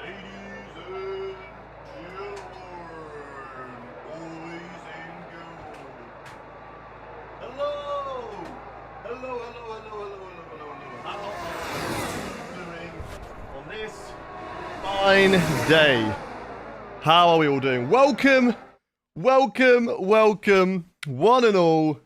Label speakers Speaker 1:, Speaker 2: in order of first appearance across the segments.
Speaker 1: and gentlemen, boys and girls. Hello! Hello. How are you doing on this fine day? How are we all doing? Welcome, one and all,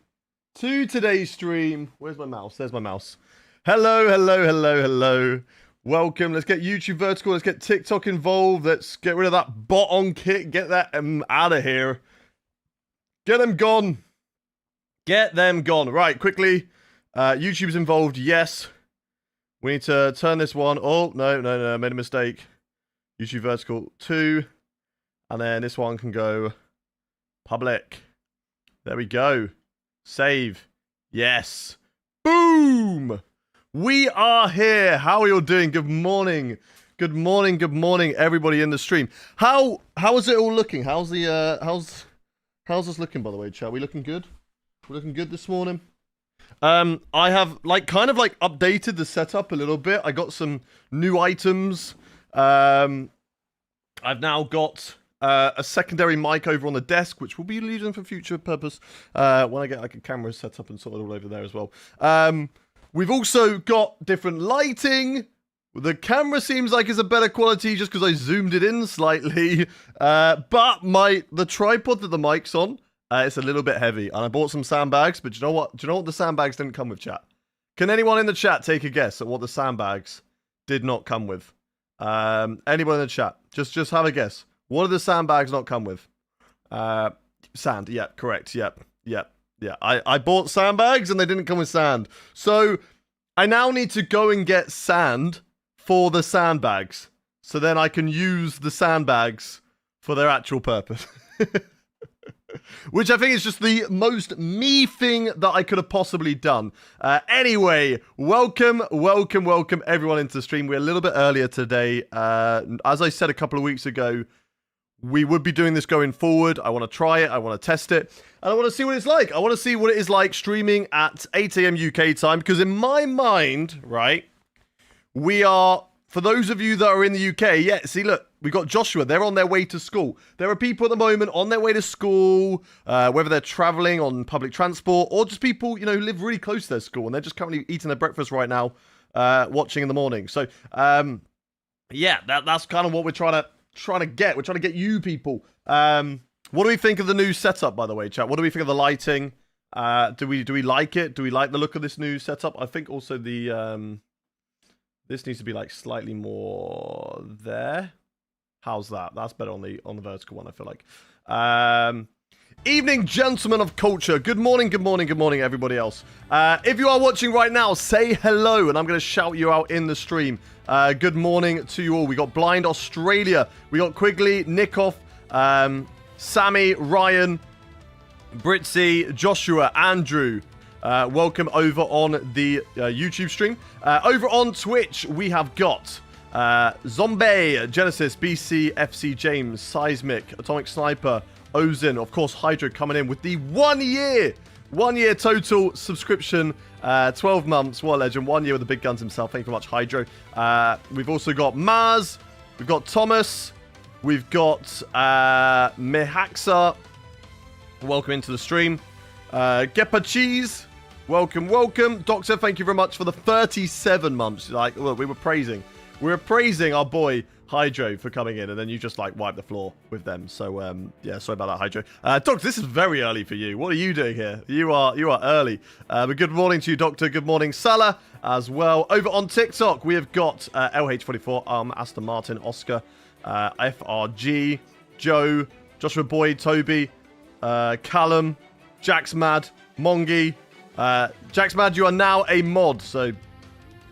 Speaker 1: to today's stream. Where's my mouse? There's my mouse. Hello. Welcome. Let's get YouTube vertical. Let's get TikTok involved. Let's get rid of that bot on kit. Get that out of here. Get them gone. Right, quickly. YouTube's involved. Yes. We need to turn this one. Oh, no. Made a mistake. YouTube vertical 2. And then this one can go public. There we go. Save. Yes. Boom. We are here. How are you all doing? Good morning. Good morning, everybody in the stream. How is it all looking? How's us looking, by the way, chat? We looking good? We're looking good this morning. I have kind of updated the setup a little bit. I got some new items. I've now got a secondary mic over on the desk, which we'll be using for future purpose when I get a camera set up and sorted all over there as well. We've also got different lighting. The camera seems like it's a better quality just because I zoomed it in slightly. But the tripod that the mic's on, it's a little bit heavy. And I bought some sandbags, but do you know what? Do you know what the sandbags didn't come with, chat? Can anyone in the chat take a guess at what the sandbags did not come with? Anyone in the chat? Just have a guess. What do the sandbags not come with? Sand. Yeah, correct. Yep. Yeah, I bought sandbags and they didn't come with sand. So I now need to go and get sand for the sandbags. So then I can use the sandbags for their actual purpose. Which I think is just the most me thing that I could have possibly done. Anyway, welcome everyone into the stream. We're a little bit earlier today. As I said a couple of weeks ago, we would be doing this going forward. I want to try it. I want to test it. And I want to see what it's like. I want to see what it is like streaming at 8 a.m. UK time. Because in my mind, right, we are, for those of you that are in the UK, yeah, see, look, we got Joshua. They're on their way to school. There are people at the moment on their way to school, whether they're traveling on public transport or just people, who live really close to their school. And they're just currently eating their breakfast right now, watching in the morning. So, yeah, that's kind of what we're trying to get. We're trying to get you people. What do we think of the new setup, by the way, chat? What do we think of the lighting? Do we like it? Do we like the look of this new setup? I think also the this needs to be slightly more there. How's that? That's better on the vertical one, I feel like. Evening, gentlemen of culture. Good morning, everybody else. If you are watching right now, say hello, and I'm going to shout you out in the stream. Good morning to you all. We got Blind Australia. We got Quigley, Nikoff, Sammy, Ryan, Britzy, Joshua, Andrew. Welcome over on the YouTube stream. Over on Twitch, we have got Zombie, Genesis, BC, FC James, Seismic, Atomic Sniper, Ozin, of course, Hydro coming in with the 1 year total subscription, 12 months, what a legend, 1 year with the big guns himself. Thank you very much, Hydro. We've also got Maz, we've got Thomas, we've got Mehaxa, welcome into the stream. Gepa Cheese, welcome. Doctor, thank you very much for the 37 months. Look, we were praising our boy Hydro for coming in, and then you just wiped the floor with them. So yeah, sorry about that, Hydro. Doctor, this is very early for you. What are you doing here? You are early. But good morning to you, Doctor. Good morning, Salah, as well. Over on TikTok, we have got LH44, Aston Martin, Oscar, FRG, Joe, Joshua Boyd, Toby, Callum, Jax Mad, Mongi. Jax Mad, you are now a mod, so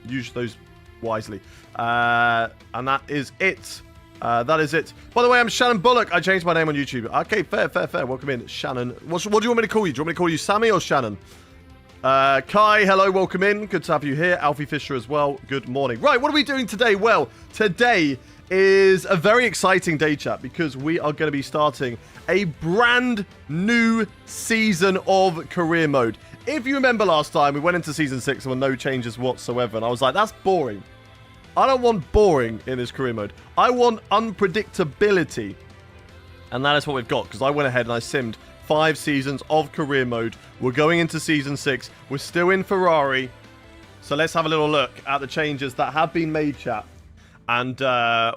Speaker 1: use those wisely. And that is it. By the way, I'm Shannon Bullock. I changed my name on YouTube. Okay, fair. Welcome in, Shannon. What do you want me to call you? Do you want me to call you Sammy or Shannon? Kai, hello, welcome in. Good to have you here. Alfie Fisher as well. Good morning. Right, what are we doing today? Well, today is a very exciting day, chat, because we are going to be starting a brand new season of career mode. If you remember last time, we went into season 6 and there were no changes whatsoever, and I was like, that's boring. I don't want boring in this career mode. I want unpredictability. And that is what we've got, because I went ahead and I simmed 5 seasons of career mode. We're going into season 6. We're still in Ferrari. So let's have a little look at the changes that have been made, chat. And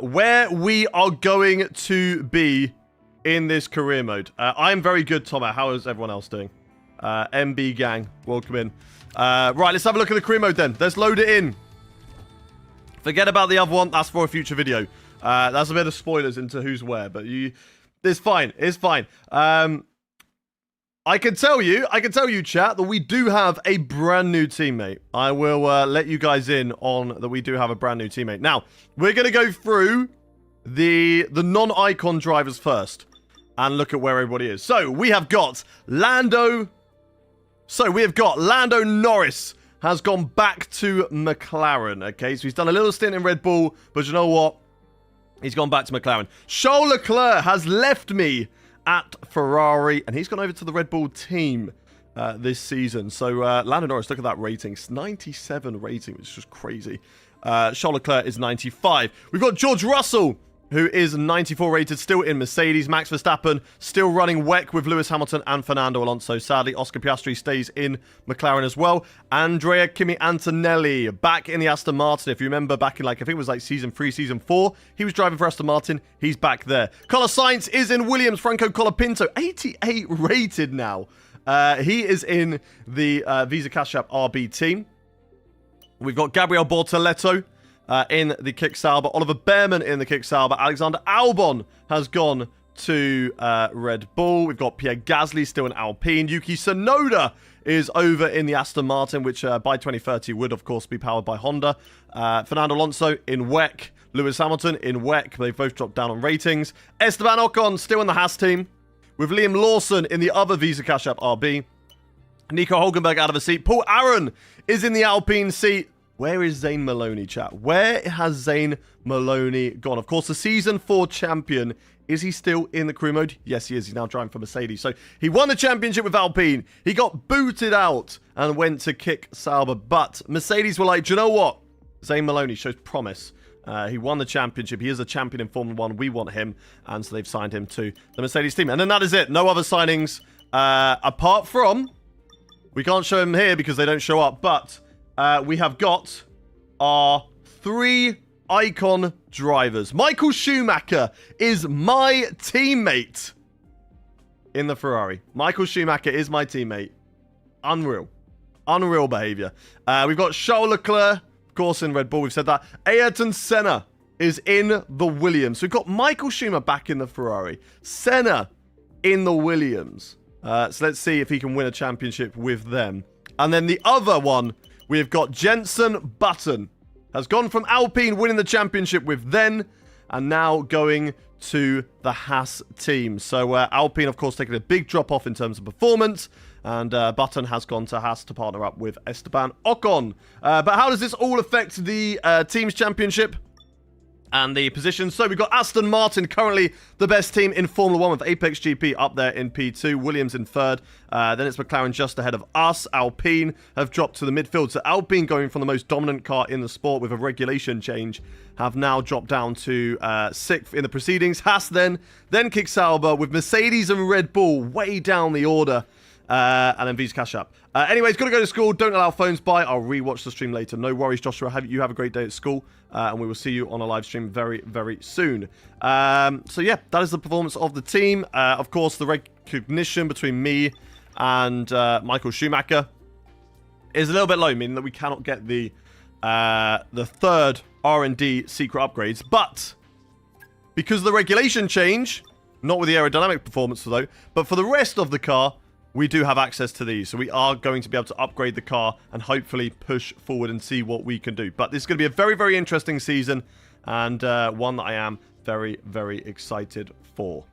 Speaker 1: where we are going to be in this career mode. I'm very good, Tomo. How is everyone else doing? MB gang, welcome in. Right, let's have a look at the career mode then. Let's load it in. Forget about the other one. That's for a future video. That's a bit of spoilers into who's where, but it's fine. It's fine. I can tell you, chat, that we do have a brand new teammate. I will let you guys in on that we do have a brand new teammate. Now, we're going to go through the non-icon drivers first and look at where everybody is. So, we have got Lando Norris has gone back to McLaren, okay? So he's done a little stint in Red Bull, but you know what? He's gone back to McLaren. Charles Leclerc has left me at Ferrari, and he's gone over to the Red Bull team this season. So Lando Norris, look at that rating. It's 97 rating, which is just crazy. Charles Leclerc is 95. We've got George Russell, who is 94 rated, still in Mercedes. Max Verstappen still running WEC with Lewis Hamilton and Fernando Alonso. Sadly, Oscar Piastri stays in McLaren as well. Andrea Kimi Antonelli back in the Aston Martin. If you remember back in, I think it was season 3, season 4, he was driving for Aston Martin. He's back there. Carlos Sainz is in Williams. Franco Colapinto, 88 rated now. He is in the Visa Cash App RB team. We've got Gabriel Bortoletto in the Kick Sauber. Oliver Behrman in the Kick Sauber. Alexander Albon has gone to Red Bull. We've got Pierre Gasly still in Alpine. Yuki Tsunoda is over in the Aston Martin, which by 2030 would, of course, be powered by Honda. Fernando Alonso in WEC. Lewis Hamilton in WEC. They've both dropped down on ratings. Esteban Ocon still in the Haas team, with Liam Lawson in the other Visa Cash App RB. Nico Hulkenberg out of a seat. Paul Aaron is in the Alpine seat. Where is Zane Maloney, chat? Where has Zane Maloney gone? Of course, the Season 4 champion. Is he still in the crew mode? Yes, he is. He's now driving for Mercedes. So he won the championship with Alpine. He got booted out and went to Kick Sauber. But Mercedes were like, do you know what? Zane Maloney shows promise. He won the championship. He is a champion in Formula 1. We want him. And so they've signed him to the Mercedes team. And then that is it. No other signings apart from... We can't show him here because they don't show up. But... we have got our 3 icon drivers. Michael Schumacher is my teammate in the Ferrari. Michael Schumacher is my teammate. Unreal. Unreal behavior. We've got Charles Leclerc, of course, in Red Bull. We've said that. Ayrton Senna is in the Williams. So we've got Michael Schumacher back in the Ferrari. Senna in the Williams. So let's see if he can win a championship with them. And then the other one... We've got Jenson Button. Has gone from Alpine winning the championship with them and now going to the Haas team. So Alpine, of course, taking a big drop off in terms of performance. And Button has gone to Haas to partner up with Esteban Ocon. But how does this all affect the team's championship? And the positions. So we've got Aston Martin, currently the best team in Formula 1 with Apex GP up there in P2. Williams in 3rd. Then it's McLaren just ahead of us. Alpine have dropped to the midfield. So Alpine, going from the most dominant car in the sport with a regulation change, have now dropped down to 6th in the proceedings. Haas then Kick Sauber with Mercedes and Red Bull way down the order. And then Visa Cash App. Anyways, got to go to school. Don't allow phones by. I'll rewatch the stream later. No worries, Joshua. You have a great day at school. And we will see you on a live stream very, very soon. So yeah, that is the performance of the team. Of course, the recognition between me and Michael Schumacher is a little bit low, meaning that we cannot get the 3rd R&D secret upgrades. But because of the regulation change, not with the aerodynamic performance though, but for the rest of the car, we do have access to these. So we are going to be able to upgrade the car and hopefully push forward and see what we can do. But this is going to be a very, very interesting season and one that I am very, very excited for.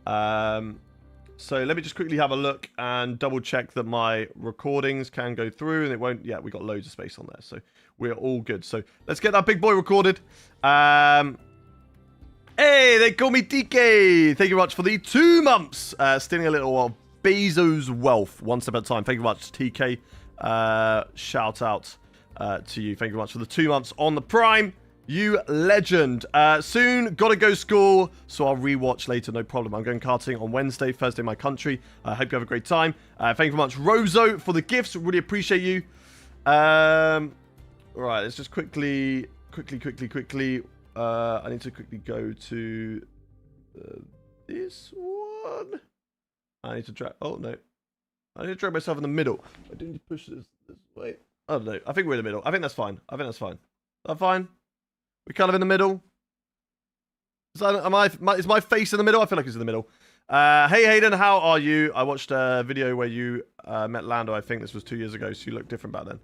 Speaker 1: So let me just quickly have a look and double check that my recordings can go through and it won't. Yeah, we got loads of space on there. So we're all good. So let's get that big boy recorded. Hey, they call me DK. Thank you very much for the 2 months. Stealing a little while. Bezos wealth, one step at a time. Thank you very much, TK. Shout out to you. Thank you very much for the 2 months on the Prime. You legend. Soon, gotta go school, so I'll rewatch later, no problem. I'm going karting on Wednesday, Thursday in my country. I hope you have a great time. Thank you very much, Rozo, for the gifts. Really appreciate you. Right, let's just quickly. I need to quickly go to this one. I need to drag. Oh no, I need to drag myself in the middle. I do need to push this way. I don't know. I think we're in the middle. I think that's fine. Is that fine? We're kind of in the middle. Is my face in the middle? I feel like it's in the middle. Hey Hayden, how are you? I watched a video where you met Lando. I think this was 2 years ago, so you looked different back then.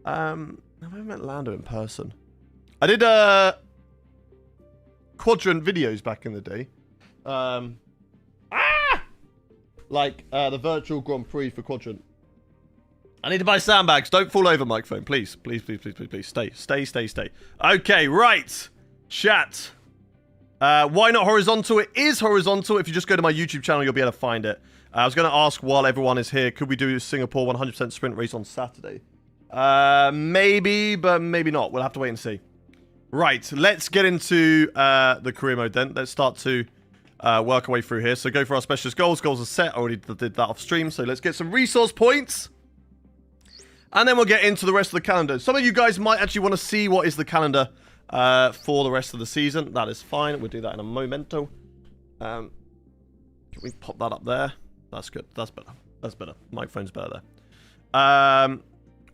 Speaker 1: Have I met Lando in person? I did quadrant videos back in the day. Like the virtual Grand Prix for quadrant. I need to buy sandbags. Don't fall over, microphone. Please. Stay. Okay, right. Chat. Why not horizontal? It is horizontal. If you just go to my YouTube channel, you'll be able to find it. I was going to ask while everyone is here, could we do Singapore 100% sprint race on Saturday? Maybe, but maybe not. We'll have to wait and see. Right, let's get into the career mode then. Let's start to work our way through here. So go for our specialist goals. Goals are set. I already did that off stream. So let's get some resource points. And then we'll get into the rest of the calendar. Some of you guys might actually want to see what is the calendar for the rest of the season. That is fine. We'll do that in a momento. Can we pop that up there? That's good. That's better. Microphone's better there.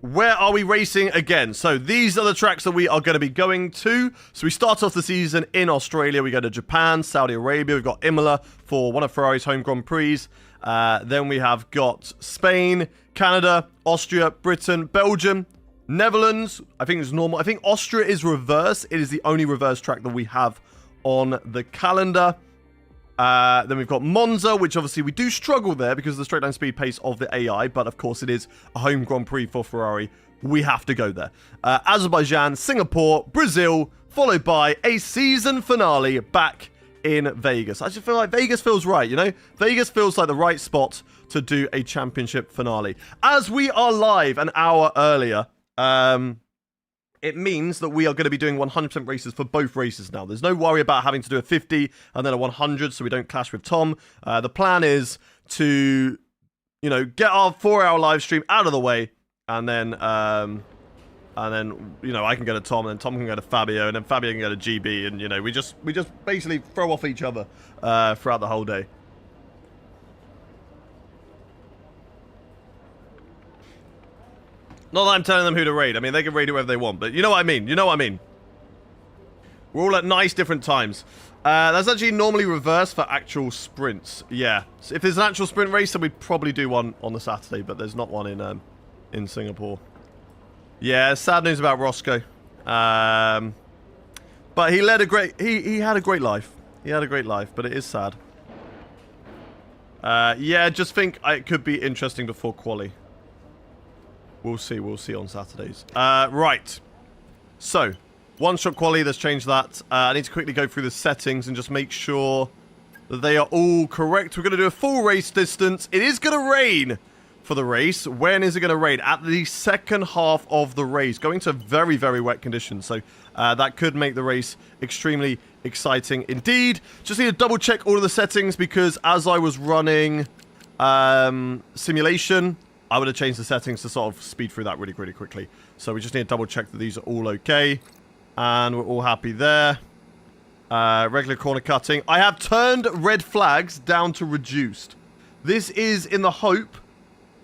Speaker 1: Where are we racing again? So these are the tracks that we are going to be going to. So we start off the season in Australia. We go to Japan, Saudi Arabia. We've got Imola for one of Ferrari's home Grand Prix. Then we have got Spain, Canada, Austria, Britain, Belgium, Netherlands. I think it's normal. I think Austria is reverse. It is the only reverse track that we have on the calendar. Then we've got Monza, which obviously we do struggle there because of the straight line speed pace of the AI. But of course it is a home Grand Prix for Ferrari. We have to go there. Azerbaijan, Singapore, Brazil, followed by a season finale back in Vegas. I just feel like Vegas feels right, you know? Vegas feels like the right spot to do a championship finale. As we are live an hour earlier, it means that we are going to be doing 100% races for both races now. There's no worry about having to do a 50 and then a 100 so we don't clash with Tom. The plan is to, you know, get our 4-hour live stream out of the way and then, you know, I can go to Tom and then Tom can go to Fabio and then Fabio can go to GB and, you know, we just basically throw off each other throughout the whole day. Not that I'm telling them who to raid. I mean, they can raid whoever they want, but you know what I mean. We're all at nice different times. That's actually normally reversed for actual sprints. Yeah. So if there's an actual sprint race, then we'd probably do one on the Saturday, but there's not one in Singapore. Yeah, sad news about Roscoe. But he led a great... He had a great life. He had a great life, but it is sad. Yeah, just think it could be interesting before quali. We'll see on Saturdays. Right. So, one-shot quali, let's change that. I need to quickly go through the settings and just make sure that they are all correct. We're going to do a full race distance. It is going to rain for the race. When is it going to rain? At the second half of the race. Going to very, very wet conditions. So, that could make the race extremely exciting indeed. Just need to double-check all of the settings because as I was running simulation... I would have changed the settings to sort of speed through that really, really quickly. So we just need to double check that these are all okay. And we're all happy there. Regular corner cutting. I have turned red flags down to reduced. This is in the hope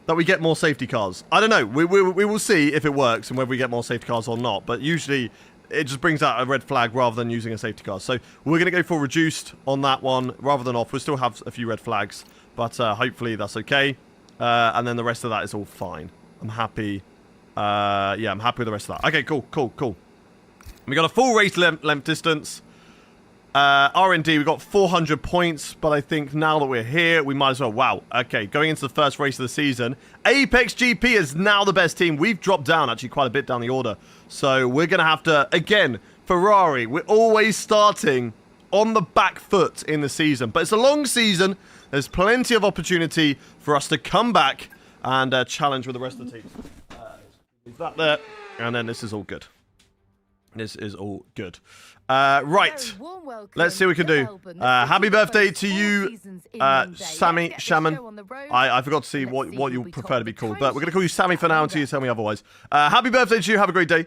Speaker 1: that we get more safety cars. I don't know. We will see if it works and whether we get more safety cars or not. But usually it just brings out a red flag rather than using a safety car. So we're going to go for reduced on that one rather than off. We'll still have a few red flags. But hopefully that's okay. And then the rest of that is all fine. I'm happy. Yeah, I'm happy with the rest of that. Okay, cool. We got a full race length distance. R&D, we got 400 points. But I think now that we're here, we might as well. Wow. Okay, going into the first race of the season. Apex GP is now the best team. We've dropped down, actually, quite a bit down the order. So we're going to have to, again, Ferrari. We're always starting on the back foot in the season. But it's a long season. There's plenty of opportunity for us to come back and challenge with the rest of the team. Leave that there. And then this is all good. This is all good. Right. Let's see what we can do. Happy birthday to you, Sammy Shaman. I forgot to see what you prefer to be called, but we're going to call you Sammy for now until you tell me otherwise. Happy birthday to you. Have a great day.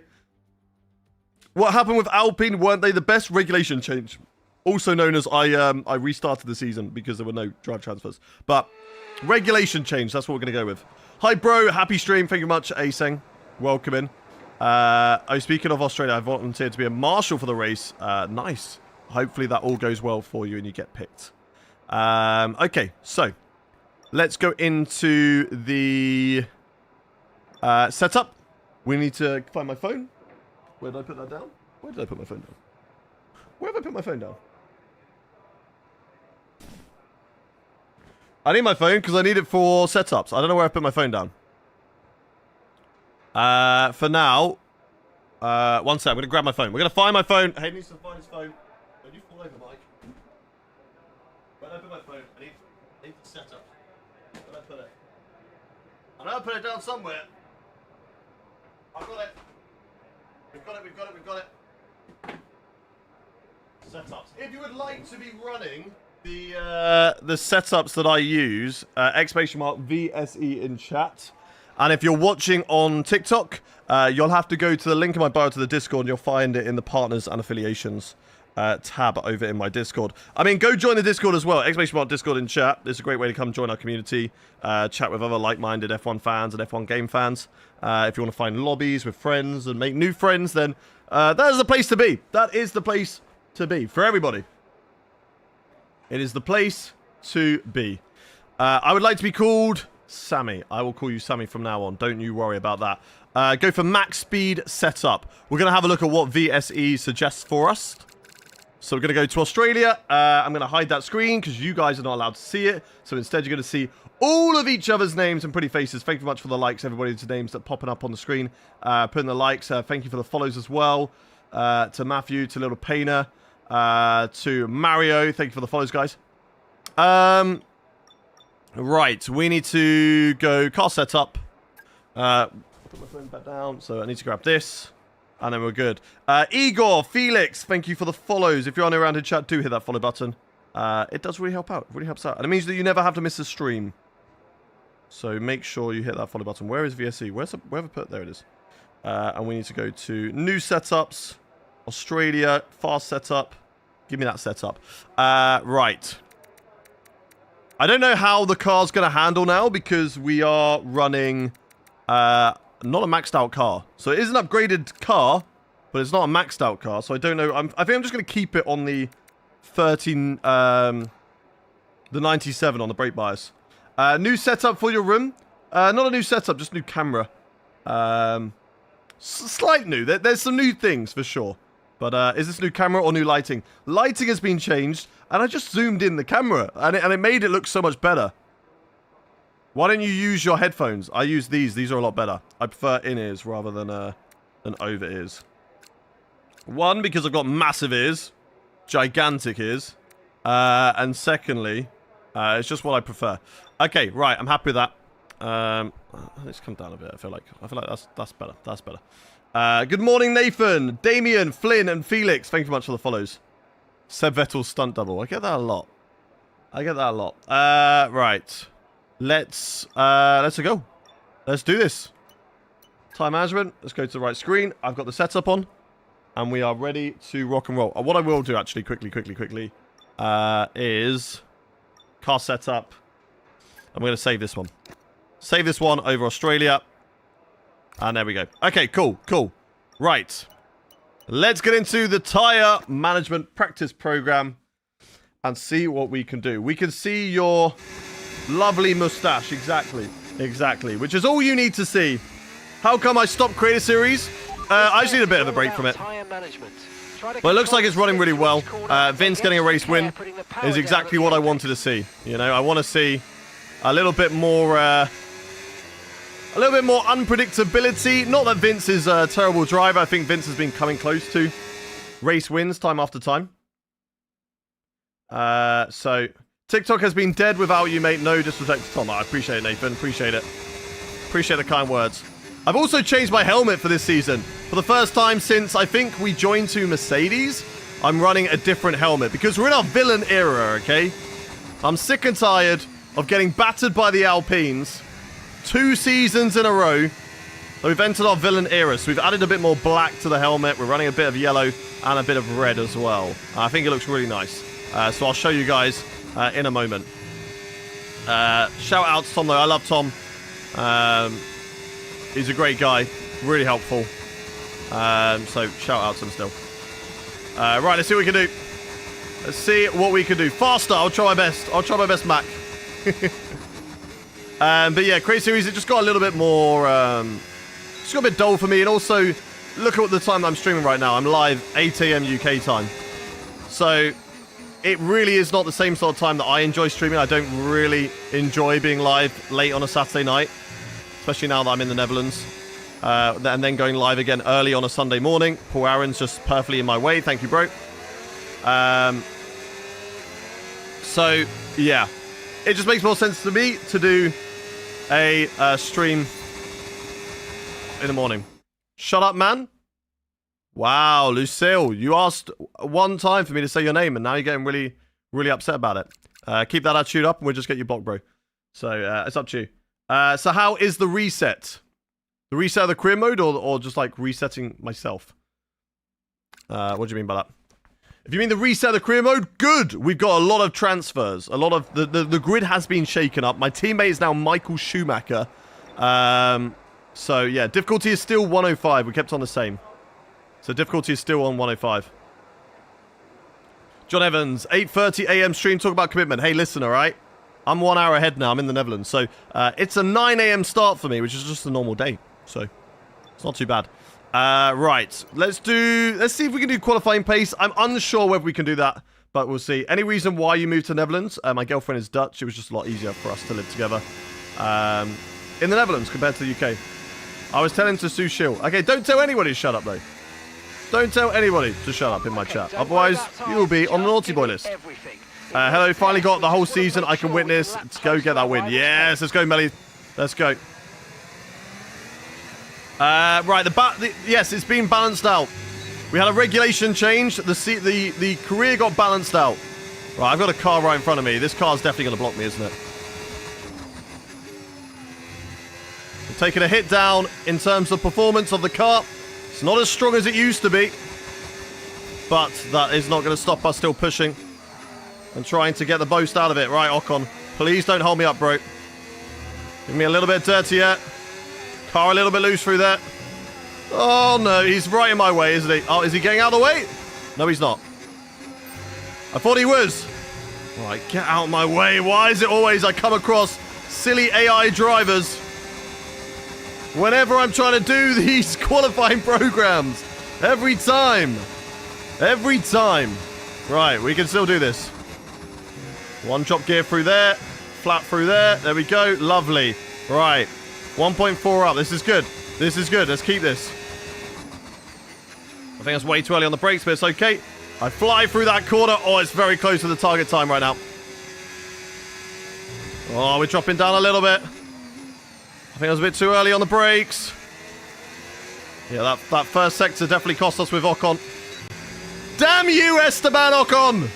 Speaker 1: What happened with Alpine? Weren't they the best regulation change? Also known as I restarted the season because there were no drive transfers. But regulation change, that's what we're going to go with. Hi, bro. Happy stream. Thank you much, Aseng. Welcome in. Speaking of Australia, I volunteered to be a marshal for the race. Nice. Hopefully that all goes well for you and you get picked. Okay, so let's go into the setup. We need to find my phone. Where did I put that down? Where did I put my phone down? Where have I put my phone down? I need my phone because I need it for setups. I don't know where I put my phone down. For now, one sec, I'm going to grab my phone. We're going to find my phone. Hayden needs to find his phone. Don't you fall over, Mike? Where did I put my phone? I need the setup. Where did I put it? I know I put it down somewhere. I've got it. We've got it. Setups. If you would like to be running the setups that I use, exclamation mark VSE in chat. And if you're watching on TikTok, you'll have to go to the link in my bio to the Discord, and you'll find it in the partners and affiliations tab over in my Discord. I mean, go join the Discord as well. Exclamation mark Discord in chat. It's a great way to come join our community, chat with other like-minded F1 fans and F1 game fans. If you want to find lobbies with friends and make new friends, then that is the place to be. That is the place to be for everybody. It is the place to be. I would like to be called Sammy. I will call you Sammy from now on. Don't you worry about that. Go for max speed setup. We're going to have a look at what VSE suggests for us. So we're going to go to Australia. I'm going to hide that screen because you guys are not allowed to see it. So instead you're going to see all of each other's names and pretty faces. Thank you very much for the likes, everybody's names that are popping up on the screen. Putting the likes. Thank you for the follows as well. To Matthew, to Little Painter, to Mario. Thank you for the follows, guys. Right, we need to go car setup. Put my phone back down, so I need to grab this. And then we're good. Igor, Felix, thank you for the follows. If you're on around in chat, do hit that follow button. It does really help out. It really helps out. And it means that you never have to miss a stream. So make sure you hit that follow button. Where is VSE? Where have I put? There it is. And we need to go to new setups. Australia, fast setup. Give me that setup. Right. I don't know how the car's going to handle now because we are running not a maxed out car. So it is an upgraded car, but it's not a maxed out car. So I don't know. I think I'm just going to keep it on the 13, the 97 on the brake bias. New setup for your room. Not a new setup, just new camera. Slight new. There's some new things for sure. But is this new camera or new lighting? Lighting has been changed, and I just zoomed in the camera, and it made it look so much better. Why don't you use your headphones? I use these. These are a lot better. I prefer in-ears rather than over-ears. One, because I've got massive ears. Gigantic ears. And secondly, it's just what I prefer. Okay, right. I'm happy with that. Let's come down a bit. I feel like that's better. That's better. Good morning, Nathan, Damien, Flynn, and Felix. Thank you much for the follows. Seb Vettel's stunt double. I get that a lot. Right. Let's go. Let's do this. Time management. Let's go to the right screen. I've got the setup on, and we are ready to rock and roll. What I will do, actually, quickly, is car setup. I'm going to save this one. Save this one over Australia. And there we go. Okay, cool. Right. Let's get into the tyre management practice program and see what we can do. We can see your lovely mustache. Exactly. Which is all you need to see. How come I stopped creating a series? I just need a bit of a break from it. But it looks like it's running really well. Vince getting a race win is exactly what I wanted to see. You know, I want to see a little bit more unpredictability. Not that Vince is a terrible driver. I think Vince has been coming close to race wins time after time. So TikTok has been dead without you, mate. No disrespect to Tom. I appreciate it, Nathan. Appreciate it. Appreciate the kind words. I've also changed my helmet for this season. For the first time since I think we joined to Mercedes, I'm running a different helmet because we're in our villain era, okay? I'm sick and tired of getting battered by the Alpines 2 seasons in a row. So we've entered our villain era, so we've added a bit more black to the helmet. We're running a bit of yellow and a bit of red as well. I think it looks really nice. So I'll show you guys in a moment. Shout out to Tom, though. I love Tom. He's a great guy. Really helpful. So shout out to him still. Right, let's see what we can do. Let's see what we can do. Faster. I'll try my best. I'll try my best, Mac. But yeah, Create Series, it just got a little bit more... it's got a bit dull for me. And also, look at the time that I'm streaming right now. I'm live 8 a.m. UK time. So, it really is not the same sort of time that I enjoy streaming. I don't really enjoy being live late on a Saturday night. Especially now that I'm in the Netherlands. And then going live again early on a Sunday morning. Paul Aaron's just perfectly in my way. Thank you, bro. So, yeah. It just makes more sense to me to do a stream in the morning. Shut up, man. Wow, Lucille, you asked one time for me to say your name, and now you're getting really, really upset about it. Keep that attitude up, and we'll just get you blocked, bro. So, it's up to you. So how is the reset? The reset of the career mode, or just, like, resetting myself? What do you mean by that? If you mean the reset of the career mode, good! We've got a lot of transfers. A lot of... The grid has been shaken up. My teammate is now Michael Schumacher. So, yeah, difficulty is still 105. We kept on the same. So, difficulty is still on 105. John Evans, 8:30 a.m. stream, talk about commitment. Hey, listen, all right? I'm 1 hour ahead now. I'm in the Netherlands. So, it's a 9 a.m. start for me, which is just a normal day. So, it's not too bad. Right. Let's see if we can do qualifying pace. I'm unsure whether we can do that, but we'll see. Any reason why you moved to Netherlands? My girlfriend is Dutch. It was just a lot easier for us to live together in the Netherlands compared to the UK. I was telling to Sue Shill. Okay, don't tell anybody to shut up, though. Don't tell anybody to shut up in my chat. Otherwise, you will be on the naughty boy list. Hello, finally got the whole season. I can witness. Let's go get that win. Yes, let's go, Melly. Let's go. Right, yes, it's been balanced out. We had a regulation change. The career got balanced out. Right, I've got a car right in front of me. This car's definitely going to block me, isn't it? We're taking a hit down in terms of performance of the car. It's not as strong as it used to be. But that is not going to stop us still pushing and trying to get the most out of it. Right, Ocon, please don't hold me up, bro. Give me a little bit dirtier. Car a little bit loose through there. Oh, no. He's right in my way, isn't he? Oh, is he getting out of the way? No, he's not. I thought he was. Right, get out of my way. Why is it always I come across silly AI drivers whenever I'm trying to do these qualifying programs? Every time. Every time. Right, we can still do this. One drop gear through there. Flat through there. There we go. Lovely. Right. 1.4 up. This is good. This is good. Let's keep this. I think that's way too early on the brakes, but it's okay. I fly through that corner. Oh, it's very close to the target time right now. Oh, we're dropping down a little bit. I think it was a bit too early on the brakes. Yeah, that first sector definitely cost us with Ocon. Damn you, Esteban Ocon!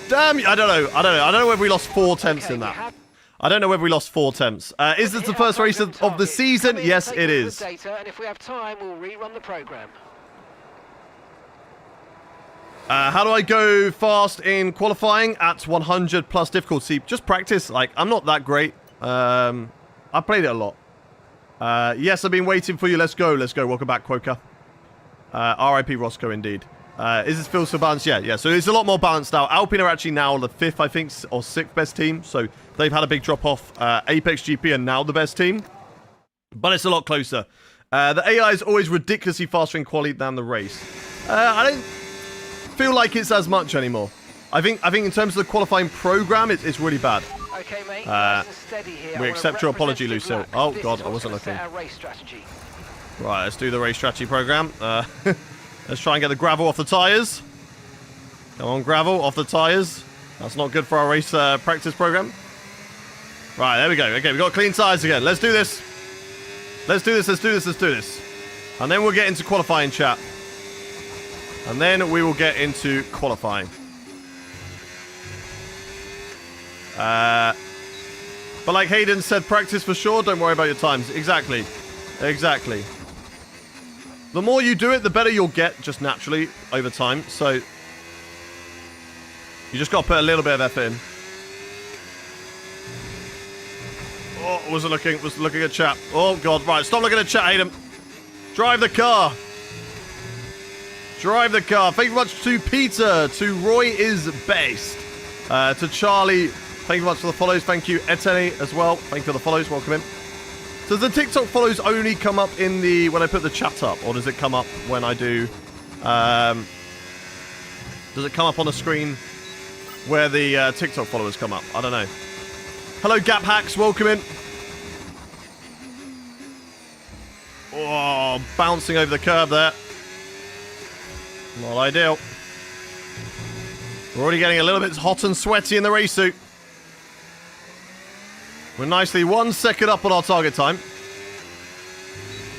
Speaker 1: Damn you. I don't know. I don't know whether we lost 4 tenths in that. I don't know whether we lost 4 tenths. Is this the first race of the season? Yes, it is.
Speaker 2: And if we have time, we'll rerun the program.
Speaker 1: How do I go fast in qualifying at 100 plus difficulty? Just practice. Like, I'm not that great. I played it a lot. Yes, I've been waiting for you. Let's go. Let's go. Welcome back, Quoker. RIP Roscoe, indeed. Is this feel so balanced? Yeah. So it's a lot more balanced now. Alpine are actually now the 5th, I think, or 6th best team. So they've had a big drop off. Apex GP are now the best team. But it's a lot closer. The AI is always ridiculously faster in quali than the race. I don't feel like it's as much anymore. I think in terms of the qualifying program, it's really bad.
Speaker 2: Okay, mate. Nice and steady here.
Speaker 1: We accept your apology, Lucille. Oh, God, I wasn't looking. Right, let's do the race strategy program. Let's try and get the gravel off the tyres. Come on, gravel off the tyres. That's not good for our race practice program. Right, there we go. Okay, we've got clean tyres again. Let's do this. Let's do this, let's do this, let's do this. And then we'll get into qualifying, chat. And then we will get into qualifying. But like Hayden said, practice for sure, don't worry about your times. Exactly. Exactly. The more you do it, the better you'll get, just naturally, over time. So, you just got to put a little bit of effort in. Oh, wasn't looking at chat. Oh, God. Right, stop looking at chat, Hayden. Drive the car. Drive the car. Thank you very much to Peter, to Roy is best, to Charlie. Thank you very much for the follows. Thank you, Eteni, as well. Thank you for the follows. Welcome in. Does the TikTok follows only come up in the when I put the chat up, or does it come up when I do? Does it come up on the screen where the TikTok followers come up? I don't know. Hello, Gap Hacks. Welcome in. Oh, bouncing over the curb there. Not ideal. We're already getting a little bit hot and sweaty in the race suit. We're nicely 1 second up on our target time.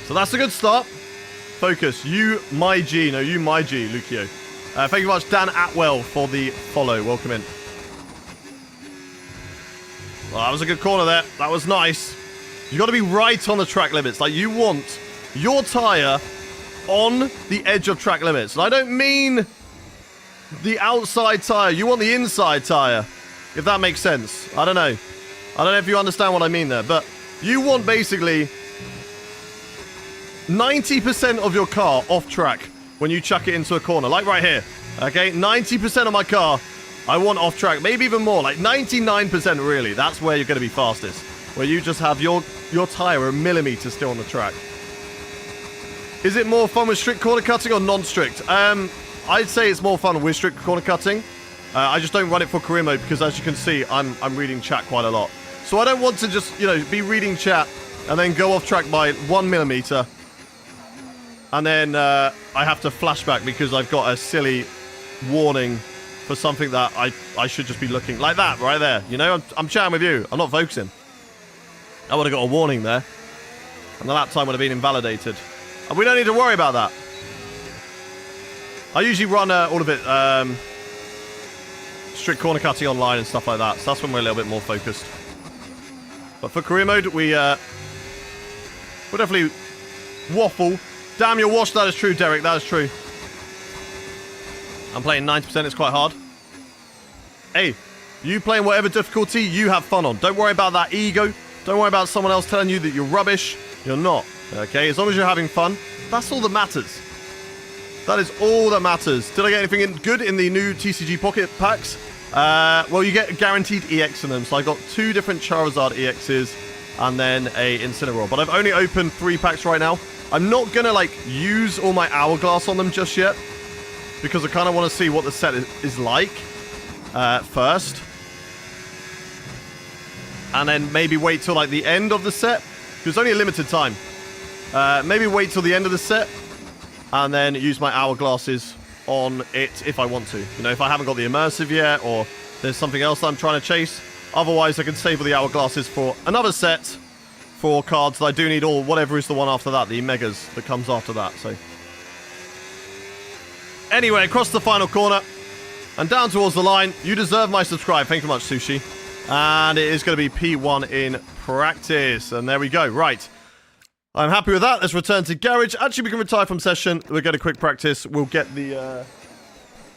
Speaker 1: So that's a good start. Focus. You, my G. No, you, my G, Lucio. Thank you very much, Dan Atwell, for the follow. Welcome in. Well, that was a good corner there. That was nice. You got to be right on the track limits. Like, you want your tyre on the edge of track limits. And I don't mean the outside tyre. You want the inside tyre, if that makes sense. I don't know. I don't know if you understand what I mean there, but you want basically 90% of your car off track when you chuck it into a corner, like right here. Okay, 90% of my car I want off track, maybe even more, like 99% really. That's where you're going to be fastest, where you just have your tyre a millimetre still on the track. Is it more fun with strict corner cutting or non-strict? I'd say it's more fun with strict corner cutting. I just don't run it for career mode because, as you can see, I'm reading chat quite a lot. So I don't want to just, you know, be reading chat and then go off track by 1 millimetre. And then I have to flashback because I've got a silly warning for something that I should just be looking like that right there. You know, I'm chatting with you. I'm not focusing. I would have got a warning there. And the lap time would have been invalidated. And we don't need to worry about that. I usually run all of it strict corner cutting online and stuff like that. So that's when we're a little bit more focused. But for career mode, we'll definitely waffle. Damn, you're washed. That is true, Derek. That is true. I'm playing 90%. It's quite hard. Hey, you playing whatever difficulty you have fun on. Don't worry about that ego. Don't worry about someone else telling you that you're rubbish. You're not. Okay? As long as you're having fun, that's all that matters. That is all that matters. Did I get anything good in the new TCG Pocket packs? Well, you get guaranteed EX in them. So I got 2 different Charizard EXs and then a Incineroar. But I've only opened 3 packs right now. I'm not going to, like, use all my Hourglass on them just yet. Because I kind of want to see what the set is like first. And then maybe wait till, like, the end of the set. Because it's only a limited time. Maybe wait till the end of the set. And then use my Hourglasses on it if I want to. You know, if I haven't got the immersive yet, or there's something else I'm trying to chase. Otherwise, I can save all the Hourglasses for another set for cards that I do need, or whatever is the one after that, the Megas that comes after that. So, anyway, across the final corner and down towards the line. You deserve my subscribe. Thank you very much, Sushi. And it is going to be P1 in practice. And there we go. Right. I'm happy with that. Let's return to garage. Actually, we can retire from session. We'll get a quick practice. We'll get the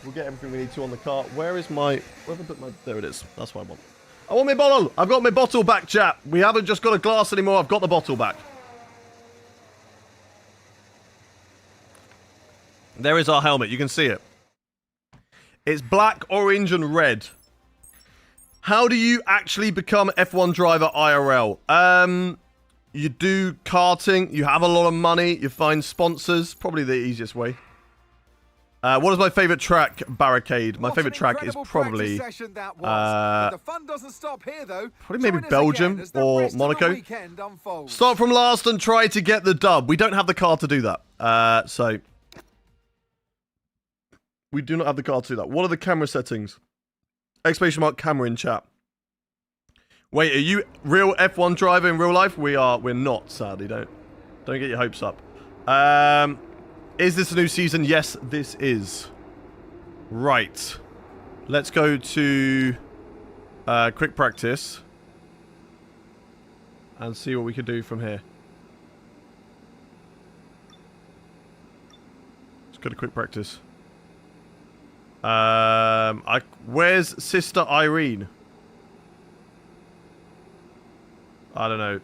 Speaker 1: we'll get everything we need to on the car. Where is my... Where have I put my... There it is. That's what I want. I want my bottle. I've got my bottle back, chat. We haven't just got a glass anymore. I've got the bottle back. There is our helmet. You can see it. It's black, orange, and red. How do you actually become F1 driver IRL? You do karting, you have a lot of money, you find sponsors, probably the easiest way. What is my favourite track? Barricade. My favourite track is probably... the fun doesn't stop here, though. Probably maybe Belgium or Monaco. Start from last and try to get the dub. We don't have the car to do that. So... We do not have the car to do that. What are the camera settings? Exclamation mark camera in chat. Wait, are you real F1 driver in real life? We're not, sadly, don't. Don't get your hopes up. Is this a new season? Yes, this is. Right. Let's go to quick practice and see what we can do from here. Let's go to quick practice. Where's Sister Irene? I don't know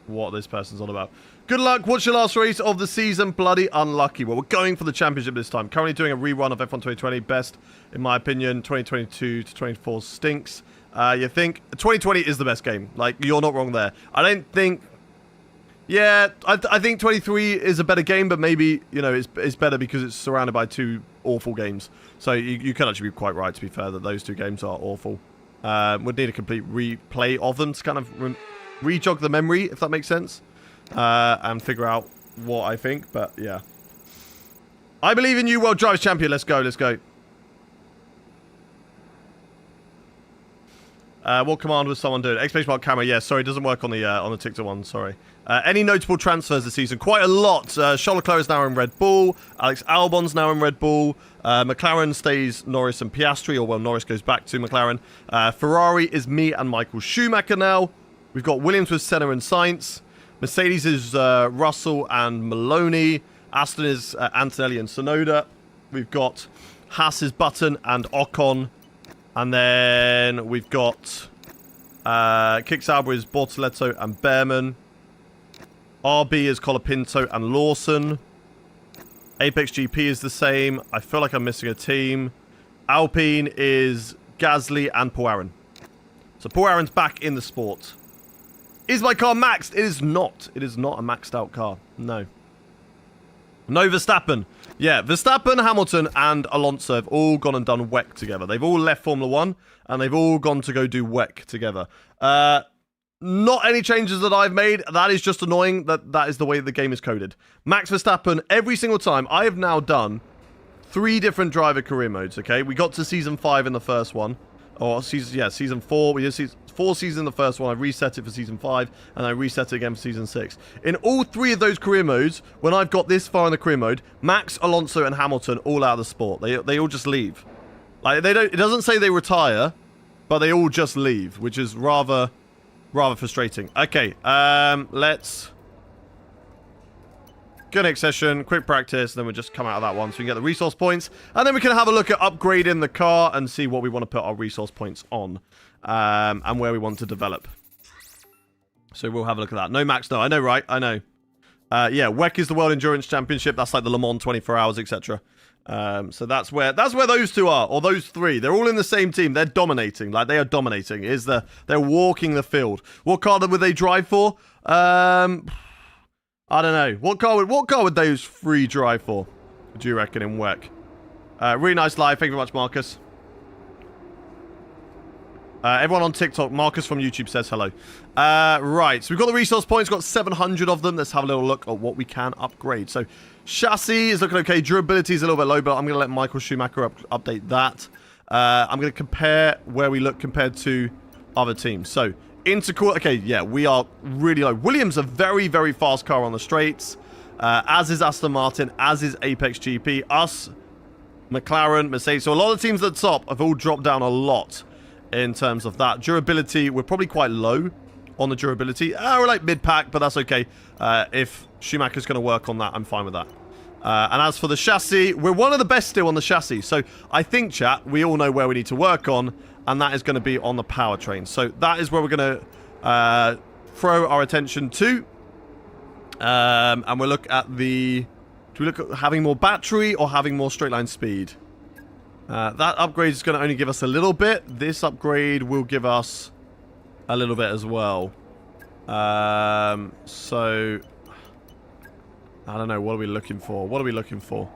Speaker 1: what this person's on about. Good luck. What's your last race of the season? Bloody unlucky. Well, we're going for the championship this time. Currently doing a rerun of F1 2020. Best, in my opinion. 2022 to 24 stinks. You think 2020 is the best game? Like, you're not wrong there. I don't think. Yeah, I think 23 is a better game, but maybe, you know, it's better because it's surrounded by two awful games. So you can actually be quite right, to be fair, that those two games are awful. Would need a complete replay of them to kind of re-jog the memory, if that makes sense. And figure out what I think, but yeah. I believe in you, World Drivers Champion. Let's go, let's go. What command was someone doing? Exclamation mark camera. Yeah, sorry, it doesn't work on the TikTok one. Sorry. Any notable transfers this season? Quite a lot. Charles Leclerc is now in Red Bull. Alex Albon's now in Red Bull. McLaren stays Norris and Piastri, or well, Norris goes back to McLaren. Ferrari is me and Michael Schumacher now. We've got Williams with Senna and Sainz. Mercedes is Russell and Maloney. Aston is Antonelli and Sonoda. We've got Haas is Button and Ocon. And then we've got Kick Sauber is Bortoleto and Behrman. RB is Colapinto and Lawson. Apex GP is the same. I feel like I'm missing a team. Alpine is Gasly and Paul Aaron. So Paul Aaron's back in the sport. Is my car maxed? It is not. It is not a maxed out car. No. No Verstappen. Yeah, Verstappen, Hamilton, and Alonso have all gone and done WEC together. They've all left Formula 1, and they've all gone to go do WEC together. Not any changes that I've made. That is just annoying that is the way the game is coded. Max Verstappen, every single time, I have now done 3 different driver career modes, okay? We got to Season 5 in the first one. Or, Season 4. We did 4 seasons in the first one. I reset it for Season 5, and I reset it again for Season 6. In all 3 of those career modes, when I've got this far in the career mode, Max, Alonso, and Hamilton all out of the sport. They all just leave. Like, they don't. It doesn't say they retire, but they all just leave, which is rather frustrating. Okay, let's go next session, quick practice, and then we'll just come out of that one so we can get the resource points, and then we can have a look at upgrading the car and see what we want to put our resource points on, and where we want to develop. So we'll have a look at that. No max, no, I know, right? I know. Yeah, WEC is the World Endurance Championship. That's like the Le Mans 24 hours, etc. So that's where those 2 are, or those 3. They're all in the same team. They're dominating. Like, they are dominating. They're walking the field. What car would they drive for? I don't know. What car would those 3 drive for? Do you reckon in WEC? Really nice live. Thank you very much, Marcus. Everyone on TikTok, Marcus from YouTube says hello. Right, so we've got the resource points. We've got 700 of them. Let's have a little look at what we can upgrade. So, chassis is looking okay. Durability is a little bit low, but I'm going to let Michael Schumacher update that. I'm going to compare where we look compared to other teams. So, intercool. Okay, yeah, we are really low. Williams, a very, very fast car on the straights. As is Aston Martin, as is Apex GP. Us, McLaren, Mercedes. So, a lot of teams at the top have all dropped down a lot in terms of that. Durability, we're probably quite low on the durability. We're like mid-pack, but that's okay. If Schumacher's going to work on that, I'm fine with that. And as for the chassis, we're one of the best still on the chassis. So I think, chat, we all know where we need to work on, and that is going to be on the powertrain. So that is where we're going to throw our attention to. And we'll look at the... Do we look at having more battery or having more straight line speed? That upgrade is going to only give us a little bit. This upgrade will give us a little bit as well. So I don't know. What are we looking for? What are we looking for?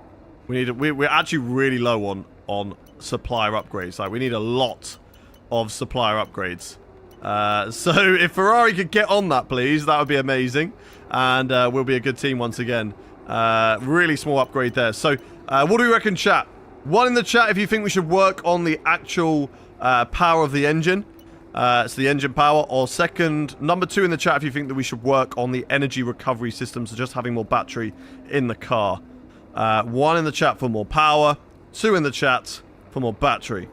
Speaker 1: We're actually really low on supplier upgrades. Like, we need a lot of supplier upgrades. So if Ferrari could get on that, please, that would be amazing, and we'll be a good team once again. Really small upgrade there. So what do we reckon, chat? One in the chat if you think we should work on the actual power of the engine. It's the engine power. Or second, number 2 in the chat if you think that we should work on the energy recovery system, so just having more battery in the car. 1 in the chat for more power. 2 in the chat for more battery.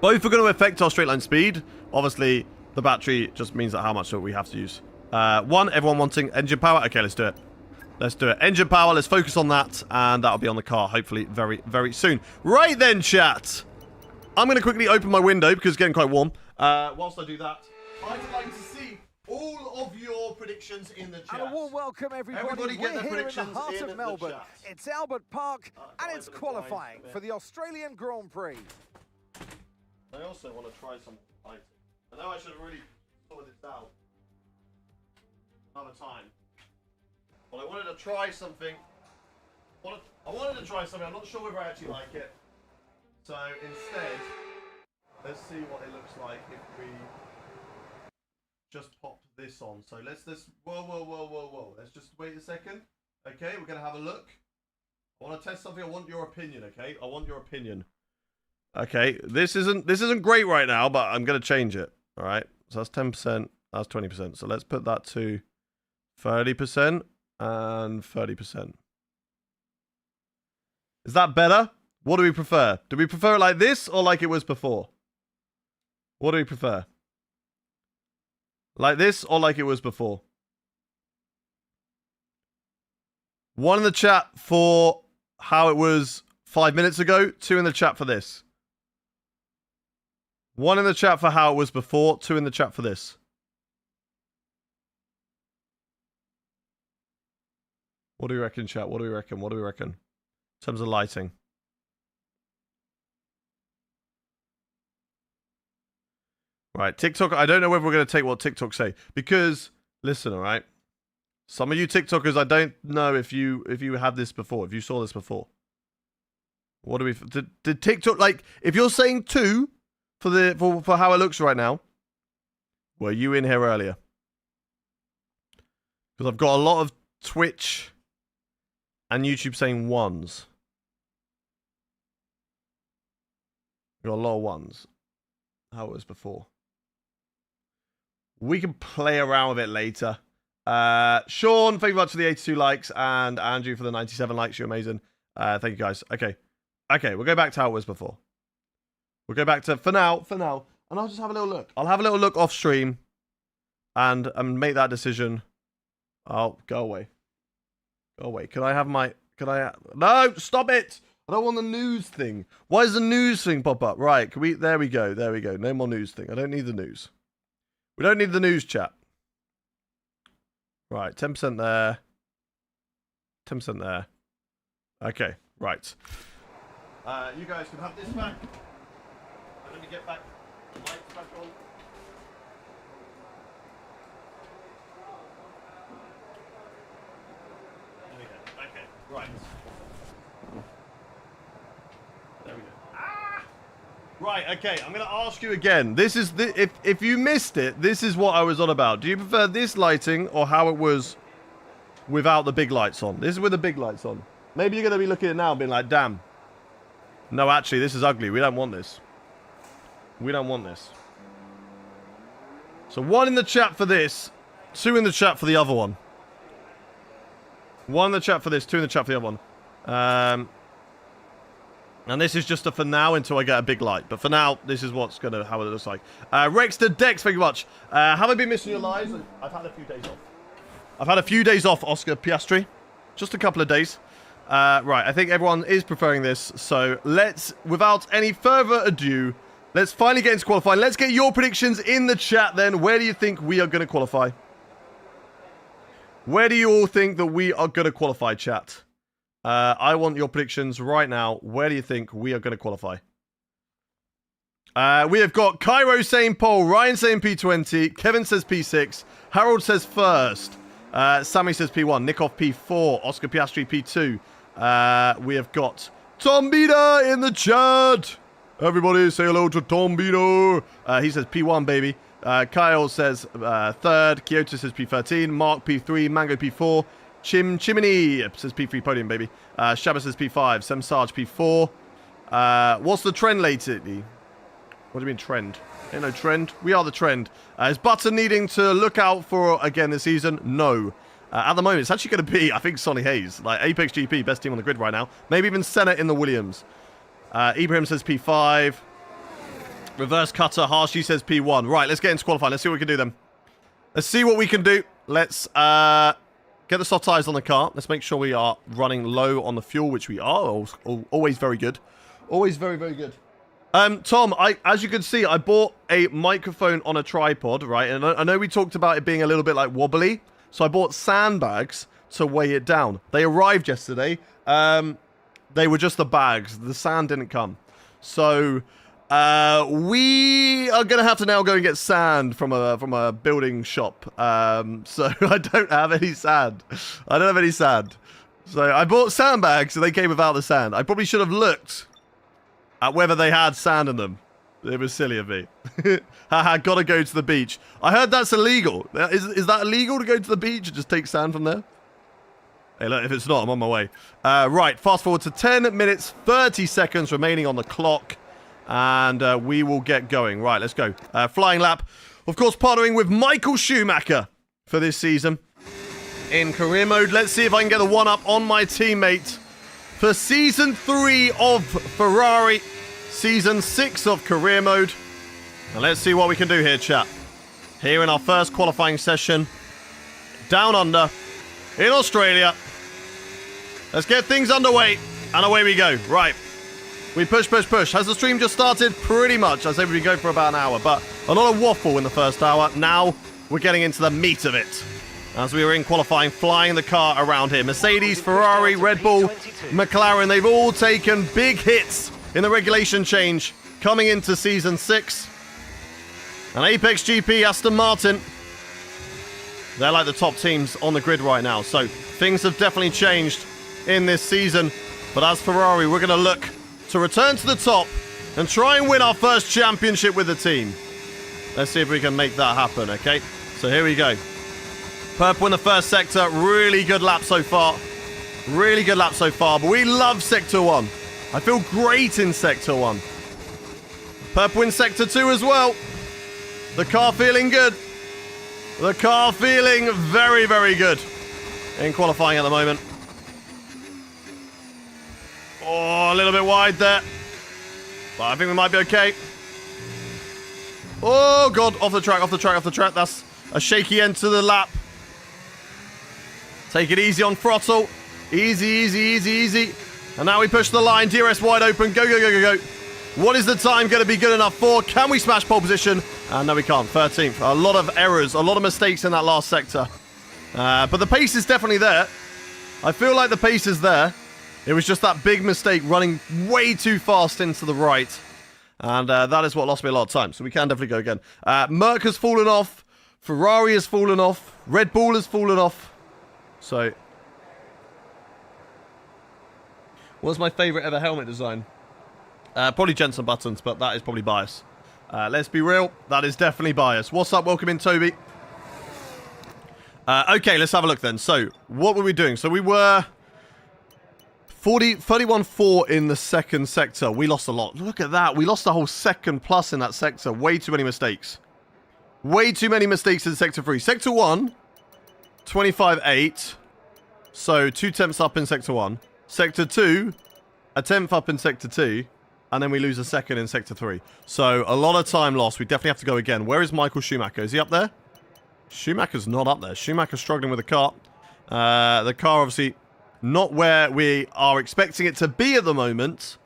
Speaker 1: Both are going to affect our straight line speed. Obviously, the battery just means that how much we have to use. 1, everyone wanting engine power. Okay, let's do it. Let's do it. Engine power, let's focus on that, and that'll be on the car, hopefully, very, very soon. Right then, chat. I'm going to quickly open my window, because it's getting quite warm. Whilst I do that, I'd like to see all of your predictions in the chat.
Speaker 3: And a warm welcome, everybody.
Speaker 1: Everybody get
Speaker 3: We're
Speaker 1: their
Speaker 3: here in the
Speaker 1: predictions
Speaker 3: heart
Speaker 1: in
Speaker 3: of Melbourne.
Speaker 1: the chat.
Speaker 3: It's Albert Park, and it's
Speaker 1: over the
Speaker 3: qualifying
Speaker 1: blinds a
Speaker 3: for
Speaker 1: bit.
Speaker 3: the Australian Grand Prix.
Speaker 1: I also want to try some lighting. I know I should have really sorted this out another time. But I wanted to try something. I wanted to try something. I'm not sure whether I actually like it. So instead, let's see what it looks like if we just pop this on. So let's whoa. Let's just wait a second. Okay, we're gonna have a look. I want to test something. I want your opinion. Okay, I want your opinion. Okay, this isn't great right now, but I'm gonna change it. All right, so that's 10%. That's 20%. So let's put that to 30%. And 30%. Is that better? What do we prefer? Do we prefer it like this or like it was before? What do we prefer? Like this or like it was before? 1 in the chat for how it was 5 minutes ago. 2 in the chat for this. 1 in the chat for how it was before. 2 in the chat for this. What do you reckon, chat? What do we reckon? What do we reckon? In terms of lighting. Right, TikTok. I don't know whether we're going to take what TikTok say. Because, listen, all right? Some of you TikTokers, I don't know if you had this before. If you saw this before. What do we... Did TikTok... Like, if you're saying 2 for how it looks right now, were you in here earlier? Because I've got a lot of Twitch... and YouTube saying 1s. Got a lot of 1s. How it was before. We can play around with it later. Sean, thank you much for the 82 likes. And Andrew for the 97 likes. You're amazing. Thank you guys. Okay. Okay, we'll go back to how it was before. We'll go back to, for now. And I'll just have a little look. I'll have a little look off stream. And make that decision. I'll go away. Oh wait, can I have my... No, stop it! I don't want the news thing. Why does the news thing pop up? Right, can we... There we go. No more news thing. I don't need the news. We don't need the news, chat. Right, 10% there. 10% there. Okay, right. You guys can have this back. Let me get back the lights back on. Right. There we go. Ah! Right, okay, I'm going to ask you again. This is if you missed it, this is what I was on about. Do you prefer this lighting or how it was without the big lights on? This is with the big lights on. Maybe you're going to be looking at it now and being like, damn. No, actually, this is ugly. We don't want this. We don't want this. So 1 in the chat for this, 2 in the chat for the other one. 1 in the chat for this, 2 in the chat for the other one. And this is just a for now until I get a big light. But for now, this is how it looks like. Rexter Dex, thank you much. Have I been missing your lives? I've had a few days off. I've had a few days off, Oscar Piastri. Just a couple of days. Right, I think everyone is preferring this. So let's, without any further ado, let's finally get into qualifying. Let's get your predictions in the chat then. Where do you think we are going to qualify? Where do you all think that we are going to qualify, chat? I want your predictions right now. Where do you think we are going to qualify? We have got Cairo saying pole, Ryan saying P20, Kevin says P6, Harold says first, Sammy says P1, Nick off P4, Oscar Piastri P2. We have got Tom Bida in the chat. Everybody say hello to Tom Bida. He says P1, baby. Kyle says third. Kyoto says P13. Mark P3. Mango P4. Chimney says P3 podium, baby. Shabba says P5. Sem Sarge P4. What's the trend lately? What do you mean trend? Ain't no trend. We are the trend. Is Button needing to look out for again this season? No. At the moment, it's actually going to be, I think, Sonny Hayes. Like, Apex GP, best team on the grid right now. Maybe even Senna in the Williams. Ibrahim says P5. Reverse Cutter, Harshy says P1. Right, let's get into qualifying. Let's see what we can do then. Let's see what we can do. Let's get the soft tires on the car. Let's make sure we are running low on the fuel, which we are. Always very good. Always very, very good. Tom, as you can see, I bought a microphone on a tripod, right? And I know we talked about it being a little bit like wobbly. So I bought sandbags to weigh it down. They arrived yesterday. They were just the bags. The sand didn't come. So we are going to have to now go and get sand from a building shop. So I don't have any sand. I don't have any sand. So I bought sandbags and they came without the sand. I probably should have looked at whether they had sand in them. It was silly of me. Haha, gotta go to the beach. I heard that's illegal. Is that illegal to go to the beach and just take sand from there? Hey, look, if it's not, I'm on my way. Right, fast forward to 10 minutes, 30 seconds remaining on the clock. And we will get going. Right, let's go. Flying lap. Of course, partnering with Michael Schumacher for this season. In career mode, let's see if I can get the one-up on my teammate for Season 3 of Ferrari. Season 6 of career mode. And let's see what we can do here, chat. Here in our first qualifying session. Down under. In Australia. Let's get things underway. And away we go. Right. We push, push, push. Has the stream just started? Pretty much. I say we go for about an hour. But a lot of waffle in the first hour. Now we're getting into the meat of it. As we were in qualifying, flying the car around here. Mercedes, Ferrari, Red Bull, McLaren. They've all taken big hits in the regulation change coming into Season 6. And Apex GP, Aston Martin, they're like the top teams on the grid right now. So things have definitely changed in this season. But as Ferrari, we're going to look to return to the top and try and win our first championship with the team. Let's see if we can make that happen, okay? So here we go. Purple in the first sector. Really good lap so far. Really good lap so far. But we love Sector 1. I feel great in Sector 1. Purple in Sector 2 as well. The car feeling good. The car feeling very, very good in qualifying at the moment. Oh, a little bit wide there. But I think we might be okay. Oh, God. Off the track, off the track, off the track. That's a shaky end to the lap. Take it easy on throttle. Easy, easy, easy, easy. And now we push the line. DRS wide open. Go, go, go, go, go. What is the time going to be good enough for? Can we smash pole position? No, we can't. 13th. A lot of errors. A lot of mistakes in that last sector. But the pace is definitely there. I feel like the pace is there. It was just that big mistake running way too fast into the right. And that is what lost me a lot of time. So we can definitely go again. Merc has fallen off. Ferrari has fallen off. Red Bull has fallen off. So, what's my favourite ever helmet design? Probably Jensen Buttons, but that is probably bias. Let's be real. That is definitely bias. What's up? Welcome in, Toby. Okay, let's have a look then. So, what were we doing? So, we were 31-4 in the second sector. We lost a lot. Look at that. We lost a whole second plus in that sector. Way too many mistakes. Way too many mistakes in Sector 3. Sector 1, 25-8. So, 2 tenths up in Sector 1. Sector 2, a tenth up in Sector 2. And then we lose a second in Sector 3. So, a lot of time lost. We definitely have to go again. Where is Michael Schumacher? Is he up there? Schumacher's not up there. Schumacher's struggling with the car. The car, obviously, not where we are expecting it to be at the moment.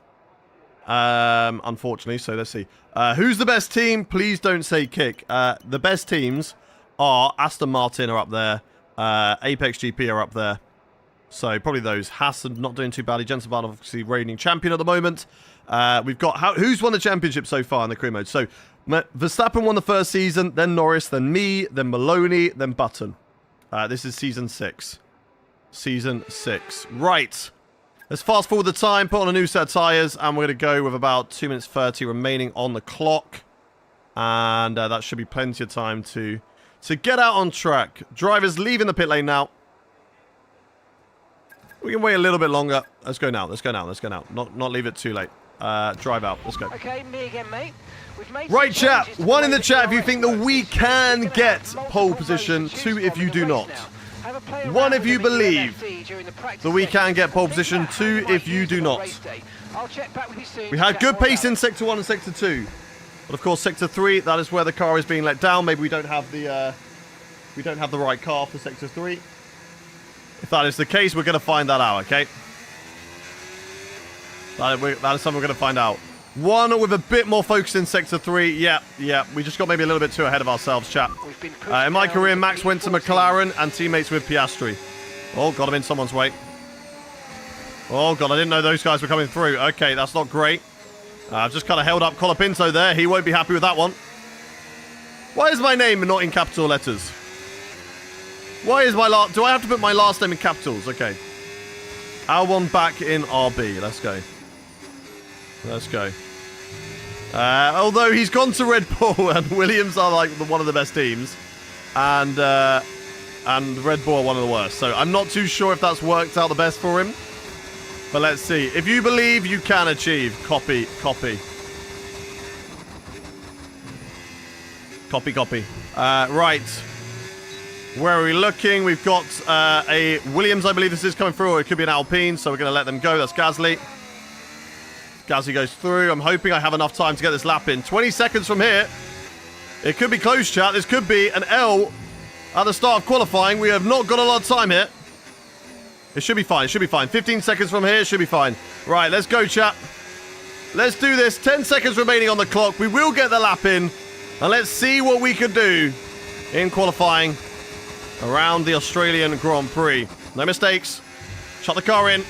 Speaker 1: Unfortunately. So, let's see. Who's the best team? Please don't say Kick. The best teams are Aston Martin are up there. Apex GP are up there. So, probably those. Haas not doing too badly. Jensen Button, obviously, reigning champion at the moment. We've got... who's won the championship so far in the career mode? So, Verstappen won the first season, then Norris, then me, then Maloney, then Button. This is Season 6. Season 6. Right. Let's fast forward the time, put on a new set of tyres, and we're going to go with about 2 minutes 30 remaining on the clock. And that should be plenty of time to get out on track. Drivers leaving the pit lane now. We can wait a little bit longer. Let's go now. Let's go now. Let's go now. Not leave it too late. drive out. Let's go.
Speaker 2: Okay, me again, mate. We've made
Speaker 1: Right,
Speaker 2: some
Speaker 1: chat.
Speaker 2: changes to the
Speaker 1: One
Speaker 2: way
Speaker 1: in the
Speaker 2: the
Speaker 1: chat if you
Speaker 2: DRS
Speaker 1: think that
Speaker 2: works.
Speaker 1: we can
Speaker 2: We're gonna
Speaker 1: get
Speaker 2: have multiple
Speaker 1: pole
Speaker 2: modes
Speaker 1: position.
Speaker 2: to choose
Speaker 1: 2 if
Speaker 2: from
Speaker 1: you
Speaker 2: in the
Speaker 1: do
Speaker 2: race
Speaker 1: not.
Speaker 2: now. Have a play
Speaker 1: 1 if
Speaker 2: around
Speaker 1: you
Speaker 2: with the
Speaker 1: believe
Speaker 2: LFD during the practice
Speaker 1: that we
Speaker 2: session.
Speaker 1: can get pole
Speaker 2: Think
Speaker 1: position.
Speaker 2: about how
Speaker 1: 2
Speaker 2: might
Speaker 1: if you
Speaker 2: use
Speaker 1: do
Speaker 2: them on
Speaker 1: not.
Speaker 2: race day. I'll check back with you soon
Speaker 1: We
Speaker 2: to
Speaker 1: had
Speaker 2: chat
Speaker 1: good
Speaker 2: more
Speaker 1: pace
Speaker 2: about
Speaker 1: in
Speaker 2: it.
Speaker 1: Sector 1 and Sector 2. But of course, Sector 3, that is where the car is being let down. Maybe we don't have the right car for Sector 3. If that is the case, we're going to find that out, okay? That is something we're going to find out. 1 with a bit more focus in Sector 3. Yeah. We just got maybe a little bit too ahead of ourselves, chat.
Speaker 2: We've been pushed
Speaker 1: In my
Speaker 2: down
Speaker 1: career,
Speaker 2: to
Speaker 1: Max went to
Speaker 2: P14.
Speaker 1: McLaren and teammates with Piastri. Oh, got him in someone's way. Oh, God, I didn't know those guys were coming through. Okay, that's not great. I've just kind of held up Colapinto there. He won't be happy with that one. Why is my name not in capital letters? Why is my last... Do I have to put my last name in capitals? Okay. Albon back in RB. Let's go. Let's go. Although he's gone to Red Bull and Williams are like one of the best teams. And Red Bull are one of the worst. So I'm not too sure if that's worked out the best for him. But let's see. If you believe, you can achieve. Copy. Right. Where are we looking? We've got a Williams, I believe this is coming through, or it could be an Alpine, so we're going to let them go. That's Gasly. Gasly goes through. I'm hoping I have enough time to get this lap in. 20 seconds from here. It could be close, chat. This could be an L at the start of qualifying. We have not got a lot of time here. It should be fine. 15 seconds from here. It should be fine. Right, let's go, chat. Let's do this. 10 seconds remaining on the clock. We will get the lap in. And let's see what we can do in qualifying around the Australian Grand Prix. No mistakes. Shut the car in.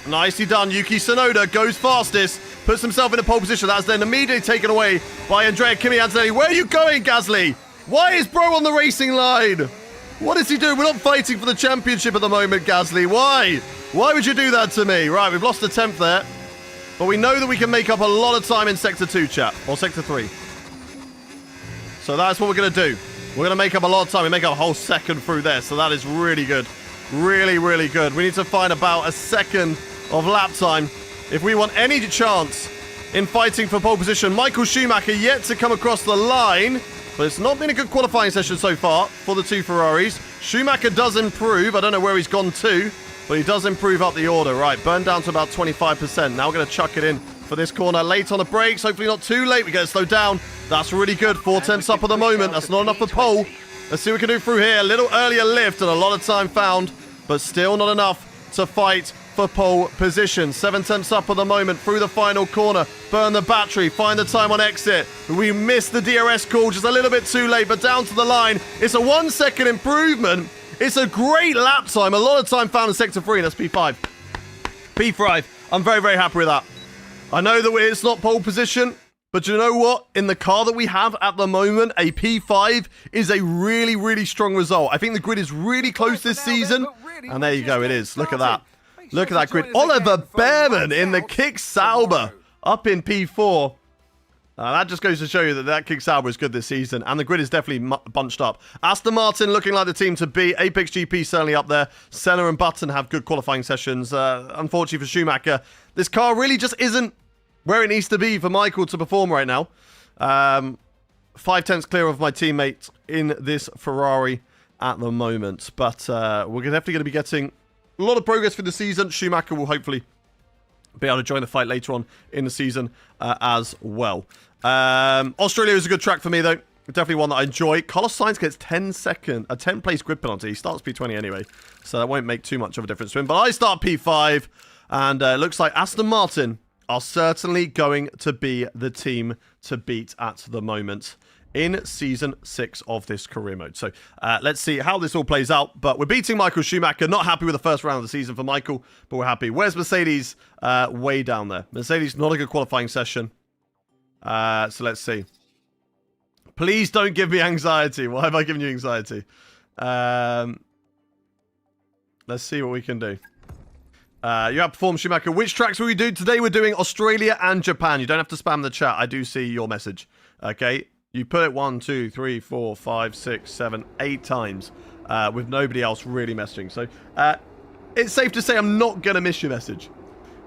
Speaker 1: Nicely done. Yuki Tsunoda goes fastest. Puts himself in a pole position. That's then immediately taken away by Andrea Kimi Antonelli. Where are you going, Gasly? Why is Bro on the racing line? What is he doing? We're not fighting for the championship at the moment, Gasly. Why? Why would you do that to me? Right, we've lost a 10th there. But we know that we can make up a lot of time in Sector 2, chat. Or Sector 3. So that's what we're going to do. We're going to make up a lot of time. We make up a whole second through there. So that is really good. Really, really good. We need to find about a second of lap time if we want any chance in fighting for pole position. Michael Schumacher yet to come across the line. But it's not been a good qualifying session so far for the 2 Ferraris. Schumacher does improve. I don't know where he's gone to, but he does improve up the order. Right, burn down to about 25%. Now we're going to chuck it in for this corner. Late on the brakes. Hopefully not too late. We get it slowed down. That's really good. 4/10 up at the moment. That's not enough for pole. Let's see what we can do through here. A little earlier lift and a lot of time found, but still not enough to fight for pole position. 7/10 up at the moment through the final corner. Burn the battery. Find the time on exit. We missed the DRS call just a little bit too late, but down to the line. It's a 1 second improvement. It's a great lap time. A lot of time found in Sector 3. That's P5. P5. I'm very, very happy with that. I know that it's not pole position, but you know what? In the car that we have at the moment, a P5 is a really, really strong result. I think the grid is really close this season. And there you go. It is. Look at that. Look at that grid. Oliver Behrman in the Kick Sauber up in P4. That just goes to show you that Kick Sauber is good this season. And the grid is definitely bunched up. Aston Martin looking like the team to beat. Apex GP certainly up there. Senna and Button have good qualifying sessions. Unfortunately for Schumacher, this car really just isn't where it needs to be for Michael to perform right now. 5/10 clear of my teammate in this Ferrari at the moment. But we're definitely going to be getting a lot of progress for the season. Schumacher will hopefully be able to join the fight later on in the season as well. Australia is a good track for me, though. Definitely one that I enjoy. Carlos Sainz gets 10 place grid penalty. He starts P20 anyway, so that won't make too much of a difference to him. But I start P5, and it looks like Aston Martin are certainly going to be the team to beat at the moment in Season 6 of this career mode. So let's see how this all plays out. But we're beating Michael Schumacher. Not happy with the first round of the season for Michael, but we're happy. Where's Mercedes? Way down there. Mercedes, not a good qualifying session. So let's see. Please don't give me anxiety. Why have I given you anxiety? Let's see what we can do. You outperformed Schumacher. Which tracks will we do? Today we're doing Australia and Japan. You don't have to spam the chat. I do see your message. Okay? You put it 1, 2, 3, 4, 5, 6, 7, 8 times with nobody else really messaging. So it's safe to say I'm not going to miss your message.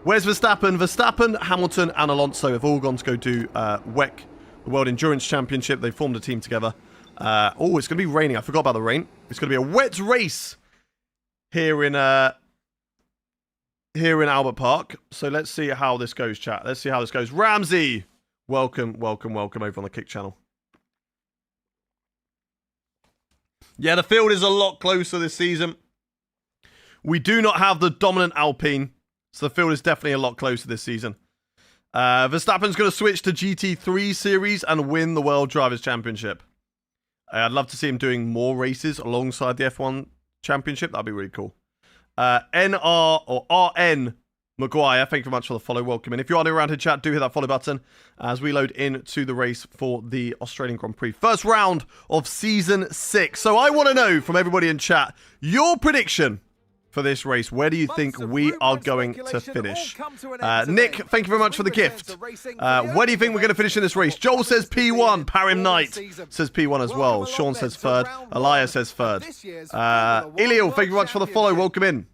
Speaker 1: Where's Verstappen? Verstappen, Hamilton, and Alonso have all gone to go do WEC, the World Endurance Championship. They formed a team together. Oh, it's going to be raining. I forgot about the rain. It's going to be a wet race here in Albert Park. So let's see how this goes, chat. Let's see how this goes. Ramsey, welcome over on the Kick channel. Yeah, the field is a lot closer this season. We do not have the dominant Alpine, so the field is definitely a lot closer this season. Verstappen's going to switch to GT3 series and win the World Drivers' Championship. I'd love to see him doing more races alongside the F1 Championship. That'd be really cool. NR or RN Maguire, thank you very much for the follow. Welcome in. If you are new around here, chat, do hit that follow button as we load into the race for the Australian Grand Prix. First round of Season 6. So I want to know from everybody in chat, your prediction for this race. Where do you think we are going to finish? Nick, thank you very much for the gift. Where do you think we're going to finish in this race? Joel says P1. Parim Knight says P1 as well. Sean says third. Elias says third. Iliel, thank you very much for the follow. Welcome in.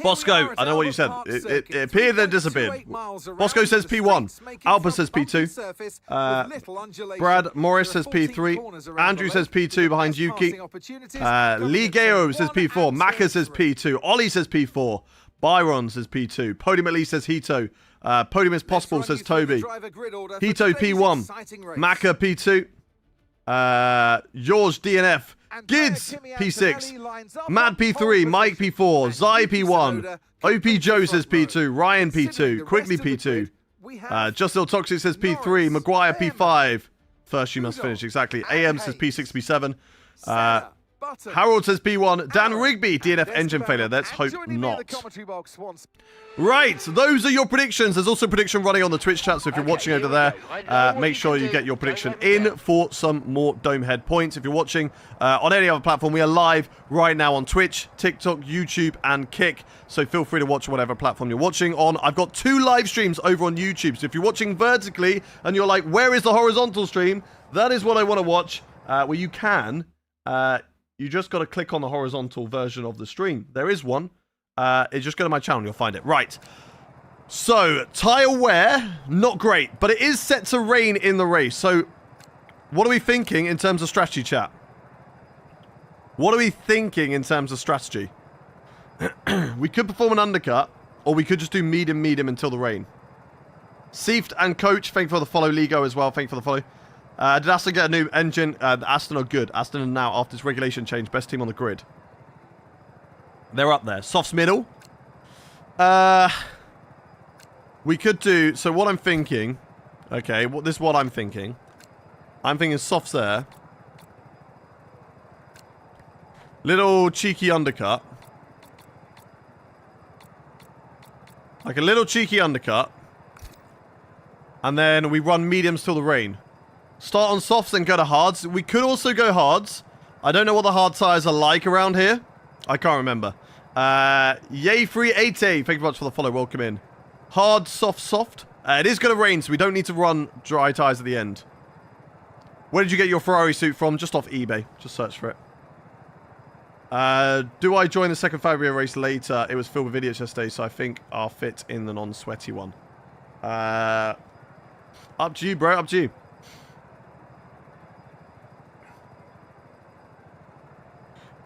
Speaker 1: Bosco, I don't know what you said. It appeared then disappeared. Bosco says P1. Alba says P2. Brad Morris says P3. Andrew says P2 behind Yuki. Lee Gao says P4. Maka says P2. Ollie says P4. Byron says P2. Podium at least says Hito. Podium is possible says Toby. Hito P1. Maka P2. George DNF. Gids P6, Mad P3, Mike P4, Zai P1, OP Joe says P2, Ryan P2, Quickly P2, Justil Toxic says P3, Maguire P5, first you must finish, exactly, AM says P6, P7, Harold says P1, Dan Rigby, DNF engine failure, let's hope not. Right, those are your predictions. There's also a prediction running on the Twitch chat, so if you're watching over there, make sure you get your prediction in for some more Domehead points. If you're watching on any other platform, we are live right now on Twitch, TikTok, YouTube, and Kick, so feel free to watch whatever platform you're watching on. I've got 2 live streams over on YouTube, so if you're watching vertically and you're like, where is the horizontal stream? That is what I want to watch, where you can... you just got to click on the horizontal version of the stream. There is one. Just go to my channel. You'll find it. Right. So, tyre wear, not great. But it is set to rain in the race. So, what are we thinking in terms of strategy, chat? What are we thinking in terms of strategy? We could perform an undercut. Or we could just do medium until the rain. Seeft and Coach, thank you for the follow. Ligo as well, thank you for the follow. Did Aston get a new engine? Aston are good. Aston are now, after this regulation change, best team on the grid. They're up there. Softs middle. We could do... So what I'm thinking... Okay, this is what I'm thinking. I'm thinking softs there. Little cheeky undercut. Like a little cheeky undercut. And then we run mediums till the rain. Start on softs and go to hards. We could also go hards. I don't know what the hard tires are like around here. I can't remember. Yay free 80. Thank you very much for the follow. Welcome in. Hard, soft. It is going to rain, so we don't need to run dry tires at the end. Where did you get your Ferrari suit from? Just off eBay. Just search for it. Do I join the second Fabio race later? It was filled with idiots yesterday, so I think I'll fit in the non-sweaty one. Up to you, bro. Up to you.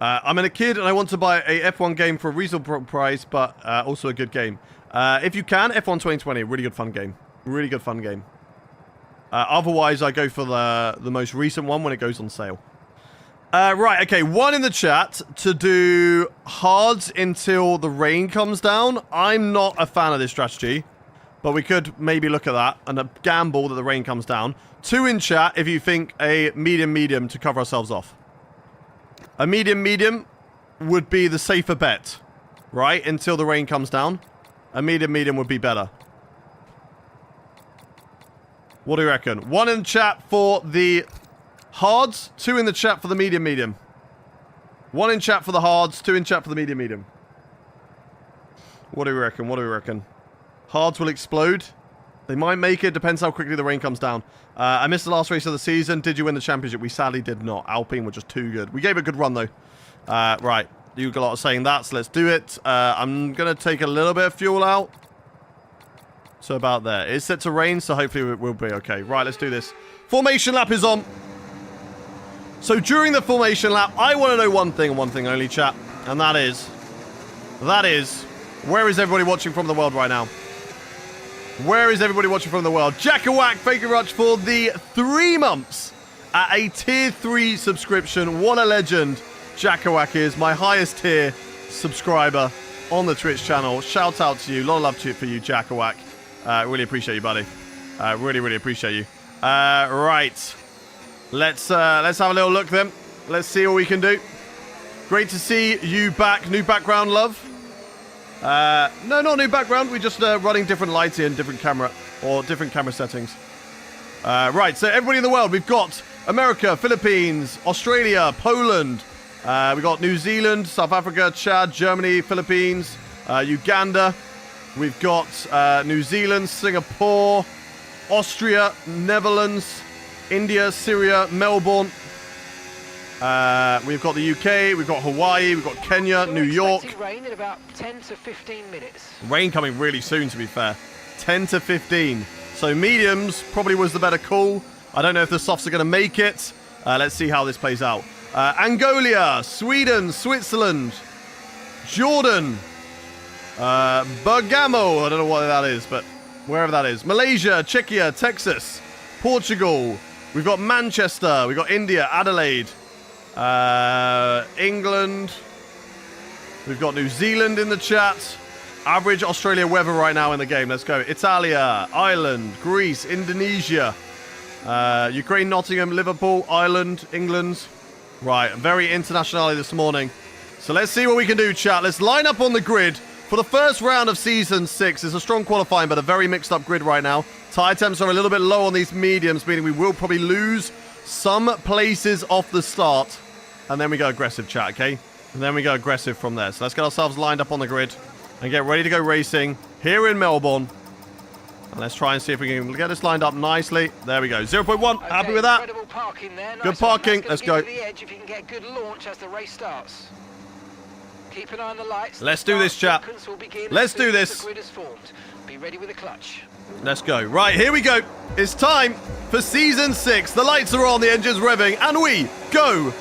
Speaker 1: I'm a kid and I want to buy a F1 game for a reasonable price, but also a good game. If you can, F1 2020, really good fun game. Really good fun game. Otherwise, I go for the most recent one when it goes on sale. Right, okay, one in the chat to do hards until the rain comes down. I'm not a fan of this strategy, but we could maybe look at that and a gamble that the rain comes down. 2 in chat if you think a medium to cover ourselves off. A medium would be the safer bet, right? Until the rain comes down. A medium would be better. What do you reckon? 1 in chat for the hards, 2 in the chat for the medium. 1 in chat for the hards, 2 in chat for the medium. What do we reckon? What do we reckon? Hards will explode. They might make it. Depends how quickly the rain comes down. I missed the last race of the season. Did you win the championship? We sadly did not. Alpine were just too good. We gave it a good run, though. Right. You got a lot of saying that, so let's do it. I'm going to take a little bit of fuel out. So about there. It's set to rain, so hopefully we'll be okay. Right, let's do this. Formation lap is on. So during the formation lap, I want to know one thing and one thing only, chat. And that is, where is everybody watching from the world right now? Where is everybody watching from the world? Jackawak, thank you very much for the 3 months at a tier 3 subscription. What a legend Jackawak is. My highest tier subscriber on the Twitch channel. Shout out to you. A lot of love to you for you, Jackawak. Really appreciate you, buddy. Really, really appreciate you. Right. Let's have a little look then. Let's see what we can do. Great to see you back. New background, love. No, not new background. We're just running different lighting and different camera settings. Right, so everybody in the world. We've got America, Philippines, Australia, Poland. We got New Zealand, South Africa, Chad, Germany, Philippines, Uganda. We've got New Zealand, Singapore, Austria, Netherlands, India, Syria, Melbourne. We've got the UK, we've got Hawaii, we've got Kenya, New York.
Speaker 2: Rain in about 10 to 15 minutes.
Speaker 1: Rain coming really soon, to be fair. 10 to 15. So mediums probably was the better call. I don't know if the softs are going to make it. Let's see how this plays out. Angola, Sweden, Switzerland, Jordan, Bergamo, I don't know what that is, but wherever that is. Malaysia, Czechia, Texas, Portugal. We've got Manchester, we've got India, Adelaide, England. We've got New Zealand in the chat. Average Australia weather right now in the game. Let's go. Italia, Ireland, Greece, Indonesia, Ukraine, Nottingham, Liverpool, Ireland, England. Right, very internationally this morning. So let's see what we can do, chat. Let's line up on the grid for the first round of Season 6. It's a strong qualifying, but a very mixed up grid right now. Tire temps are a little bit low on these mediums, meaning we will probably lose some places off the start. And then we go aggressive, chat, okay? And then we go aggressive from there. So let's get ourselves lined up on the grid and get ready to go racing here in Melbourne. And let's try and see if we can get this lined up nicely. There we go. 0.1.
Speaker 2: Okay,
Speaker 1: happy with that.
Speaker 2: Parking there.
Speaker 1: Good parking. Let's go.
Speaker 2: The edge if you can get good launch as the race starts. Keep an eye on the lights.
Speaker 1: Let's do this, chat. Let's do this.
Speaker 2: The grid is formed. Be ready with the clutch.
Speaker 1: Let's go. Right, here we go. It's time for Season 6. The lights are on, the engine's revving, and we go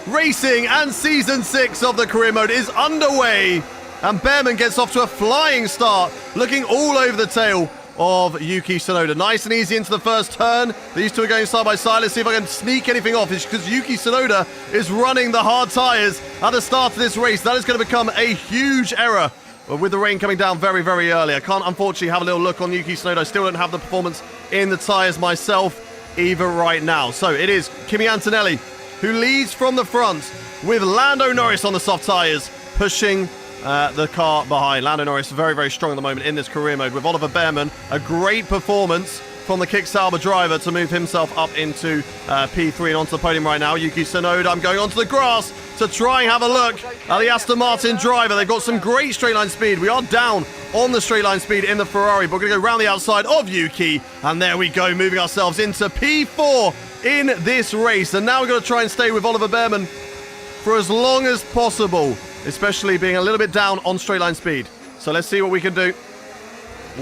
Speaker 1: racing. And Season 6 of the career mode is underway. And Bearman gets off to a flying start, looking all over the tail of Yuki Tsunoda. Nice and easy into the first turn. These two are going side by side. Let's see if I can sneak anything off. It's because Yuki Tsunoda is running the hard tyres at the start of this race. That is going to become a huge error with the rain coming down very, very early. I can't, unfortunately, have a little look on Yuki Tsunoda. I still don't have the performance in the tyres myself either right now. So it is Kimi Antonelli who leads from the front with Lando Norris on the soft tyres, pushing the car behind. Lando Norris very, very strong at the moment in this career mode with Oliver Bearman. A great performance from the Kick Sauber driver to move himself up into P3 and onto the podium right now. Yuki Tsunoda, I'm going onto the grass to try and have a look at the Aston Martin driver. They've got some great straight line speed. We are down on the straight line speed in the Ferrari, but we're going to go round the outside of Yuki. And there we go, moving ourselves into P4 in this race. And now we're going to try and stay with Oliver Bearman for as long as possible, especially being a little bit down on straight line speed. So let's see what we can do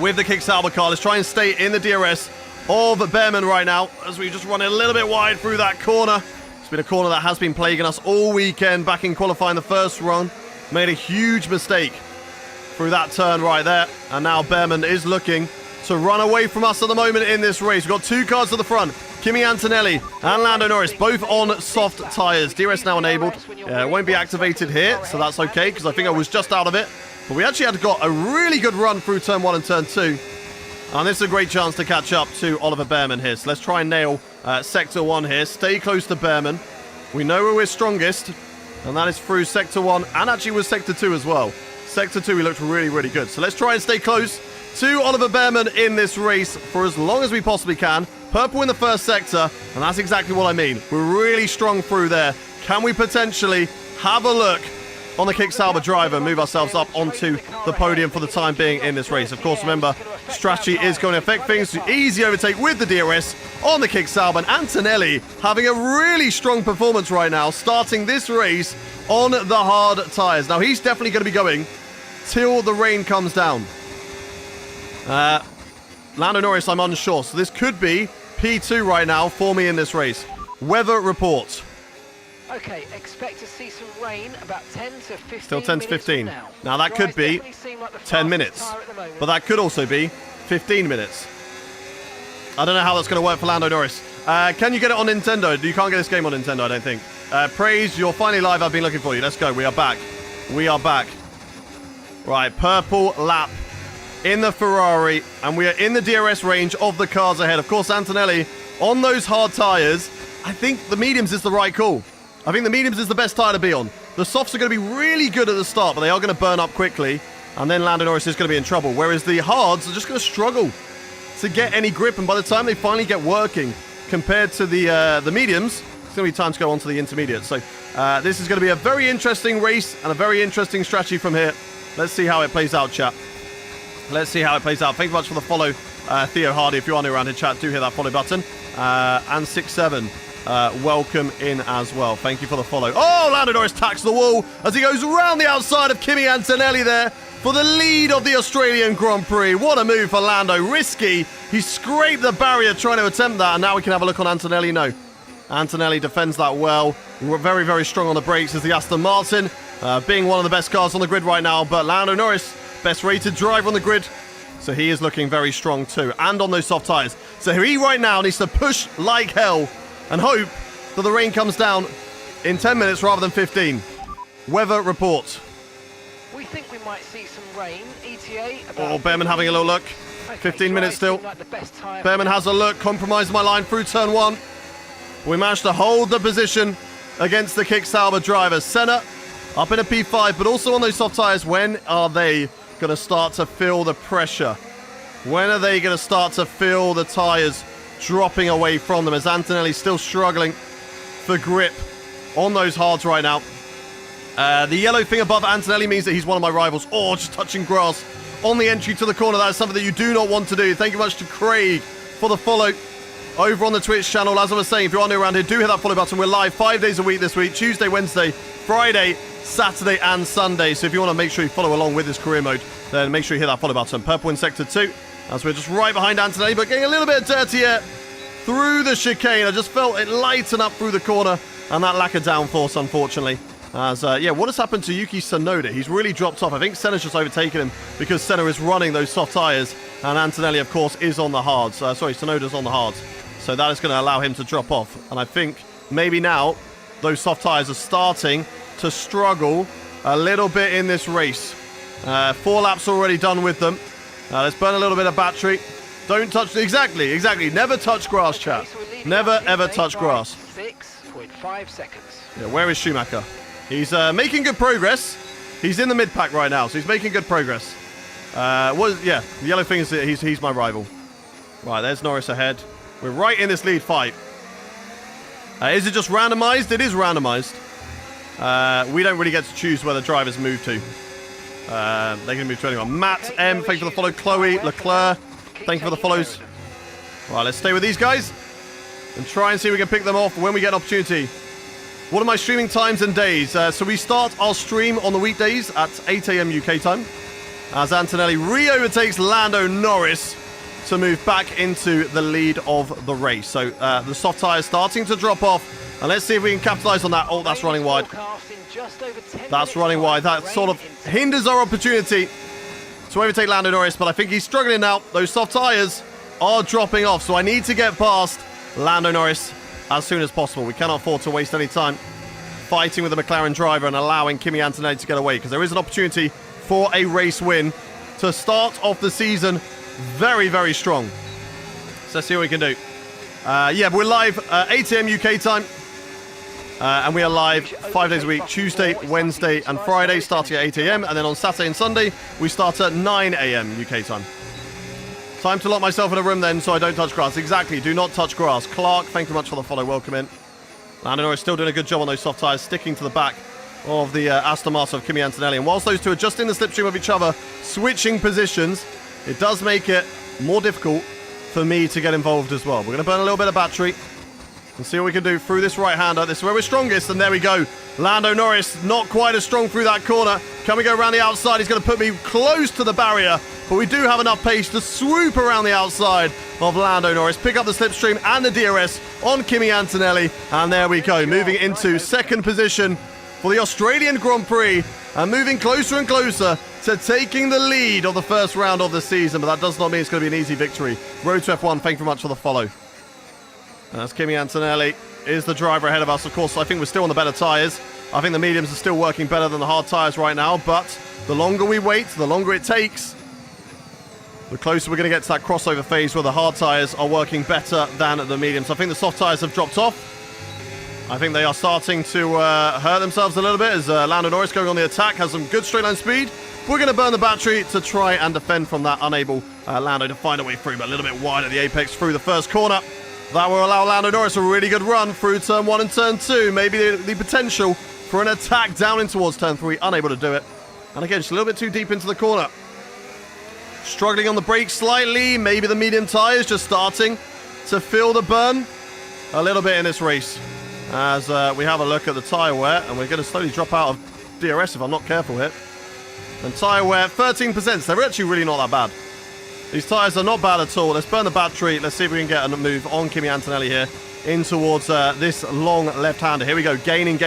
Speaker 1: with the Kick Sauber car. Let's try and stay in the DRS of Bearman right now as we just run it a little bit wide through that corner. It's been a corner that has been plaguing us all weekend back in qualifying the first run. Made a huge mistake through that turn right there. And now Bearman is looking to run away from us at the moment in this race. We've got two cars to the front. Kimi Antonelli and Lando Norris, both on soft tyres. DRS now enabled. Won't be activated here, so that's okay, because I think I was just out of it. But we actually got a really good run through turn 1 and turn 2. And this is a great chance to catch up to Oliver Bearman here. So let's try and nail Sector 1 here. Stay close to Bearman. We know where we're strongest, and that is through Sector 1, and actually with Sector 2 as well. Sector 2, we looked really, really good. So let's try and stay close to Oliver Bearman in this race for as long as we possibly can. Purple in the first sector, and that's exactly what I mean. We're really strong through there. Can we potentially have a look on the Kick Sauber driver and move ourselves up onto the podium for the time being in this race? Of course, remember, strategy is going to affect things. Easy overtake with the DRS on the Kick Sauber. And Antonelli having a really strong performance right now, starting this race on the hard tyres. Now, he's definitely going to be going till the rain comes down. Lando Norris, I'm unsure. So this could be P2 right now for me in this race. Weather report.
Speaker 2: Okay, expect to see some rain about 10 to 15
Speaker 1: Still 10 to 15.
Speaker 2: minutes from
Speaker 1: Now that
Speaker 2: Dries
Speaker 1: could be
Speaker 2: definitely seem like the
Speaker 1: 10
Speaker 2: fastest
Speaker 1: minutes.
Speaker 2: tyre at the moment.
Speaker 1: But that could also be 15 minutes. I don't know how that's going to work for Lando Norris. Can you get it on Nintendo? You can't get this game on Nintendo, I don't think. Praise, you're finally live. I've been looking for you. Let's go. We are back. We are back. Right, purple lap in the Ferrari. And we are in the DRS range of the cars ahead. Of course, Antonelli on those hard tyres. I think the mediums is the right call. I think the mediums is the best tyre to be on. The softs are going to be really good at the start, but they are going to burn up quickly. And then Lando Norris is going to be in trouble. Whereas the hards are just going to struggle to get any grip. And by the time they finally get working, compared to the mediums, it's going to be time to go on to the intermediates. So this is going to be a very interesting race and a very interesting strategy from here. Let's see how it plays out, chat. Let's see how it plays out. Thank you much for the follow, Theo Hardy. If you are new around in chat, do hit that follow button. And 6-7. Welcome in as well. Thank you for the follow. Oh, Lando Norris tacks the wall as he goes around the outside of Kimi Antonelli there for the lead of the Australian Grand Prix. What a move for Lando. Risky. He scraped the barrier trying to attempt that, and now we can have a look on Antonelli. No. Antonelli defends that well. We're very, very strong on the brakes as the Aston Martin, being one of the best cars on the grid right now. But Lando Norris, best rated driver on the grid. So he is looking very strong too, and on those soft tyres. So he right now needs to push like hell and hope that the rain comes down in 10 minutes rather than 15. Weather report.
Speaker 2: We think we might see some rain. ETA
Speaker 1: Oh, Behrman having a little look. 15 minutes still.
Speaker 2: Like the best tyre
Speaker 1: Behrman has a look, compromised my line through turn 1. We managed to hold the position against the Kick Sauber driver. Senna up in a P5, but also on those soft tyres. When are they going to start to feel the pressure? When are they going to start to feel the tyres dropping away from them as Antonelli's still struggling for grip on those hards right now? The yellow thing above Antonelli means that he's one of my rivals. Oh, just touching grass on the entry to the corner. That is something that you do not want to do. Thank you much to Craig for the follow over on the Twitch channel. As I was saying, if you are new around here, do hit that follow button. We're live 5 days a week this week. Tuesday, Wednesday, Friday, Saturday, and Sunday. So if you want to make sure you follow along with this career mode, then make sure you hit that follow button. Purple in Sector 2, as we're just right behind Antonelli, but getting a little bit dirtier through the chicane. I just felt it lighten up through the corner, and that lack of downforce, unfortunately. As, yeah, what has happened to Yuki Tsunoda? He's really dropped off. I think Senna's just overtaken him because Senna is running those soft tyres, and Antonelli, of course, is on the hards. Sorry, Tsunoda's on the hards. So that is going to allow him to drop off. And I think maybe now those soft tyres are starting to struggle a little bit in this race. 4 laps already done with them. Let's burn a little bit of battery. Don't touch... Exactly. Never touch grass, chat. Never, ever touch grass.
Speaker 2: 6.5 seconds.
Speaker 1: Yeah, where is Schumacher? He's making good progress. He's in the mid-pack right now, so he's making good progress. Yeah, the yellow thing is that he's my rival. Right, there's Norris ahead. We're right in this lead fight. Is it just randomized? It is randomized. We don't really get to choose where the drivers move to. They can move to anyone. Matt M, thank you for the follow. Chloe Leclerc, thank you for the follows. Right, let's stay with these guys and try and see if we can pick them off when we get an opportunity. What are my streaming times and days? So we start our stream on the weekdays at 8 a.m. UK time as Antonelli re-overtakes Lando Norris to move back into the lead of the race. So the soft tyres starting to drop off, and let's see if we can capitalize on that. Oh, that's running wide. That's running wide. That sort of hinders our opportunity to overtake Lando Norris, but I think he's struggling now. Those soft tyres are dropping off, so I need to get past Lando Norris as soon as possible. We cannot afford to waste any time fighting with the McLaren driver and allowing Kimi Antonelli to get away, because there is an opportunity for a race win to start off the season very, very strong. So let's see what we can do. Yeah, we're live 8 a.m. UK time. And we are live 5 days a week, Tuesday, Wednesday, and Friday, starting at 8 a.m. And then on Saturday and Sunday, we start at 9 a.m. UK time. Time to lock myself in a room then so I don't touch grass. Exactly, do not touch grass. Clark, thank you much for the follow. Welcome in. Lando Norris still doing a good job on those soft tyres, sticking to the back of the Aston Martin of Kimi Antonelli. And whilst those two are just in the slipstream of each other, switching positions, it does make it more difficult for me to get involved as well. We're going to burn a little bit of battery and see what we can do through this right-hander. This is where we're strongest, and there we go. Lando Norris not quite as strong through that corner. Can we go around the outside? He's going to put me close to the barrier, but we do have enough pace to swoop around the outside of Lando Norris, pick up the slipstream and the DRS on Kimi Antonelli, and there we go, moving into second position for the Australian Grand Prix, and moving closer and closer to taking the lead of the first round of the season, but that does not mean it's going to be an easy victory. Road to F1, thank you very much for the follow. And as Kimi Antonelli is the driver ahead of us, of course, I think we're still on the better tyres. I think the mediums are still working better than the hard tyres right now, but the longer we wait, the longer it takes, the closer we're going to get to that crossover phase where the hard tyres are working better than the mediums. I think the soft tyres have dropped off. I think they are starting to hurt themselves a little bit as Lando Norris going on the attack, has some good straight line speed. We're going to burn the battery to try and defend from that, unable Lando to find a way through, but a little bit wide at the apex through the first corner. That will allow Lando Norris a really good run through turn 1 and turn 2. Maybe the potential for an attack down in towards turn 3, unable to do it. And again, just a little bit too deep into the corner. Struggling on the brakes slightly, maybe the medium tyres just starting to feel the burn a little bit in this race. As we have a look at the tyre wear, and we're going to slowly drop out of DRS if I'm not careful here. And tyre wear, 13%, so they're actually really not that bad. These tyres are not bad at all. Let's burn the battery. Let's see if we can get a move on Kimi Antonelli here in towards this long left-hander. Here we go, gaining,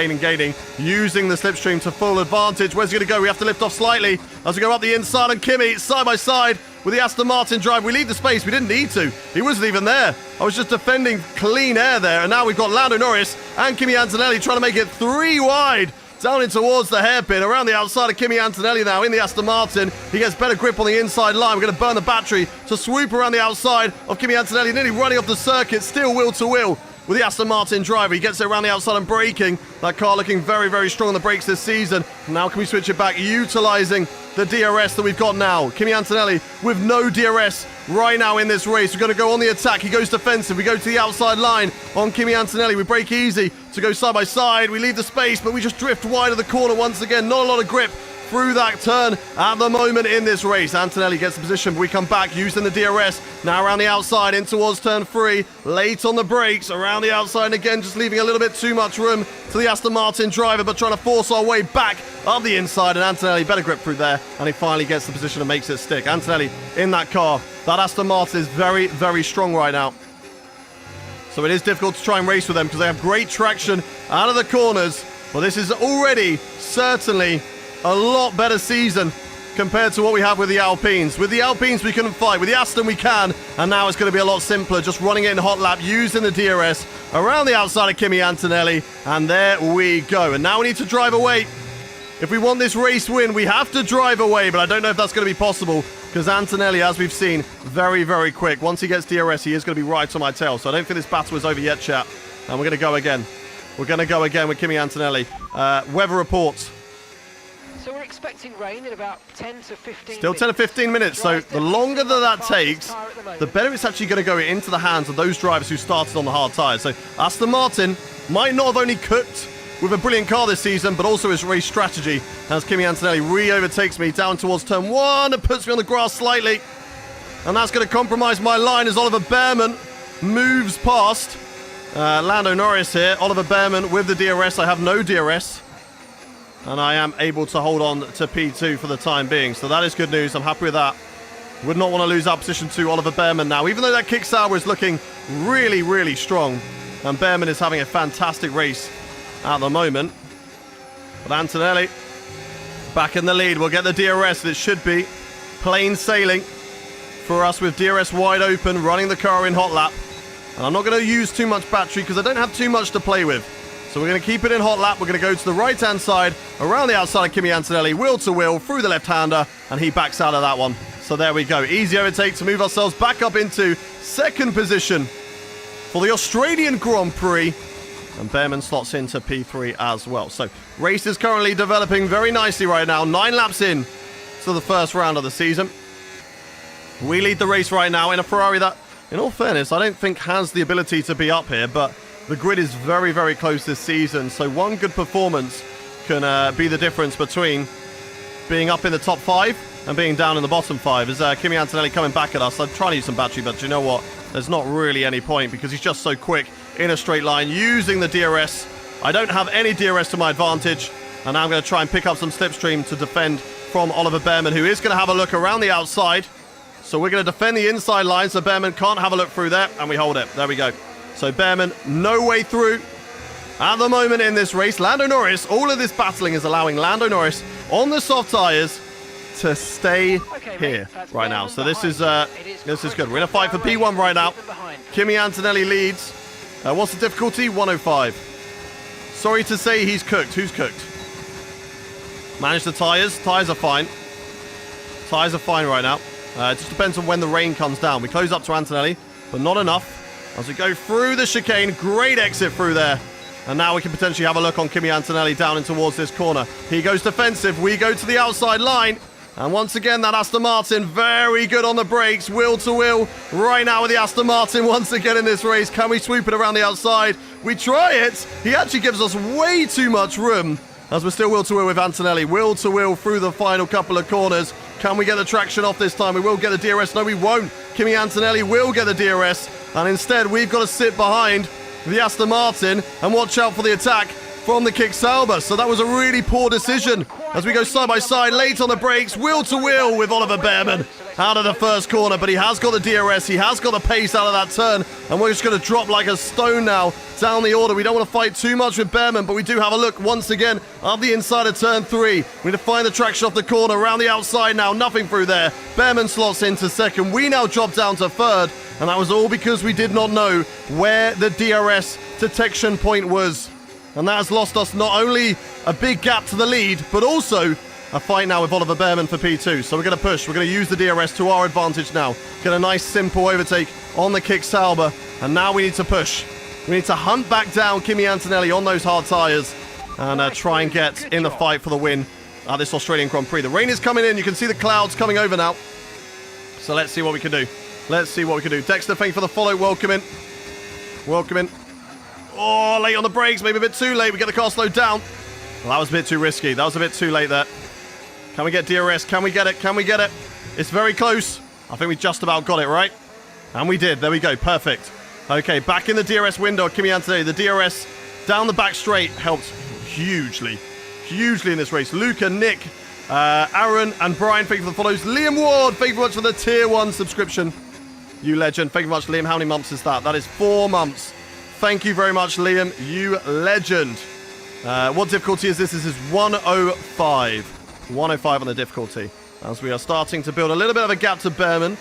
Speaker 1: using the slipstream to full advantage. Where's he going to go? We have to lift off slightly as we go up the inside, and Kimi side by side with the Aston Martin drive. We leave the space. We didn't need to. He wasn't even there. I was just defending clean air there, and now we've got Lando Norris and Kimi Antonelli trying to make it 3 wide. Down in towards the hairpin, around the outside of Kimi Antonelli now in the Aston Martin. He gets better grip on the inside line. We're going to burn the battery to swoop around the outside of Kimi Antonelli, nearly running off the circuit, still wheel to wheel with the Aston Martin driver. He gets it around the outside and braking. That car looking very, very strong on the brakes this season. Now can we switch it back, utilising the DRS that we've got now. Kimi Antonelli with no DRS right now in this race. We're going to go on the attack. He goes defensive. We go to the outside line on Kimi Antonelli. We brake easy to go side by side. We leave the space, but we just drift wide of the corner once again. Not a lot of grip through that turn at the moment in this race. Antonelli gets the position, but we come back using the DRS. Now around the outside in towards turn 3. Late on the brakes, around the outside again, just leaving a little bit too much room to the Aston Martin driver, but trying to force our way back up the inside, and Antonelli better grip through there, and he finally gets the position and makes it stick. Antonelli in that car. That Aston Martin is very, very strong right now. So it is difficult to try and race with them because they have great traction out of the corners, but this is already certainly a lot better season compared to what we have with the Alpines. With the Alpines, we couldn't fight. With the Aston, we can. And now it's going to be a lot simpler, just running it in hot lap, using the DRS around the outside of Kimi Antonelli. And there we go. And now we need to drive away. If we want this race win, we have to drive away. But I don't know if that's going to be possible because Antonelli, as we've seen, very, very quick. Once he gets DRS, he is going to be right on my tail. So I don't think this battle is over yet, chat. And we're going to go again. We're going to go again with Kimi Antonelli. Weather reports.
Speaker 2: So we're expecting rain in about 10 to 15
Speaker 1: Still 10 to 15 minutes, so the longer that takes, the better it's actually going to go into the hands of those drivers who started on the hard tyres. So Aston Martin might not have only cooked with a brilliant car this season, but also his race strategy, as Kimi Antonelli re-overtakes me down towards turn 1 and puts me on the grass slightly. And that's going to compromise my line as Oliver Behrman moves past Lando Norris here. Oliver Behrman with the DRS. I have no DRS. And I am able to hold on to P2 for the time being. So that is good news. I'm happy with that. Would not want to lose our position to Oliver Behrman now. Even though that kick Sauber is looking really, really strong. And Behrman is having a fantastic race at the moment. But Antonelli back in the lead. We'll get the DRS. It should be plain sailing for us with DRS wide open, running the car in hot lap. And I'm not going to use too much battery because I don't have too much to play with. So we're going to keep it in hot lap. We're going to go to the right-hand side, around the outside of Kimi Antonelli, wheel to wheel, through the left-hander, and he backs out of that one. So there we go. Easy overtake to move ourselves back up into second position for the Australian Grand Prix. And Behrman slots into P3 as well. So race is currently developing very nicely right now. 9 laps in to the first round of the season. We lead the race right now in a Ferrari that, in all fairness, I don't think has the ability to be up here, but the grid is very, very close this season, so one good performance can be the difference between being up in the top 5 and being down in the bottom 5. As Kimi Antonelli coming back at us, I'm trying to use some battery, but you know what? There's not really any point because he's just so quick in a straight line using the DRS. I don't have any DRS to my advantage, and now I'm going to try and pick up some slipstream to defend from Oliver Behrman, who is going to have a look around the outside. So we're going to defend the inside line so Behrman can't have a look through there, and we hold it. There we go. So Behrman, no way through at the moment in this race. Lando Norris, all of this battling is allowing Lando Norris on the soft tyres to stay here right now. So this is good. We're in a fight for P1 right now. Kimi Antonelli leads. What's the difficulty? 105. Sorry to say he's cooked. Who's cooked? Manage the tyres. Tyres are fine. Tyres are fine right now. It just depends on when the rain comes down. We close up to Antonelli, but not enough. As we go through the chicane, great exit through there. And now we can potentially have a look on Kimi Antonelli down in towards this corner. He goes defensive. We go to the outside line. And once again, that Aston Martin, very good on the brakes. Wheel to wheel right now with the Aston Martin once again in this race. Can we swoop it around the outside? We try it. He actually gives us way too much room as we're still wheel to wheel with Antonelli. Wheel to wheel through the final couple of corners. Can we get the traction off this time? We will get the DRS. No, we won't. Kimi Antonelli will get the DRS. And instead, we've got to sit behind the Aston Martin and watch out for the attack from the Kick Sauber. So that was a really poor decision as we go side by side, late on the brakes, wheel to wheel with Oliver Behrman out of the first corner. But he has got the DRS. He has got the pace out of that turn. And we're just going to drop like a stone now down the order. We don't want to fight too much with Behrman, but we do have a look once again at the inside of turn 3. We need to find the traction off the corner, around the outside now, nothing through there. Behrman slots into second. We now drop down to third, and that was all because we did not know where the DRS detection point was. And that has lost us not only a big gap to the lead, but also a fight now with Oliver Behrman for P2. So we're going to push. We're going to use the DRS to our advantage now. Get a nice, simple overtake on the Kick Sauber. And now we need to push. We need to hunt back down Kimi Antonelli on those hard tyres and try and get in the fight for the win at this Australian Grand Prix. The rain is coming in. You can see the clouds coming over now. So let's see what we can do. Let's see what we can do. Dexter, thank you for the follow. Welcome in. Welcome in. Oh, late on the brakes. Maybe a bit too late. We get the car slowed down. Well, that was a bit too risky. That was a bit too late there. Can we get DRS? Can we get it? Can we get it? It's very close. I think we just about got it, right? And we did. There we go. Perfect. Okay, back in the DRS window. Kimi Antonelli. The DRS down the back straight helped hugely. Hugely in this race. Luca, Nick, Aaron, and Brian, thank you for the follows. Liam Ward, thank you very much for the tier 1 subscription. You legend. Thank you very much, Liam. How many months is that? That is 4 months. Thank you very much, Liam. You legend. What difficulty is this? This is 105. 105 on the difficulty. As we are starting to build a little bit of a gap to Behrman.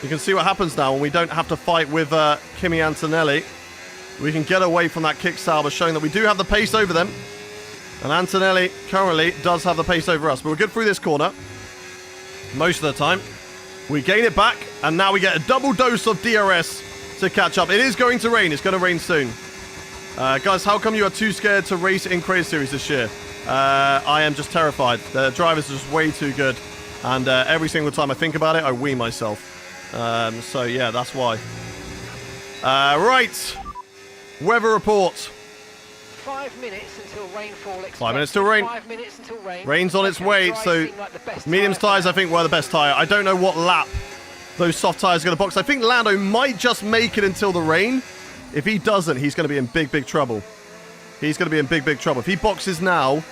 Speaker 1: You can see what happens now when we don't have to fight with Kimi Antonelli. We can get away from that Kick Sauber, showing that we do have the pace over them. And Antonelli currently does have the pace over us. But we're good through this corner. Most of the time. We gain it back. And now we get a double dose of DRS to catch up. It is going to rain. It's going to rain soon. Guys, how come you are too scared to race in Crazy Series this year? I am just terrified. The drivers are just way too good. And every single time I think about it, I wee myself. So, yeah, that's why. Right. Weather report.
Speaker 2: 5 minutes until rainfall expected.
Speaker 1: 5 minutes till rain.
Speaker 2: 5 minutes until rain.
Speaker 1: Rain's on its way, so
Speaker 2: like
Speaker 1: mediums tyres, I think, were the best tyre. I don't know what lap those soft tyres are going to box. I think Lando might just make it until the rain. If he doesn't, he's going to be in big, big trouble. He's going to be in big, big trouble. If he boxes now,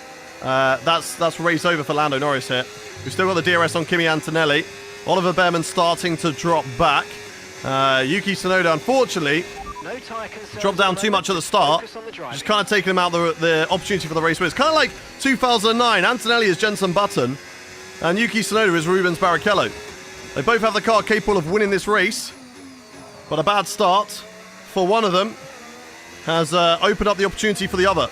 Speaker 1: that's race over for Lando Norris here. We've still got the DRS on Kimi Antonelli. Oliver Behrman starting to drop back. Yuki Tsunoda, unfortunately, dropped down too much at the start. Just kind of taking him out the opportunity for the race win. It's kind of like 2009. Antonelli is Jenson Button, and Yuki Tsunoda is Rubens Barrichello. They both have the car capable of winning this race, but a bad start for one of them has opened up the opportunity for the other.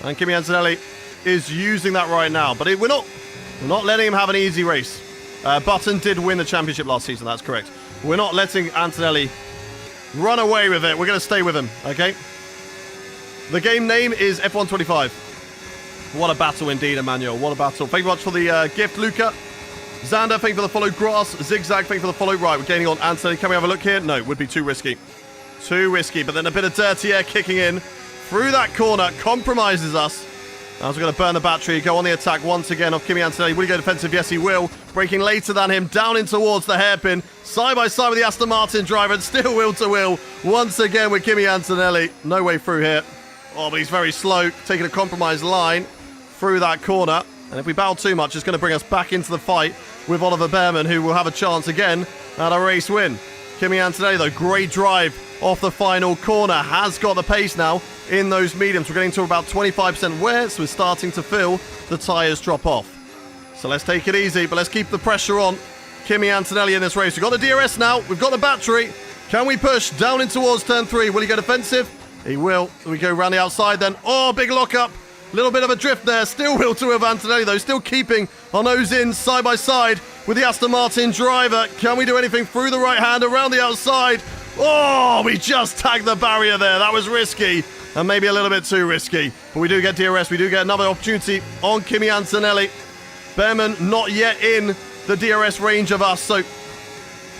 Speaker 1: And Kimi Antonelli is using that right now, but we're not letting him have an easy race. Button did win the championship last season, that's correct. We're not letting Antonelli run away with it. We're going to stay with him, okay? The game name is F125. What a battle indeed, Emmanuel. What a battle. Thank you much for the gift, Luca. Xander, thank you for the follow. Grass, Zigzag, thank you for the follow. Right, we're gaining on Antonelli. Can we have a look here? No, it would be too risky. Too risky, but then a bit of dirty air kicking in through that corner compromises us. As we're going to burn the battery, go on the attack once again of Kimi Antonelli. Will he go defensive? Yes, he will. Braking later than him, down in towards the hairpin. Side by side with the Aston Martin driver, and still wheel to wheel. Once again with Kimi Antonelli. No way through here. Oh, but he's very slow, taking a compromised line through that corner. And if we battle too much, it's going to bring us back into the fight with Oliver Behrman, who will have a chance again at a race win. Kimi Antonelli, though, great drive off the final corner. Has got the pace now in those mediums. We're getting to about 25% wear, so we're starting to feel the tyres drop off. So let's take it easy, but let's keep the pressure on Kimi Antonelli in this race. We've got the DRS now. We've got the battery. Can we push down in towards turn 3? Will he go defensive? He will. We go around the outside then. Oh, big lockup. Little bit of a drift there. Still will to Antonelli, though. Still keeping our nose in side by side with the Aston Martin driver. Can we do anything through the right hand around the outside? Oh, we just tagged the barrier there. That was risky and maybe a little bit too risky. But we do get DRS. We do get another opportunity on Kimi Antonelli. Behrman not yet in the DRS range of us, so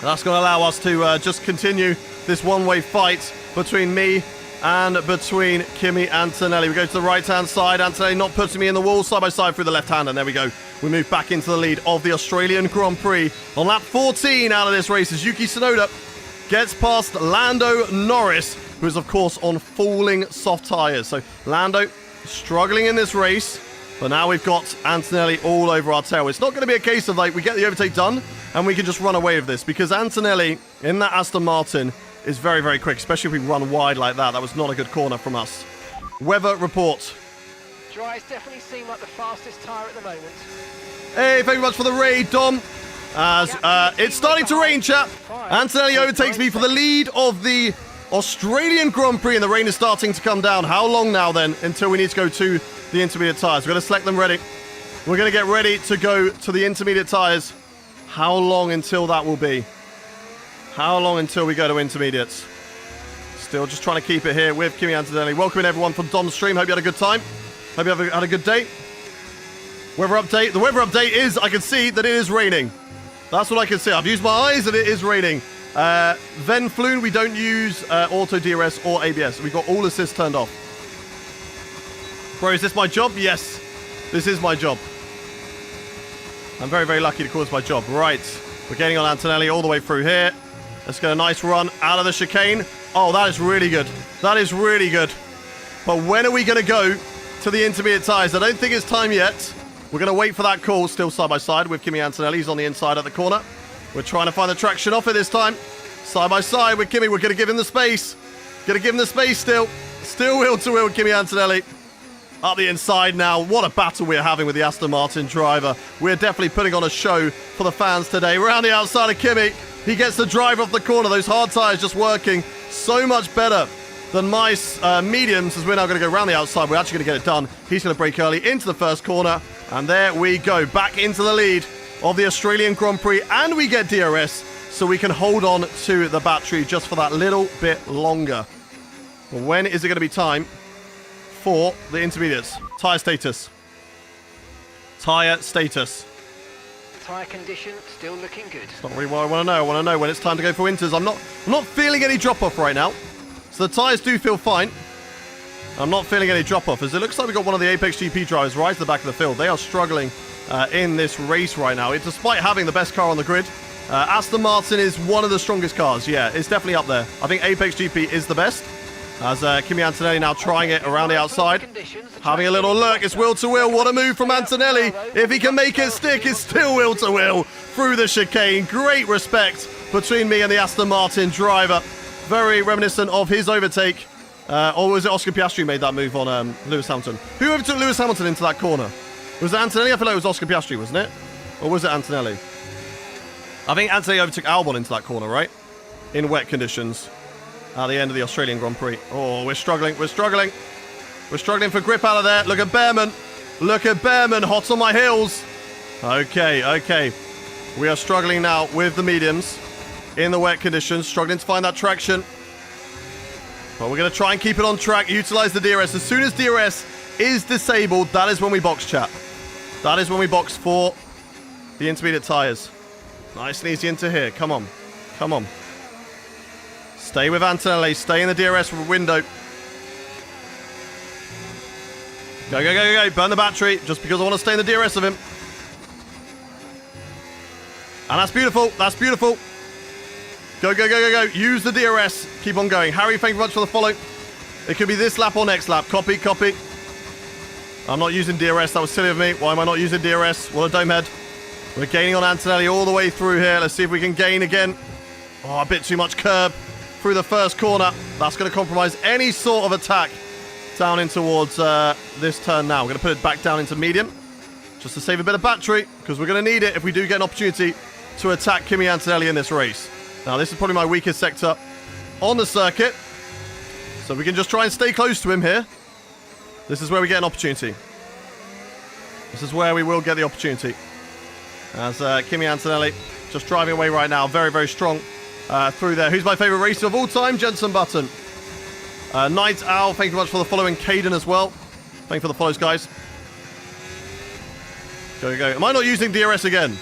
Speaker 1: that's going to allow us to just continue this one-way fight between me and between Kimi Antonelli. We go to the right-hand side. Antonelli not putting me in the wall, side by side through the left hand, and there we go. We move back into the lead of the Australian Grand Prix. On lap 14 out of this race as Yuki Tsunoda gets past Lando Norris, who is, of course, on falling soft tyres. So Lando struggling in this race, but now we've got Antonelli all over our tail. It's not going to be a case of, like, we get the overtake done and we can just run away with this, because Antonelli in that Aston Martin is very, very quick, especially if we run wide like that. That was not a good corner from us. Weather report.
Speaker 2: Dries definitely seem like the fastest tyre at the moment.
Speaker 1: Hey, thank you very much for the raid, Dom. As it's starting to rain, chap. Antonelli overtakes me for the lead of the Australian Grand Prix, and the rain is starting to come down. How long now, then, until we need to go to the intermediate tyres? We're going to select them ready. We're going to get ready to go to the intermediate tyres. How long until that will be? How long until we go to intermediates? Still just trying to keep it here with Kimi Antonelli. Welcoming everyone from Dom's stream. Hope you had a good time. Hope you had a good day. Weather update. The weather update is, I can see that it is raining. That's what I can see. I've used my eyes and it is raining. Ven Floon, we don't use auto DRS or ABS. We've got all assists turned off. Bro, is this my job? Yes, this is my job. I'm very, very lucky to call this my job. Right, we're getting on Antonelli all the way through here. Let's get a nice run out of the chicane. Oh, that is really good. That is really good. But when are we going to go to the intermediate tyres? I don't think it's time yet. We're going to wait for that call, still side by side with Kimi Antonelli. He's on the inside at the corner. We're trying to find the traction off it this time. Side by side with Kimi. We're going to give him the space. Going to give him the space still. Still wheel to wheel with Kimi Antonelli. Up the inside now. What a battle we're having with the Aston Martin driver. We're definitely putting on a show for the fans today. We're around the outside of Kimi. He gets the drive off the corner. Those hard tyres just working so much better than my mediums, as we're now going to go around the outside. We're actually going to get it done. He's going to brake early into the first corner. And there we go. Back into the lead of the Australian Grand Prix. And we get DRS, so we can hold on to the battery just for that little bit longer. But when is it going to be time for the intermediates? Tyre status. Tyre status.
Speaker 2: Tyre condition still looking good.
Speaker 1: It's not really what I want to know. I want to know when it's time to go for winters. I'm not feeling any drop-off right now. So the tyres do feel fine. I'm not feeling any drop-off, as it looks like we've got one of the Apex GP drivers right to the back of the field. They are struggling in this race right now, despite having the best car on the grid. Aston Martin is one of the strongest cars. Yeah, it's definitely up there. I think Apex GP is the best. As Kimi Antonelli now trying it around the outside. Having a little look. It's wheel to wheel. What a move from Antonelli. If he can make it stick, it's still wheel to wheel through the chicane. Great respect between me and the Aston Martin driver. Very reminiscent of his overtake. Or was it Oscar Piastri made that move on Lewis Hamilton? Who overtook Lewis Hamilton into that corner? Was it Antonelli? I feel like it was Oscar Piastri, wasn't it? Or was it Antonelli? I think Antonelli overtook Albon into that corner, right? In wet conditions. At the end of the Australian Grand Prix. Oh, we're struggling. We're struggling. We're struggling for grip out of there. Look at Behrman. Look at Behrman. Hot on my heels. Okay, okay. We are struggling now with the mediums. In the wet conditions. Struggling to find that traction. But we're going to try and keep it on track. Utilize the DRS. As soon as DRS is disabled, that is when we box, chat. That is when we box for the intermediate tyres. Nice and easy into here. Come on. Come on. Stay with Antonelli. Stay in the DRS window. Go, go, go, go, go. Burn the battery just because I want to stay in the DRS of him. And that's beautiful. That's beautiful. Go, go, go, go, go. Use the DRS. Keep on going. Harry, thank you very much for the follow. It could be this lap or next lap. Copy, copy. I'm not using DRS. That was silly of me. Why am I not using DRS? What a dome head. We're gaining on Antonelli all the way through here. Let's see if we can gain again. Oh, a bit too much curb through the first corner. That's going to compromise any sort of attack down in towards this turn now. We're going to put it back down into medium just to save a bit of battery because we're going to need it if we do get an opportunity to attack Kimi Antonelli in this race. Now, this is probably my weakest sector on the circuit. So we can just try and stay close to him here. This is where we get an opportunity. This is where we will get the opportunity. As Kimi Antonelli just driving away right now. Very, very strong through there. Who's my favourite racer of all time? Jenson Button. Night Owl, thank you very much for the follow. And Caden as well. Thank you for the follows, guys. Go, go. Am I not using DRS again?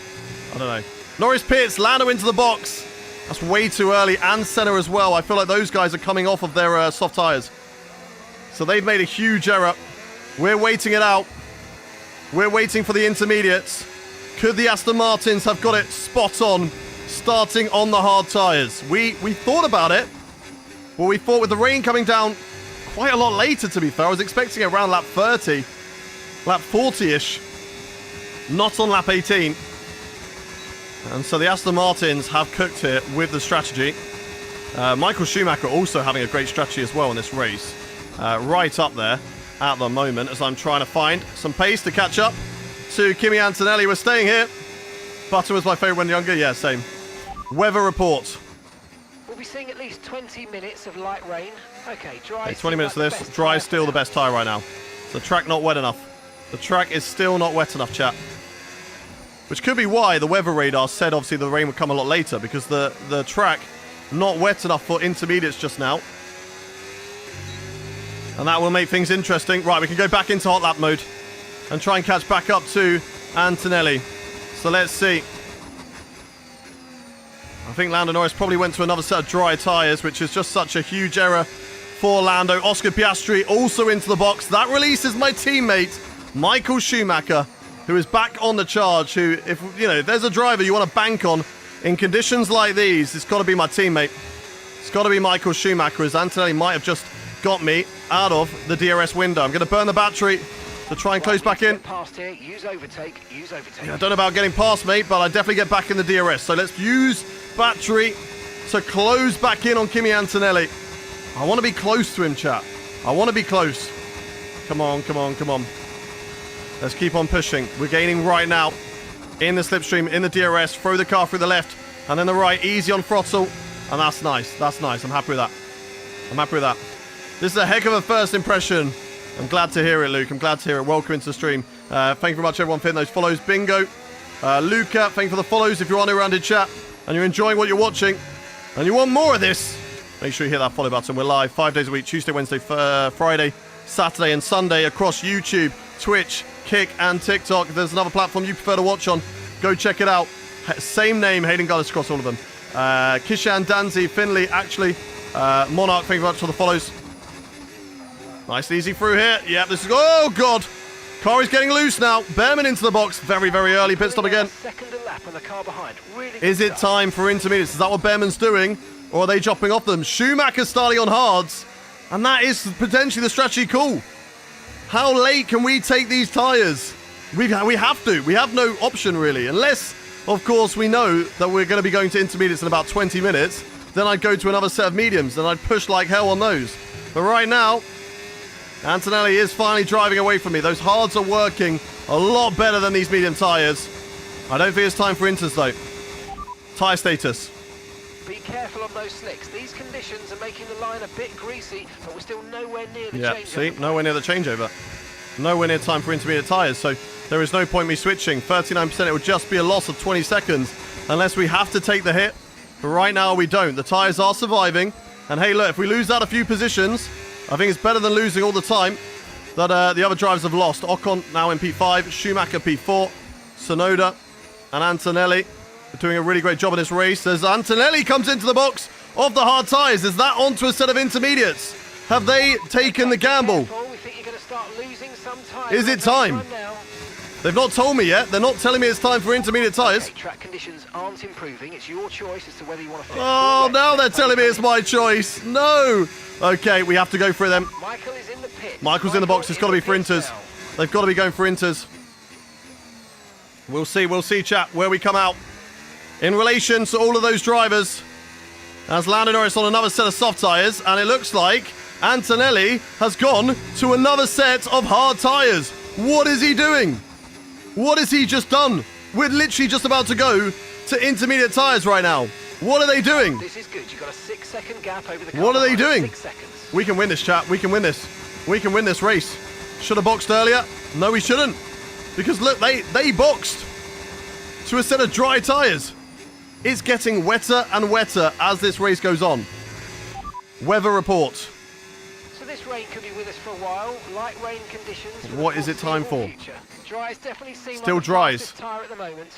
Speaker 1: I don't know. Norris Pitts, Lando into the box. That's way too early. And Senna as well. I feel like those guys are coming off of their soft tyres. So they've made a huge error. We're waiting it out. We're waiting for the intermediates. Could the Aston Martins have got it spot on, starting on the hard tyres? We thought about it, but we thought with the rain coming down quite a lot later, to be fair. I was expecting it around lap 30, lap 40-ish, not on lap 18. And so the Aston Martins have cooked here with the strategy. Michael Schumacher also having a great strategy as well in this race. Right up there at the moment as I'm trying to find some pace to catch up to Kimi Antonelli. We're staying here. Button was my favourite when younger. Yeah, same. Weather report.
Speaker 2: We'll be seeing at least 20 minutes of light rain. Okay, dry.
Speaker 1: Okay, 20 minutes of this. Dry is still the best tyre right now. The track not wet enough. The track is still not wet enough, chat. Which could be why the weather radar said obviously the rain would come a lot later, because the track not wet enough for intermediates just now. And that will make things interesting. Right, we can go back into hot lap mode and try and catch back up to Antonelli. So let's see. I think Lando Norris probably went to another set of dry tyres, which is just such a huge error for Lando. Oscar Piastri also into the box. That releases my teammate, Michael Schumacher, who is back on the charge, who, if you know, if there's a driver you want to bank on in conditions like these, it's got to be my teammate. It's got to be Michael Schumacher, as Antonelli might have just got me out of the DRS window. I'm going to burn the battery to try and close back in.
Speaker 2: Past here. Use overtake. Use overtake.
Speaker 1: Yeah, I don't know about getting past me, but I definitely get back in the DRS. So let's use battery to close back in on Kimi Antonelli. I want to be close to him, chat. I want to be close. Come on, come on, come on. Let's keep on pushing. We're gaining right now in the slipstream, in the DRS. Throw the car through the left and then the right. Easy on throttle. And that's nice. That's nice. I'm happy with that. I'm happy with that. This is a heck of a first impression. I'm glad to hear it, Luke. I'm glad to hear it. Welcome into the stream. Thank you very much, everyone, for hitting those follows. Bingo. Luca, thank you for the follows. If you're on around in chat and you're enjoying what you're watching and you want more of this, make sure you hit that follow button. We're live 5 days a week, Tuesday, Wednesday, Friday, Saturday and Sunday across YouTube, Twitch, Kick and TikTok. If there's another platform you prefer to watch on, go check it out. Same name, Hayden Gullis across all of them. Kishan, Danzi, Finley, actually, Monarch, thank you very much for the follows. Nice and easy through here. Yep, this is... Oh, God. Car is getting loose now. Behrman into the box. Very, very early. Pit stop again.
Speaker 2: Second lap on the car behind. Really
Speaker 1: is it time for intermediates? Is that what Behrman's doing? Or are they dropping off them? Schumacher starting on hards. And that is potentially the strategy call. How late can we take these tyres? We have to. We have no option, really. Unless, of course, we know that we're going to be going to intermediates in about 20 minutes. Then I'd go to another set of mediums. And I'd push like hell on those. But right now... Antonelli is finally driving away from me. Those hards are working a lot better than these medium tyres. I don't think it's time for inters, though. Tyre status.
Speaker 2: Be careful on those slicks. These conditions are making the line a bit greasy, but we're still nowhere near the changeover.
Speaker 1: See? Nowhere near the changeover. Nowhere near time for intermediate tyres, so there is no point me switching. 39%, it would just be a loss of 20 seconds, unless we have to take the hit. But right now, we don't. The tyres are surviving. And hey, look, if we lose out a few positions... I think it's better than losing all the time that the other drivers have lost. Ocon now in P5, Schumacher P4, Tsunoda and Antonelli are doing a really great job in this race. As Antonelli comes into the box of the hard tyres, is that onto a set of intermediates? Have they taken the gamble?
Speaker 2: We think you're going to start losing some time.
Speaker 1: Is it time? They've not told me yet. They're not telling me it's time for intermediate tyres.
Speaker 2: Okay, track conditions aren't improving. It's your choice as to whether you want to fit.
Speaker 1: Oh, now they're telling me it's my choice. No. Okay, we have to go through them.
Speaker 2: Michael is in the pit.
Speaker 1: Michael's in the box. It's got to be for inters. They've got to be going for inters. We'll see, chat, where we come out. In relation to all of those drivers, as Lando Norris on another set of soft tyres, and it looks like Antonelli has gone to another set of hard tyres. What is he doing? What has he just done? We're literally just about to go to intermediate tyres right now. What are they doing?
Speaker 2: This is good. You've got a 6-second gap over the car.
Speaker 1: What are they doing?
Speaker 2: 6 seconds.
Speaker 1: We can win this, chat. We can win this. We can win this race. Should have boxed earlier. No, we shouldn't. Because look, they boxed to a set of dry tyres. It's getting wetter and wetter as this race goes on. Weather report.
Speaker 2: So this rain could be with us for a while. Light rain conditions.
Speaker 1: What is it time for?
Speaker 2: Dries definitely seem
Speaker 1: Still
Speaker 2: like the
Speaker 1: dries.
Speaker 2: fastest tyre at the moment.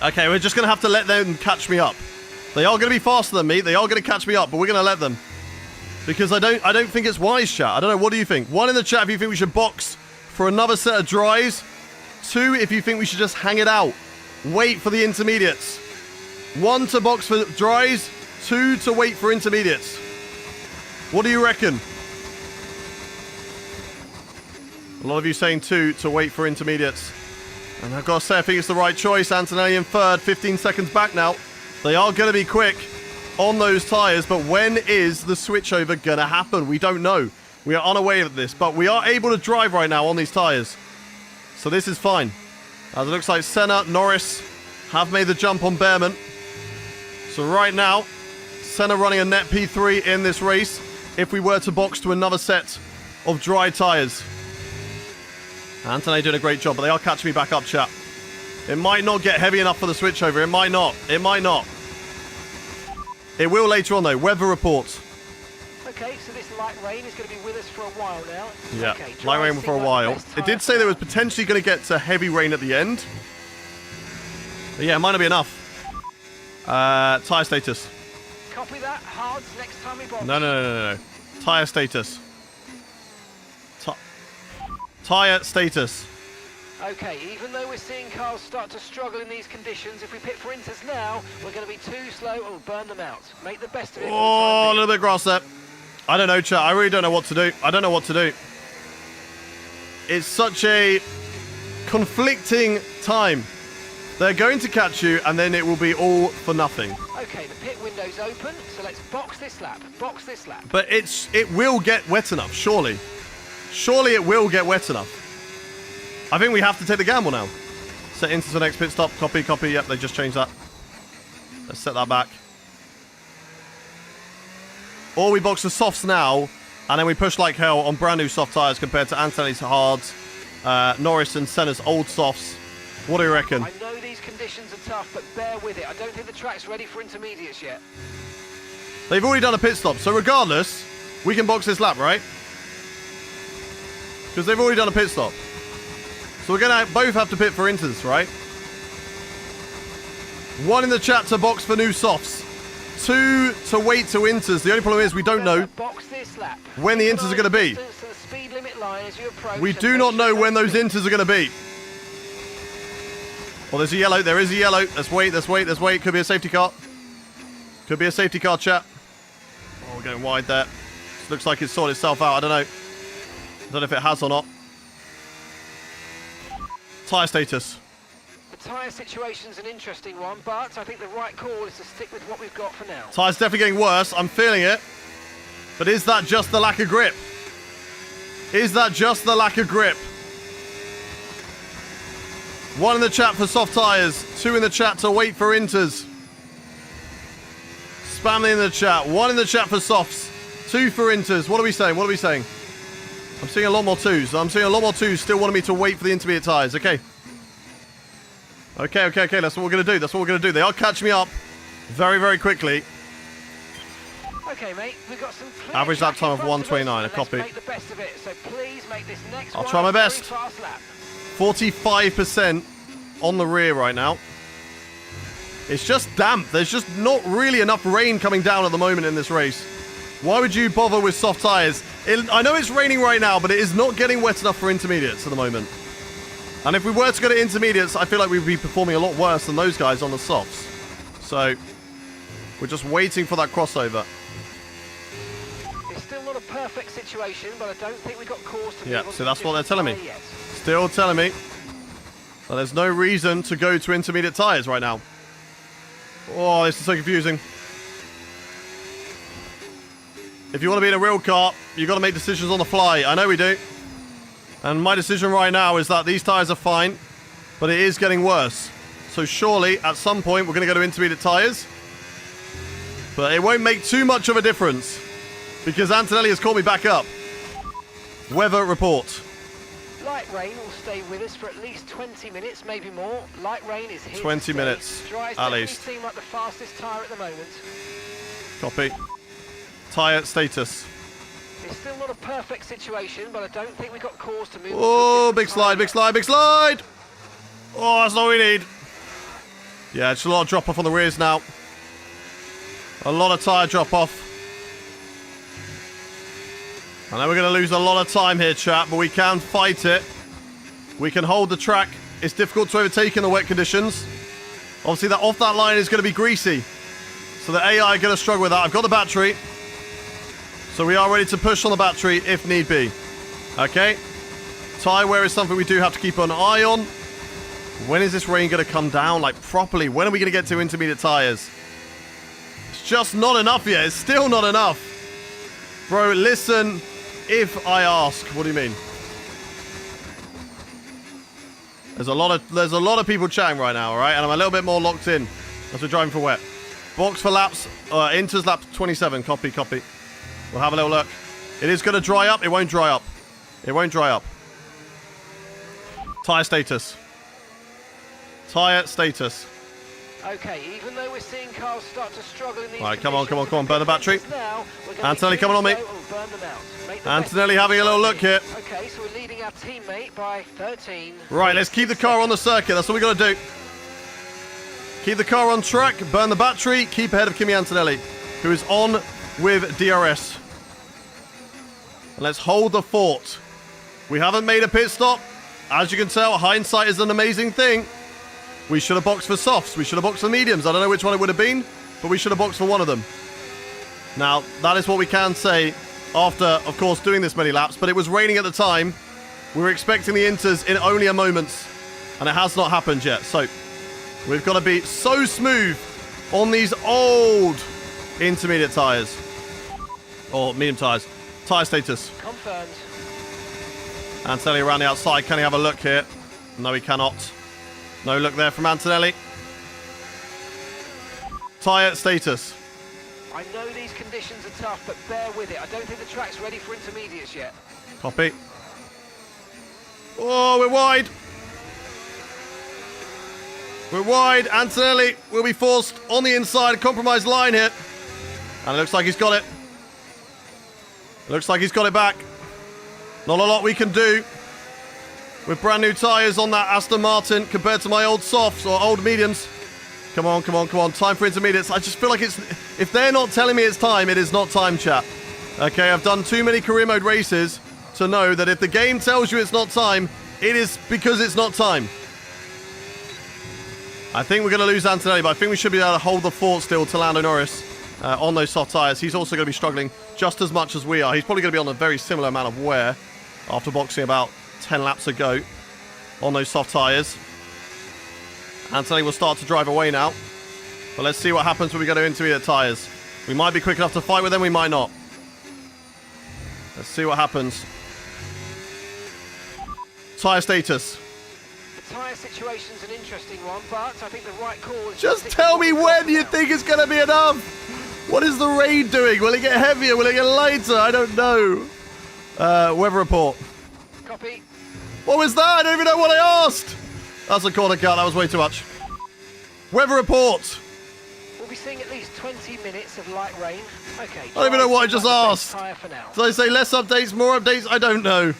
Speaker 1: Okay, we're just going to have to let them catch me up. They are going to be faster than me. They are going to catch me up, but we're going to let them. Because I don't think it's wise, chat. I don't know. What do you think? 1 in the chat if you think we should box for another set of dries. 2 if you think we should just hang it out. Wait for the intermediates. 1 to box for dries. 2 to wait for intermediates. What do you reckon? A lot of you saying 2 to wait for intermediates. And I've got to say, I think it's the right choice. Antonelli in third, 15 seconds back now. They are going to be quick on those tyres, but when is the switchover going to happen? We don't know. We are unaware of this, but we are able to drive right now on these tyres. So this is fine. As it looks like Senna, Norris have made the jump on Behrman. So right now, Senna running a net P3 in this race if we were to box to another set of dry tyres. Anthony doing a great job, but they are catching me back up, chat. It might not get heavy enough for the switchover. It might not. It might not. It will later on, though. Weather report.
Speaker 2: Okay, so this light rain is going to be with us for a while now.
Speaker 1: Yeah,
Speaker 2: okay,
Speaker 1: light rain for a while. It did say there was potentially going to get to heavy rain at the end. But yeah, it might not be enough. Tyre status.
Speaker 2: Copy that. Hards next time we box.
Speaker 1: No. Tyre status. Tyre status.
Speaker 2: Okay, even though we're seeing cars start to struggle in these conditions, if we pit for inters now, we're going to be too slow and we'll burn them out. Make the best of it.
Speaker 1: Oh, a little bit of grass there. I don't know, chat. I really don't know what to do. I don't know what to do. It's such a conflicting time. They're going to catch you, and then it will be all for nothing.
Speaker 2: Okay, the pit window's open, so let's box this lap. Box this lap.
Speaker 1: But it will get wet enough, surely. Surely it will get wet enough. I think we have to take the gamble now. Set into the next pit stop. Copy. Yep, they just changed that. Let's set that back. Or we box the softs now, and then we push like hell on brand new soft tyres compared to Anthony's hards, Norris and Senna's old softs. What do you reckon?
Speaker 2: I know these conditions are tough, but bear with it. I don't think the track's ready for intermediates yet.
Speaker 1: They've already done a pit stop, so regardless, we can box this lap, right? Because they've already done a pit stop. So we're going to both have to pit for inters, right? 1 in the chat to box for new softs. 2 to wait to inters. The only problem is we don't know
Speaker 2: Box this lap.
Speaker 1: when the inters are going to be. We do not know when those inters are going to be. Well, there's a yellow. There is a yellow. Let's wait. Could be a safety car. Could be a safety car, chat. Oh, we're going wide there. This looks like it's sorted itself out. I don't know. I don't know if it has or not. Tyre status.
Speaker 2: The tyre situation's an interesting one, but I think the right call is to stick with what we've got for now.
Speaker 1: Tyre's definitely getting worse. I'm feeling it. But is that just the lack of grip? Is that just the lack of grip? 1 in the chat for soft tyres. 2 in the chat to wait for inters. Spam in the chat. 1 in the chat for softs. 2 for inters. What are we saying? I'm seeing a lot more 2s. I'm seeing a lot more 2s still wanting me to wait for the intermediate tyres. Okay. Okay. That's what we're going to do. They are catching me up very, very quickly.
Speaker 2: Okay, mate. We've got some
Speaker 1: average lap time of 1:29. A copy.
Speaker 2: Make the best of it. So please make this next
Speaker 1: I'll try my best. 45% on the rear right now. It's just damp. There's just not really enough rain coming down at the moment in this race. Why would you bother with soft tyres? I know it's raining right now, but it is not getting wet enough for intermediates at the moment. And if we were to go to intermediates, I feel like we'd be performing a lot worse than those guys on the softs. So, we're just waiting for that crossover.
Speaker 2: It's still not a perfect situation, but I don't think we've got cause to
Speaker 1: Yeah,
Speaker 2: move on
Speaker 1: so
Speaker 2: to
Speaker 1: that's what they're telling me.
Speaker 2: yet.
Speaker 1: Still telling me that there's no reason to go to intermediate tyres right now. Oh, this is so confusing. If you want to be in a real car, you've got to make decisions on the fly. I know we do. And my decision right now is that these tyres are fine, but it is getting worse. So surely, at some point, we're going to go to intermediate tyres. But it won't make too much of a difference, because Antonelli has called me back up. Weather report.
Speaker 2: Light rain will stay with us for at least 20 minutes, maybe more. Light rain is here
Speaker 1: 20
Speaker 2: to stay.
Speaker 1: minutes,
Speaker 2: Dry's
Speaker 1: at
Speaker 2: definitely
Speaker 1: least.
Speaker 2: seem like the fastest tyre at the moment.
Speaker 1: Copy. Tyre status.
Speaker 2: It's still not a perfect situation, but I don't think we've got cause to move on to a
Speaker 1: Oh,
Speaker 2: different
Speaker 1: big slide,
Speaker 2: tyre
Speaker 1: big
Speaker 2: yet.
Speaker 1: slide, big slide! Oh, that's all we need. Yeah, it's a lot of drop off on the rears now. A lot of tyre drop off. I know we're going to lose a lot of time here, chat, but we can fight it. We can hold the track. It's difficult to overtake in the wet conditions. Obviously, that off that line is going to be greasy. So the AI are going to struggle with that. I've got the battery. So we are ready to push on the battery if need be. Okay. Tyre wear is something we do have to keep an eye on. When is this rain going to come down, like, properly? When are we going to get to intermediate tyres? It's just not enough yet. It's still not enough. Bro, listen if I ask. What do you mean? There's a lot of people chatting right now, all right? And I'm a little bit more locked in as we're driving for wet. Box for laps. Inters lap 27. Copy, copy. We'll have a little look. It is going to dry up. It won't dry up. It won't dry up. Tyre status. Tyre status.
Speaker 2: Okay, even though we're seeing cars start to struggle in these
Speaker 1: Right, come on, come on,
Speaker 2: conditions,
Speaker 1: come on, burn the battery.
Speaker 2: now, we're gonna
Speaker 1: Antonelli
Speaker 2: be
Speaker 1: coming on me.
Speaker 2: slow and burn them out. Make the
Speaker 1: Antonelli
Speaker 2: best
Speaker 1: having a little look here.
Speaker 2: Okay, so we're leading our teammate by 13.
Speaker 1: Right, let's keep the car on the circuit. That's what we got to do. Keep the car on track, burn the battery, keep ahead of Kimi Antonelli, who is on with DRS. And let's hold the fort. We haven't made a pit stop. As you can tell, hindsight is an amazing thing. We should have boxed for softs. We should have boxed for mediums. I don't know which one it would have been, but we should have boxed for one of them. Now, that is what we can say after, of course, doing this many laps. But it was raining at the time. We were expecting the inters in only a moment, and it has not happened yet. So, we've got to be so smooth on these old intermediate tyres. Or medium tyres. Tyre status.
Speaker 2: Confirmed.
Speaker 1: Antonelli around the outside. Can he have a look here? No, he cannot. No look there from Antonelli. Tyre status.
Speaker 2: I know these conditions are tough, but bear with it. I don't think the track's ready for intermediates yet.
Speaker 1: Copy. Oh, we're wide. We're wide. Antonelli will be forced on the inside. Compromised line here. And it looks like he's got it. Looks like he's got it back. Not a lot we can do with brand new tyres on that Aston Martin compared to my old softs or old mediums. Come on, come on, come on. Time for intermediates. I just feel like it's... If they're not telling me it's time, it is not time, chat. Okay, I've done too many career mode races to know that if the game tells you it's not time, it is because it's not time. I think we're going to lose Antonelli, but I think we should be able to hold the fort still to Lando Norris on those soft tyres. He's also going to be struggling just as much as we are. He's probably going to be on a very similar amount of wear after boxing about 10 laps ago on those soft tyres. Antonelli will start to drive away now. But let's see what happens when we go to intermediate tyres. We might be quick enough to fight with them, we might not. Let's see what happens. Tyre status.
Speaker 2: The tyre situation's an interesting one, but I think the right call is...
Speaker 1: Just tell me when you think it's going to be enough. What is the rain doing? Will it get heavier? Will it get lighter? I don't know. Weather report.
Speaker 2: Copy.
Speaker 1: What was that? I don't even know what I asked. That's a corner cut. That was way too much. Weather report.
Speaker 2: We'll be seeing at least 20 minutes of light rain. Okay.
Speaker 1: I don't even know what I just asked.
Speaker 2: Tyre for now.
Speaker 1: Did I say less updates, more updates? I don't know.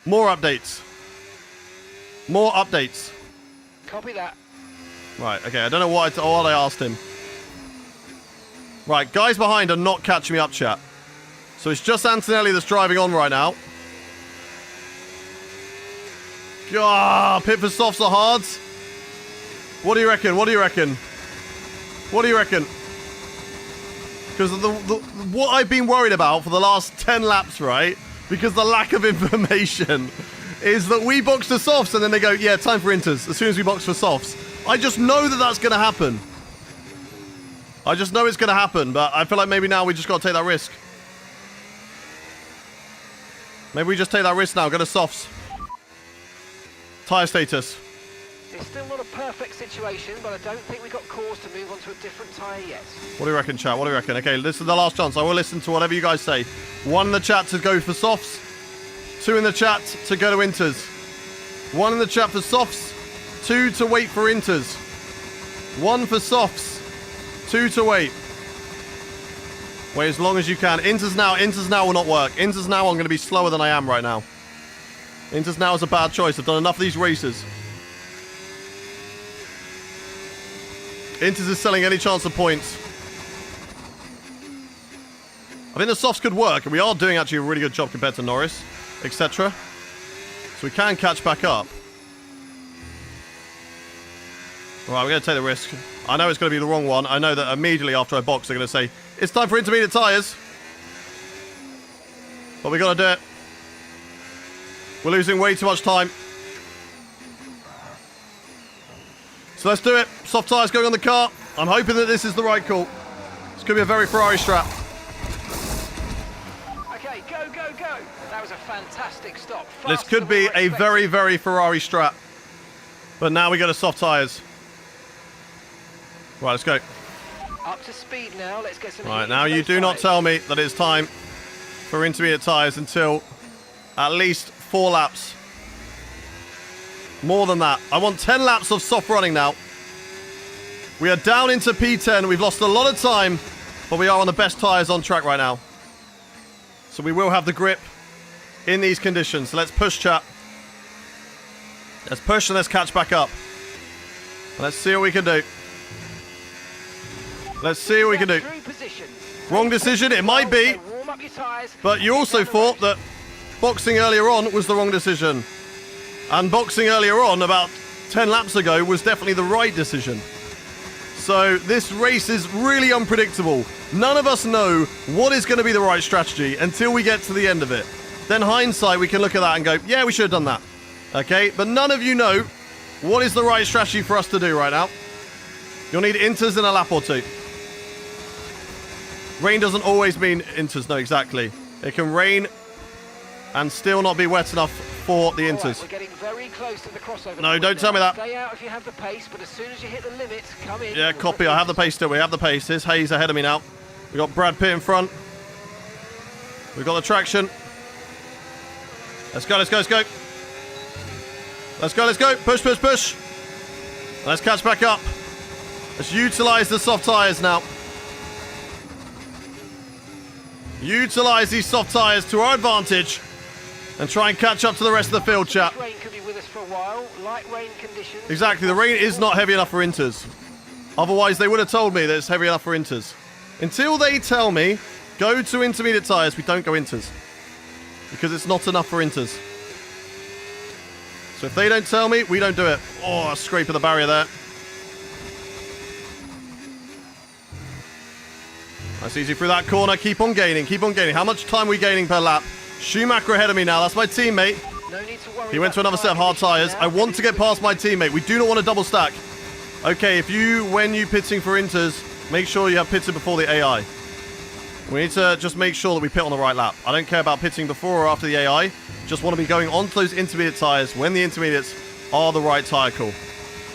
Speaker 1: More updates. More updates.
Speaker 2: Copy that.
Speaker 1: Right, okay. I don't know what I asked him. Right, guys behind are not catching me up, chat. So it's just Antonelli that's driving on right now. Ah, pit for softs or hards. What do you reckon? What do you reckon? What do you reckon? Because of what I've been worried about for the last 10 laps, right? Because the lack of information is that we box the softs and then they go, yeah, time for inters as soon as we box for softs. I just know that that's going to happen. I just know it's going to happen, but I feel like maybe now we just got to take that risk. Maybe we just take that risk now, go to softs. Tyre status.
Speaker 2: It's still not a perfect situation, but I don't think we got cause to move on to a different tyre yet.
Speaker 1: What do you reckon, chat? What do you reckon? Okay, this is the last chance. I will listen to whatever you guys say. 1 in the chat to go for softs. 2 in the chat to go to inters. 1 in the chat for softs. 2 to wait for inters. 1 for softs. 2 to wait. Wait as long as you can. Inters now will not work. Inters now I'm going to be slower than I am right now. Inters now is a bad choice. I've done enough of these races. Inters is selling any chance of points. I think the softs could work, and we are doing actually a really good job compared to Norris, etc. So we can catch back up. Alright, we're going to take the risk. I know it's going to be the wrong one. I know that immediately after I box, they're going to say, it's time for intermediate tyres. But we got to do it. We're losing way too much time. So let's do it. Soft tyres going on the car. I'm hoping that this is the right call. It's going to be a very Ferrari strap.
Speaker 2: Okay, go, go, go. That was a fantastic stop.
Speaker 1: This could be a very, very Ferrari strap. But now we go to soft tyres. Right, let's go.
Speaker 2: Up to speed now. Let's get some.
Speaker 1: Right, now you do not tell me that it's time for intermediate tyres until at least 4 laps. More than that. I want 10 laps of soft running now. We are down into P10. We've lost a lot of time, but we are on the best tyres on track right now. So we will have the grip in these conditions. So let's push, chat. Let's push and let's catch back up. And let's see what we can do. Let's see what we can do. Wrong decision, it might be. But you also thought that boxing earlier on was the wrong decision. And boxing earlier on, about 10 laps ago, was definitely the right decision. So this race is really unpredictable. None of us know what is going to be the right strategy until we get to the end of it. Then hindsight, we can look at that and go, yeah, we should have done that. Okay, but none of you know what is the right strategy for us to do right now. You'll need inters in a lap or 2. Rain doesn't always mean inters, no, exactly. It can rain and still not be wet enough for the inters.
Speaker 2: Right, we're getting very close to the crossover.
Speaker 1: No, don't tell me that.
Speaker 2: Stay out if you have the pace, but as soon as you hit the limit, come in.
Speaker 1: Yeah, copy. I have the pace still. We have the pace. Here's Hayes ahead of me now. We've got Brad Pitt in front. We've got the traction. Let's go, let's go, let's go. Let's go, let's go. Push, push, push. Let's catch back up. Let's utilise the soft tyres now. Utilise these soft tyres to our advantage and try and catch up to the rest of the field, chat.
Speaker 2: Rain could be with us for a while. Light rain conditions.
Speaker 1: Exactly, the rain is not heavy enough for inters. Otherwise, they would have told me that it's heavy enough for inters. Until they tell me, go to intermediate tyres, we don't go inters. Because it's not enough for inters. So if they don't tell me, we don't do it. Oh, a scrape of the barrier there. That's easy through that corner. Keep on gaining, keep on gaining. How much time are we gaining per lap? Schumacher ahead of me now. That's my teammate.
Speaker 2: No need to worry.
Speaker 1: He went to another set of hard tyres. I want to get past my teammate. We do not want to double stack. Okay, when you pitting for inters, make sure you have pitted before the AI. We need to just make sure that we pit on the right lap. I don't care about pitting before or after the AI. Just want to be going onto those intermediate tyres when the intermediates are the right tyre call.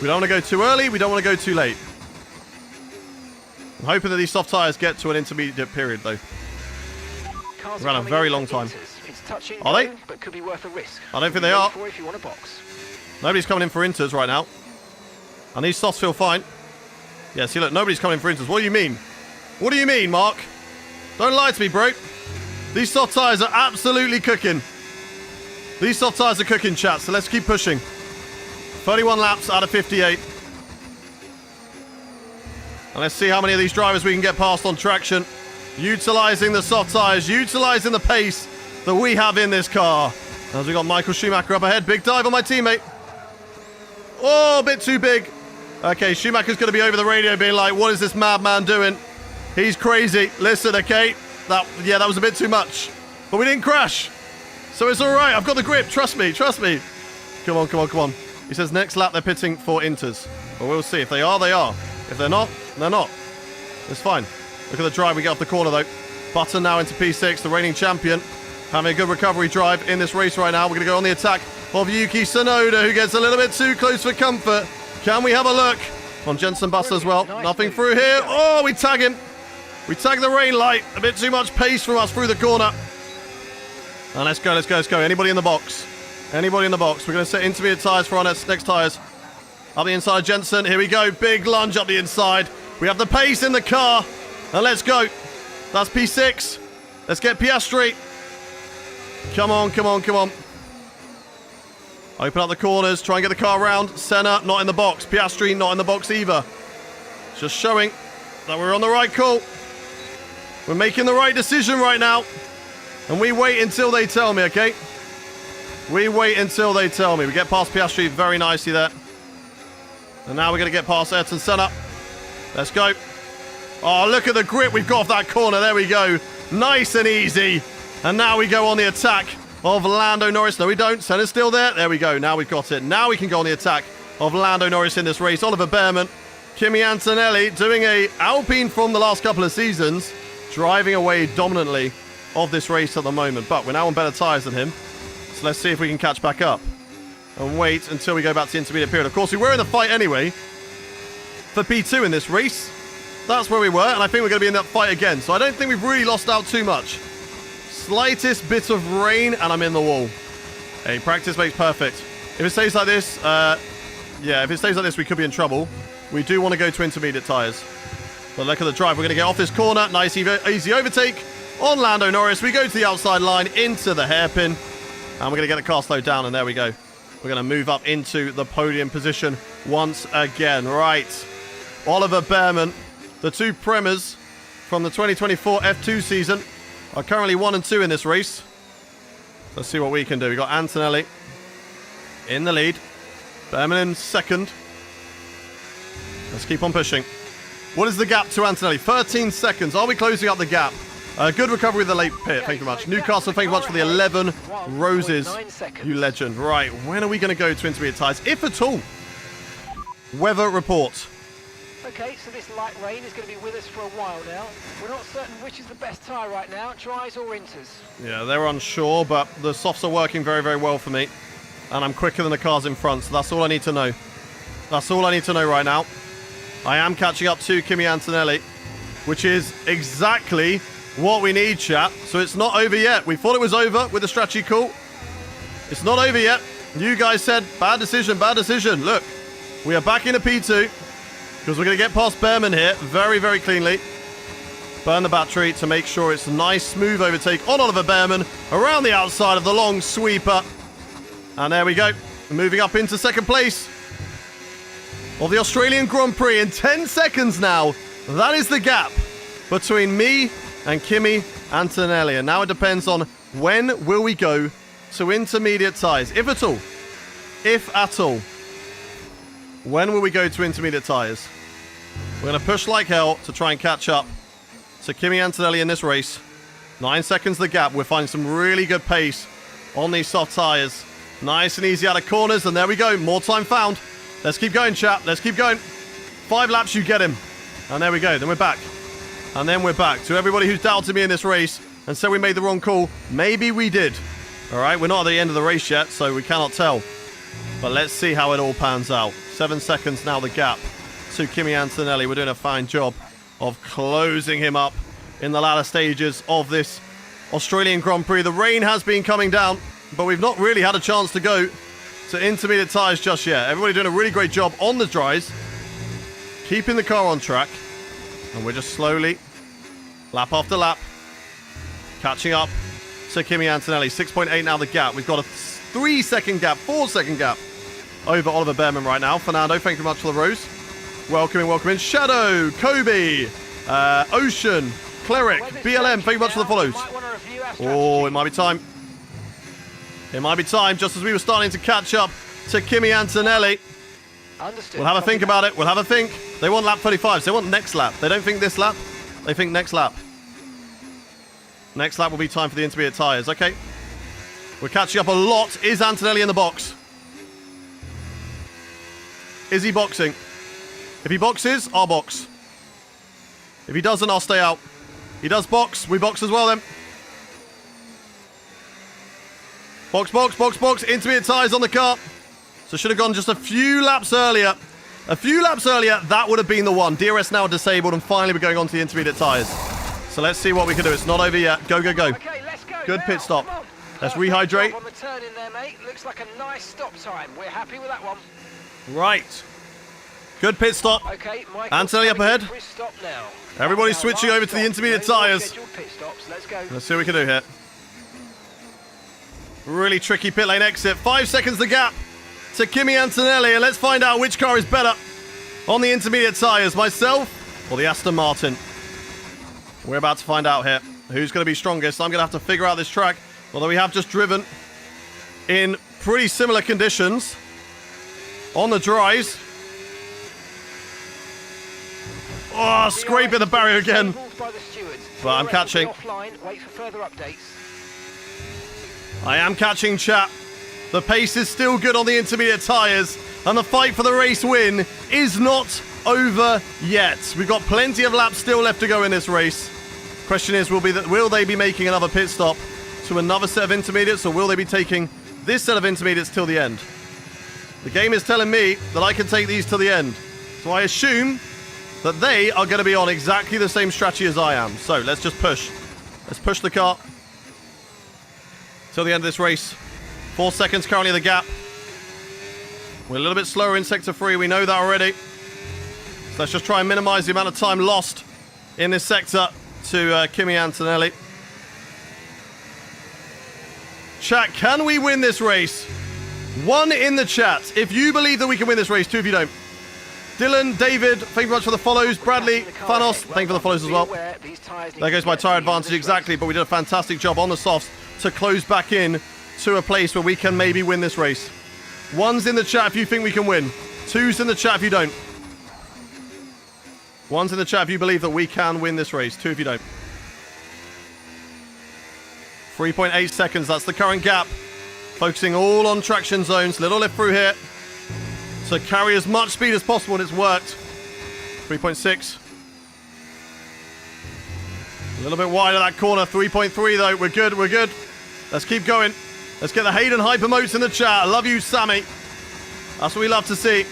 Speaker 1: We don't want to go too early. We don't want to go too late. I'm hoping that these soft tyres get to an intermediate period, though. We've ran a very long time.
Speaker 2: It's touching,
Speaker 1: are they?
Speaker 2: But could be worth a risk.
Speaker 1: I don't think they are.
Speaker 2: If you want a box.
Speaker 1: Nobody's coming in for inters right now. And these softs feel fine. Yeah, see, look, nobody's coming in for inters. What do you mean? What do you mean, Mark? Don't lie to me, bro. These soft tyres are absolutely cooking. These soft tyres are cooking, chat, so let's keep pushing. 31 laps out of 58. And let's see how many of these drivers we can get past on traction. Utilising the soft tyres, utilising the pace that we have in this car. As we got Michael Schumacher up ahead. Big dive on my teammate. Oh, a bit too big. Okay, Schumacher's going to be over the radio being like, what is this madman doing? He's crazy. Listen, okay? That was a bit too much. But we didn't crash. So it's all right. I've got the grip. Trust me. Trust me. Come on, come on, come on. He says next lap they're pitting for Inters. But we'll see. If they are, they are. If they're not, they're not. It's fine. Look at the drive we get off the corner, though. Button now into P6, the reigning champion. Having a good recovery drive in this race right now. We're going to go on the attack of Yuki Tsunoda, who gets a little bit too close for comfort. Can we have a look on Jensen Button as well? Nothing through here. Oh, we tag him. We tag the rain light. A bit too much pace from us through the corner. And let's go, let's go, let's go. Anybody in the box? Anybody in the box? We're going to set intermediate tyres for our next tyres. Up the inside, Jensen. Here we go. Big lunge up the inside. We have the pace in the car. And let's go. That's P6. Let's get Piastri. Come on, come on, come on. Open up the corners. Try and get the car around. Senna, not in the box. Piastri, not in the box either. Just showing that we're on the right call. We're making the right decision right now. And we wait until they tell me, okay? We wait until they tell me. We get past Piastri very nicely there. And now we're going to get past Ayrton Senna. Let's go. Oh, look at the grip we've got off that corner. There we go. Nice and easy. And now we go on the attack of Lando Norris. No, we don't. Senna's still there. There we go. Now we've got it. Now we can go on the attack of Lando Norris in this race. Oliver Behrman, Kimi Antonelli doing a Alpine from the last couple of seasons, driving away dominantly of this race at the moment. But we're now on better tyres than him. So let's see if we can catch back up and wait until we go back to the intermediate period. Of course, we were in the fight anyway for P2 in this race. That's where we were, and I think we're going to be in that fight again. So I don't think we've really lost out too much. Slightest bit of rain, and I'm in the wall. Hey, practice makes perfect. If it stays like this, if it stays like this, we could be in trouble. We do want to go to intermediate tyres. But look at the drive. We're going to get off this corner. Nice, easy overtake on Lando Norris. We go to the outside line, into the hairpin. And we're going to get the car slowed down, and there we go. We're going to move up into the podium position once again. Right. Oliver Behrman, the two premiers from the 2024 F2 season, are currently 1 and 2 in this race. Let's see what we can do. We've got Antonelli in the lead. Behrman in second. Let's keep on pushing. What is the gap to Antonelli? 13 seconds. Are we closing up the gap? Good recovery of the late pit. Thank you very much. Newcastle, thank you very much for the 11 roses. You legend. Right, when are we going to go to intermediate tyres, if at all? Weather report.
Speaker 2: Okay, so this light rain is going to be with us for a while now. We're not certain which is the best tyre right now, dries or Inters.
Speaker 1: Yeah, they're unsure, but the softs are working very, very well for me. And I'm quicker than the cars in front, so that's all I need to know. That's all I need to know right now. I am catching up to Kimi Antonelli, which is exactly what we need, chat. So it's not over yet. We thought it was over with the strategy call. It's not over yet. You guys said, bad decision, bad decision. Look, we are back into P2. Because we're going to get past Behrman here very, very cleanly. Burn the battery to make sure it's a nice, smooth overtake on Oliver Behrman around the outside of the long sweeper. And there we go. Moving up into second place of the Australian Grand Prix in 10 seconds now. That is the gap between me and Kimi Antonelli. And now it depends on when will we go to intermediate tyres, if at all. If at all. When will we go to intermediate tyres? We're going to push like hell to try and catch up to Kimi Antonelli in this race. 9 seconds the gap. We're finding some really good pace on these soft tyres. Nice and easy out of corners. And there we go. More time found. Let's keep going, chap. Let's keep going. 5 laps, you get him. And there we go. Then we're back. And then we're back. To everybody who's doubted me in this race and said we made the wrong call, maybe we did. All right, we're not at the end of the race yet, so we cannot tell. But let's see how it all pans out. 7 seconds now the gap to Kimi Antonelli. We're doing a fine job of closing him up in the latter stages of this Australian Grand Prix. The rain has been coming down, but we've not really had a chance to go to intermediate tyres just yet. Everybody doing a really great job on the dries, keeping the car on track, and we're just slowly, lap after lap, catching up to Kimi Antonelli. 6.8 now the gap. We've got a 3-second gap, 4-second gap over Oliver Behrman right now. Fernando, thank you very much for the rose. Welcome in, welcome in. Shadow, Kobe, Ocean, Cleric, BLM, thank you very much for the follows. Oh, it might be time. It might be time, just as we were starting to catch up to Kimi Antonelli.
Speaker 2: Understood.
Speaker 1: We'll have a think about it. We'll have a think. They want lap 35, so they want next lap. They don't think this lap. They think next lap. Next lap will be time for the intermediate tyres. Okay. We're catching up a lot. Is Antonelli in the box? Is he boxing? If he boxes, I'll box. If he doesn't, I'll stay out. He does box. We box as well then. Box, box, box, box. Intermediate tyres on the car. So should have gone just a few laps earlier. A few laps earlier, that would have been the one. DRS now disabled, and finally we're going on to the intermediate tyres. So let's see what we can do. It's not over yet. Go, go, go.
Speaker 2: Okay, let's go.
Speaker 1: Good
Speaker 2: now.
Speaker 1: pit stop.
Speaker 2: Come on.
Speaker 1: Let's
Speaker 2: Perfect
Speaker 1: rehydrate.
Speaker 2: job on the turn in there, mate. Looks like a nice stop time. We're happy with that one.
Speaker 1: Right. Good pit stop.
Speaker 2: Okay, Michael,
Speaker 1: Antonelli up ahead.
Speaker 2: for his stop now.
Speaker 1: Everybody's
Speaker 2: Now,
Speaker 1: switching
Speaker 2: last
Speaker 1: over to the
Speaker 2: stop.
Speaker 1: intermediate
Speaker 2: No more
Speaker 1: tyres.
Speaker 2: scheduled pit stops. Let's go.
Speaker 1: Let's see what we can do here. Really tricky pit lane exit. 5 seconds the gap to Kimi Antonelli. And let's find out which car is better on the intermediate tyres. Myself or the Aston Martin. We're about to find out here. Who's going to be strongest? I'm going to have to figure out this track. Although we have just driven in pretty similar conditions on the dries. Oh, scraping the barrier again. But I'm catching.
Speaker 2: Wait for further updates.
Speaker 1: I am catching, chat. The pace is still good on the intermediate tyres, and the fight for the race win is not over yet. We've got plenty of laps still left to go in this race. Question is, will they be making another pit stop to another set of intermediates, or will they be taking this set of intermediates till the end? The game is telling me that I can take these till the end. So I assume that they are going to be on exactly the same strategy as I am. So let's just push. Let's push the car till the end of this race. 4 seconds currently the gap. We're a little bit slower in sector 3. We know that already. So let's just try and minimize the amount of time lost in this sector to Kimi Antonelli. Chat, can we win this race? 1 in the chat if you believe that we can win this race. 2 if you don't. Dylan, David, thank you very much for the follows. Bradley, Thanos, thank you for the follows as well. There goes my tyre advantage exactly, but we did a fantastic job on the softs to close back in to a place where we can maybe win this race. 1's in the chat if you think we can win. 2's in the chat if you don't. 1's in the chat if you believe that we can win this race. 2 if you don't. 3.8 seconds, that's the current gap. Focusing all on traction zones. Little lift through here. So carry as much speed as possible, and it's worked. 3.6. A little bit wide of that corner. 3.3 though. We're good, we're good. Let's keep going. Let's get the Hayden Hypermotes in the chat. I love you, Sammy. That's what we love to see.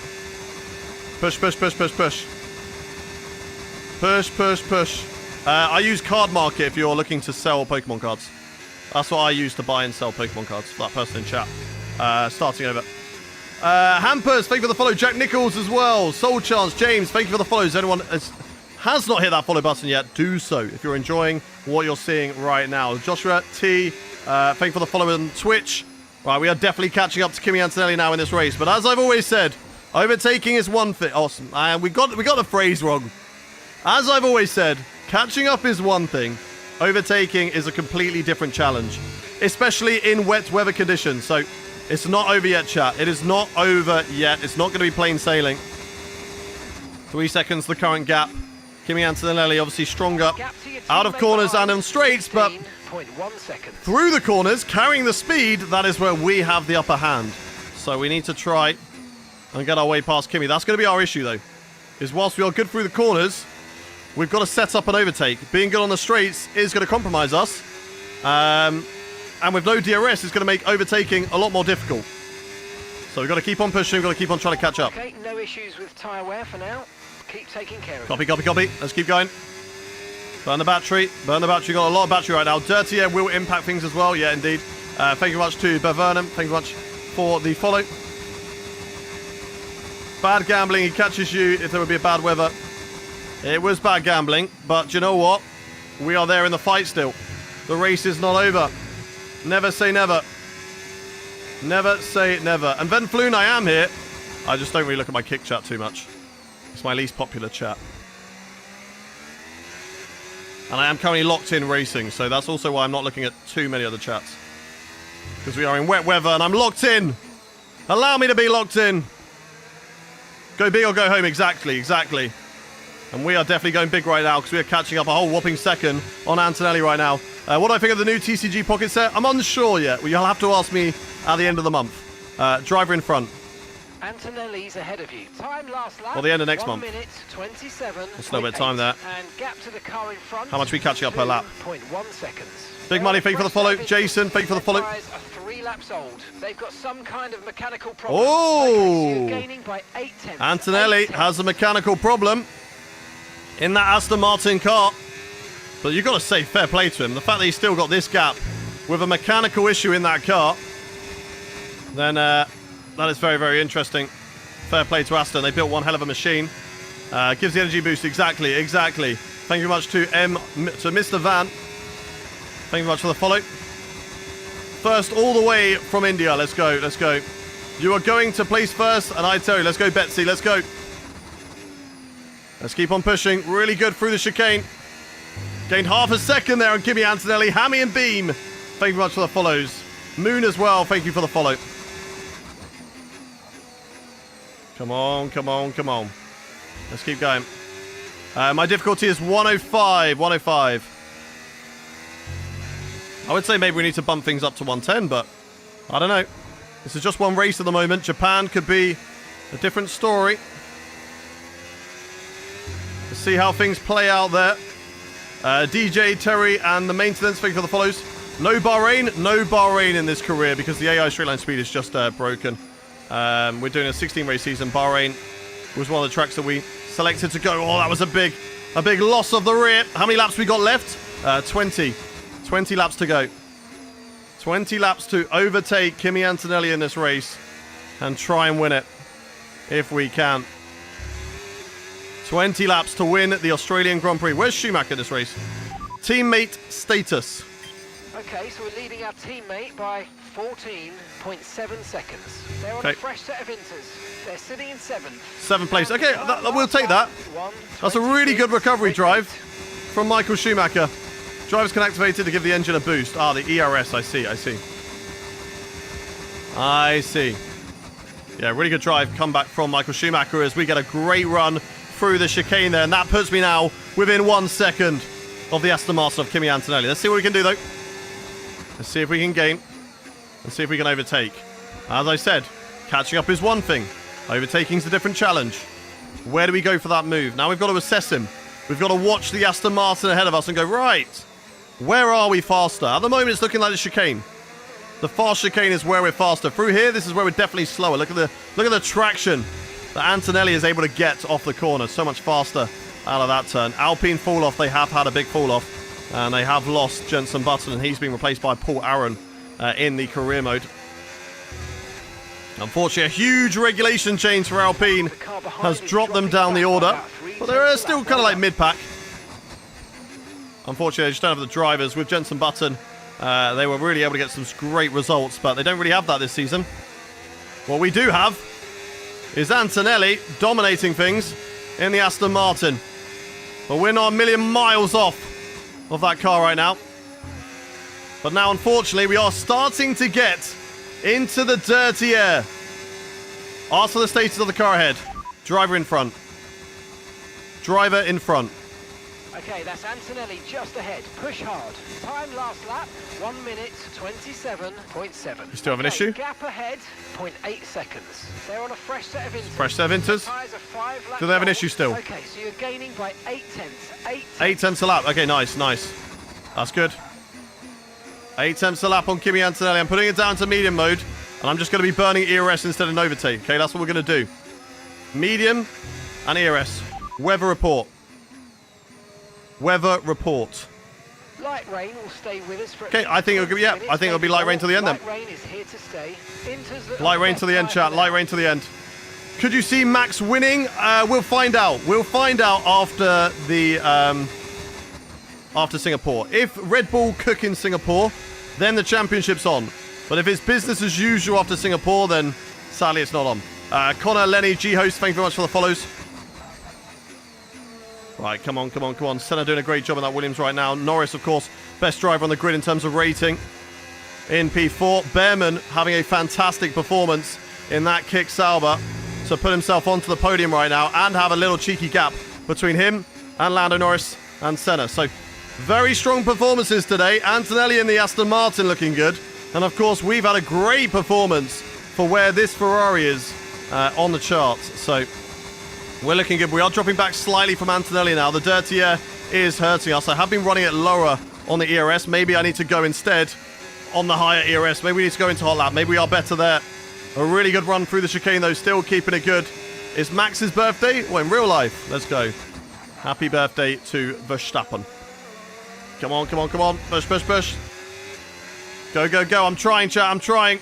Speaker 1: Push, push, push, push, push. Push, push, push. I use Card Market if you're looking to sell Pokemon cards. That's what I use to buy and sell Pokemon cards for that person in chat. Starting over. Hampers, thank you for the follow. Jack Nichols as well. Soul Chance, James, thank you for the follows. Anyone has not hit that follow button yet, do so if you're enjoying what you're seeing right now. Joshua T, thank you for the follow on Twitch. Right, we are definitely catching up to Kimi Antonelli now in this race. But as I've always said, overtaking is one thing. Awesome. And we got the phrase wrong. As I've always said, catching up is one thing. Overtaking is a completely different challenge, especially in wet weather conditions. So it's not over yet, chat. It is not over yet. It's not going to be plain sailing. 3 seconds, the current gap. Kimi Antonelli obviously stronger out of corners and on straights, but through the corners, carrying the speed, that is where we have the upper hand. So we need to try and get our way past Kimi. That's going to be our issue, though, is whilst we are good through the corners, we've got to set up an overtake. Being good on the straights is going to compromise us. And with no DRS, it's going to make overtaking a lot more difficult. So we've got to keep on pushing. We've got to keep on trying to catch up.
Speaker 2: Okay, no issues with tyre wear for now. Keep taking care of it.
Speaker 1: Copy, copy, copy. Let's keep going. Burn the battery. Burn the battery. Got a lot of battery right now. Dirty air will impact things as well. Yeah, indeed. Thank you very much to Bavernum. Thank you very much for the follow. Bad gambling. He catches you if there would be a bad weather. It was bad gambling, but you know what? We are there in the fight still. The race is not over. Never say never. Never say never. And Ven Floon, I am here. I just don't really look at my kick chat too much. It's my least popular chat. And I am currently locked in racing, so that's also why I'm not looking at too many other chats. Because we are in wet weather and I'm locked in. Allow me to be locked in. Go big or go home. Exactly, exactly. And we are definitely going big right now because we are catching up a whole whopping second on Antonelli right now. What do I think of the new TCG pocket set? I'm unsure yet. Well, you'll have to ask me at the end of the month. Driver in front.
Speaker 2: Antonelli's ahead of you. Time last lap.
Speaker 1: Well, the end of next
Speaker 2: 1
Speaker 1: month.
Speaker 2: minute 27.
Speaker 1: It's a little bit of time there.
Speaker 2: And gap to the car in front.
Speaker 1: How much are we catching up per lap?
Speaker 2: 2.1 seconds.
Speaker 1: Big money, thank you for the follow. Jason, thank you for the follow.
Speaker 2: Are 3 laps old. They've got some kind of mechanical problem.
Speaker 1: Oh!
Speaker 2: Okay, so you're gaining by 8/10.
Speaker 1: Antonelli has a mechanical problem in that Aston Martin car. But you've got to say fair play to him. The fact that he's still got this gap with a mechanical issue in that car, then that is very, very interesting. Fair play to Aston. They built one hell of a machine. Gives the energy boost. Exactly. Thank you very much to Mr. Van. Thank you very much for the follow. First all the way from India. Let's go. You are going to place first, and I tell you, let's go, Betsy. Let's go. Let's keep on pushing. Really good through the chicane. Gained half a second there on Kimi Antonelli. Hammy and Beam. Thank you very much for the follows. Moon as well. Thank you for the follow. Come on. Let's keep going. My difficulty is 105. I would say maybe we need to bump things up to 110, but I don't know. This is just one race at the moment. Japan could be a different story. Let's see how things play out there. DJ, Terry, and the maintenance. Thank you for the follows. No Bahrain in this career because the AI straight line speed is just broken. We're doing a 16 race season. Bahrain was one of the tracks that we selected to go. Oh, that was a big loss of the rear. How many laps we got left? 20 laps to go. 20 laps to overtake Kimi Antonelli in this race and try and win it if we can. 20 laps to win the Australian Grand Prix. Where's Schumacher in this race? Teammate status.
Speaker 2: Okay, so we're leading our teammate by 14.7 seconds. They're on
Speaker 1: Okay.
Speaker 2: a fresh set of inters. They're sitting in 7th.
Speaker 1: 7th place. Okay, we'll take that. That's a really good recovery drive from Michael Schumacher. Drivers can activate it to give the engine a boost. Ah, the ERS. I see. Yeah, really good drive. Comeback from Michael Schumacher as we get a great run through the chicane there. And that puts me now within 1 second of the Aston Martin of Kimi Antonelli. Let's see what we can do, though. Let's see if we can gain. Let's see if we can overtake. As I said, catching up is one thing. Overtaking is a different challenge. Where do we go for that move? Now we've got to assess him. We've got to watch the Aston Martin ahead of us and go, right, where are we faster? At the moment, it's looking like the chicane. The fast chicane is where we're faster. Through here, this is where we're definitely slower. Look at the traction that Antonelli is able to get off the corner. So much faster out of that turn. Alpine fall off. They have had a big fall off. And they have lost Jenson Button, and he's been replaced by Paul Aaron in the career mode. Unfortunately, a huge regulation change for Alpine has dropped them down the order. But they're still kind of like mid-pack. Unfortunately, they just don't have the drivers. With Jenson Button, they were really able to get some great results, but they don't really have that this season. What we do have is Antonelli dominating things in the Aston Martin. But we're not a million miles off of that car right now. But now, unfortunately, we are starting to get into the dirty air. Ask for the status of the car ahead. Driver in front. Driver in front.
Speaker 2: Okay, that's Antonelli just ahead. Push hard. Time last lap, 1 minute 27.7.
Speaker 1: You still have an issue?
Speaker 2: Gap ahead, 0.8 seconds. They're on a fresh set of inters.
Speaker 1: Fresh set of inters.
Speaker 2: Tyres are 5 laps
Speaker 1: Do they have an
Speaker 2: old.
Speaker 1: issue still?
Speaker 2: Okay, so you're gaining by 8 tenths.
Speaker 1: 8 tenths a lap. Okay, nice. That's good. 8 tenths a lap on Kimi Antonelli. I'm putting it down to medium mode, and I'm just going to be burning ERS instead of Novatake. Okay, that's what we're going to do. Medium and ERS. Weather report.
Speaker 2: Light rain will stay with us for
Speaker 1: Okay, I think it'll be, I think it'll be light rain till the end then.
Speaker 2: Light rain is here to stay.
Speaker 1: Light rain till the end, chat. Light rain till the end. Could you see Max winning? We'll find out. We'll find out after the after Singapore. If Red Bull cook in Singapore, then the championship's on. But if it's business as usual after Singapore, then sadly it's not on. Connor, Lenny, G-Host, thank you very much for the follows. Right, come on. Senna doing a great job in that Williams right now. Norris, of course, best driver on the grid in terms of rating in P4. Behrman having a fantastic performance in that kick Sauber to put himself onto the podium right now and have a little cheeky gap between him and Lando Norris and Senna. So, very strong performances today. Antonelli in the Aston Martin looking good. And of course, we've had a great performance for where this Ferrari is on the charts. So, we're looking good. We are dropping back slightly from Antonelli now. The dirty air is hurting us. I have been running it lower on the ERS. Maybe I need to go instead on the higher ERS. Maybe we need to go into hot lap. Maybe we are better there. A really good run through the chicane, though. Still keeping it good. It's Max's birthday. Well, in real life. Let's go. Happy birthday to Verstappen. Come on, come on, come on. Push, push, push. Go, go, go. I'm trying, chat. I'm trying.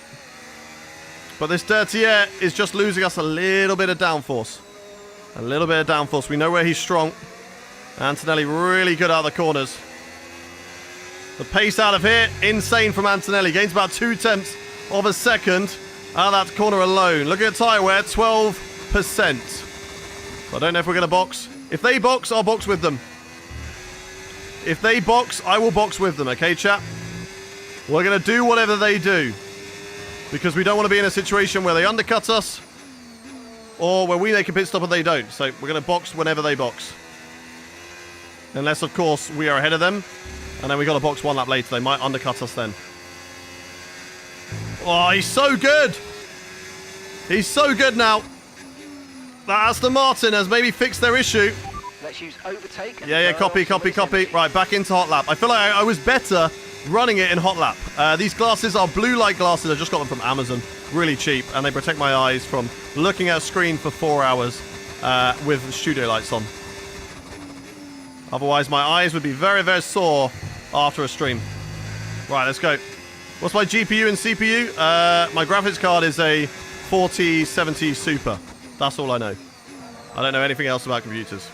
Speaker 1: But this dirty air is just losing us a little bit of downforce. A little bit of downforce. We know where he's strong. Antonelli really good out of the corners. The pace out of here, insane from Antonelli. Gains about 0.2 of a second out of that corner alone. Look at tyre wear, 12%. So I don't know if we're going to box. If they box, I'll box with them. If they box, I will box with them, okay, chat? We're going to do whatever they do. Because we don't want to be in a situation where they undercut us or where we make a pit stop and they don't. So we're going to box whenever they box. Unless, of course, we are ahead of them. And then we got to box one lap later. They might undercut us then. Oh, he's so good. He's so good now. That Aston Martin has maybe fixed their issue.
Speaker 2: Let's use overtake.
Speaker 1: Yeah, copy, copy, copy. Right, back into hot lap. I feel like I was better running it in hot lap. These glasses are blue light glasses. I just got them from Amazon. Really cheap. And they protect my eyes from looking at a screen for 4 hours with studio lights on. Otherwise, my eyes would be very, very sore after a stream. Right, let's go. What's my GPU and CPU? My graphics card is a 4070 Super. That's all I know. I don't know anything else about computers.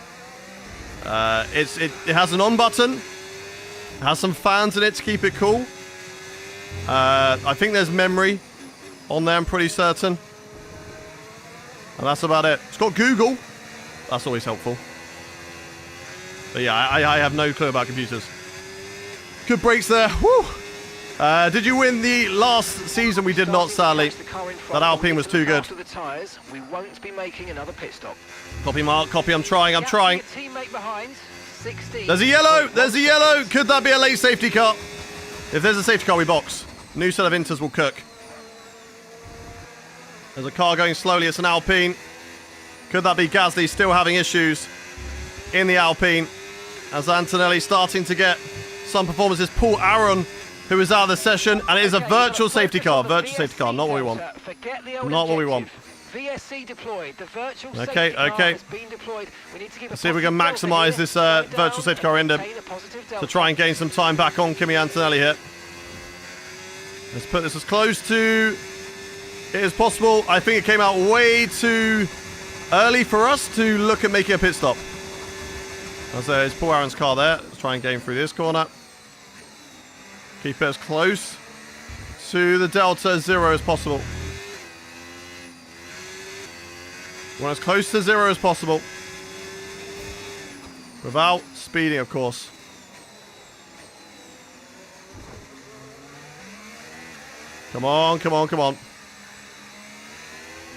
Speaker 1: It has an on button. It has some fans in it to keep it cool. I think there's memory on there, I'm pretty certain. And that's about it. It's got Google. That's always helpful. But yeah, I have no clue about computers. Good brakes there. Woo! Did you win the last season? We did not, sadly. That Alpine was too good.
Speaker 2: We won't be making another pit stop.
Speaker 1: Copy, Mark. Copy. I'm trying. I'm trying.
Speaker 2: Teammate behind, 16.
Speaker 1: There's a yellow. There's a yellow. Could that be a late safety car? If there's a safety car, we box. New set of inters will cook. There's a car going slowly. It's an Alpine. Could that be Gasly still having issues in the Alpine? As Antonelli starting to get some performances. Paul Aaron, who is out of the session, and it is a virtual safety car. Virtual safety car, not what we want. Not what we want.
Speaker 2: VSC deployed. The virtual
Speaker 1: okay,
Speaker 2: safety car
Speaker 1: okay.
Speaker 2: has been deployed. We need to keep
Speaker 1: Let's see if we can maximize this virtual safety car end to try and gain some time back on Kimi Antonelli here. Let's put this as close to it as possible. I think it came out way too early for us to look at making a pit stop. As there's Paul Aaron's car there. Let's try and gain through this corner. Keep it as close to the Delta 0 as possible. We want as close to 0 as possible. Without speeding, of course. Come on, come on, come on.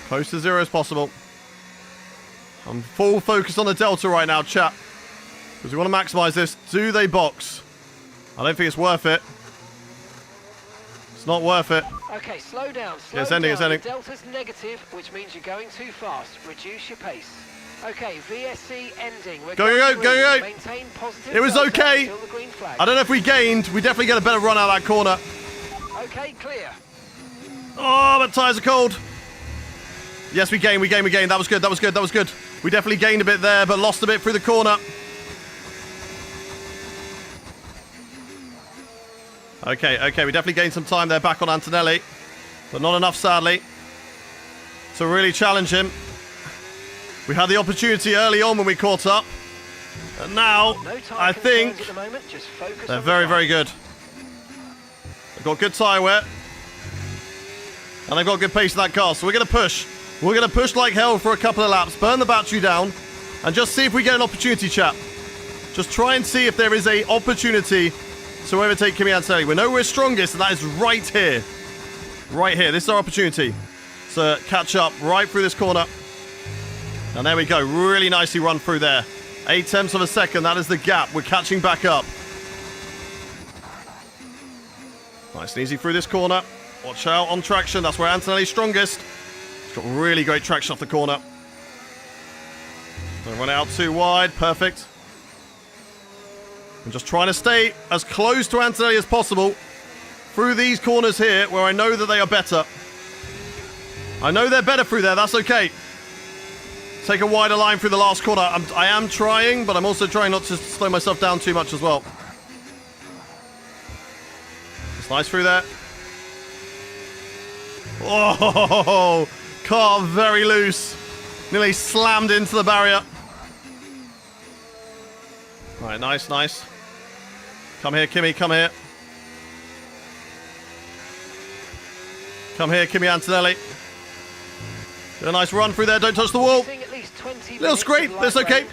Speaker 1: Close to 0 as possible. I'm full focus on the Delta right now, chat. Because we want to maximize this. Do they box? I don't think it's worth it. It's not worth it.
Speaker 2: Okay, slow down. Slow
Speaker 1: it's ending,
Speaker 2: down.
Speaker 1: it's ending.
Speaker 2: The delta's negative, which means you're going too fast. Reduce your pace. Okay, VSC ending. We're
Speaker 1: Go.
Speaker 2: Maintain positive
Speaker 1: It was
Speaker 2: delta
Speaker 1: okay.
Speaker 2: until the green flag.
Speaker 1: I don't know if we gained. We definitely get a better run out of that corner.
Speaker 2: Okay, clear.
Speaker 1: Oh, but tyres are cold. Yes, we gained. That was good. We definitely gained a bit there, but lost a bit through the corner. Okay, we definitely gained some time there back on Antonelli. But not enough, sadly, to really challenge him. We had the opportunity early on when we caught up. And now, I think they're very, very good. They've got good tyre wear. And they've got good pace in that car. So we're going to push. We're going to push like hell for a couple of laps. Burn the battery down. And just see if we get an opportunity, chap. Just try and see if there is an opportunity to overtake Kimi Antonelli. We know we're strongest, and that is right here. Right here. This is our opportunity to catch up right through this corner. And there we go. Really nicely run through there. 8/10 of a second. That is the gap. We're catching back up. Nice and easy through this corner. Watch out on traction. That's where Antonelli's strongest. He's got really great traction off the corner. Don't run it out too wide. Perfect. I'm just trying to stay as close to Antonelli as possible through these corners here where I know that they are better. I know they're better through there. That's okay. Take a wider line through the last corner. I am trying, but I'm also trying not to slow myself down too much as well. It's nice through there. Oh, car very loose. Nearly slammed into the barrier. All right, nice, nice. Come here, Kimi, come here. Come here, Kimi Antonelli. Get a nice run through there, don't touch the wall. Little scrape, that's okay.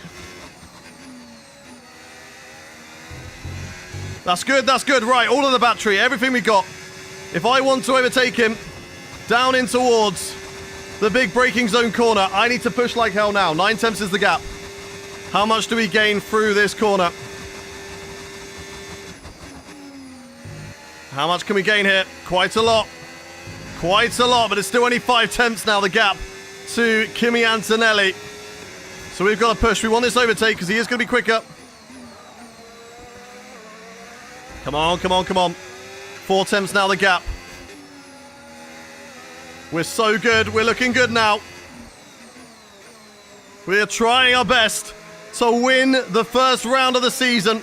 Speaker 1: That's good. Right, all of the battery, everything we got. If I want to overtake him, down in towards the big braking zone corner, I need to push like hell now. 9/10 is the gap. How much do we gain through this corner? How much can we gain here? Quite a lot. Quite a lot, but it's still only 5/10 now, the gap to Kimi Antonelli. So we've got to push. We want this overtake because he is going to be quicker. Come on, come on, come on. 4/10 now, the gap. We're so good. We're looking good now. We are trying our best to win the first round of the season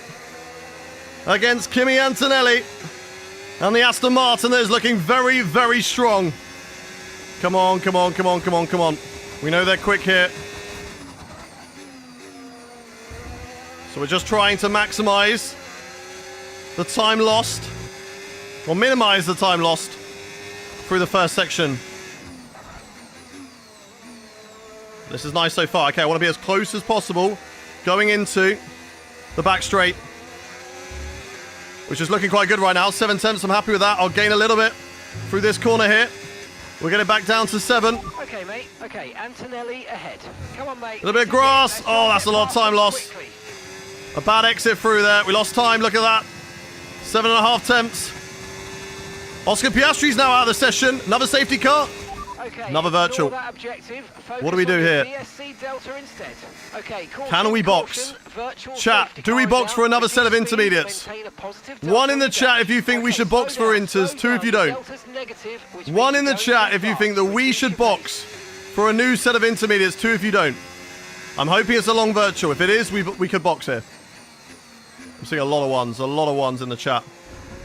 Speaker 1: against Kimi Antonelli. And the Aston Martin is looking very, very strong. Come on, come on, come on, come on, come on. We know they're quick here. So we're just trying to maximize the time lost, or minimize the time lost through the first section. This is nice so far. Okay, I want to be as close as possible going into the back straight, which is looking quite good right now. 7/10, I'm happy with that. I'll gain a little bit through this corner here. We'll get it back down to 7.
Speaker 2: Okay, mate. Okay, Antonelli ahead. Come on, mate.
Speaker 1: A little bit of grass. Oh, that's a lot of time lost. A bad exit through there. We lost time. Look at that. 7.5 tenths. Oscar Piastri's now out of the session. Another safety car.
Speaker 2: Okay,
Speaker 1: another virtual. What do we do here?
Speaker 2: Okay,
Speaker 1: can we box? Chat, do we box for another set of intermediates? 1 in the chat if you think we should box for inters, 2 if you don't. 1 in the chat if you think that we should box for a new set of intermediates, 2 if you don't. I'm hoping it's a long virtual. If it is, we could box here. I'm seeing a lot of ones in the chat.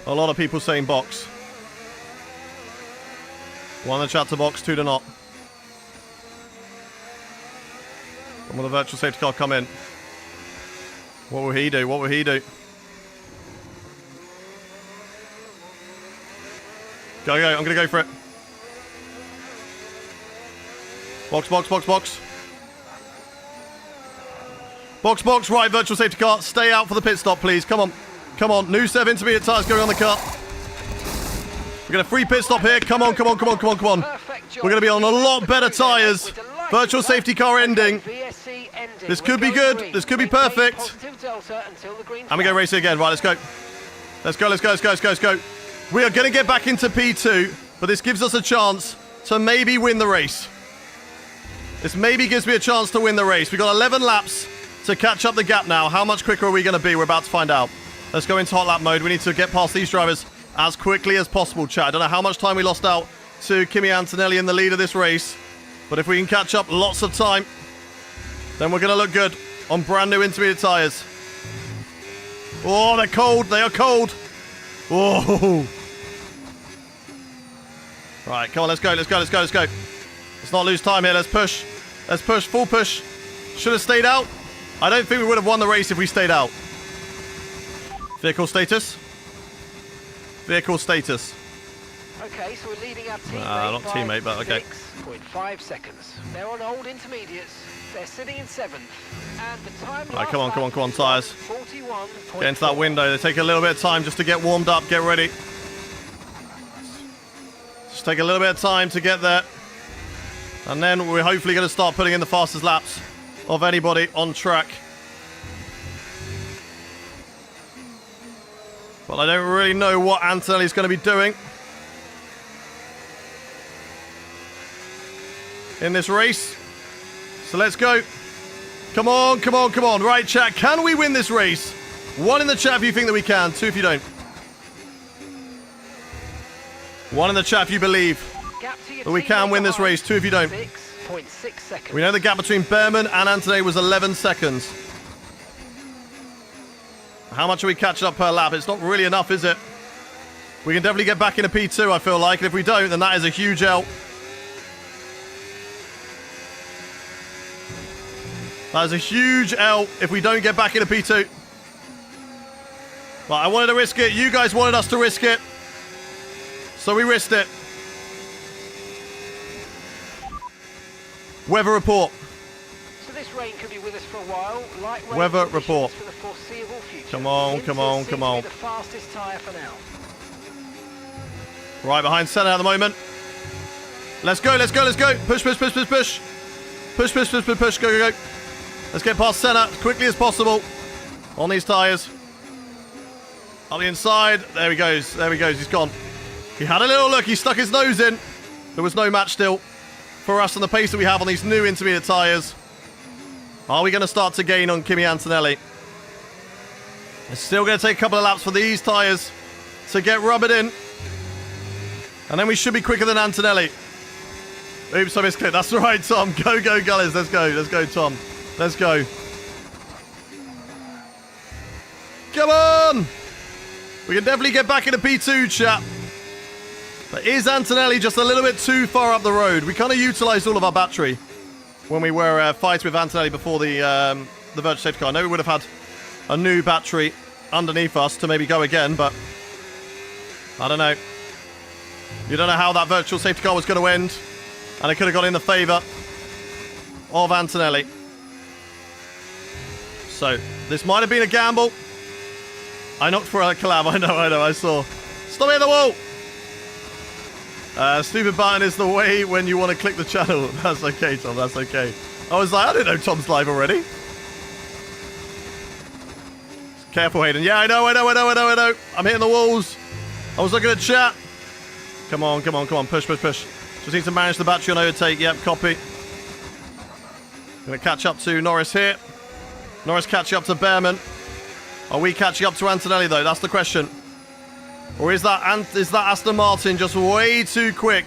Speaker 1: A lot of people saying box. 1 in the chat to box, 2 to not. And will the virtual safety car come in? What will he do? What will he do? Go, go. I'm going to go for it. Box, box, box, box. Box, box. Right, virtual safety car. Stay out for the pit stop, please. Come on. Come on. New set of intermediate tyres going on the car. We're going to free pit stop here. Come on, come on, come on, come on, come on. We're going to be on a lot better tyres. Virtual safety car ending. This could be good. This could be perfect. And we go race it again. Right, let's go. Let's go, let's go, let's go, let's go, let's go. We are going to get back into P2, but this gives us a chance to maybe win the race. This maybe gives me a chance to win the race. We've got 11 laps to catch up the gap now. How much quicker are we going to be? We're about to find out. Let's go into hot lap mode. We need to get past these drivers as quickly as possible, chat. I don't know how much time we lost out to Kimi Antonelli in the lead of this race, but if we can catch up lots of time, then we're going to look good on brand new intermediate tyres. Oh, they're cold. They are cold. Whoa. Right, come on, let's go, let's go, let's go, let's go. Let's not lose time here. Let's push. Let's push, full push. Should have stayed out. I don't think we would have won the race if we stayed out. Vehicle status. Vehicle status.
Speaker 2: Okay, so we're leading our teammate.
Speaker 1: Not teammate, but okay.
Speaker 2: 6.5 seconds. They're on old intermediates. They're sitting in 7th. And the time.
Speaker 1: Right, come on, come on, come on, tyres.
Speaker 2: 41.
Speaker 1: Get into that window. They take a little bit of time just to get warmed up, get ready. Just take a little bit of time to get there. And then we're hopefully going to start putting in the fastest laps of anybody on track. But I don't really know what Antonelli's going to be doing in this race. So let's go. Come on, come on, come on. Right, chat. Can we win this race? 1 in the chat if you think that we can. 2 if you don't. 1 in the chat if you believe that we can win this race. 2 if you don't.
Speaker 2: 6.6 seconds.
Speaker 1: We know the gap between Behrman and Antonelli was 11 seconds. How much are we catching up per lap? It's not really enough, is it? We can definitely get back into P2, I feel like. And if we don't, then that is a huge L. That is a huge L if we don't get back into P2. But I wanted to risk it. You guys wanted us to risk it. So we risked it. Weather report.
Speaker 2: So this rain could be with us for a while. Light rain
Speaker 1: Weather
Speaker 2: conditions
Speaker 1: report.
Speaker 2: for the foreseeable future.
Speaker 1: Come on,
Speaker 2: Inter
Speaker 1: come on,
Speaker 2: seems
Speaker 1: come
Speaker 2: to be
Speaker 1: on.
Speaker 2: the fastest tyre for now.
Speaker 1: Right behind Senna at the moment. Let's go, let's go, let's go. Push, push, push, push, push. Push, push, push, push, push. Go, go, go. Let's get past Senna as quickly as possible on these tyres. On the inside. There he goes. There he goes. He's gone. He had a little look. He stuck his nose in. There was no match still for us on the pace that we have on these new intermediate tyres. Are we going to start to gain on Kimi Antonelli? It's still going to take a couple of laps for these tyres to get rubbered in. And then we should be quicker than Antonelli. Oops, I misclicked. That's right, Tom. Go, go, Gullies. Let's go. Let's go, Tom. Let's go. Come on! We can definitely get back into P2, chat. But is Antonelli just a little bit too far up the road? We kind of utilised all of our battery when we were fighting with Antonelli before the virtual safety car. I know we would have had a new battery underneath us to maybe go again, but I don't know. You don't know how that virtual safety car was going to end, and it could have gone in the favour of Antonelli. So, this might have been a gamble. I knocked for a collab. I know, I saw. Stop hitting the wall! Stupid button is the way when you want to click the channel. That's okay, Tom, that's okay. I was like, I didn't know Tom's live already. Careful, Hayden. Yeah, I know. I'm hitting the walls. I was looking at chat. Come on, come on, come on. Push, push, push. Just need to manage the battery on overtake. Yep, copy. Going to catch up to Norris here. Norris catching up to Behrman. Are we catching up to Antonelli, though? That's the question. Or is that Aston Martin just way too quick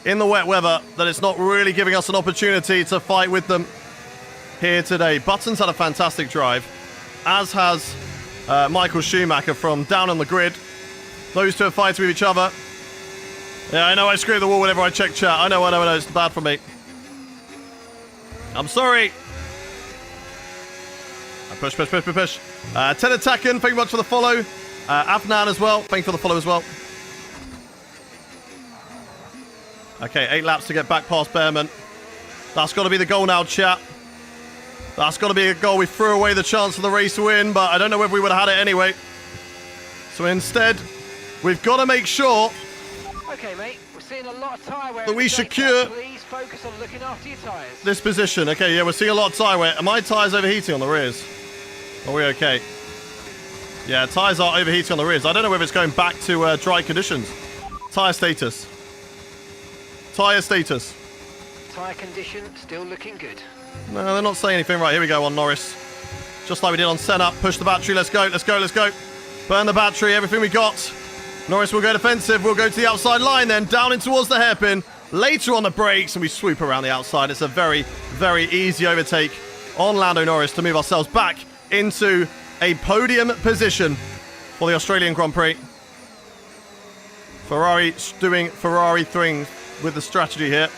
Speaker 1: in the wet weather that it's not really giving us an opportunity to fight with them here today? Button's had a fantastic drive, as has Michael Schumacher from down on the grid. Those two are fighting with each other. Yeah, I know I screw the wall whenever I check chat. I know. It's bad for me. I'm sorry. Push. Ted Attacken, thank you much for the follow. Afnan as well, thank you for the follow as well. Okay, 8 laps to get back past Behrman. That's got to be the goal now, chat. That's got to be a goal. We threw away the chance of the race win, but I don't know whether we would have had it anyway. So instead, we've got to make sure
Speaker 2: Okay, mate, we're seeing a lot of tyre wear.
Speaker 1: that we secure
Speaker 2: Please focus on looking after your tyres.
Speaker 1: this position. Okay, yeah, we're seeing a lot of tyre wear. Are my tyres overheating on the rears? Are we okay? Yeah, tyres are overheating on the rears. I don't know whether it's going back to dry conditions. Tyre status. Tyre status.
Speaker 2: Tyre condition still looking good.
Speaker 1: No, they're not saying anything. Right, here we go on Norris. Just like we did on Senna. Push the battery. Let's go. Burn the battery. Everything we got. Norris will go defensive. We'll go to the outside line then. Down in towards the hairpin. Later on the brakes. And we swoop around the outside. It's a very, very easy overtake on Lando Norris to move ourselves back into a podium position for the Australian Grand Prix. Ferrari doing Ferrari things with the strategy here.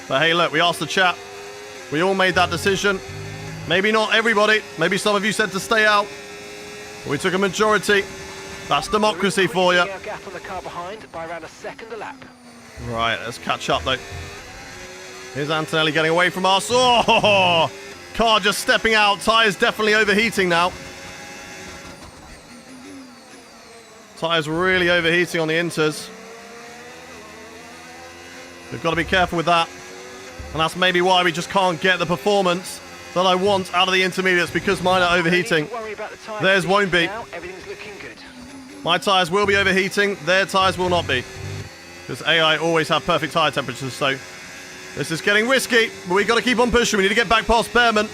Speaker 1: But hey, look, we asked the chat. We all made that decision. Maybe not everybody. Maybe some of you said to stay out. But we took a majority. That's democracy for you.
Speaker 2: Gap on the car behind by around a second a lap.
Speaker 1: Right, let's catch up though. Here's Antonelli getting away from us. Oh! Car just stepping out. Tyres definitely overheating now. Tyres really overheating on the inters. We've got to be careful with that. And that's maybe why we just can't get the performance that I want out of the intermediates, because mine are overheating.
Speaker 2: Don't worry about the tyre
Speaker 1: Theirs won't be.
Speaker 2: now. Everything's looking good.
Speaker 1: My tyres will be overheating. Their tyres will not be. Because AI always have perfect tyre temperatures, so this is getting risky. But we've got to keep on pushing. We need to get back past Behrman.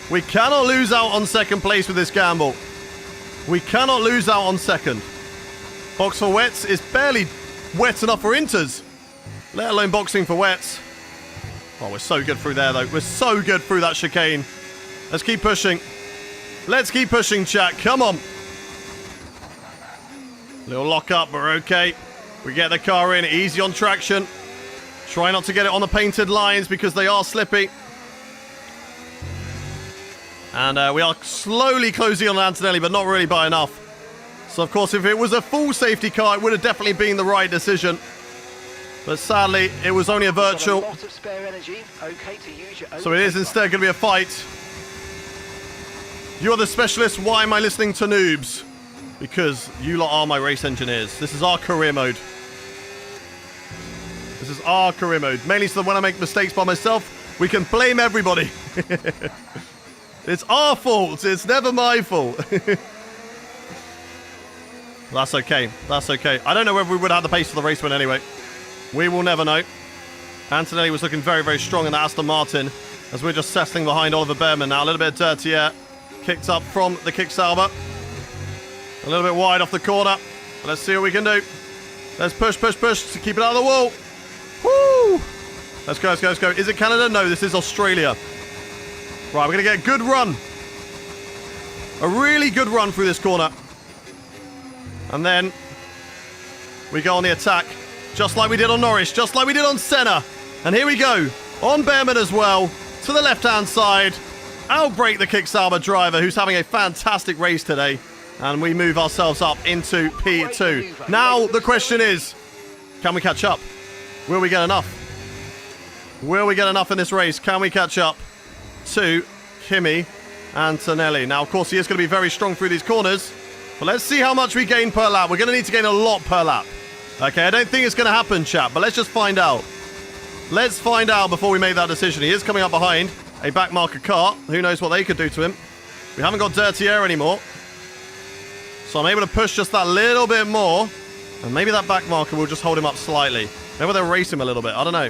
Speaker 1: We cannot lose out on second place with this gamble. We cannot lose out on second. Box for wets is barely wet enough for inters, let alone boxing for wets. Oh, we're so good through there, though. We're so good through that chicane. Let's keep pushing. Let's keep pushing, chat. Come on. Little lock up, but we're okay. We get the car in, easy on traction. Try not to get it on the painted lines because they are slippy. And we are slowly closing on Antonelli, but not really by enough. So, of course, if it was a full safety car, it would have definitely been the right decision. But sadly, it was only a virtual.
Speaker 2: A lot of spare energy. Okay to use your own
Speaker 1: So it is instead going to be a fight. You are the specialists. Why am I listening to noobs? Because you lot are my race engineers. This is our career mode. This is our career mode. Mainly so that when I make mistakes by myself, we can blame everybody. It's our fault. It's never my fault. That's okay. That's okay. I don't know whether we would have the pace for the race win anyway. We will never know. Antonelli was looking very, very strong in that Aston Martin as we're just settling behind Oliver Behrman now. A little bit of dirty air. Kicked up from the kick salver. A little bit wide off the corner. Let's see what we can do. Let's push, push, push to keep it out of the wall. Woo! Let's go, let's go, let's go. Is it Canada? No, this is Australia. Right, we're going to get a good run. A really good run through this corner. And then we go on the attack. Just like we did on Norris. Just like we did on Senna. And here we go. On Behrman as well. To the left-hand side. Outbreak the Kick-Sauber driver, who's having a fantastic race today. And we move ourselves up into P2. Now, the question is, can we catch up? Will we get enough? Will we get enough in this race? Can we catch up to Kimi Antonelli? Now, of course, he is going to be very strong through these corners. But let's see how much we gain per lap. We're going to need to gain a lot per lap. Okay, I don't think it's going to happen, chat, but let's just find out. Let's find out before we make that decision. He is coming up behind a backmarker car. Who knows what they could do to him. We haven't got dirty air anymore. So I'm able to push just that little bit more. And maybe that backmarker will just hold him up slightly. Maybe they'll race him a little bit. I don't know.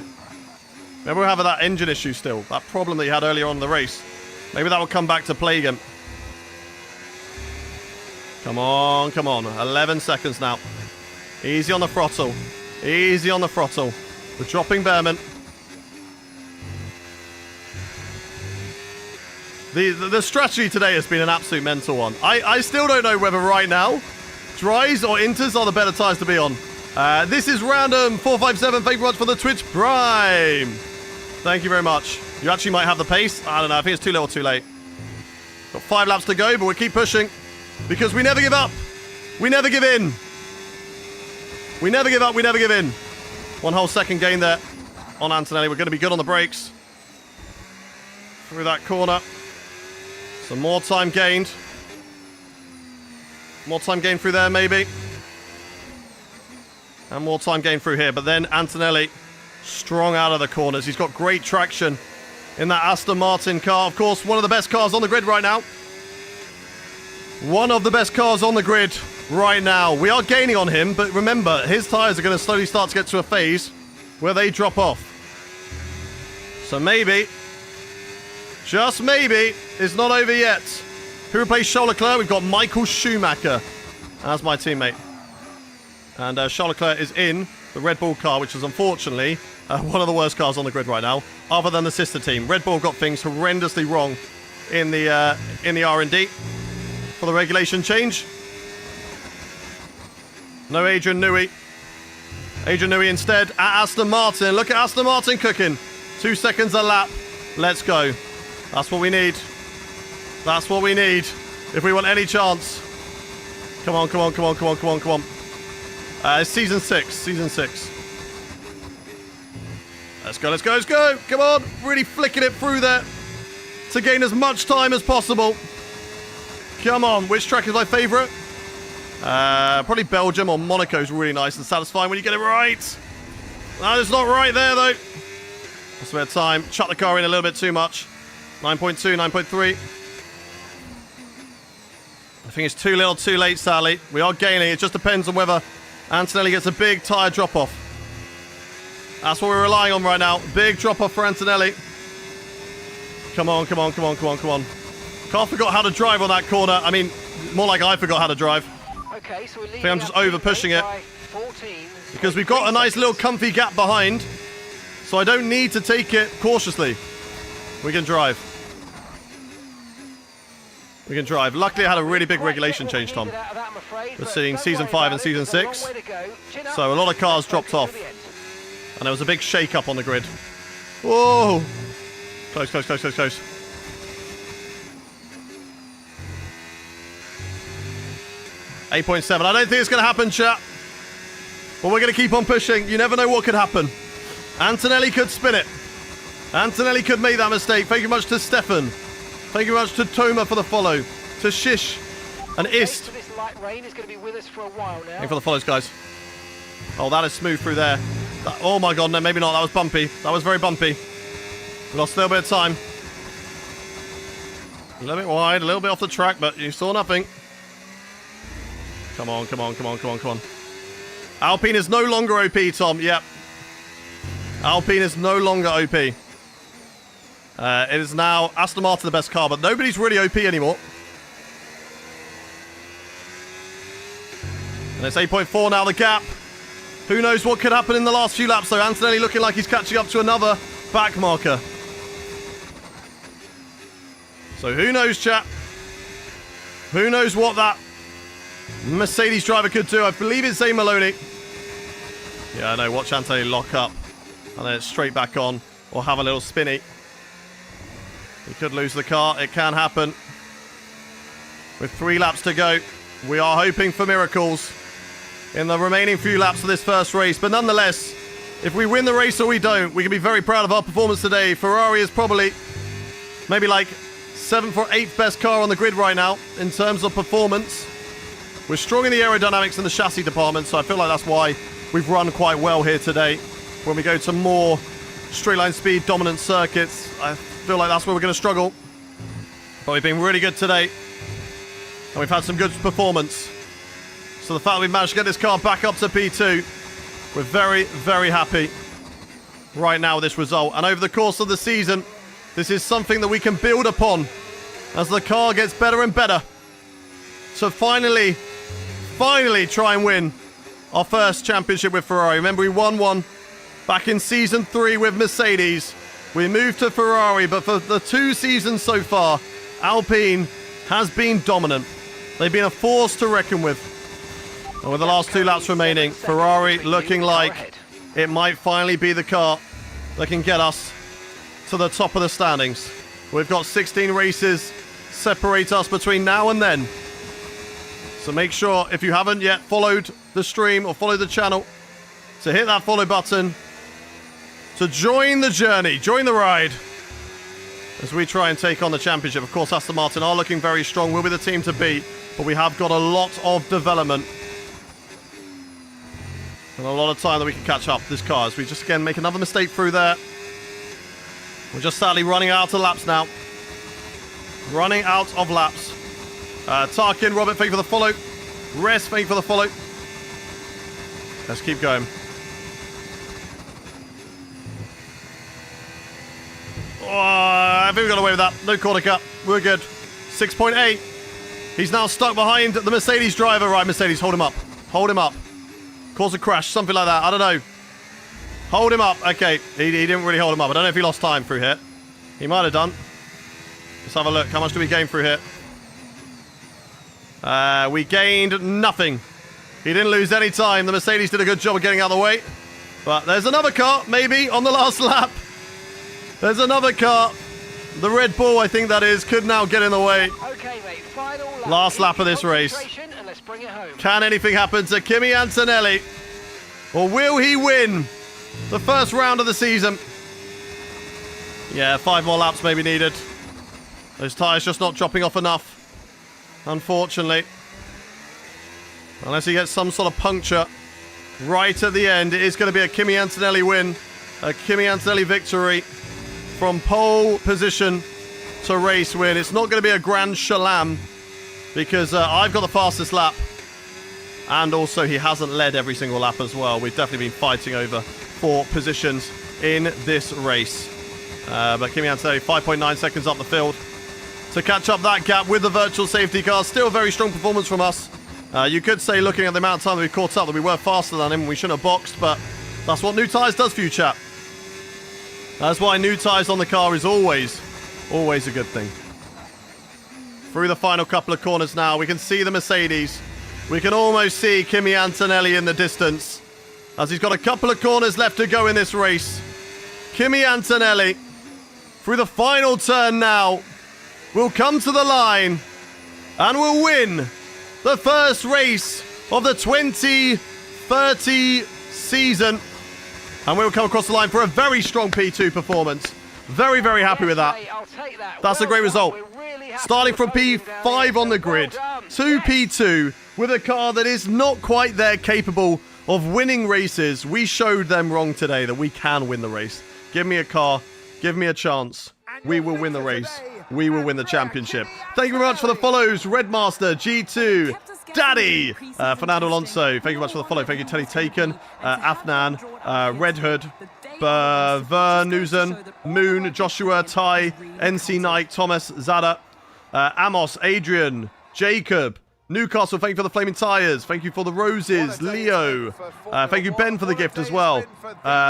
Speaker 1: Maybe we'll have that engine issue still. That problem that he had earlier on in the race. Maybe that will come back to plague him. Come on, come on. 11 seconds now. Easy on the throttle. Easy on the throttle. We're dropping Behrman. The strategy today has been an absolute mental one. I still don't know whether right now dries or inters are the better tyres to be on. This is random 457. Thank you very much for the Twitch Prime. Thank you very much. You actually might have the pace. I don't know. I think it's too little too late. Got 5 laps to go, but we'll keep pushing. Because we never give up. We never give in. We never give up. We never give in. 1 whole second gain there on Antonelli. We're going to be good on the brakes. Through that corner. Some more time gained. More time gained through there, maybe. And more time gained through here. But then Antonelli, strong out of the corners. He's got great traction in that Aston Martin car. Of course, one of the best cars on the grid right now. One of the best cars on the grid right now. We are gaining on him, but remember, his tyres are going to slowly start to get to a phase where they drop off. So maybe, just maybe, it's not over yet. Who replaced Charles Leclerc? We've got Michael Schumacher as my teammate. And Charles Leclerc is in the Red Bull car, which is unfortunately one of the worst cars on the grid right now, other than the sister team. Red Bull got things horrendously wrong in the R&D for the regulation change. No Adrian Newey. Adrian Newey instead at Aston Martin. Look at Aston Martin cooking. 2 seconds a lap. Let's go. That's what we need. That's what we need if we want any chance. Come on, come on, come on, come on, come on, come on. It's season 6. Season 6. Let's go, let's go, let's go. Come on. Really flicking it through there to gain as much time as possible. Come on. Which track is my favourite? Probably Belgium or Monaco is really nice and satisfying when you get it right. No, it's not right there, though. That's a bit of time. Chuck the car in a little bit too much. 9.2, 9.3. think it's too little too late, sadly. We are gaining. It just depends on whether Antonelli gets a big tyre drop-off. That's what we're relying on right now. Big drop-off for Antonelli. Come on, come on, come on, come on, come on. Car forgot how to drive on that corner. I mean, more like I forgot how to drive.
Speaker 2: Okay, so we're
Speaker 1: I think I'm just over pushing it.
Speaker 2: 14,
Speaker 1: Because we've got a nice little comfy gap behind. So I don't need to take it cautiously. We can drive. We can drive. Luckily, I had a really big regulation change, Tom. We're seeing Season 5 and Season 6. So a lot of cars dropped off. And there was a big shake-up on the grid. Whoa! Close, close, close, close, close. .7. I don't think it's going to happen, chat. But we're going to keep on pushing. You never know what could happen. Antonelli could spin it. Antonelli could make that mistake. Thank you much to Stefan. Thank you much to Toma for the follow. To Shish and Ist.
Speaker 2: This light rain is going to be with us for a while now.
Speaker 1: Thank you for the follows, guys. Oh, that is smooth through there. Oh my god, no, maybe not. That was bumpy. That was very bumpy. We lost a little bit of time. A little bit wide, a little bit off the track, but you saw nothing. Come on, come on, come on, come on, come on. Alpine is no longer OP, Tom. Yep. Alpine is no longer OP. It is now Aston Martin the best car, but nobody's really OP anymore. And it's 8.4 now, the gap. Who knows what could happen in the last few laps, though. Antonelli looking like he's catching up to another back marker. So who knows, chat? Who knows what that Mercedes driver could do? I believe it's Zane Maloney. Yeah, I know. Watch Antonelli lock up. And then it's straight back on. Or have a little spinny. He could lose the car. It can happen. With 3 laps to go. We are hoping for miracles in the remaining few laps of this first race. But nonetheless, if we win the race or we don't, we can be very proud of our performance today. Ferrari is probably maybe like 7th or 8th best car on the grid right now in terms of performance. We're strong in the aerodynamics and the chassis department, so I feel like that's why we've run quite well here today. When we go to more straight line speed dominant circuits, I feel like that's where we're going to struggle. But we've been really good today. And we've had some good performance. So the fact that we've managed to get this car back up to P2, we're very, very happy right now with this result. And over the course of the season, this is something that we can build upon as the car gets better and better. So finally try and win our first championship with Ferrari. Remember, we won one back in Season 3 with Mercedes. We moved to Ferrari, but for the 2 seasons so far, Alpine has been dominant. They've been a force to reckon with. And with the last 2 laps remaining, Ferrari looking like it might finally be the car that can get us to the top of the standings. We've got 16 races separate us between now and then. So make sure, if you haven't yet followed the stream or followed the channel, to hit that follow button, to join the journey, join the ride, as we try and take on the championship. Of course, Aston Martin are looking very strong. We'll be the team to beat, but we have got a lot of development and a lot of time that we can catch up this car as we just again make another mistake through there. We're just sadly running out of laps now. Running out of laps. Tarkin, Robert, thank you for the follow. Res, thank you for the follow. Let's keep going. Oh, I think we got away with that. No corner cut. We're good. 6.8. He's now stuck behind the Mercedes driver. Right, Mercedes, hold him up. Hold him up. Cause a crash, something like that. I don't know. Hold him up. Okay, he didn't really hold him up. I don't know if he lost time through here. He might have done. Let's have a look. How much do we gain through here? We gained nothing. He didn't lose any time. The Mercedes did a good job of getting out of the way. But there's another car, maybe, on the last lap. There's another car. The Red Bull, I think that is, could now get in the way.
Speaker 2: Okay, mate, final lap.
Speaker 1: Last lap of this race.
Speaker 2: And let's bring it home.
Speaker 1: Can anything happen to Kimi Antonelli? Or will he win the first round of the season? Yeah, 5 more laps may be needed. Those tyres just not dropping off enough, unfortunately. Unless he gets some sort of puncture right at the end, it is going to be a Kimi Antonelli win. A Kimi Antonelli victory from pole position to race win. It's not going to be a grand shalom, because I've got the fastest lap. And also, he hasn't led every single lap as well. We've definitely been fighting over 4 positions in this race. But Kimi Antonelli, 5.9 seconds up the field to catch up that gap with the virtual safety car. Still a very strong performance from us. You could say, looking at the amount of time that we caught up, that we were faster than him and we shouldn't have boxed, but that's what new tyres does for you, chap. That's why new tyres on the car is always a good thing. Through the final couple of corners now, we can see the Mercedes. We can almost see Kimi Antonelli in the distance, as he's got a couple of corners left to go in this race. Kimi Antonelli, through the final turn now, will come to the line and will win the first race of the 2030 season. And we'll come across the line for a very strong P2 performance. Very, very happy with that. That's a great result. Starting from P5 on the grid to P2 with a car that is not quite there capable of winning races. We showed them wrong today that we can win the race. Give me a car. Give me a chance. We will win the race. We will win the championship. Thank you very much for the follows. Redmaster, G2, Daddy, Fernando Alonso. Thank you very much for the follow. Thank you, Telly Taken, Afnan, Red Hood, Vernusen, Moon, Joshua, Ty, NC Knight, Thomas, Zada, Amos, Adrian, Jacob, Newcastle, thank you for the flaming tyres. Thank you for the roses. Leo. Thank you, Ben, for the gift as well.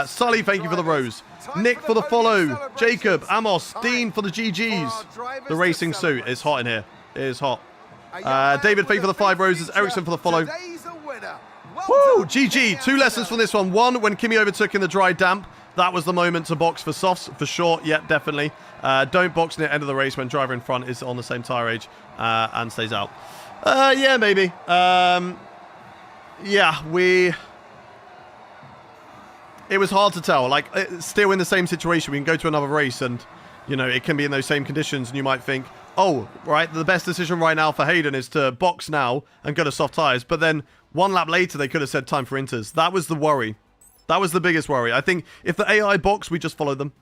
Speaker 1: Sully, thank you for the rose. Nick for the follow. Jacob, Amos, Dean for the GGs. The racing suit is hot in here. It is hot. David, thank you for the 5 roses. Ericsson for the follow. Woo! GG. 2 lessons from this one. 1, when Kimi overtook in the dry damp. That was the moment to box for softs, for sure. Yeah, definitely. Don't box near the end of the race when driver in front is on the same tyre age and stays out. Yeah, maybe. Yeah, it was hard to tell. Like, still in the same situation. We can go to another race and, you know, it can be in those same conditions and you might think, oh, right, the best decision right now for Hayden is to box now and go to soft tyres. But then 1 lap later, they could have said time for inters. That was the worry. That was the biggest worry. I think if the AI box, we just followed them.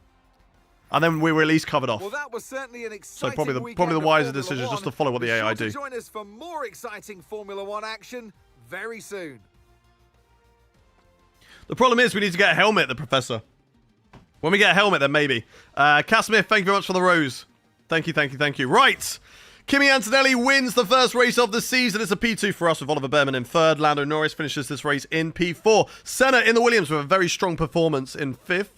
Speaker 1: And then we were at least covered off.
Speaker 3: Well, that was certainly an exciting
Speaker 1: so probably the wiser decision is just to follow what the
Speaker 3: Be
Speaker 1: AI
Speaker 3: sure
Speaker 1: do.
Speaker 3: to join us for more exciting Formula 1 action very soon.
Speaker 1: The problem is we need to get a helmet, the Professor. When we get a helmet, then maybe. Cass Smith, thank you very much for the rose. Thank you, thank you, thank you. Right. Kimi Antonelli wins the first race of the season. It's a P2 for us with Oliver Behrman in 3rd. Lando Norris finishes this race in P4. Senna in the Williams with a very strong performance in 5th.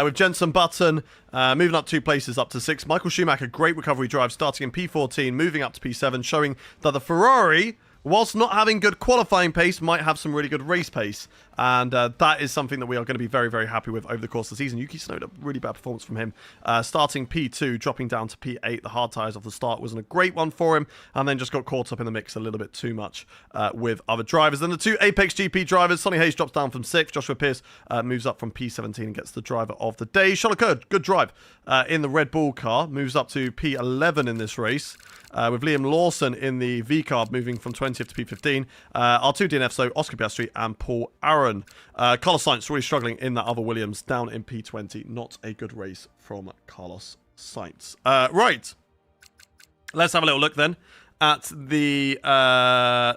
Speaker 1: With Jenson Button moving up 2 places up to 6. Michael Schumacher, great recovery drive starting in P14, moving up to P7, showing that the Ferrari, whilst not having good qualifying pace, might have some really good race pace. And that is something that we are going to be very, very happy with over the course of the season. Yuki Tsunoda, a really bad performance from him. Starting P2, dropping down to P8. The hard tyres off the start wasn't a great one for him. And then just got caught up in the mix a little bit too much with other drivers. Then the 2 Apex GP drivers. Sonny Hayes drops down from 6th. Joshua Pierce moves up from P17 and gets the driver of the day. Charlotte Kerr, good drive in the Red Bull car. Moves up to P11 in this race. With Liam Lawson in the V-car moving from 20th to P15. Our 2 DNFs, so Oscar Piastri and Paul Aaron. Carlos Sainz really struggling in that other Williams, down in P20. Not a good race from Carlos Sainz. Right. Let's have a little look then at the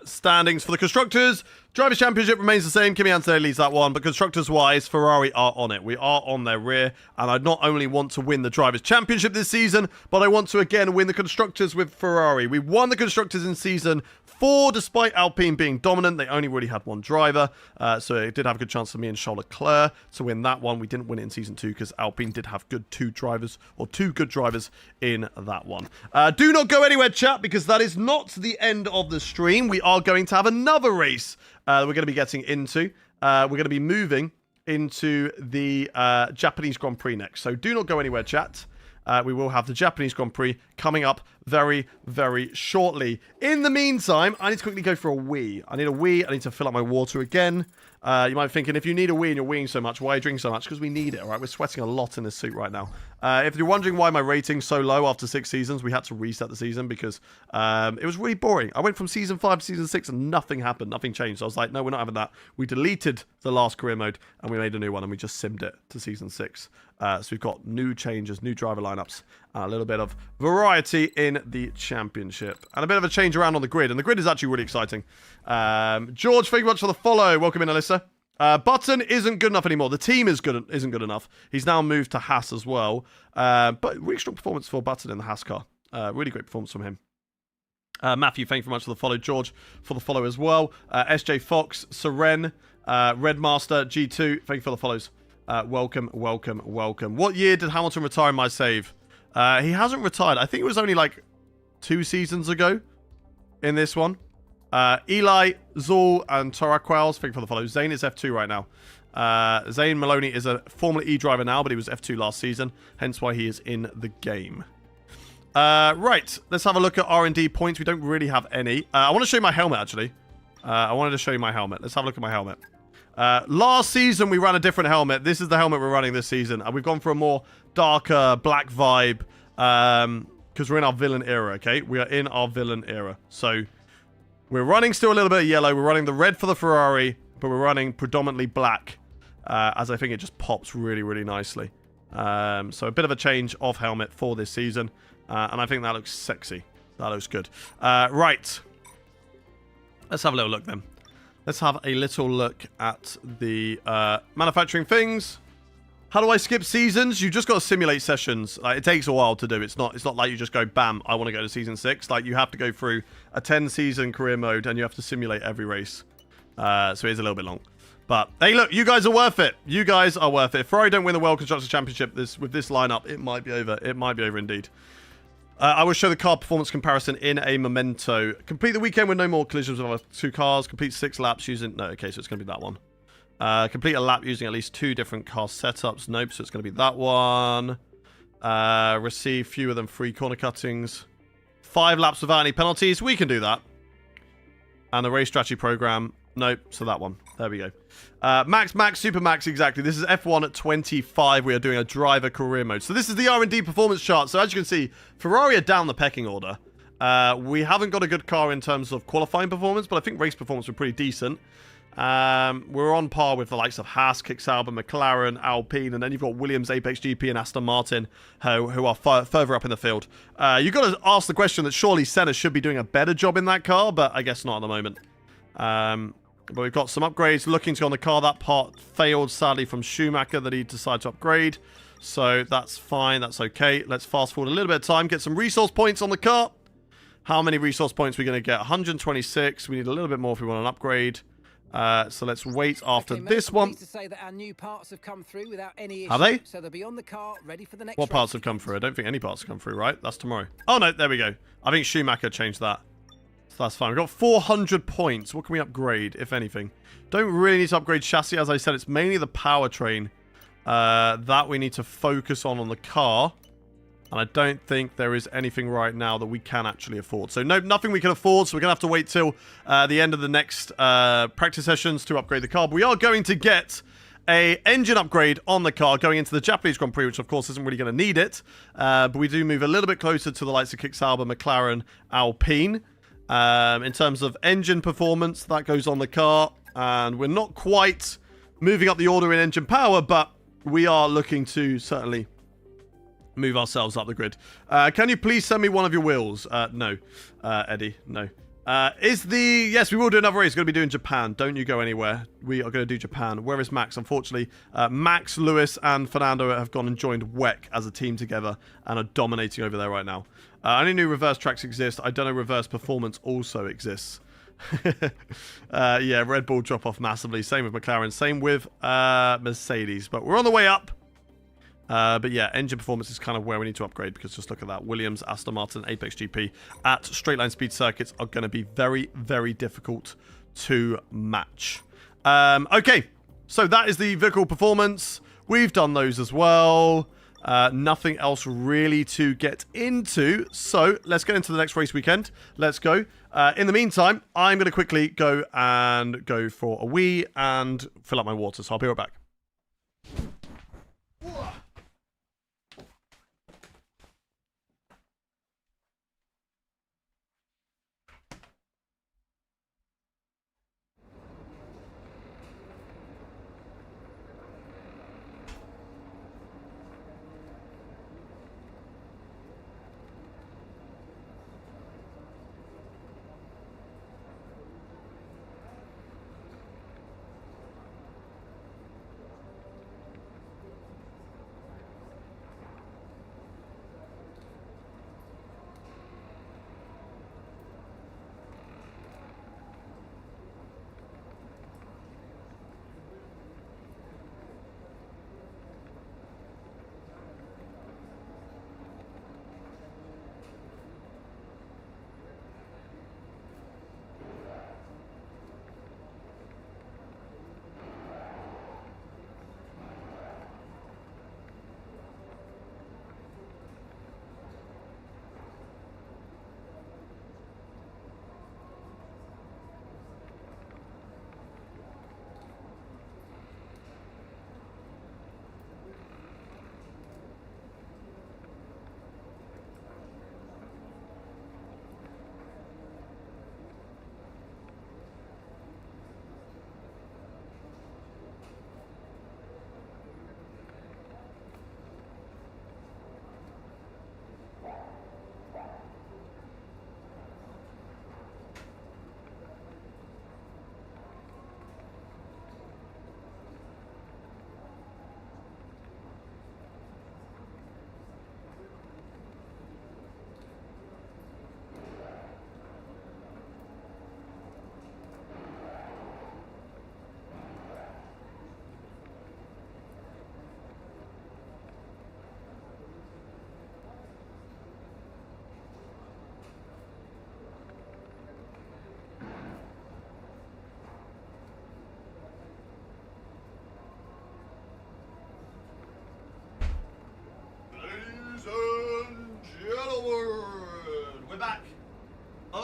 Speaker 1: standings for the Constructors. Drivers' Championship remains the same. Kimi Antonelli leads that one, but Constructors-wise, Ferrari are on it. We are on their rear, and I not only want to win the Drivers' Championship this season, but I want to again win the Constructors with Ferrari. We won the Constructors in Season 4, despite Alpine being dominant. They only really had 1 driver, so it did have a good chance for me and Charles Leclerc to win that one. We didn't win it in Season 2 because Alpine did have good 2 good drivers in that one. Do not go anywhere, chat, because that is not the end of the stream. We are going to have another race that we're going to be getting into. We're going to be moving into the Japanese Grand Prix next. So do not go anywhere, chat. We will have the Japanese Grand Prix coming up very, very shortly. In the meantime, I need to quickly go for a wee. I need a wee. I need to fill up my water again. You might be thinking, if you need a wee and you're weeing so much, why are you drinking so much? Because we need it, all right? We're sweating a lot in this suit right now. If you're wondering why my rating's so low after 6 seasons, we had to reset the season because it was really boring. I went from Season 5 to Season 6 and nothing happened. Nothing changed. So I was like, no, we're not having that. We deleted the last career mode and we made a new one and we just simmed it to Season 6. So we've got new changes, new driver lineups, and a little bit of variety in in the championship. And a bit of a change around on the grid. And the grid is actually really exciting. George, thank you much for the follow. Welcome in, Alyssa. Button isn't good enough anymore. The team isn't good enough. He's now moved to Haas as well. But really strong performance for Button in the Haas car. Really great performance from him. Matthew, thank you very much for the follow. George, for the follow as well. SJ Fox, Seren, Redmaster, G2, thank you for the follows. Welcome. What year did Hamilton retire in my save? He hasn't retired. I think it was only like 2 seasons ago in this one. Eli, Zul, and Toraquels, thank you for the follow. Zane is F2 right now. Zane Maloney is a Formula E driver now, but he was F2 last season, hence why he is in the game. Right, let's have a look at R&D points. We don't really have any. I want to show you my helmet, actually. I wanted to show you my helmet. Let's have a look at my helmet. Last season, we ran a different helmet. This is the helmet we're running this season. We've gone for a more darker black vibe because we're in our villain era, okay? We are in our villain era. So we're running still a little bit of yellow. We're running the red for the Ferrari, but we're running predominantly black as I think it just pops really, really nicely. So a bit of a change of helmet for this season. And I think that looks sexy. That looks good. Right. Let's have a little look then. Let's have a little look at the manufacturing things. How do I skip seasons? You just got to simulate sessions. It takes a while to do. It's not like you just go, bam, I want to go to season 6. Like, you have to go through a 10-season career mode, and you have to simulate every race. So it is a little bit long. But, hey, look, you guys are worth it. You guys are worth it. If Ferrari don't win the World Constructors Championship with this lineup, it might be over. It might be over indeed. I will show the car performance comparison in a memento. Complete the weekend with no more collisions with other 2 cars. Complete 6 laps using... No, okay, so it's going to be that one. Complete a lap using at least 2 different car setups. Nope, so it's going to be that one. Receive fewer than 3 corner cuttings. 5 laps without any penalties. We can do that. And the race strategy program. Nope, so that one. There we go. Max, Super Max, exactly. This is F1 at 25. We are doing a driver career mode. So this is the R&D performance chart. So as you can see, Ferrari are down the pecking order. We haven't got a good car in terms of qualifying performance, but I think race performance were pretty decent. We're on par with the likes of Haas, Kicksauber, McLaren, Alpine, and then you've got Williams, Apex GP, and Aston Martin, who are further up in the field. You've got to ask the question that surely Senna should be doing a better job in that car, but I guess not at the moment. But we've got some upgrades looking to go on the car. That part failed, sadly, from Schumacher that he decided to upgrade. So that's fine. That's okay. Let's fast forward a little bit of time. Get some resource points on the car. How many resource points are we going to get? 126. We need a little bit more if we want an upgrade. So let's wait after this one.
Speaker 2: To say that our new parts have come through without any issue.
Speaker 1: Have they?
Speaker 2: So they'll be on the car, ready for the next
Speaker 1: What parts have come through? I don't think any parts have come through, right? That's tomorrow. Oh, no. There we go. I think Schumacher changed that. So that's fine. We've got 400 points. What can we upgrade, if anything? Don't really need to upgrade chassis. As I said, it's mainly the powertrain that we need to focus on the car. And I don't think there is anything right now that we can actually afford. So, no, nothing we can afford. So, we're going to have to wait till the end of the next practice sessions to upgrade the car. But we are going to get a engine upgrade on the car going into the Japanese Grand Prix, which, of course, isn't really going to need it. But we do move a little bit closer to the likes of Kicksauber, McLaren, Alpine. In terms of engine performance, that goes on the car. And we're not quite moving up the order in engine power, but we are looking to certainly move ourselves up the grid. Can you please send me one of your wheels? No, Eddie, no. Yes, we will do another race. We're going to be doing Japan. Don't you go anywhere. We are going to do Japan. Where is Max? Unfortunately, Max, Lewis, and Fernando have gone and joined WEC as a team together and are dominating over there right now. I only knew reverse tracks exist. I don't know reverse performance also exists. Yeah, Red Bull drop off massively. Same with McLaren. Same with Mercedes. But we're on the way up. But yeah, engine performance is kind of where we need to upgrade, because just look at that. Williams, Aston Martin, Apex GP at straight line speed circuits are going to be very, very difficult to match. Okay, so that is the vehicle performance. We've done those as well. Nothing else really to get into. So let's get into the next race weekend. Let's go. In the meantime, I'm going to quickly go for a wee and fill up my water. So I'll be right back.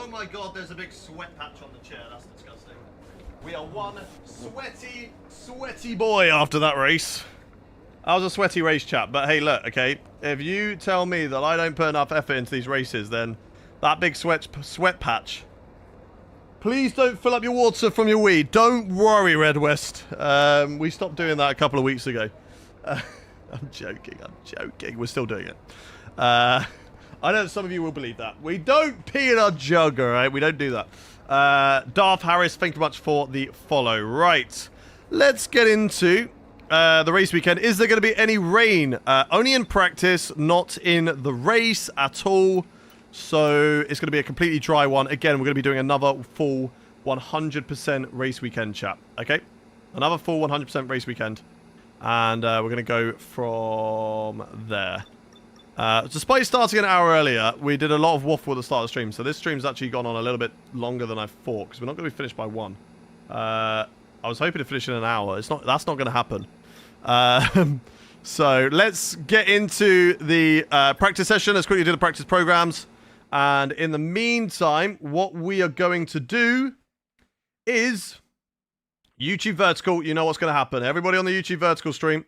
Speaker 1: my god, there's a big sweat patch on the chair. That's disgusting. We are one sweaty boy after that race. That was a sweaty race, chat. But hey, look, okay? If you tell me that I don't put enough effort into these races, then that big sweat patch... Please don't fill up your water from your weed. Don't worry, Red West. We stopped doing that a couple of weeks ago. I'm joking. We're still doing it. I know some of you will believe that. We don't pee in our jug, alright? We don't do that. Darth Harris, thank you much for the follow. Right. Let's get into the race weekend. Is there going to be any rain? Only in practice, not in the race at all. So it's going to be a completely dry one. Again, we're going to be doing another full 100% race weekend, chat. Okay? Another full 100% race weekend. And we're going to go from there. Despite starting an hour earlier, we did a lot of waffle at the start of the stream. So this stream's actually gone on a little bit longer than I thought. Because we're not going to be finished by 1. I was hoping to finish in an hour. That's not going to happen. So let's get into the practice session. Let's quickly do the practice programs. And in the meantime, what we are going to do is YouTube Vertical. You know what's going to happen. Everybody on the YouTube Vertical stream,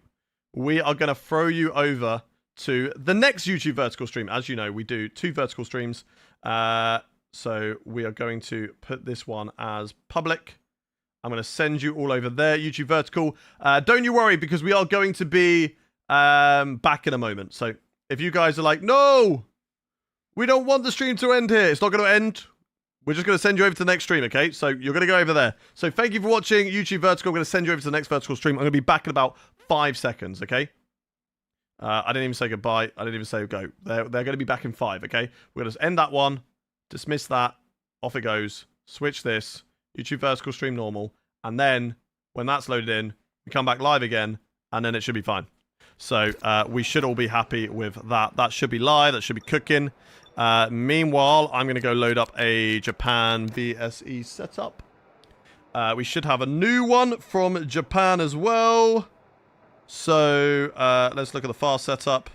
Speaker 1: we are going to throw you over to the next YouTube Vertical stream. As you know, we do 2 vertical streams. So we are going to put this one as public. I'm going to send you all over there, YouTube Vertical. Don't you worry, because we are going to be back in a moment. So if you guys are like, no, we don't want the stream to end here. It's not going to end. We're just going to send you over to the next stream, okay? So you're going to go over there. So thank you for watching YouTube Vertical. I'm going to send you over to the next vertical stream. I'm going to be back in about 5 seconds, okay? I didn't even say goodbye. I didn't even say go. They're going to be back in 5, okay? We're going to end that one. Dismiss that. Off it goes. Switch this. YouTube Vertical stream normal. And then when that's loaded in, we come back live again. And then it should be fine. So we should all be happy with that. That should be live. That should be cooking. Meanwhile, I'm going to go load up a Japan VSE setup. We should have a new one from Japan as well. So let's look at the fast setup.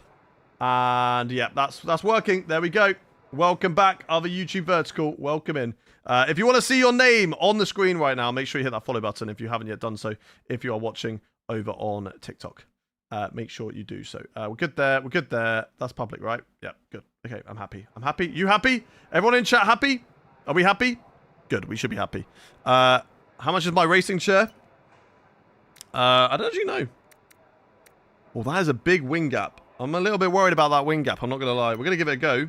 Speaker 1: And yeah, that's working. There we go. Welcome back, other YouTube Vertical. Welcome in. If you want to see your name on the screen right now, make sure you hit that follow button if you haven't yet done so. If you are watching over on TikTok. Make sure you do so. We're good there. We're good there. That's public, right? Yeah, good. Okay, I'm happy. I'm happy. You happy? Everyone in chat happy? Are we happy? Good. We should be happy. How much is my racing share? I don't actually know. Well, that is a big wing gap. I'm a little bit worried about that wing gap. I'm not going to lie. We're going to give it a go.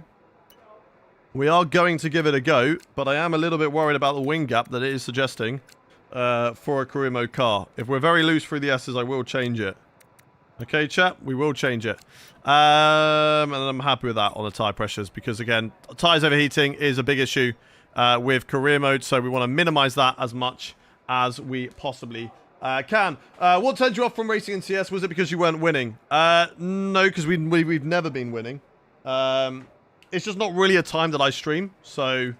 Speaker 1: We are going to give it a go, but I am a little bit worried about the wing gap that it is suggesting for a career mode car. If we're very loose through the S's, I will change it. Okay, chat, we will change it. And I'm happy with that on the tyre pressures because, again, tyres overheating is a big issue with career mode, so we want to minimize that as much as we possibly can. What turned you off from racing in CS? Was it because you weren't winning? No, because we've never been winning. It's just not really a time that I stream, so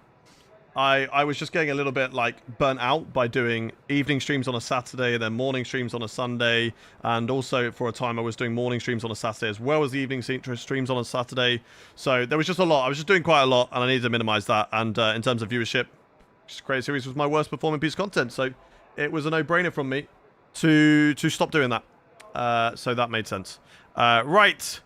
Speaker 1: I was just getting a little bit, like, burnt out by doing evening streams on a Saturday and then morning streams on a Sunday. And also, for a time, I was doing morning streams on a Saturday as well as the evening streams on a Saturday. So there was just a lot. I was just doing quite a lot, and I needed to minimize that. And in terms of viewership, Creative Series was my worst performing piece of content. So it was a no-brainer from me to stop doing that. So that made sense. Right.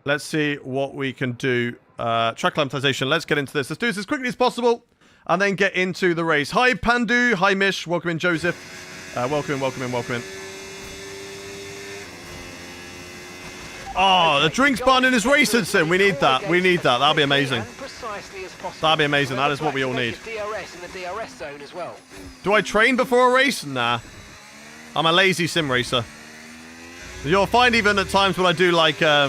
Speaker 1: Let's see what we can do. Track acclimatization. Let's get into this. Let's do this as quickly as possible. And then get into the race. Hi, Pandu. Hi, Mish. Welcome in, Joseph. Welcome in, welcome in, welcome in. Oh, the drinks button in his racing sim. We need that. We need that. That'll be amazing. That'll be amazing. That is what we all need. Do I train before a race? Nah. I'm a lazy sim racer. You'll find even at times when I do, like, I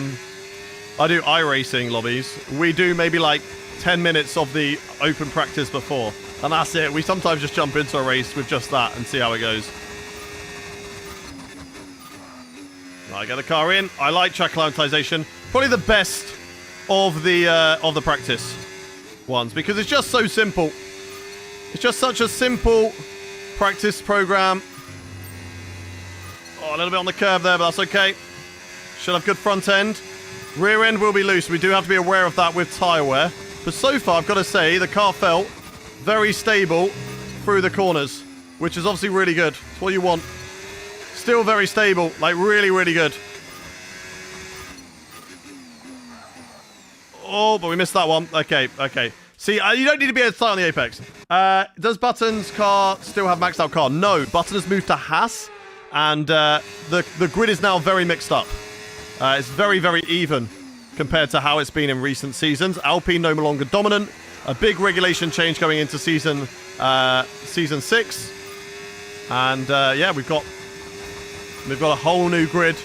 Speaker 1: do iRacing lobbies, we do maybe, like, 10 minutes of the open practice before. And that's it. We sometimes just jump into a race with just that and see how it goes. Right, get the car in. I like track acclimatization. Probably the best of the practice ones because it's just so simple. It's just such a simple practice program. Oh, a little bit on the curve there, but that's okay. Should have good front end. Rear end will be loose. We do have to be aware of that with tyre wear. But so far, I've got to say, the car felt very stable through the corners, which is obviously really good. It's what you want. Still very stable, like really, really good. Oh, but we missed that one. Okay, okay. See, you don't need to be able to start on the apex. Does Button's car still have maxed out car? No, Button has moved to Haas, and the grid is now very mixed up. It's very, very even compared to how it's been in recent seasons. Alpine no longer dominant. A big regulation change going into season 6. And yeah, we've got a whole new grid,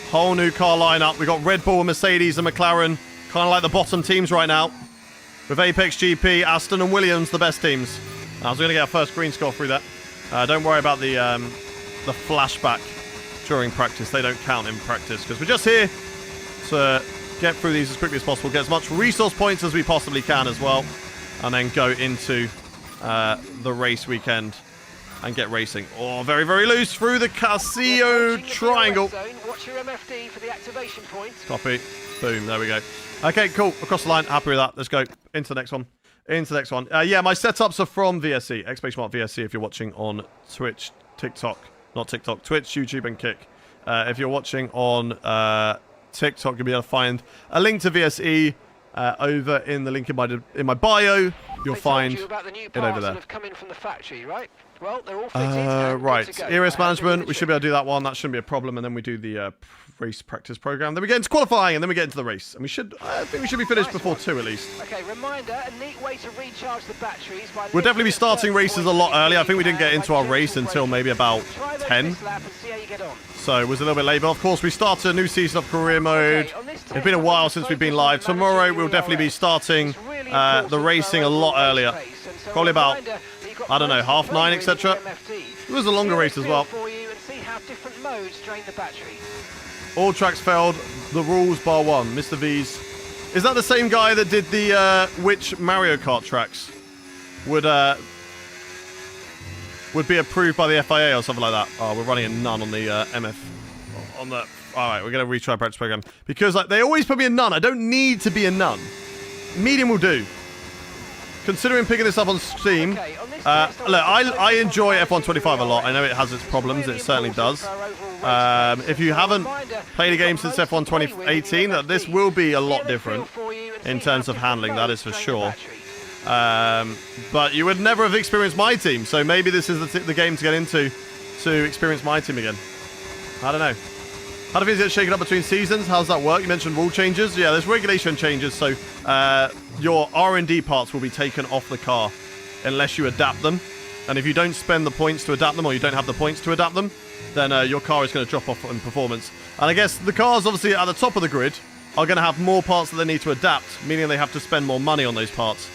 Speaker 1: whole new car lineup. We've got Red Bull and Mercedes and McLaren, kind of like the bottom teams right now. With Apex GP, Aston and Williams, the best teams. I was going to get our first green score through that. Don't worry about the flashback during practice. They don't count in practice because we're just here to get through these as quickly as possible, get as much resource points as we possibly can as well, and then go into the race weekend and get racing. Oh, very, very loose through the Casio triangle.
Speaker 2: Watch your MFD for the activation point.
Speaker 1: Copy. Boom. There we go. Okay, cool. Across the line. Happy with that. Let's go into the next one. Into the next one. Yeah, my setups are from VSC. VSC if you're watching on Twitch, TikTok. Not TikTok. Twitch, YouTube, and Kick. If you're watching on TikTok, you'll be able to find a link to VSE over in the link in my bio. You'll find
Speaker 2: you about the new
Speaker 1: it over there.
Speaker 2: that have come in from the factory, right? Well, they're all fitted
Speaker 1: right. ERS management. We should be able to do that one. That shouldn't be a problem. And then we do the race practice program. Then we get into qualifying, and then we get into the race. And I think we should be finished before 2 at least.
Speaker 2: Okay, reminder, a neat way to recharge the batteries by
Speaker 1: We'll definitely be starting races a lot earlier. I think we didn't get into our race until maybe about 10. So it was a little bit late. But of course, we started a new season of career mode. It's been a while since we've been live. Tomorrow, we'll definitely be starting the racing a lot earlier. Probably about, I don't know, 9:30, etc. It was a longer race as well. All tracks failed. The rules bar one. Mr. V's. Is that the same guy that did the which Mario Kart tracks would be approved by the FIA or something like that? Oh, we're running a none on the MF. On the. All right, we're gonna retry practice program because like they always put me a none. I don't need to be a none. Medium will do. Considering picking this up on Steam, look, I enjoy F125 a lot. I know it has its problems. It certainly does. If you haven't played a game since F1 2018, this will be a lot different in terms of handling, that is for sure. But you would never have experienced my team, so maybe this is the game to get into to experience my team again. I don't know. How do things get shaken up between seasons? How does that work? You mentioned rule changes. Yeah, there's regulation changes, so your R&D parts will be taken off the car unless you adapt them. And if you don't spend the points to adapt them, or you don't have the points to adapt them, then your car is going to drop off in performance. And I guess the cars, obviously, at the top of the grid are going to have more parts that they need to adapt, meaning they have to spend more money on those parts.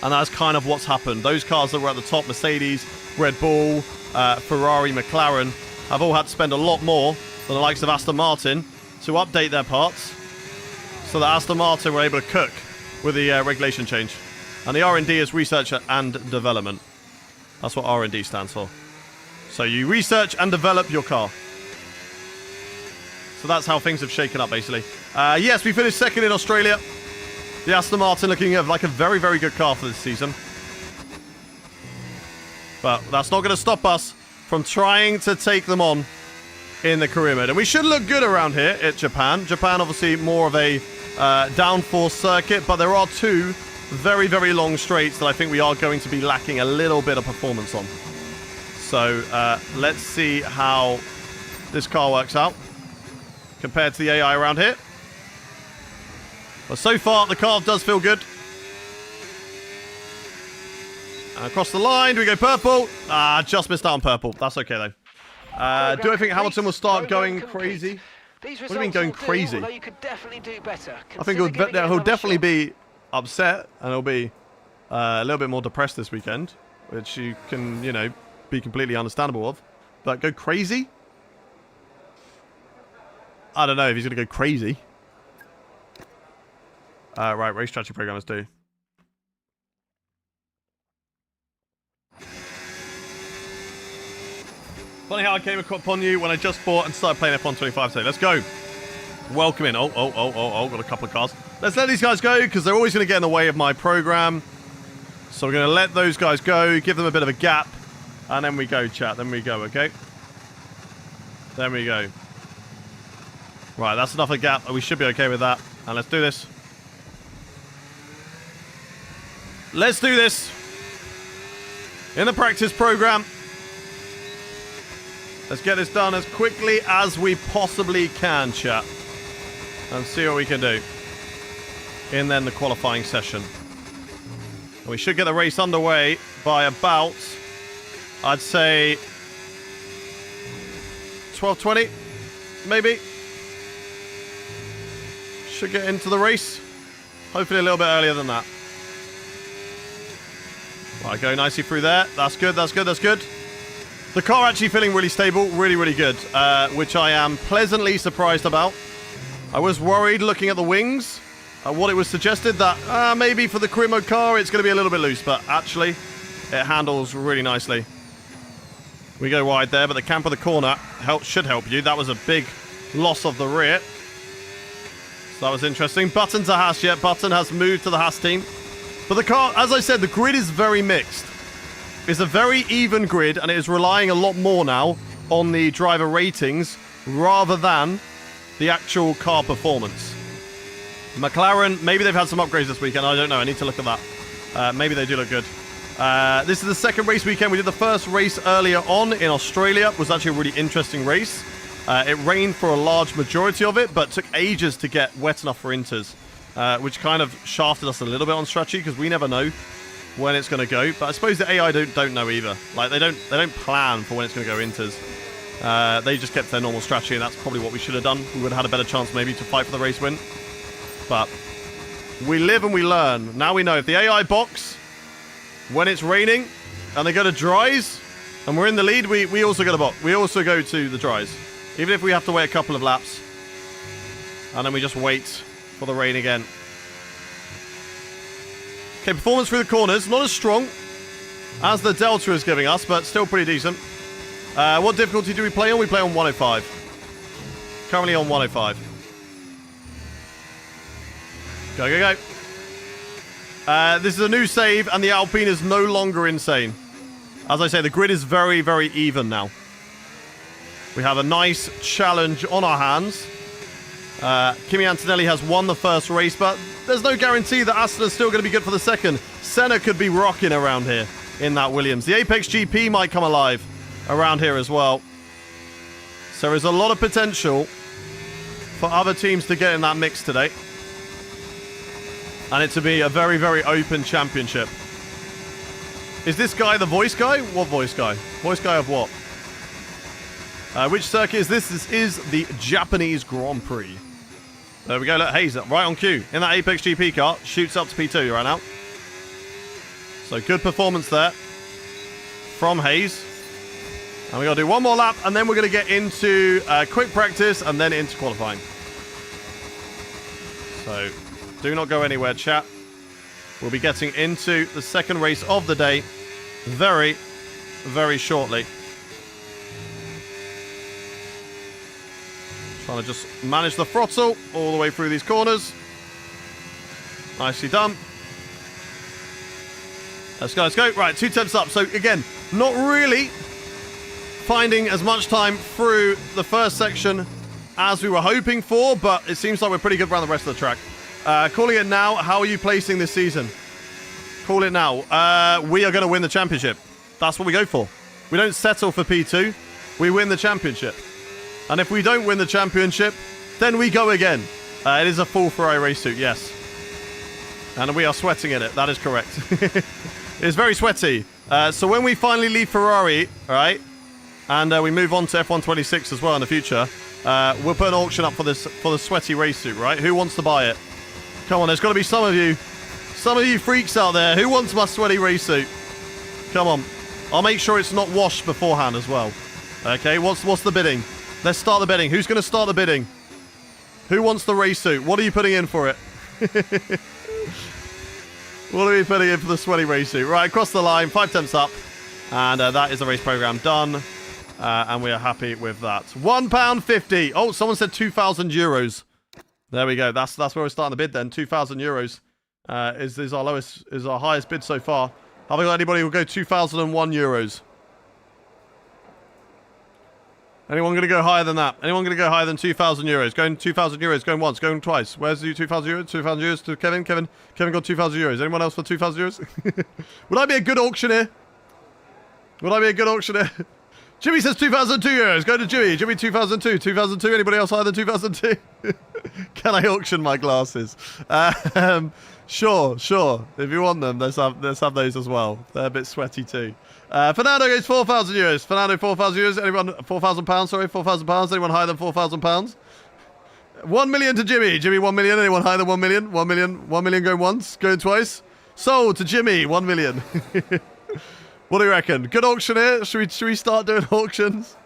Speaker 1: And that's kind of what's happened. Those cars that were at the top, Mercedes, Red Bull, Ferrari, McLaren, have all had to spend a lot more than the likes of Aston Martin to update their parts so that Aston Martin were able to cook with the regulation change. And the R&D is research and development. That's what R&D stands for. So you research and develop your car. So that's how things have shaken up, basically. Yes, we finished second in Australia. The Aston Martin looking like a very, very good car for this season. But that's not going to stop us from trying to take them on in the career mode. And we should look good around here at Japan. Japan, obviously, more of a downforce circuit, but there are two very, very long straights that I think we are going to be lacking a little bit of performance on. So let's see how this car works out compared to the AI around here. But so far, the car does feel good. And across the line, do we go purple? Just missed out on purple. That's okay, though. Do I think Hamilton will start going crazy? What do you mean going crazy?
Speaker 2: You could definitely do better.
Speaker 1: I think he'll definitely be upset, and he'll be a little bit more depressed this weekend, which you can, you know, be completely understandable of. But go crazy? I don't know if he's going to go crazy. Right, race strategy programmers do. Funny how I came upon you when I just bought and started playing F1 25 today. Let's go. Welcome in. Oh, got a couple of cars. Let's let these guys go because they're always going to get in the way of my program. So we're going to let those guys go, give them a bit of a gap, and then we go, chat. Then we go, okay? Then we go. Right, that's enough of a gap. We should be okay with that. And let's do this. Let's do this. In the practice program. Let's get this done as quickly as we possibly can, chat. And see what we can do. In then the qualifying session. And we should get the race underway by about, I'd say, 12:20, maybe. Should get into the race. Hopefully a little bit earlier than that. Right, go nicely through there. That's good, that's good, that's good. The car actually feeling really stable, really, really good, which I am pleasantly surprised about. I was worried looking at the wings, what it was suggested that maybe for the career mode car it's going to be a little bit loose, but actually it handles really nicely. We go wide there, but the camp of the corner should help you. That was a big loss of the rear. So that was interesting. Button to Haas yet. Button has moved to the Haas team. But the car, as I said, the grid is very mixed. It's a very even grid, and it is relying a lot more now on the driver ratings rather than the actual car performance. McLaren, maybe they've had some upgrades this weekend. I don't know. I need to look at that. Maybe they do look good. This is the second race weekend. We did the first race earlier on in Australia. It was actually a really interesting race. It rained for a large majority of it, but took ages to get wet enough for inters, which kind of shafted us a little bit on strategy because we never know when it's going to go. But I suppose the AI don't know either. Like they don't plan for when it's going to go inters. They just kept their normal strategy, and that's probably what we should have done. We would have had a better chance maybe to fight for the race win. But we live and we learn. Now we know if the AI box, when it's raining and they go to dries and we're in the lead, we also go to box. We also go to the dries. Even if we have to wait a couple of laps. And then we just wait for the rain again. Okay, performance through the corners. Not as strong as the Delta is giving us, but still pretty decent. What difficulty do we play on? We play on 105. Currently on 105. Go, go, go. This is a new save, and the Alpine is no longer insane. As I say, the grid is very, very even now. We have a nice challenge on our hands. Kimi Antonelli has won the first race, but there's no guarantee that Asta's still going to be good for the second. Senna could be rocking around here in that Williams. The Apex GP might come alive around here as well. So there's a lot of potential for other teams to get in that mix today. And it to be a very, very open championship. Is this guy the voice guy? What voice guy? Voice guy of what? Which circuit is this? This is the Japanese Grand Prix. There we go. Look, Hayes right on cue. In that Apex GP car. Shoots up to P2 right now. So good performance there from Hayes. And we got to do one more lap, and then we're going to get into quick practice and then into qualifying. So do not go anywhere, chat. We'll be getting into the second race of the day very, very shortly. Trying to just manage the throttle all the way through these corners. Nicely done. Let's go, let's go. Right, 2 tenths up. So again, not really finding as much time through the first section as we were hoping for, but it seems like we're pretty good around the rest of the track. Calling it now. How are you placing this season? Call it now. We are going to win the championship. That's what we go for. We don't settle for P2. We win the championship. And if we don't win the championship, then we go again. It is a full Ferrari race suit, yes. And we are sweating in it. That is correct. It's very sweaty. So when we finally leave Ferrari, all right, and we move on to F126 as well in the future, we'll put an auction up for the sweaty race suit, right? Who wants to buy it? Come on, there's got to be some of you freaks out there. Who wants my sweaty race suit? Come on. I'll make sure it's not washed beforehand as well. Okay, what's the bidding? Let's start the bidding. Who's going to start the bidding? Who wants the race suit? What are you putting in for it? What are we putting in for the sweaty race suit? Right, across the line, 5 tenths up. And that is the race program done. And we are happy with that. £1.50. Oh, someone said 2,000 euros. There we go. That's where we're starting the bid then. 2,000 euros. is our highest bid so far. Have I got anybody who will go 2,001 euros? Anyone going to go higher than that? Anyone going to go higher than 2,000 euros? Going 2,000 euros, going once, going twice. Where's the 2,000 euros? 2,000 euros to Kevin. Kevin got 2,000 euros. Anyone else for 2,000 euros? Would I be a good auctioneer? Would I be a good auctioneer? Jimmy says 2,002 euros. Go to Jimmy. Jimmy 2,002. 2,002. Anybody else higher than 2,002? Can I auction my glasses? Sure. If you want them, let's have those as well. They're a bit sweaty too. Fernando goes 4,000 euros. Fernando 4,000 euros. Anyone 4,000 pounds? Sorry, 4,000 pounds. Anyone higher than 4,000 pounds? 1 million to Jimmy. Jimmy 1 million. Anyone higher than 1 million? 1 million. 1 million going once, going twice. Sold to Jimmy. 1 million. What do you reckon? Good auctioneer? Should we start doing auctions?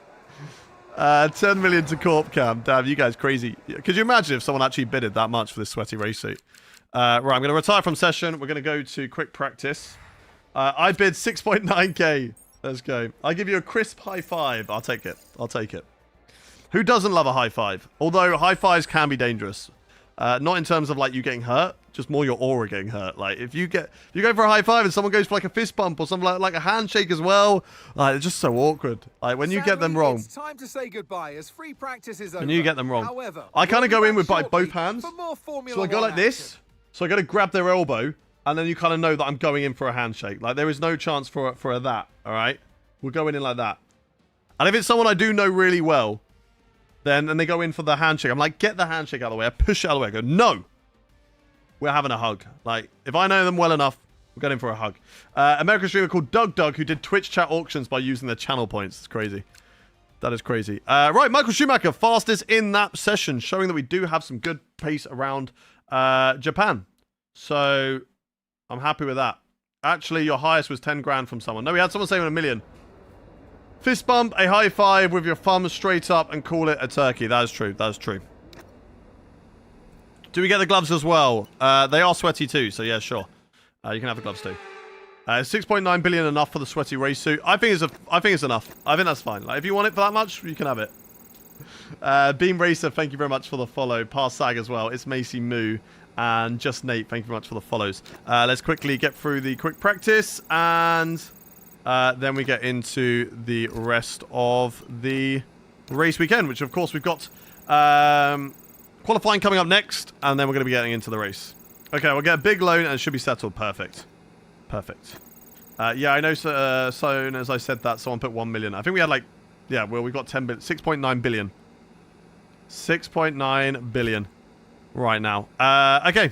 Speaker 1: 10 million to Corp Cam. Damn, you guys crazy. Could you imagine if someone actually bidded that much for this sweaty race suit? Right, I'm going to retire from session. We're going to go to quick practice. I bid 6.9k. Let's go. I give you a crisp high five. I'll take it. I'll take it. Who doesn't love a high five? Although high fives can be dangerous. Not in terms of like you getting hurt, just more your aura getting hurt. Like if you go for a high five and someone goes for like a fist bump or something like a handshake as well, like it's just so awkward. Like when you get them wrong.
Speaker 3: It's time to say goodbye as free practice is over.
Speaker 1: When you get them wrong.
Speaker 3: However,
Speaker 1: I kind of go in with
Speaker 3: shortly
Speaker 1: both hands.
Speaker 3: for more Formula
Speaker 1: So I go
Speaker 3: One
Speaker 1: like this.
Speaker 3: action.
Speaker 1: So I got to grab their elbow, and then you kind of know that I'm going in for a handshake. Like there is no chance for a that. All right, we're going in like that. And if it's someone I do know really well, then they go in for the handshake. I'm like, get the handshake out of the way. I push it out of the way. I go, no. We're having a hug. Like, if I know them well enough, we're going in for a hug. American streamer called Doug, who did Twitch chat auctions by using their channel points. It's crazy. That is crazy. Right, Michael Schumacher, fastest in that session, showing that we do have some good pace around Japan. So, I'm happy with that. Actually, your highest was 10 grand from someone. No, we had someone saying 1 million. Fist bump, a high five with your thumb straight up and call it a turkey. That is true. That is true. Do we get the gloves as well? They are sweaty too, so yeah, sure. You can have the gloves too. 6.9 billion enough for the sweaty race suit. I think it's enough. I think that's fine. Like, if you want it for that much, you can have it. Beam Racer, thank you very much for the follow. Parsag as well. It's Macy Moo. And Just Nate, thank you very much for the follows. Let's quickly get through the quick practice. And then we get into the rest of the race weekend. Which, of course, we've got... qualifying coming up next, and then we're going to be getting into the race. Okay, we'll get a big loan, and it should be settled. Perfect. Perfect. Yeah, I know, so as I said that, someone put 1 million. I think we had like, yeah, well, we've got 10 billion, 6.9 billion. 6.9 billion right now. Okay.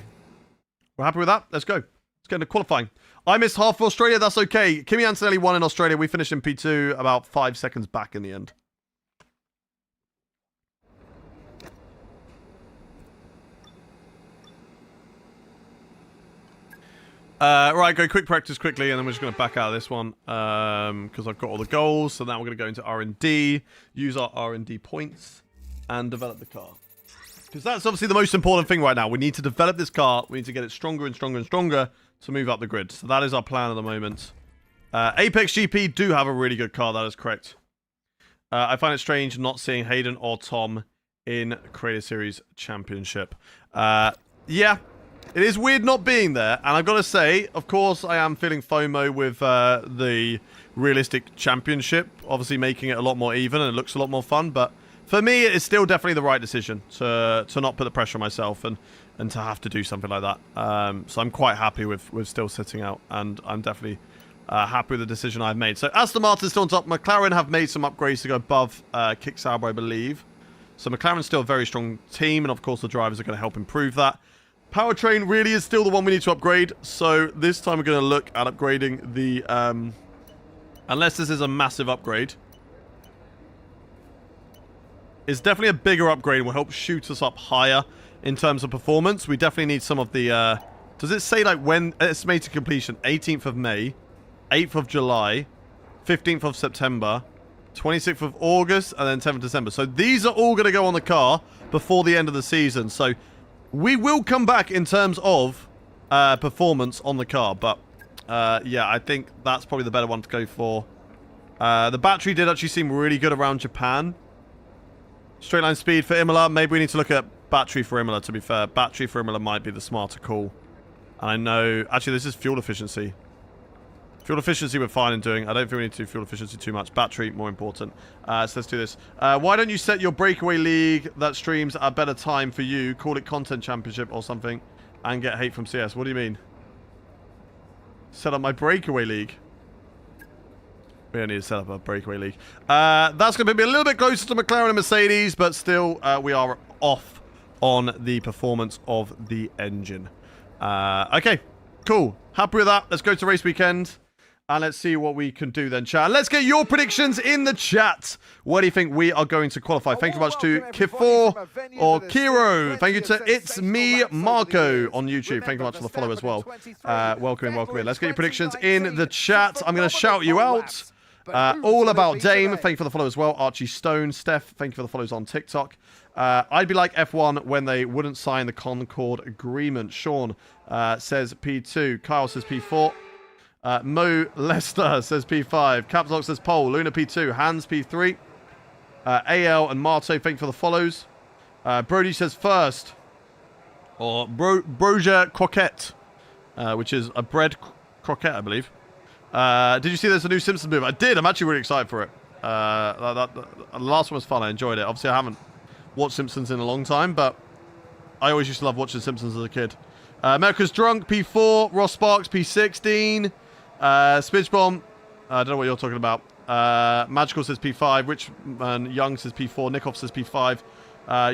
Speaker 1: We're happy with that. Let's go. Let's get into qualifying. I missed half of Australia. That's okay. Kimi Antonelli won in Australia. We finished in P2 about 5 seconds back in the end. Right, go quick practice quickly, and then we're just going to back out of this one because I've got all the goals. So now we're going to go into R&D, use our R&D points, and develop the car. Because that's obviously the most important thing right now. We need to develop this car. We need to get it stronger and stronger and stronger to move up the grid. So that is our plan at the moment. Apex GP do have a really good car. That is correct. I find it strange not seeing Hayden or Tom in Creator Series Championship. Yeah. It is weird not being there, and I've got to say, of course, I am feeling FOMO with the realistic championship, obviously making it a lot more even, and it looks a lot more fun, but for me, it's still definitely the right decision to not put the pressure on myself and to have to do something like that. So I'm quite happy with still sitting out, and I'm definitely happy with the decision I've made. So Aston Martin's still on top. McLaren have made some upgrades to go above Kick Sauber, I believe. So McLaren's still a very strong team, and of course the drivers are going to help improve that. Powertrain really is still the one we need to upgrade, so this time we're going to look at upgrading the, unless this is a massive upgrade. It's definitely a bigger upgrade and will help shoot us up higher in terms of performance. We definitely need some of the, does it say like when, estimated completion, 18th of May, 8th of July, 15th of September, 26th of August, and then 7th of December. So these are all going to go on the car before the end of the season, so... We will come back in terms of performance on the car, but yeah, I think that's probably the better one to go for. The battery did actually seem really good around Japan. Straight line speed for Imola. Maybe we need to look at battery for Imola, to be fair. Battery for Imola might be the smarter call. And I know... Actually, this is fuel efficiency. Fuel efficiency we're fine in doing. I don't think we need to do fuel efficiency too much. Battery, more important. So let's do this. Why don't you set your breakaway league that streams at a better time for you? Call it Content Championship or something. And get hate from CS. What do you mean? Set up my breakaway league. We don't need to set up a breakaway league. That's going to be a little bit closer to McLaren and Mercedes, but still, we are off on the performance of the engine. Okay, cool. Happy with that. Let's go to race weekend. And let's see what we can do then, chat. Let's get your predictions in the chat. What do you think we are going to qualify? Thank you very much to Kifor or Kiro. Thank you to It's Me Marco on YouTube. Thank you very much for the follow as well. Welcome in, welcome in. Let's get your predictions in the chat. I'm going to shout you out. All About Dame, thank you for the follow as well. Archie Stone, Steph, thank you for the follows on TikTok. I'd be like F1 when they wouldn't sign the Concord Agreement. Sean says P2. Kyle says P4. Mo Lester says P5. Capslock says Pole. Luna P2. Hans P3. AL and Marto, thank you for the follows. Brody says first. Or Broja Croquette, which is a bread croquette, I believe. Did you see there's a new Simpsons movie? I did. I'm actually really excited for it. The last one was fun. I enjoyed it. Obviously, I haven't watched Simpsons in a long time, but I always used to love watching Simpsons as a kid. America's Drunk, P4. Ross Sparks, P16. Spidge Bomb, I don't know what you're talking about. Magical says P5. Richman Young says P4. Nikoff says P5.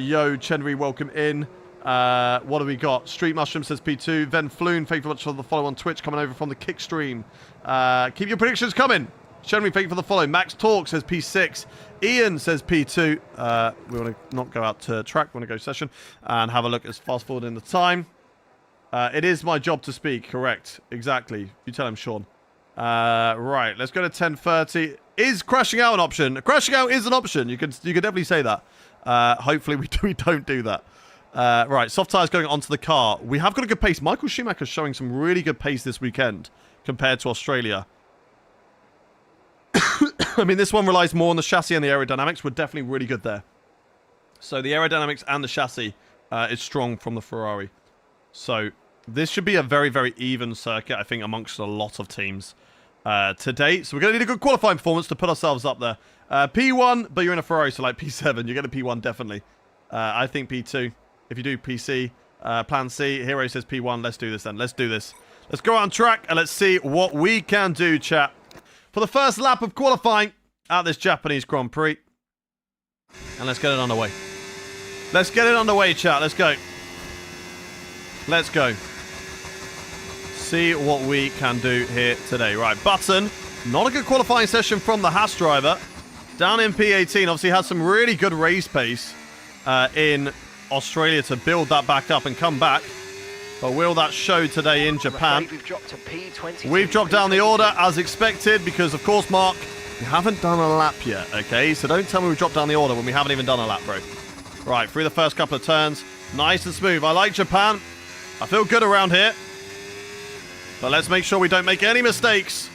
Speaker 1: Yo, Chenry, welcome in. What do we got? Street Mushroom says P2. Ven Floon, thank you very much for the follow on Twitch, coming over from the kick stream. Keep your predictions coming. Chenry, thank you for the follow. Max Talk says P6. Ian says P2. We want to not go out to track. We want to go session and have a look as fast forward in the time. It is my job to speak, correct. Exactly. You tell him, Sean. Right, let's go to 10:30. Is crashing out an option? Crashing out is an option. You could definitely say that. Hopefully we don't do that. Right, soft tires going onto the car. We have got a good pace. Michael Schumacher's showing some really good pace this weekend compared to Australia. I mean, this one relies more on the chassis and the aerodynamics. We're definitely really good there. So the aerodynamics and the chassis is strong from the Ferrari. So this should be a very, very even circuit, I think, amongst a lot of teams today. So we're going to need a good qualifying performance to put ourselves up there. P1, but you're in a Ferrari, so like P7. You're going to P1, definitely. I think P2. If you do PC, Plan C. Hero says P1. Let's do this then. Let's do this. Let's go on track and let's see what we can do, chat. For the first lap of qualifying at this Japanese Grand Prix. And let's get it underway. Let's get it underway, chat. Let's go. Let's go. See what we can do here today. Right, Button. Not a good qualifying session from the Haas driver. Down in P18. Obviously had some really good race pace in Australia to build that back up and come back. But will that show today in Japan? We've dropped down the order as expected because, of course, Mark, we haven't done a lap yet, okay? So don't tell me we dropped down the order when we haven't even done a lap, bro. Right, through the first couple of turns. Nice and smooth. I like Japan. I feel good around here. But let's make sure we don't make any mistakes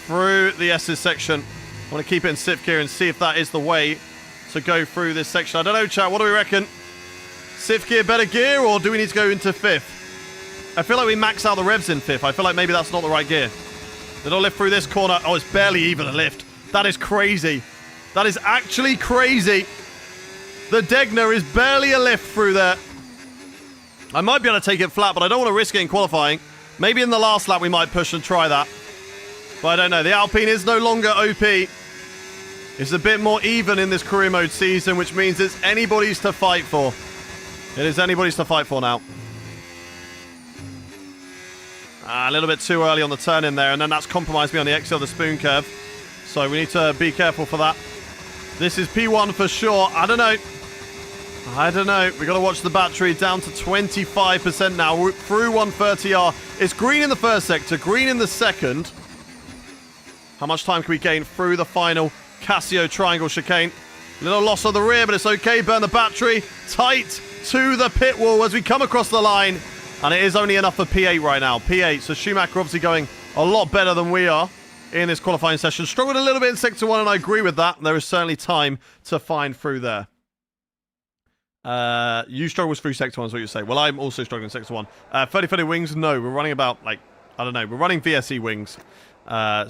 Speaker 1: through the S's section. I want to keep it in 6th gear and see if that is the way to go through this section. I don't know, chat. What do we reckon? 6th gear better gear, or do we need to go into 5th? I feel like we max out the revs in 5th. I feel like maybe that's not the right gear. Little lift through this corner. Oh, it's barely even a lift. That is crazy. That is actually crazy. The Degner is barely a lift through there. I might be able to take it flat, but I don't want to risk it in qualifying. Maybe in the last lap we might push and try that. But I don't know. The Alpine is no longer OP. It's a bit more even in this career mode season, which means it's anybody's to fight for. It is anybody's to fight for now. A little bit too early on the turn in there, and then that's compromised me on the exit of the spoon curve. So we need to be careful for that. This is P1 for sure. I don't know. We got to watch the battery down to 25% now through 130R. It's green in the first sector, green in the second. How much time can we gain through the final Casio triangle chicane? Little loss on the rear, but it's okay. Burn the battery. Tight to the pit wall as we come across the line. And it is only enough for P8 right now. P8. So Schumacher obviously going a lot better than we are in this qualifying session. Struggled a little bit in Sector 1, and I agree with that. There is certainly time to find through there. You struggles through Sector 1 is what you say. Well, I'm also struggling in Sector 1. 30 wings, no. We're running about, like, I don't know. We're running VSE wings.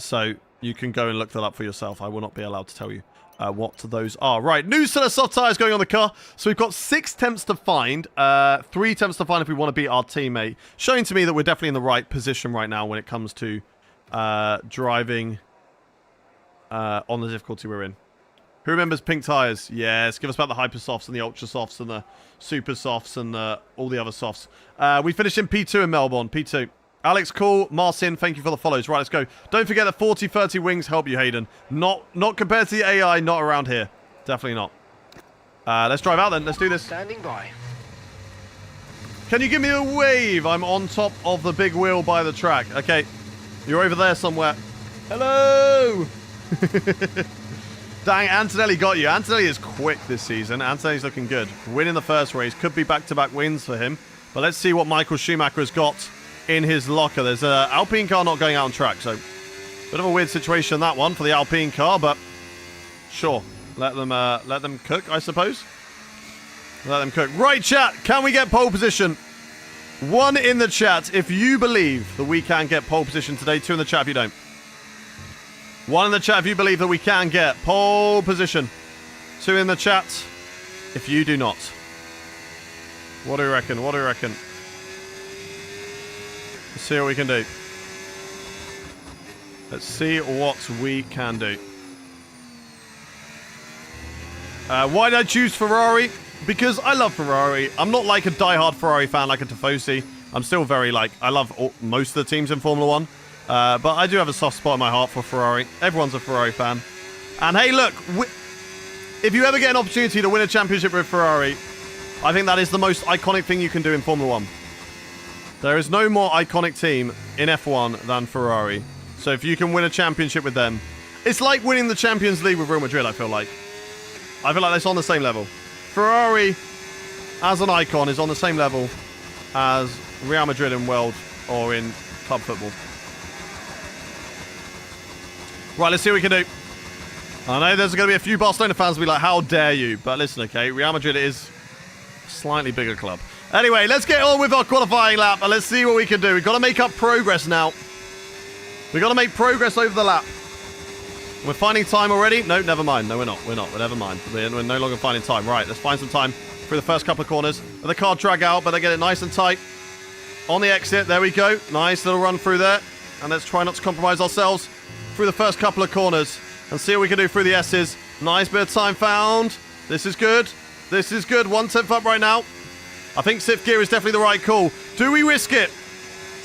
Speaker 1: So you can go and look that up for yourself. I will not be allowed to tell you what those are. Right, new set of soft tyres going on the car. So we've got 6 temps to find. 3 temps to find if we want to beat our teammate. Showing to me that we're definitely in the right position right now when it comes to driving on the difficulty we're in. Who remembers pink tyres? Yes, give us about the hyper softs and the ultra softs and the super softs and all the other softs. We finished in P2 in Melbourne. P2. Alex, cool. Marcin, thank you for the follows. Right, let's go. Don't forget that 40, 30 wings help you, Hayden. Not compared to the AI, not around here. Definitely not. Let's drive out then. Let's do this.
Speaker 2: Standing by.
Speaker 1: Can you give me a wave? I'm on top of the big wheel by the track. Okay. You're over there somewhere. Hello! Dang, Antonelli got you. Antonelli is quick this season. Antonelli's looking good. Winning the first race. Could be back-to-back wins for him. But let's see what Michael Schumacher has got in his locker. There's an Alpine car not going out on track, so bit of a weird situation, that one, for the Alpine car, but sure. Let them cook, I suppose. Let them cook. Right, chat. Can we get pole position? 1 in the chat if you believe that we can get pole position today. 2 in the chat if you don't. 1 in the chat if you believe that we can get pole position. 2 in the chat if you do not. What do you reckon? What do you reckon? Let's see what we can do. Let's see what we can do. Why did I choose Ferrari? Because I love Ferrari. I'm not like a diehard Ferrari fan like a Tifosi. I'm still very like, I love most of the teams in Formula 1. But I do have a soft spot in my heart for Ferrari. Everyone's a Ferrari fan. And hey, look, if you ever get an opportunity to win a championship with Ferrari, I think that is the most iconic thing you can do in Formula 1. There is no more iconic team in F1 than Ferrari. So if you can win a championship with them, it's like winning the Champions League with Real Madrid, I feel like. I feel like that's on the same level. Ferrari, as an icon, is on the same level as Real Madrid in world or in club football. Right, let's see what we can do. I know there's going to be a few Barcelona fans who will be like, how dare you? But listen, okay, Real Madrid is a slightly bigger club. Anyway, let's get on with our qualifying lap and let's see what we can do. We've got to make up progress now. We've got to make progress over the lap. We're finding time already? No, never mind. No, we're not. We're not. Never mind. We're no longer finding time. Right, let's find some time through the first couple of corners. Let the car drag out, but they get it nice and tight. On the exit, there we go. Nice little run through there. And let's try not to compromise ourselves through the first couple of corners and see what we can do through the S's. Nice bit of time found. This is good. This is good. 1/10 up right now. I think 6th gear is definitely the right call. Do we risk it?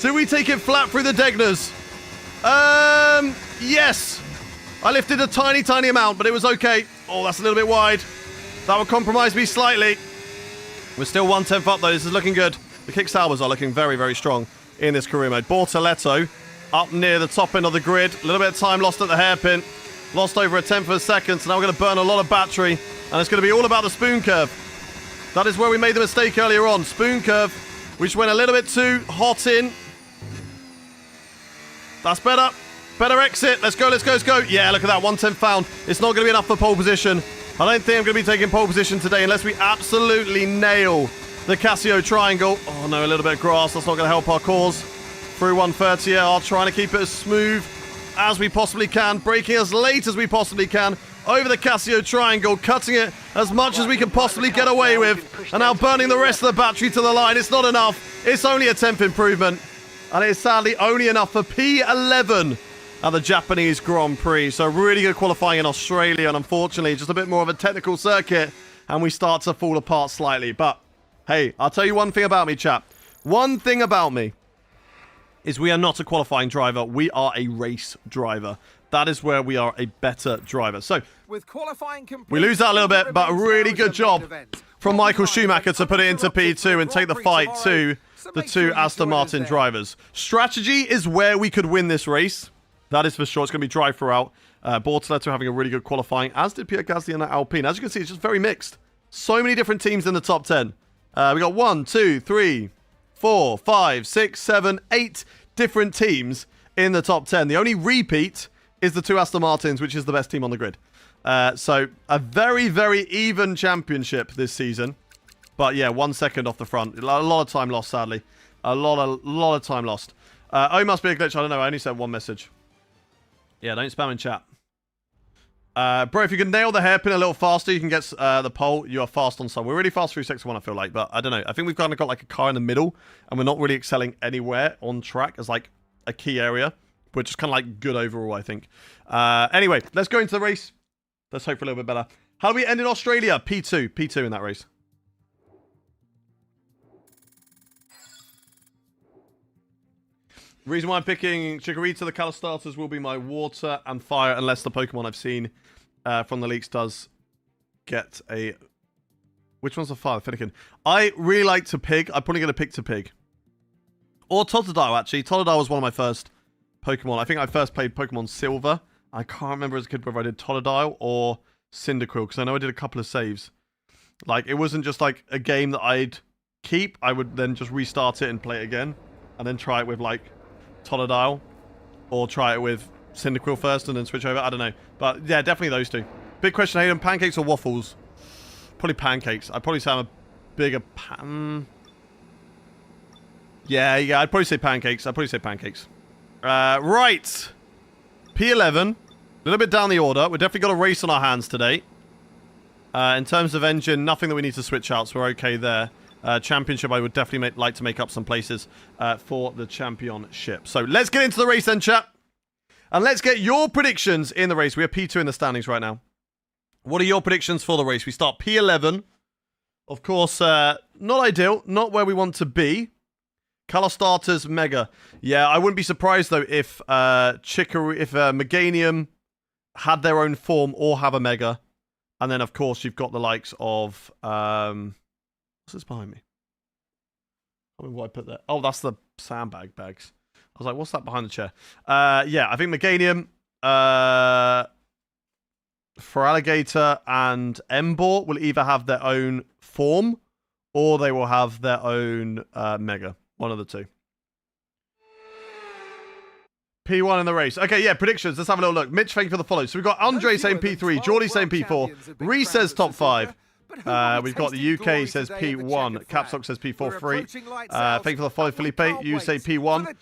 Speaker 1: Do we take it flat through the Degners? Yes. I lifted a tiny, tiny amount, but it was okay. Oh, that's a little bit wide. That would compromise me slightly. We're still 1/10 up, though. This is looking good. The kick salvers are looking very, very strong in this career mode. Bortoletto up near the top end of the grid. A little bit of time lost at the hairpin. Lost over 1/10 of a second, so now we're going to burn a lot of battery. And it's going to be all about the spoon curve. That is where we made the mistake earlier on. Spoon curve, which went a little bit too hot in. That's better. Better exit. Let's go, let's go, let's go. Yeah, look at that. 1/10 found. It's not going to be enough for pole position. I don't think I'm going to be taking pole position today unless we absolutely nail the Casio triangle. Oh, no, a little bit of grass. That's not going to help our cause. Through 130 R, trying to keep it as smooth as we possibly can. Braking as late as we possibly can. Over the Casio triangle, cutting it as much as we can possibly get away with. And now burning the rest of the battery to the line. It's not enough. It's only a 10th improvement. And it's sadly only enough for P11 at the Japanese Grand Prix. So really good qualifying in Australia. And unfortunately, just a bit more of a technical circuit. And we start to fall apart slightly. But hey, I'll tell you one thing about me, chap. One thing about me is we are not a qualifying driver. We are a race driver. That is where we are a better driver. So,
Speaker 3: with qualifying
Speaker 1: we lose that a little bit, but a really good job from Michael Schumacher to put it into P2 and take the fight to the 2 Aston Martin drivers. Strategy is where we could win this race. That is for sure. It's going to be dry throughout. Bortoletto having a really good qualifying, as did Pierre Gasly and Alpine. As you can see, it's just very mixed. So many different teams in the top 10. We got 1, 2, 3, 4, 5, 6, 7, 8 different teams in the top 10. The only repeat is the 2 Aston Martins, which is the best team on the grid. So a very, very even championship this season. But yeah, 1 second off the front. A lot of time lost, sadly. A lot of time lost. Oh, must be a glitch. I don't know. I only sent one message. Yeah, don't spam in chat. Bro, if you can nail the hairpin a little faster, you can get the pole. You are fast on some. We're really fast through Sector 1, I feel like. But I don't know. I think we've kind of got like a car in the middle. And we're not really excelling anywhere on track as like a key area. We're just kind of like good overall, I think. Anyway, let's go into the race. Let's hope for a little bit better. How do we end in Australia? P2. P2 in that race. Reason why I'm picking Chikorita, the color starters will be my water and fire, unless the Pokemon I've seen from the leaks does get a... Which one's the fire? Finnegan. I really like to pig. I'm probably going to pick to pig. Or Totodile, actually. Totodile was one of my first Pokemon. I think I first played Pokemon Silver. I can't remember as a kid whether I did Totodile or Cyndaquil, because I know I did a couple of saves. Like, it wasn't just like a game that I'd keep. I would then just restart it and play it again. And then try it with, like, Totodile, or try it with Cyndaquil first and then switch over. I don't know. But yeah, definitely those two. Big question, Hayden, pancakes or waffles? Probably pancakes. I'd probably say I'm a bigger Yeah, I'd probably say pancakes. Right. P11. A little bit down the order. We've definitely got a race on our hands today. In terms of engine, nothing that we need to switch out, so we're okay there. Championship, I would definitely like to make up some places for the championship. So let's get into the race then, chat. And let's get your predictions in the race. We are P2 in the standings right now. What are your predictions for the race? We start P11. Of course, not ideal. Not where we want to be. Color starters, Mega. Yeah, I wouldn't be surprised, though, if Meganium had their own form or have a Mega. And then, of course, you've got the likes of... What's this behind me? I mean, what I put there. Oh, that's the sandbag bags. I was like, what's that behind the chair? Yeah, I think Meganium, Feraligatr, and Emboar will either have their own form or they will have their own Mega. One of the two. P1 in the race. Okay, yeah, predictions. Let's have a little look. Mitch, thank you for the follow. So we've got Andre saying P3, Geordie saying P4, Reese says top 5. We've got the UK says P1, Capstock says P4 3. Thank you for the follow, Felipe. You say P1.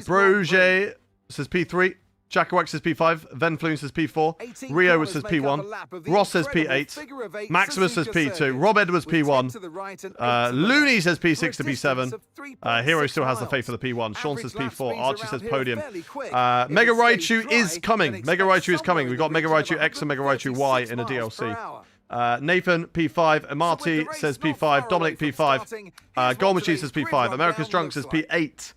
Speaker 1: Broge says P3. Jackawak says P5. Venfloon says P4. Rio says P1. Ross says P8. Maximus says P2. Rob Edwards P1. Looney says P6 to P7. Hero still has the faith for the P1. Sean says P4. Archie says Podium. Mega Raichu is coming. Mega Raichu is coming. We've got Mega Raichu X and Mega Raichu Y in a DLC. Nathan P5, Amati says P5, Dominic P5, Gold Machine says P5, America's Drunk says P8.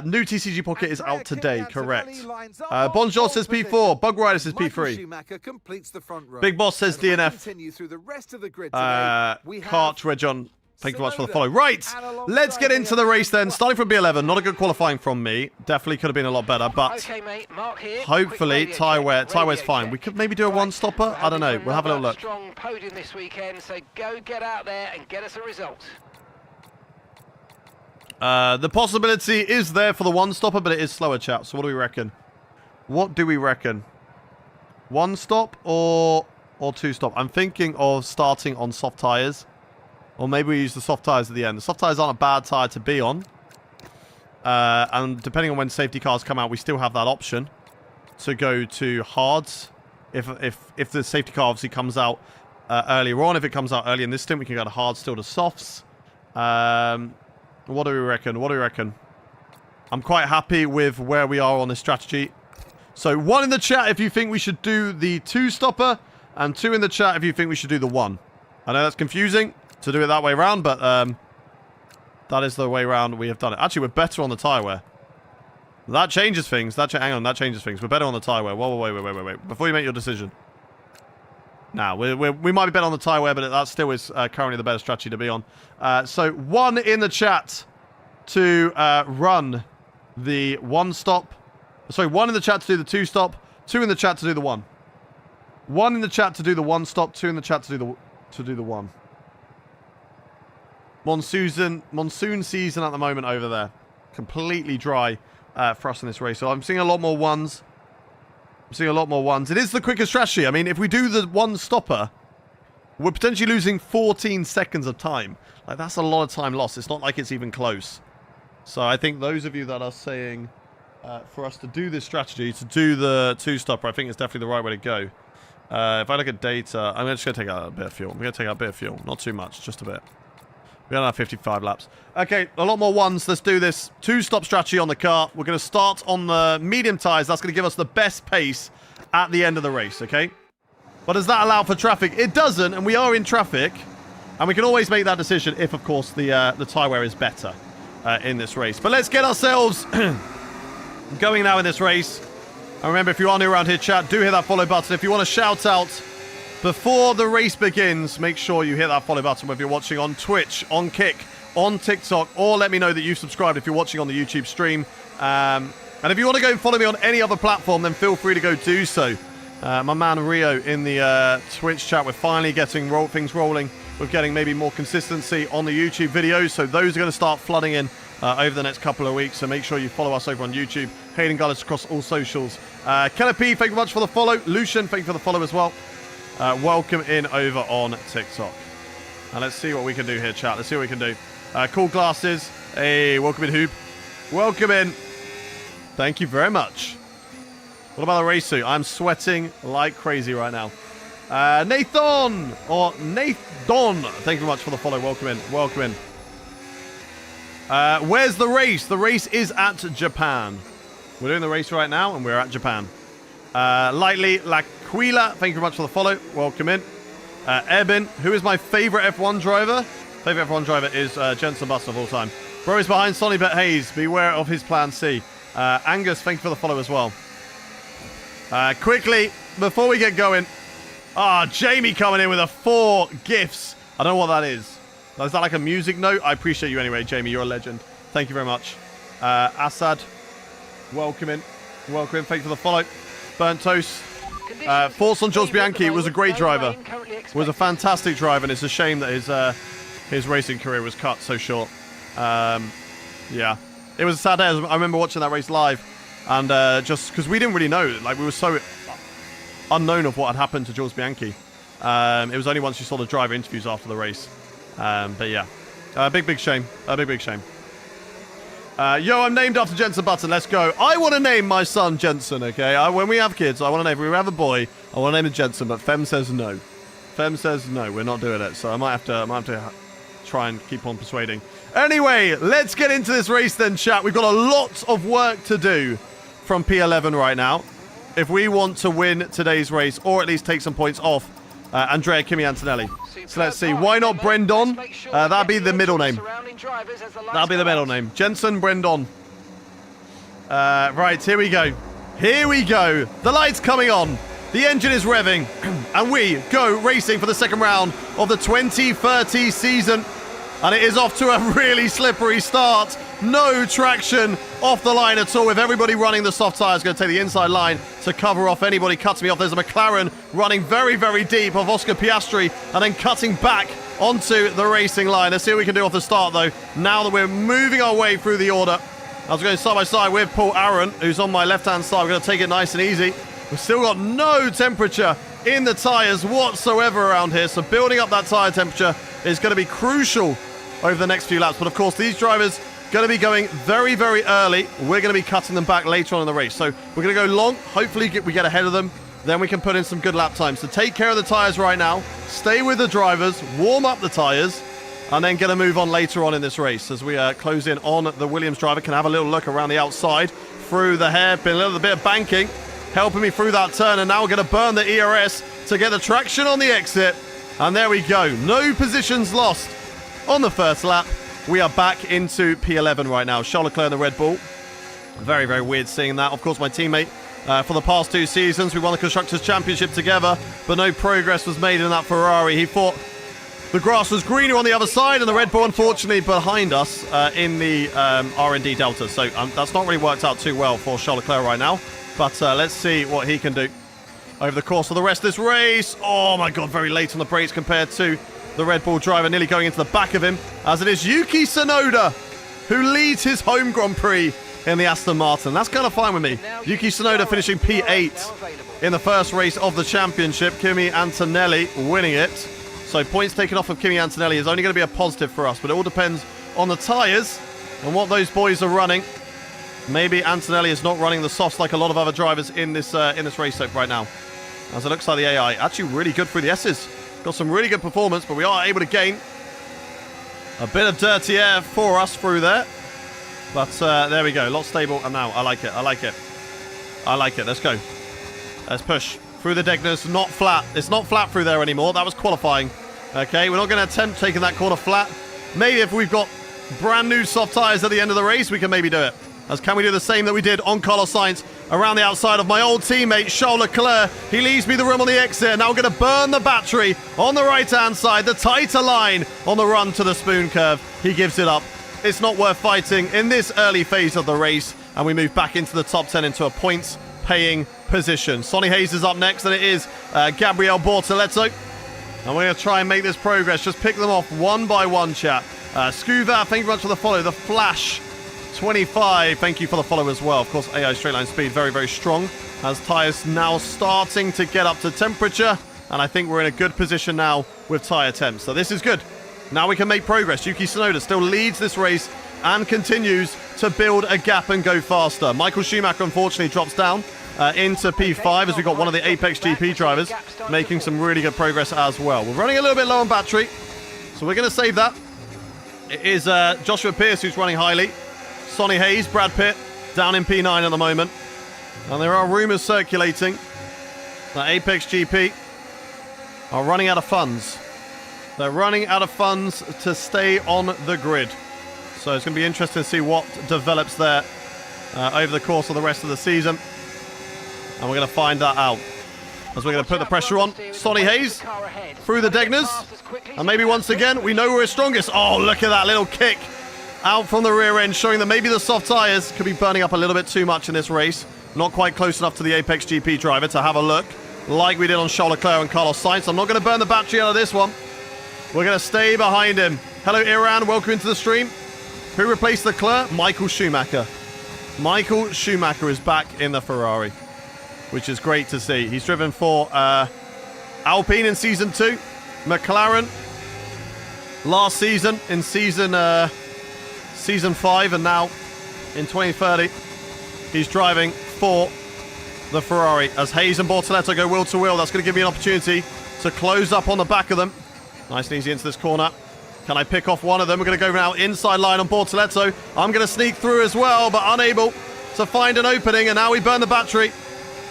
Speaker 1: New TCG Pocket is out today, correct. Bonjour says P4, Bug Rider says P3. Big Boss says DNF. Cartridge on. Thank you very much for the follow. Right, let's get into the race then. Starting from B11, not a good qualifying from me. Definitely could have been a lot better, but hopefully Tywear's fine. We could maybe do a one-stopper. I don't know. We'll have a little look.
Speaker 2: Strong podium this weekend, so go get out there and get us a result.
Speaker 1: The possibility is there for the one-stopper, but it is slower, chat. So what do we reckon? What do we reckon? One stop or two stop? I'm thinking of starting on soft tyres. Or maybe we use the soft tyres at the end. The soft tyres aren't a bad tyre to be on. And depending on when safety cars come out, we still have that option to go to hards. If the safety car obviously comes out earlier on. If it comes out early in this stint, we can go to hards still to softs. What do we reckon? What do we reckon? I'm quite happy with where we are on this strategy. So 1 in the chat if you think we should do the 2-stopper. And 2 in the chat if you think we should do the 1. I know that's confusing to do it that way around, but that is the way around we have done it. Actually, we're better on the tyre wear. That changes things. Hang on, that changes things. We're better on the tyre wear. Wait. Before you make your decision. Now, we might be better on the tyre wear, but that still is currently the better strategy to be on. So 1 in the chat to run the 1-stop. Sorry, 1 in the chat to do the 2-stop. 2 in the chat to do the 1. 1 in the chat to do the 1-stop. 2 in the chat to do the 1. Monsoon season at the moment over there. Completely dry for us in this race. So I'm seeing a lot more 1s. It is the quicker strategy. I mean, if we do the 1-stopper, we're potentially losing 14 seconds of time. Like, that's a lot of time lost. It's not like it's even close. So I think those of you that are saying for us to do this strategy, to do the two-stopper, I think it's definitely the right way to go. If I look at data, I'm just going to take out a bit of fuel. I'm going to take out a bit of fuel. Not too much, just a bit. We only have 55 laps. Okay, a lot more ones. Let's do this. Two-stop strategy on the car. We're going to start on the medium tyres. That's going to give us the best pace at the end of the race, okay? But does that allow for traffic? It doesn't, and we are in traffic. And we can always make that decision if, of course, the tyre wear is better in this race. But let's get ourselves going now in this race. And remember, if you are new around here, chat, do hit that follow button. If you want to shout out before the race begins, make sure you hit that follow button whether you're watching on Twitch, on Kick, on TikTok, or let me know that you've subscribed if you're watching on the YouTube stream. And if you want to go and follow me on any other platform, then feel free to go do so. My man Rio in the Twitch chat, we're finally getting things rolling. We're getting maybe more consistency on the YouTube videos, so those are going to start flooding in over the next couple of weeks, so make sure you follow us over on YouTube. Hayden Gullis across all socials. Keller P, thank you very much for the follow. Lucian, thank you for the follow as well. Welcome in over on TikTok. And let's see what we can do here, chat. Let's see what we can do. Cool glasses. Hey, welcome in, Hoob. Welcome in. Thank you very much. What about the race suit? I'm sweating like crazy right now. Nathan, or Nathan, thank you very much for the follow. Welcome in. Welcome in. Where's the race? The race is at Japan. We're doing the race right now, and we're at Japan. Lightly L'Aquila, thank you very much for the follow. Welcome in. Eben, who is my favorite F1 driver? Favorite F1 driver is Jenson Button of all time. Bro is behind Sonny Bet Hayes. Beware of his plan C. Angus, thank you for the follow as well. Quickly, before we get going. Jamie coming in with 4 gifts. I don't know what that is. Is that like a music note? I appreciate you anyway, Jamie. You're a legend. Thank you very much. Assad, welcome in. Welcome in. Thank you for the follow. Burnt Toast. Force on Jules Bianchi was a great driver. Was a fantastic driver, and it's a shame that his racing career was cut so short. Yeah. It was a sad day. I remember watching that race live, and just because we didn't really know. Like, we were so unknown of what had happened to Jules Bianchi. It was only once you saw the driver interviews after the race. But yeah, big shame. Big shame. Yo, I'm named after Jenson Button. Let's go. I want to name my son Jenson, okay? When we have kids, I want to name, if we have a boy, I want to name him Jenson, but Fem says no. Fem says no, we're not doing it. So I might have to try and keep on persuading. Anyway, let's get into this race then, chat. We've got a lot of work to do from P11 right now if we want to win today's race, or at least take some points off Andrea Kimi Antonelli. So let's see. Why not Brendon? That'd be the middle name. That'll be the middle name. Jenson Brendon. Right, here we go. Here we go. The light's coming on. The engine is revving. And we go racing for the second round of the 2030 season. And it is off to a really slippery start. No traction off the line at all, with everybody running the soft tyres. Going to take the inside line to cover off anybody cutting me off. There's a McLaren running very, very deep of Oscar Piastri and then cutting back onto the racing line. Let's see what we can do off the start, though, now that we're moving our way through the order. I was going side by side with Paul Aaron, who's on my left-hand side. We're going to take it nice and easy. We've still got no temperature in the tyres whatsoever around here, so building up that tyre temperature is going to be crucial over the next few laps. But of course, these drivers going to be going very, very early. We're going to be cutting them back later on in the race. So we're going to go long. Hopefully we get ahead of them. Then we can put in some good lap times. So take care of the tyres right now. Stay with the drivers. Warm up the tyres. And then get a move on later on in this race as we close in on the Williams driver. Can have a little look around the outside through the hairpin. A little bit of banking helping me through that turn. And now we're going to burn the ERS to get the traction on the exit. And there we go. No positions lost on the first lap. We are back into P11 right now. Charles Leclerc in the Red Bull. Very, very weird seeing that. Of course, my teammate for the past 2 seasons. We won the Constructors' Championship together, but no progress was made in that Ferrari. He thought the grass was greener on the other side, and the Red Bull, unfortunately, behind us in the R&D Delta. So that's not really worked out too well for Charles Leclerc right now. But let's see what he can do over the course of the rest of this race. Oh, my God, very late on the brakes compared to the Red Bull driver, nearly going into the back of him, as it is Yuki Tsunoda who leads his home Grand Prix in the Aston Martin. That's kind of fine with me. Yuki Tsunoda finishing P8 in the first race of the championship. Kimi Antonelli winning it. So points taken off of Kimi Antonelli is only going to be a positive for us, but it all depends on the tyres and what those boys are running. Maybe Antonelli is not running the softs like a lot of other drivers in this race right now. As it looks like the AI actually really good through the S's. Got some really good performance, but we are able to gain a bit of dirty air for us through there. But there we go. A lot stable. And now I like it. I like it. I like it. Let's go. Let's push. Through the Degners, not flat. It's not flat through there anymore. That was qualifying. Okay, we're not going to attempt taking that corner flat. Maybe if we've got brand new soft tyres at the end of the race, we can maybe do it. As can we do the same that we did on Carlos Sainz around the outside of my old teammate, Charles Leclerc. He leaves me the room on the exit. Now we're going to burn the battery on the right-hand side. The tighter line on the run to the spoon curve. He gives it up. It's not worth fighting in this early phase of the race. And we move back into the top 10 into a points-paying position. Sonny Hayes is up next, and it is Gabriel Bortoleto. And we're going to try and make this progress. Just pick them off one by one, chat. Scuva, thank you very much for the follow. The Flash 25, thank you for the follow as well. Of course, AI straight line speed, very, very strong. As tyres now starting to get up to temperature. And I think we're in a good position now with tyre temps. So this is good. Now we can make progress. Yuki Tsunoda still leads this race and continues to build a gap and go faster. Michael Schumacher, unfortunately, drops down into P5 as we got one of the Apex GP drivers making some really good progress as well. We're running a little bit low on battery, so we're going to save that. It is Joshua Pierce who's running highly. Sonny Hayes, Brad Pitt, down in P9 at the moment. And there are rumours circulating that Apex GP are running out of funds. They're running out of funds to stay on the grid. So it's going to be interesting to see what develops there over the course of the rest of the season. And we're going to find that out. As we're going to put the pressure on Sonny Hayes through the Degners. And maybe once again, we know we're strongest. Oh, look at that little kick out from the rear end, showing that maybe the soft tyres could be burning up a little bit too much in this race. Not quite close enough to the Apex GP driver to have a look like we did on Charles Leclerc and Carlos Sainz. I'm not going to burn the battery out of this one. We're going to stay behind him. Hello, Iran. Welcome into the stream. Who replaced Leclerc? Michael Schumacher. Michael Schumacher is back in the Ferrari, which is great to see. He's driven for Alpine in Season 2, McLaren last season in Season 5, and now in 2030, he's driving for the Ferrari. As Hayes and Bortoleto go wheel to wheel, that's going to give me an opportunity to close up on the back of them. Nice and easy into this corner. Can I pick off one of them? We're going to go now inside line on Bortoleto. I'm going to sneak through as well, but unable to find an opening. And now we burn the battery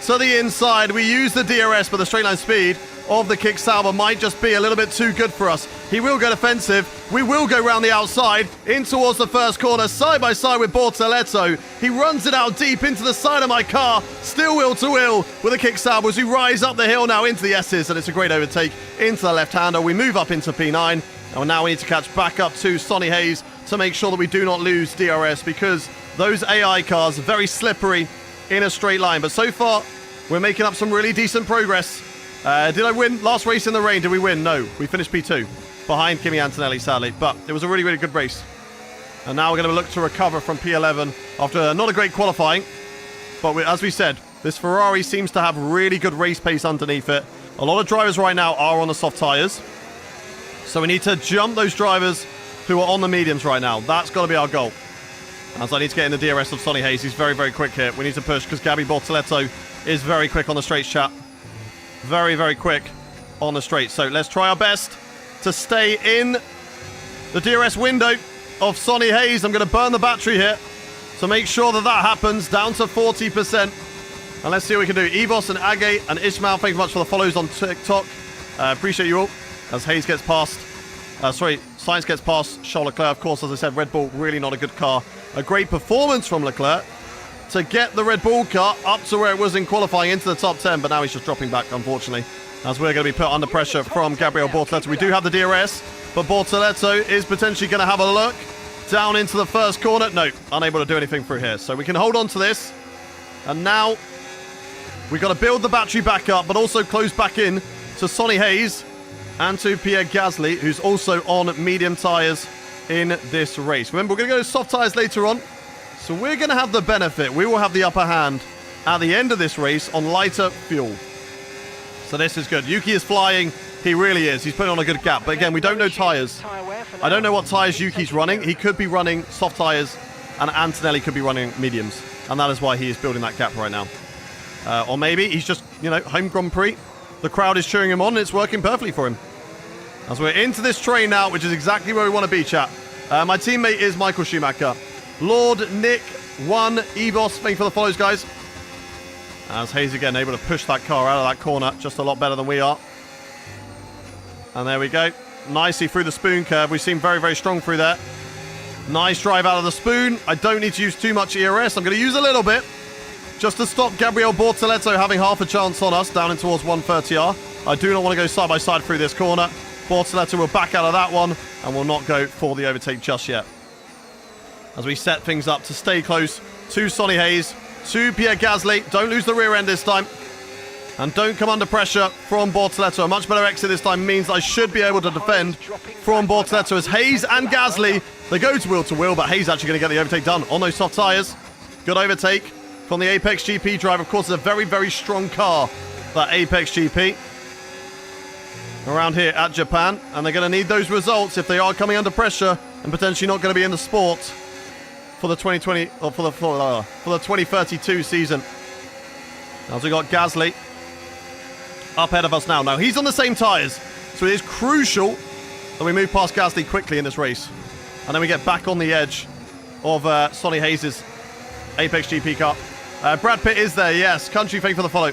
Speaker 1: to the inside. We use the DRS, but the straight line speed of the Kick Sauber might just be a little bit too good for us. He will go defensive. We will go round the outside in towards the first corner, side by side with Bortoleto. He runs it out deep into the side of my car, still wheel to wheel with the Kick Sauber as we rise up the hill now into the S's, and it's a great overtake into the left-hander. We move up into P9. And now we need to catch back up to Sonny Hayes to make sure that we do not lose DRS, because those AI cars are very slippery in a straight line. But so far, we're making up some really decent progress. Did I win last race in the rain? Did we win? No. We finished P2 behind Kimi Antonelli, sadly. But it was a really, really good race. And now we're going to look to recover from P11 after not a great qualifying. But as we said, this Ferrari seems to have really good race pace underneath it. A lot of drivers right now are on the soft tyres. So we need to jump those drivers who are on the mediums right now. That's got to be our goal. As I need to get in the DRS of Sonny Hayes. He's very, very quick here. We need to push because Gabby Bortoleto is very quick on the straights, chat. Very, very quick on the straight. So let's try our best to stay in the DRS window of Sonny Hayes. I'm going to burn the battery here to make sure that that happens, down to 40%. And let's see what we can do. Evos and Age and Ishmael, thank you much for the follows on TikTok. Appreciate you all. As Hayes gets past, Sainz gets past Charles Leclerc. Of course, as I said, Red Bull, really not a good car. A great performance from Leclerc to get the Red Bull car up to where it was in qualifying into the top 10, but now he's just dropping back, unfortunately, as we're going to be put under pressure from Gabriel Bortoleto. We do have the DRS, but Bortoleto is potentially going to have a look down into the first corner. No, unable to do anything through here. So we can hold on to this. And now we've got to build the battery back up, but also close back in to Sonny Hayes and to Pierre Gasly, who's also on medium tyres in this race. Remember, we're going to go to soft tyres later on, so we're going to have the benefit. We will have the upper hand at the end of this race on lighter fuel. So this is good. Yuki is flying. He really is. He's putting on a good gap. But again, we don't know tyres. I don't know what tyres Yuki's running. He could be running soft tyres, and Antonelli could be running mediums. And that is why he is building that gap right now. Or maybe he's just, you know, home Grand Prix. The crowd is cheering him on, and it's working perfectly for him. As we're into this train now, which is exactly where we want to be, chat. My teammate is Michael Schumacher. Lord Nick 1 Evos, thank you for the follows, guys. As Hayes again able to push that car out of that corner just a lot better than we are. And there we go. Nicely through the spoon curve. We seem very, very strong through there. Nice drive out of the spoon. I don't need to use too much ERS. I'm going to use a little bit just to stop Gabriel Bortoletto having half a chance on us down in towards 130R. I do not want to go side by side through this corner. Bortoletto will back out of that one and will not go for the overtake just yet. As we set things up to stay close to Sonny Hayes, to Pierre Gasly. Don't lose the rear end this time. And don't come under pressure from Bortoletto. A much better exit this time means I should be able to defend from Bortoletto as Hayes and Gasly, they go to wheel, but Hayes actually going to get the overtake done on those soft tyres. Good overtake from the Apex GP driver. Of course, it's a very, very strong car, that Apex GP. Around here at Japan, and they're going to need those results if they are coming under pressure and potentially not going to be in the sport for the 2020 or for the 2032 season. As we got Gasly up ahead of us now. Now he's on the same tyres, so it is crucial that we move past Gasly quickly in this race, and then we get back on the edge of Sonny Hayes' Apex GP car. Brad Pitt is there, yes. Country, thank you for the follow.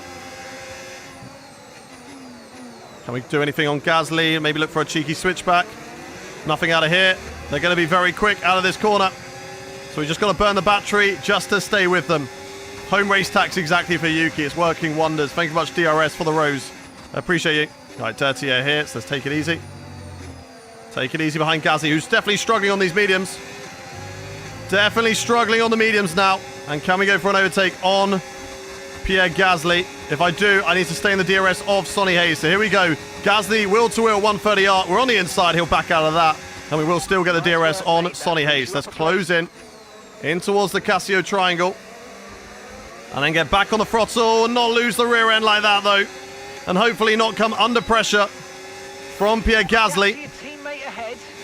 Speaker 1: Can we do anything on Gasly? Maybe look for a cheeky switchback. Nothing out of here. They're going to be very quick out of this corner. So we just got to burn the battery just to stay with them. Home race tax exactly for Yuki. It's working wonders. Thank you much, DRS, for the rose. I appreciate you. All right, dirty air here, so let's take it easy. Take it easy behind Gasly, who's definitely struggling on these mediums. Definitely struggling on the mediums now. And can we go for an overtake on Pierre Gasly? If I do, I need to stay in the DRS of Sonny Hayes. So here we go. Gasly, wheel-to-wheel, 130R. We're on the inside. He'll back out of that. And we will still get the DRS on Sonny Hayes. Let's close in towards the Casio triangle. And then get back on the throttle and not lose the rear end like that, though. And hopefully not come under pressure from Pierre Gasly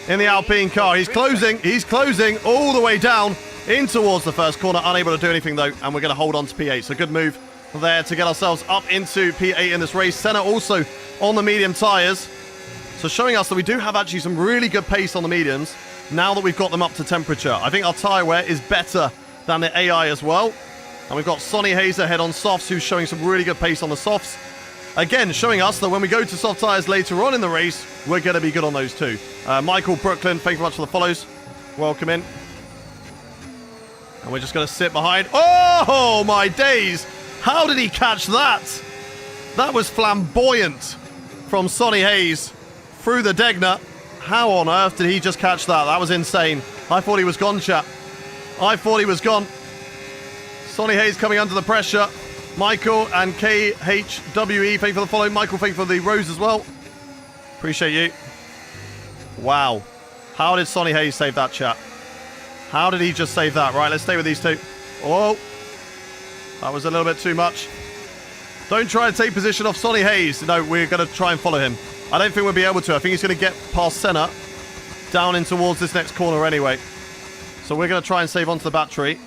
Speaker 1: in the Alpine car. He's closing all the way down in towards the first corner. Unable to do anything, though. And we're going to hold on to P8. So good move there to get ourselves up into P8 in this race. Senna also on the medium tyres. So showing us that we do have actually some really good pace on the mediums now that we've got them up to temperature. I think our tyre wear is better than the AI as well. And we've got Sonny Hayes ahead on softs, who's showing some really good pace on the softs. Again, showing us that when we go to soft tyres later on in the race, we're going to be good on those too. Michael Brooklyn, thank you very much for the follows. Welcome in. And we're just going to sit behind. Oh, my days. How did he catch that? That was flamboyant from Sonny Hayes through the Degner. How on earth did he just catch that? That was insane. I thought he was gone, chat. I thought he was gone. Sonny Hayes coming under the pressure. Michael and KHWE, thank you for the follow. Michael, thank you for the rose as well. Appreciate you. Wow. How did Sonny Hayes save that, chat? How did he just save that? Right, let's stay with these two. Oh, that was a little bit too much. Don't try to take position off Sonny Hayes. No, we're going to try and follow him. I don't think we'll be able to. I think he's going to get past Senna down in towards this next corner anyway. So we're going to try and save onto the battery.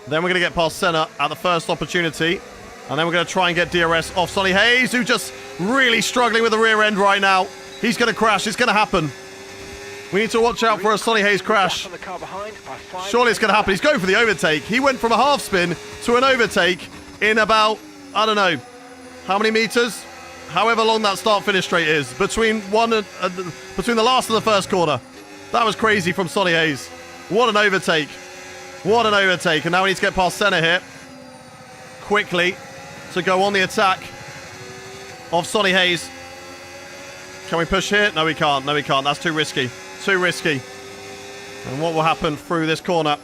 Speaker 1: Then we're going to get past Senna at the first opportunity. And then we're going to try and get DRS off Sonny Hayes, who just really struggling with the rear end right now. He's going to crash. It's going to happen. We need to watch out for a Sonny Hayes crash. Surely it's going to happen. He's going for the overtake. He went from a half spin to an overtake in about, I don't know, how many meters? However long that start-finish straight is. Between the last and the first corner. That was crazy from Sonny Hayes. What an overtake. What an overtake. And now we need to get past Senna here. Quickly. To go on the attack of Sonny Hayes. Can we push here? No, we can't. No, we can't. That's too risky. Too risky. And what will happen through this corner?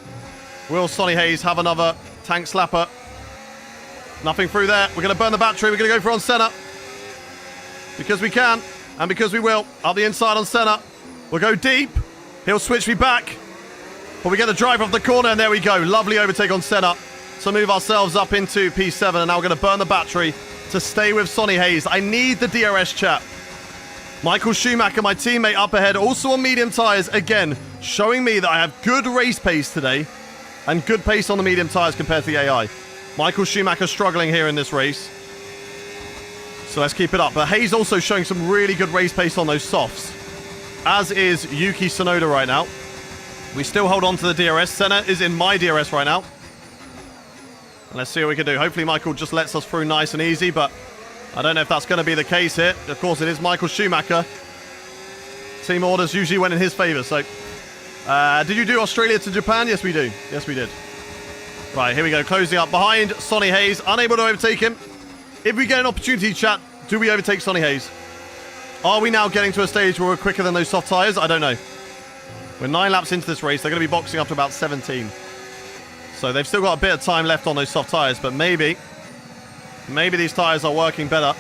Speaker 1: Will Sonny Hayes have another tank slapper? Nothing through there. We're going to burn the battery. We're going to go for on Senna. Because we can. And because we will. Up the inside on Senna. We'll go deep. He'll switch me back. But we get the drive off the corner. And there we go. Lovely overtake on Senna. To move ourselves up into P7. And now we're going to burn the battery to stay with Sonny Hayes. I need the DRS, chat. Michael Schumacher, my teammate up ahead, also on medium tyres, again, showing me that I have good race pace today and good pace on the medium tyres compared to the AI. Michael Schumacher struggling here in this race. So let's keep it up. But Hayes also showing some really good race pace on those softs, as is Yuki Tsunoda right now. We still hold on to the DRS. Senna is in my DRS right now. Let's see what we can do. Hopefully Michael just lets us through nice and easy, but I don't know if that's going to be the case here. Of course, it is Michael Schumacher. Team orders usually went in his favour. So, did you do Australia to Japan? Yes, we do. Yes, we did. Right, here we go. Closing up behind Sonny Hayes. Unable to overtake him. If we get an opportunity, chat, do we overtake Sonny Hayes? Are we now getting to a stage where we're quicker than those soft tyres? I don't know. We're 9 laps into this race. They're going to be boxing up to about 17. So they've still got a bit of time left on those soft tyres, but maybe these tyres are working better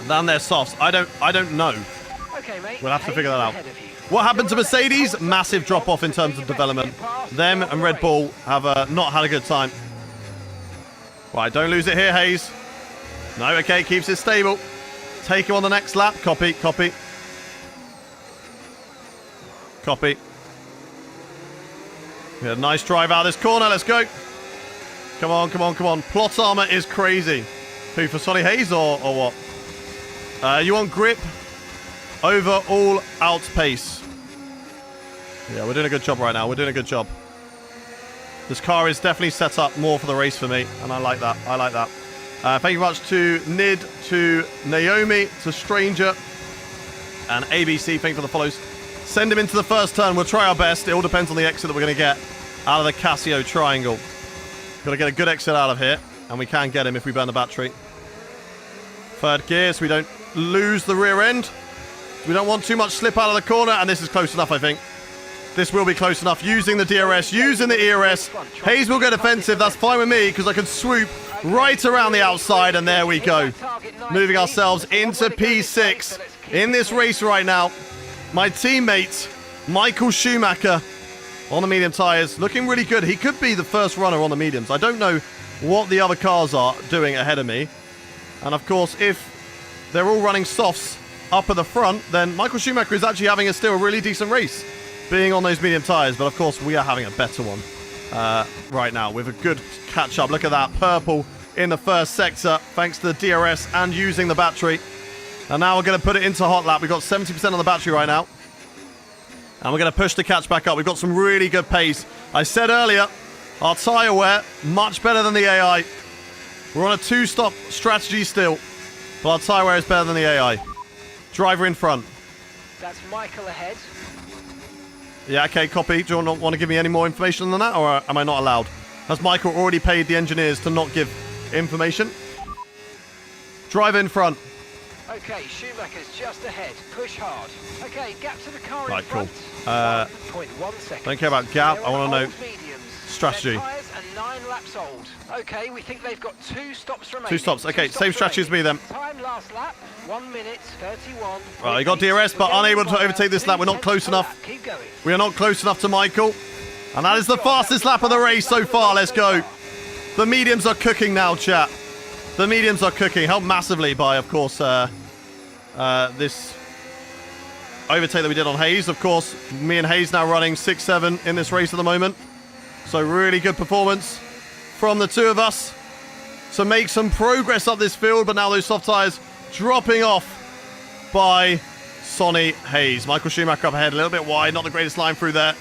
Speaker 1: than their softs. I don't know.
Speaker 2: Okay, mate.
Speaker 1: We'll have to figure that out. What happened to Mercedes? Massive drop off in terms of development. Them and Red Bull have not had a good time. Right, don't lose it here, Hayes. No, okay, keeps it stable. Take him on the next lap. Copy, copy. Copy. We had a nice drive out of this corner. Let's go. Come on, come on, come on. Plot armor is crazy. Who, for Sonny Hayes or what? You want grip over all out pace. Yeah, we're doing a good job right now. We're doing a good job. This car is definitely set up more for the race for me, and I like that. I like that. Thank you very much to Nid, to Naomi, to Stranger, and ABC. Thank you for the follows. Send him into the first turn. We'll try our best. It all depends on the exit that we're going to get out of the Casio triangle. Got to get a good exit out of here, and we can get him if we burn the battery. Third gear, so we don't lose the rear end. We don't want too much slip out of the corner, and this is close enough, I think. This will be close enough. Using the DRS, using the ERS. Hayes will get offensive. That's fine with me, because I can swoop right around the outside, and there we go. Moving ourselves into P6 in this race right now. My teammate, Michael Schumacher, on the medium tyres, looking really good. He could be the first runner on the mediums. I don't know what the other cars are doing ahead of me. And of course, if they're all running softs up at the front, then Michael Schumacher is actually having still a really decent race, being on those medium tyres. But of course, we are having a better one right now with a good catch-up. Look at that, purple in the first sector, thanks to the DRS and using the battery. And now we're going to put it into hot lap. We've got 70% on the battery right now. And we're going to push the catch back up. We've got some really good pace. I said earlier, our tyre wear, much better than the AI. We're on a 2-stop strategy still, but our tyre wear is better than the AI. Driver in front.
Speaker 2: That's Michael ahead.
Speaker 1: Yeah, okay, copy. Do you not want to give me any more information than that, or am I not allowed? Has Michael already paid the engineers to not give information? Driver in front.
Speaker 2: Okay, Schumacher's just ahead. Push hard. Okay, gap to the car
Speaker 1: right,
Speaker 2: in front.
Speaker 1: Cool.
Speaker 2: 1.1 seconds.
Speaker 1: Don't care about gap. I want to know
Speaker 2: mediums.
Speaker 1: strategy.
Speaker 2: Tyres and 9 laps old. Okay, we think they've got 2 stops remaining.
Speaker 1: 2 stops. Okay, same strategy as me then.
Speaker 2: Time last lap, 1 minute 31.
Speaker 1: Right, we got DRS, but unable to overtake this lap. We're not close enough.
Speaker 2: Keep going.
Speaker 1: We are not close enough to Michael. And that is the fastest lap of the race so far. Let's go. The mediums are cooking now, chat. The mediums are cooking. Helped massively by, of course, this overtake that we did on Hayes. Of course, me and Hayes now running 6-7 in this race at the moment. So really good performance from the two of us to make some progress up this field. But now those soft tyres dropping off by Sonny Hayes. Michael Schumacher up ahead, a little bit wide. Not the greatest line through there.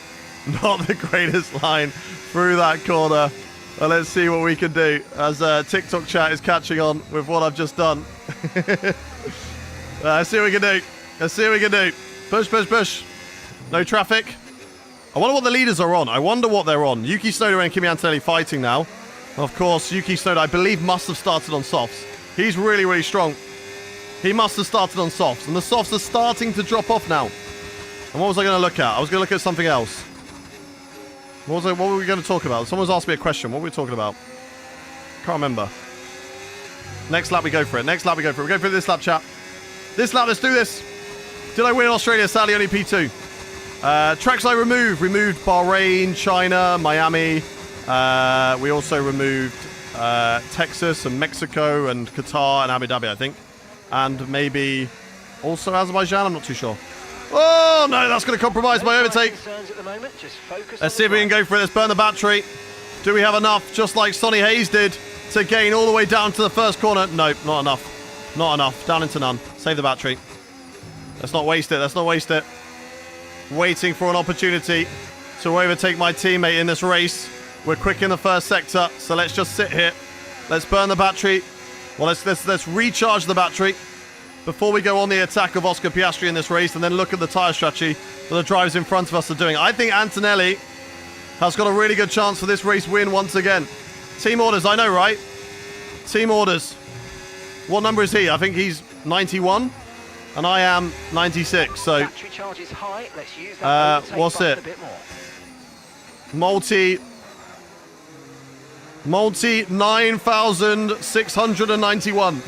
Speaker 1: Not the greatest line through that corner. Let's see what we can do as TikTok chat is catching on with what I've just done. Let's see what we can do. Let's see what we can do. Push, push, push. No traffic. I wonder what the leaders are on. I wonder what they're on. Yuki Tsunoda and Kimi Antonelli fighting now. Of course, Yuki Tsunoda, I believe, must have started on softs. He's really, really strong. He must have started on softs. And the softs are starting to drop off now. And what was I going to look at? I was going to look at something else. What were we going to talk about? Someone's asked me a question. What were we talking about? Can't remember. Next lap we go for it. Next lap we go for it. We go for this lap, chat. This lap, let's do this. Did I win Australia? Sadly, only P2. Tracks I removed. Removed Bahrain, China, Miami. We also removed Texas and Mexico and Qatar and Abu Dhabi, I think. And maybe also Azerbaijan? I'm not too sure. Oh, no, that's going to compromise my overtake. Let's see if we can go for it. Let's burn the battery. Do we have enough, just like Sonny Hayes did, to gain all the way down to the first corner? Nope, not enough. Not enough. Down into none. Save the battery. Let's not waste it. Let's not waste it. Waiting for an opportunity to overtake my teammate in this race. We're quick in the first sector, so let's just sit here. Let's burn the battery. Well, let's recharge the battery before we go on the attack of Oscar Piastri in this race, and then look at the tyre strategy that the drivers in front of us are doing. I think Antonelli has got a really good chance for this race win once again. Team orders, I know, right? Team orders. What number is he? I think he's 91, and I am 96. So,
Speaker 2: battery charge is high. Let's use that
Speaker 1: what's it?
Speaker 2: A bit more.
Speaker 1: Multi 9,691.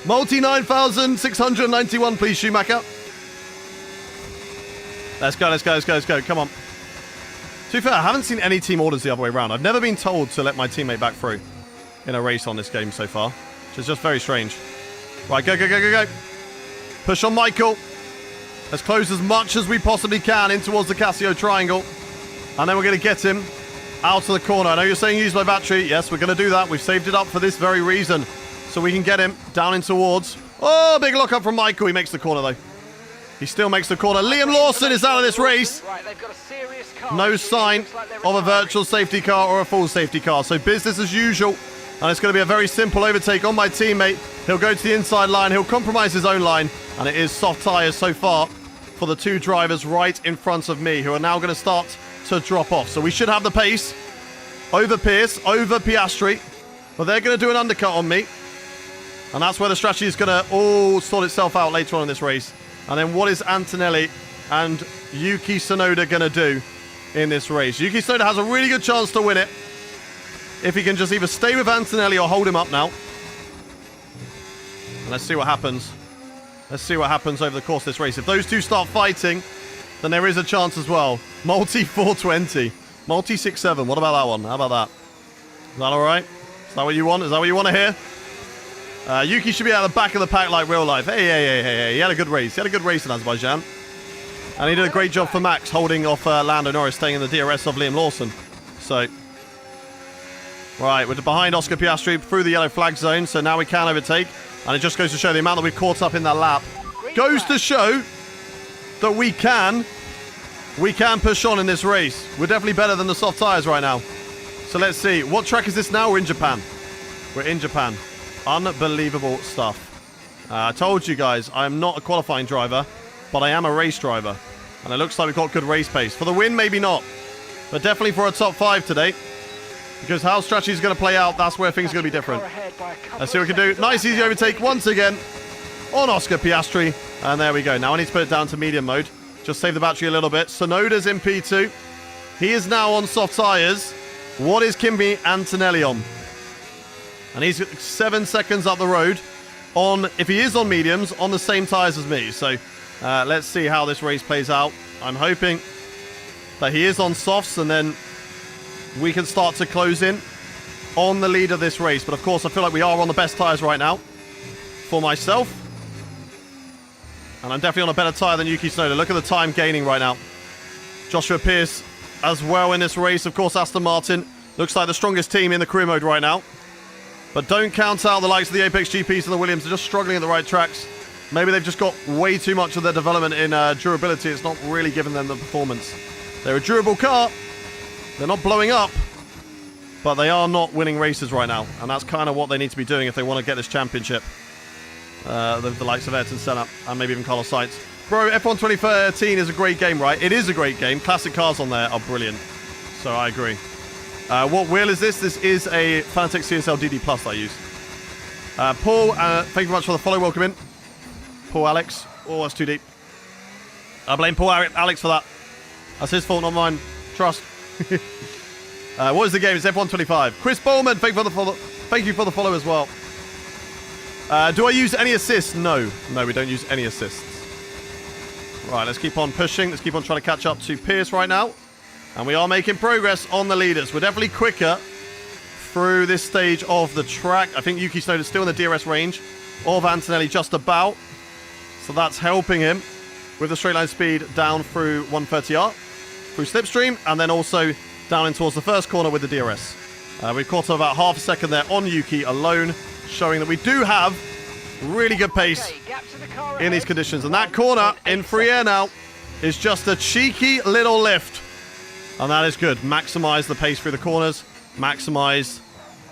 Speaker 1: Multi 9,691, please, Schumacher. Let's go, let's go, let's go, let's go. Come on. To be fair, I haven't seen any team orders the other way around. I've never been told to let my teammate back through in a race on this game so far, which is just very strange. Right, go, go, go, go, go. Push on Michael. Let's close as much as we possibly can in towards the Casio triangle. And then we're going to get him out of the corner. I know you're saying use my battery. Yes, we're going to do that. We've saved it up for this very reason. So we can get him down in towards. Oh, big lock up from Michael. He makes the corner, though. He still makes the corner. Liam Lawson is out of this race.
Speaker 2: Right, they've got a serious car.
Speaker 1: No sign of a virtual safety car or a full safety car. So business as usual. And it's going to be a very simple overtake on my teammate. He'll go to the inside line. He'll compromise his own line. And it is soft tyres so far for the two drivers right in front of me, who are now going to start to drop off. So we should have the pace over Pierce, over Piastri. But they're going to do an undercut on me. And that's where the strategy is going to all sort itself out later on in this race. And then what is Antonelli and Yuki Tsunoda going to do in this race? Yuki Tsunoda has a really good chance to win it if he can just either stay with Antonelli or hold him up now. And let's see what happens. Let's see what happens over the course of this race. If those two start fighting, then there is a chance as well. Multi 420. Multi 6-7. What about that one? How about that? Is that all right? Is that what you want? Is that what you want to hear? Yuki should be out the back of the pack like real life. Hey. He had a good race. He had a good race in Azerbaijan. And he did a great job for Max, holding off Lando Norris, staying in the DRS of Liam Lawson. So, right, we're behind Oscar Piastri through the yellow flag zone, so now we can overtake. And it just goes to show the amount that we've caught up in that lap. Goes to show that we can push on in this race. We're definitely better than the soft tyres right now. So let's see. What track is this now? We're in Japan. We're in Japan. Unbelievable stuff. I told you guys, I am not a qualifying driver, but I am a race driver. And it looks like we've got good race pace. For the win, maybe not. But definitely for a top 5 today. Because how strategy is going to play out, that's where things are going to be different. Let's see what we can do. Nice easy overtake once again on Oscar Piastri. And there we go. Now I need to put it down to medium mode. Just save the battery a little bit. Tsunoda's in P2. He is now on soft tyres. What is Kimi Antonelli on? And he's 7 seconds up the road on, if he is on mediums, on the same tyres as me. So let's see how this race plays out. I'm hoping that he is on softs, and then we can start to close in on the lead of this race. But of course, I feel like we are on the best tyres right now for myself. And I'm definitely on a better tyre than Yuki Tsunoda. Look at the time gaining right now. Joshua Pierce as well in this race. Of course, Aston Martin looks like the strongest team in the career mode right now. But don't count out the likes of the Apex GPs and the Williams. They're just struggling at the right tracks. Maybe they've just got way too much of their development in durability. It's not really giving them the performance. They're a durable car. They're not blowing up. But they are not winning races right now. And that's kind of what they need to be doing if they want to get this championship. The likes of Ayrton Senna and maybe even Carlos Sainz. Bro, F1 2013 is a great game, right? It is a great game. Classic cars on there are brilliant. So I agree. What wheel is this? This is a Fanatec CSL DD Plus that I use. Paul, thank you very much for the follow. Welcome in. Paul Alex. Oh, that's too deep. I blame Paul Alex for that. That's his fault, not mine. Trust. What is the game? It's F1 25. Chris Bowman, thank you for the follow. Thank you for the follow as well. Do I use any assists? No. No, we don't use any assists. Right, let's keep on pushing. Let's keep on trying to catch up to Pierce right now. And we are making progress on the leaders. We're definitely quicker through this stage of the track. I think Yuki Tsunoda is still in the DRS range of Antonelli just about. So So that's helping him with the straight line speed down through 130R, through slipstream, and then also down in towards the first corner with the DRS. We've caught up about half a second there on Yuki alone, showing that we do have really good pace in these conditions. And that corner in free air now is just a cheeky little lift. And that is good. Maximize the pace through the corners. Maximize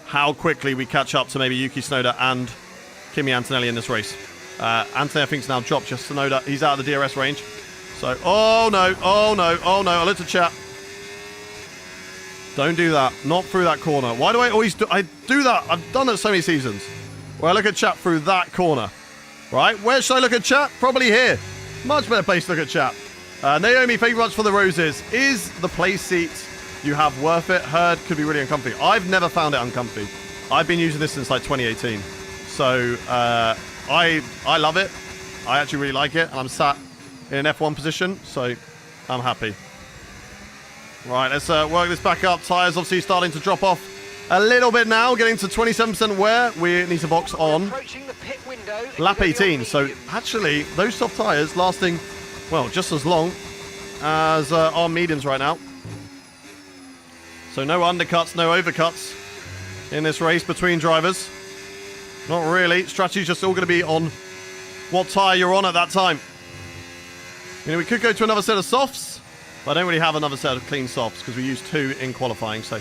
Speaker 1: how quickly we catch up to maybe Yuki Tsunoda and Kimi Antonelli in this race. Anthony, I think, has now dropped just Tsunoda. He's out of the DRS range. So, oh no, oh no, oh no. I looked at chat. Don't do that. Not through that corner. Why do I always do... I do that. I've done it so many seasons. Where I look at chat through that corner. Right? Where should I look at chat? Probably here. Much better place to look at chat. Naomi, thank you very much for the roses. Is the play seat you have worth it? Heard could be really uncomfy. I've never found it uncomfy. I've been using this since like 2018. So, I love it. I actually really like it. And I'm sat in an F1 position. So, I'm happy. Right, let's work this back up. Tyres obviously starting to drop off a little bit now. Getting to 27% wear. We need to box on lap 18. So, actually, those soft tyres lasting... well, just as long as our mediums right now. So no undercuts, no overcuts in this race between drivers. Not really. Strategy's just all going to be on what tyre you're on at that time. You know, we could go to another set of softs, but I don't really have another set of clean softs because we used 2 in qualifying. So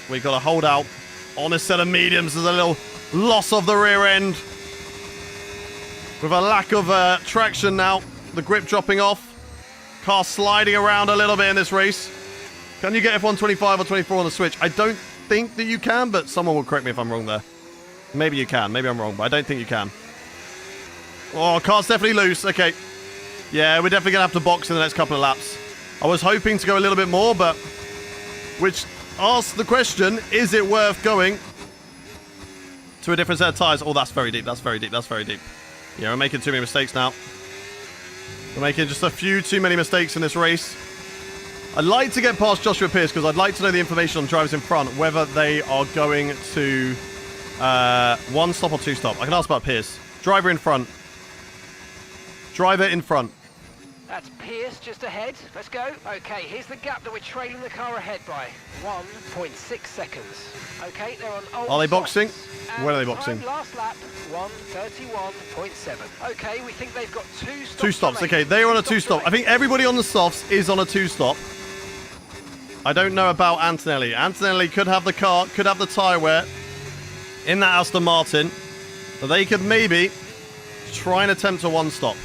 Speaker 1: we've got to hold out on a set of mediums. There's a little loss of the rear end with a lack of traction now. The grip dropping off. Car sliding around a little bit in this race. Can you get F1 25 or 24 on the Switch? I don't think that you can, but someone will correct me if I'm wrong there. Maybe you can. Maybe I'm wrong, but I don't think you can. Oh, car's definitely loose. Okay. Yeah, we're definitely going to have to box in the next couple of laps. I was hoping to go a little bit more, but... which asks the question, is it worth going to a different set of tyres? Oh, that's very deep. That's very deep. That's very deep. Yeah, we're making too many mistakes now. We're making just a few too many mistakes in this race. I'd like to get past Joshua Pierce because I'd like to know the information on drivers in front, whether they are going to 1 stop or 2 stop. I can ask about Pierce. Driver in front. Driver in front.
Speaker 2: That's Pierce just ahead. Let's go. Okay, here's the gap that we're trailing the car ahead by. 1.6 seconds. Okay, they're on old
Speaker 1: Are they boxing?
Speaker 2: softs.
Speaker 1: When are they boxing?
Speaker 2: Last lap, 1:31.7. Okay, we think they've got 2 stops.
Speaker 1: 2 stops. Okay, they're on a 2 stop. I think everybody on the softs is on a 2 stop. I don't know about Antonelli. Antonelli could have the car, could have the tyre wear in that Aston Martin. But they could maybe try and attempt a 1 stop.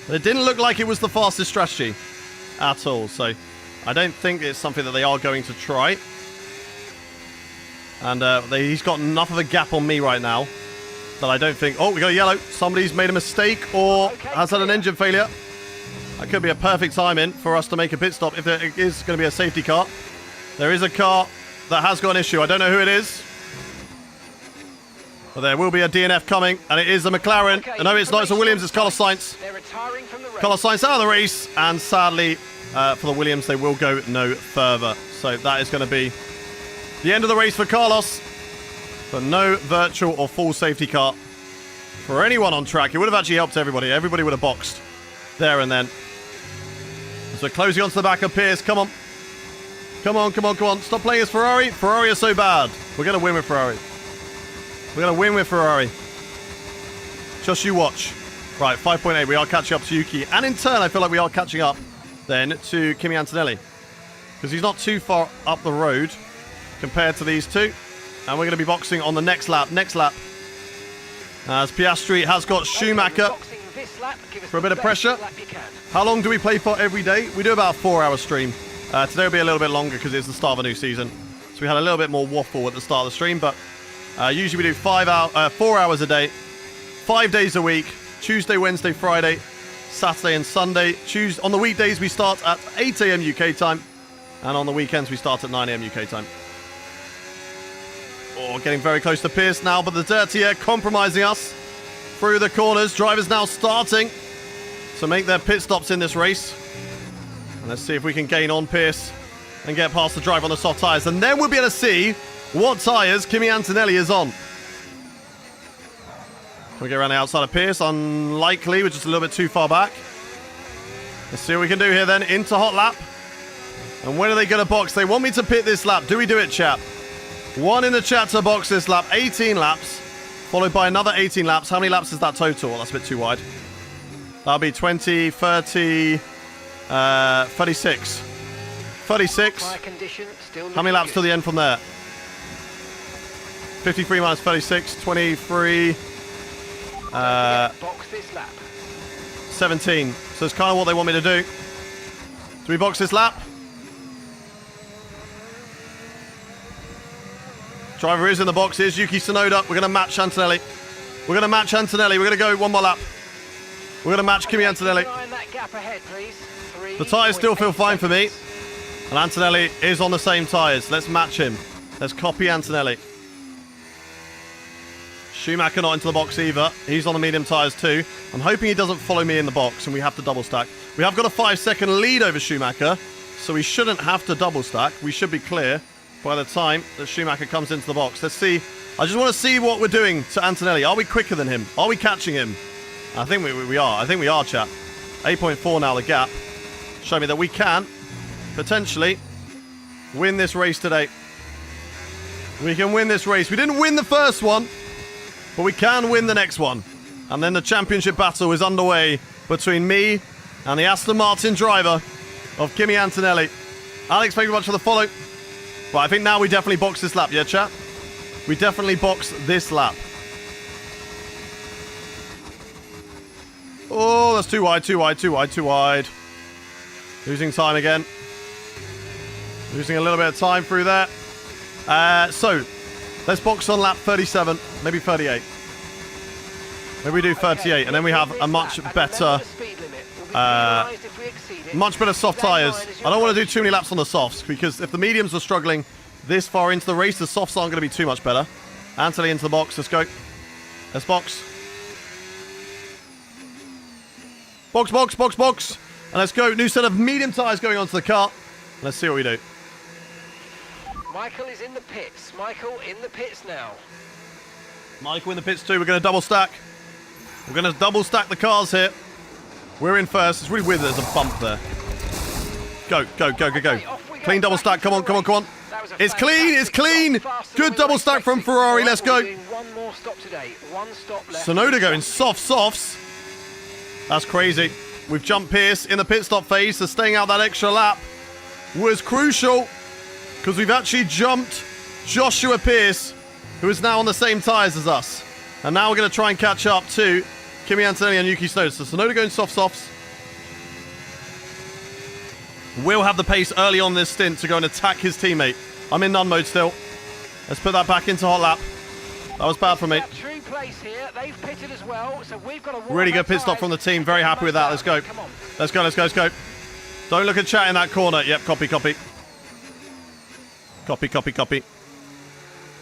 Speaker 1: But it didn't look like it was the fastest strategy at all. So I don't think it's something that they are going to try. And he's got enough of a gap on me right now that I don't think... oh, we got a yellow. Somebody's made a mistake or has had an engine failure. That could be a perfect timing for us to make a pit stop if there is going to be a safety car. There is a car that has got an issue. I don't know who it is. But there will be a DNF coming, and it is a McLaren. No, it's not. It's a Williams. It's Carlos Sainz.
Speaker 2: They're retiring from the race.
Speaker 1: Carlos Sainz out of the race, and sadly, for the Williams, they will go no further. So that is going to be the end of the race for Carlos. But no virtual or full safety car for anyone on track. It would have actually helped everybody. Everybody would have boxed there and then. So closing onto the back of Pierce. Come on. Come on, come on, come on. Stop playing as Ferrari. Ferrari is so bad. We're going to win with Ferrari. We're going to win with Ferrari. Just you watch. Right, 5.8. We are catching up to Yuki. And in turn, I feel like we are catching up then to Kimi Antonelli. Because he's not too far up the road compared to these two. And we're going to be boxing on the next lap. Next lap. As Piastri has got Schumacher for a bit of pressure. How long do we play for every day? We do about a 4-hour stream. Today will be a little bit longer because it's the start of a new season. So we had a little bit more waffle at the start of the stream. But usually we do 4 hours a day. 5 days a week. Tuesday, Wednesday, Friday, Saturday and Sunday. On the weekdays we start at 8 a.m. UK time. And on the weekends we start at 9 a.m. UK time. Oh, getting very close to Pierce now, but the dirty air compromising us through the corners. Drivers now starting to make their pit stops in this race. And let's see if we can gain on Pierce and get past the driver on the soft tyres. And then we'll be able to see what tyres Kimi Antonelli is on. Can we get around the outside of Pierce? Unlikely. We're just a little bit too far back. Let's see what we can do here then. Into hot lap. And when are they going to box? They want me to pit this lap. Do we do it, chat? One in the chat to box this lap. 18 laps. Followed by another 18 laps. How many laps is that total? Well, that's a bit too wide. That'll be 20, 30, 36. 36. How many laps till the end from there? 53 minus 36. 23.
Speaker 2: Box this lap.
Speaker 1: 17. So it's kind of what they want me to do. Do we box this lap? Driver is in the box. Here's Yuki Tsunoda. We're going to match Antonelli. We're going to match Antonelli. We're going to go one more lap. We're going to match Kimi Antonelli. The tyres still feel fine for me. And Antonelli is on the same tyres. Let's match him. Let's copy Antonelli. Schumacher not into the box either. He's on the medium tyres too. I'm hoping he doesn't follow me in the box and we have to double stack. We have got a 5-second lead over Schumacher, so we shouldn't have to double stack. We should be clear by the time that Schumacher comes into the box. Let's see. I just want to see what we're doing to Antonelli. Are we quicker than him? Are we catching him? I think we are. I think we are, chat. 8.4 now the gap. Show me that we can potentially win this race today. We can win this race. We didn't win the first one, but we can win the next one. And then the championship battle is underway between me and the Aston Martin driver of Kimi Antonelli. Alex, thank you very much for the follow. But I think now we definitely box this lap, yeah, chat? We definitely box this lap. Oh, that's too wide, too wide, too wide, too wide. Losing time again. Losing a little bit of time through there. So, let's box on lap 37, maybe 38. Maybe we do 38, and then we have a much better soft tyres. I don't want to do too many laps on the softs, because if the mediums are struggling this far into the race, the softs aren't going to be too much better. Anthony into the box. Let's go. Let's box. Box, box, box, box. And let's go. New set of medium tyres going onto the car. Let's see what we do.
Speaker 2: Michael is in the pits. Michael in the pits now.
Speaker 1: Michael in the pits too. We're going to double stack. We're going to double stack the cars here. We're in first. It's really weird there's a bump there. Go, go, go, go, go. Clean double stack. Come on, come on, come on. It's clean. It's clean. Good double stack from Ferrari. Let's go. Tsunoda going soft softs. That's crazy. We've jumped Pierce in the pit stop phase, so staying out that extra lap was crucial because we've actually jumped Joshua Pierce, who is now on the same tyres as us. And now we're going to try and catch up to Kimi Antonelli and Yuki Tsunoda. So Tsunoda going soft softs. Will have the pace early on this stint to go and attack his teammate. I'm in none mode still. Let's put that back into hot lap. That was bad for me. Really good pit stop from the team. Very happy with that. Let's go. Let's go, let's go, let's go. Don't look at chat in that corner. Yep, copy, copy. Copy, copy, copy.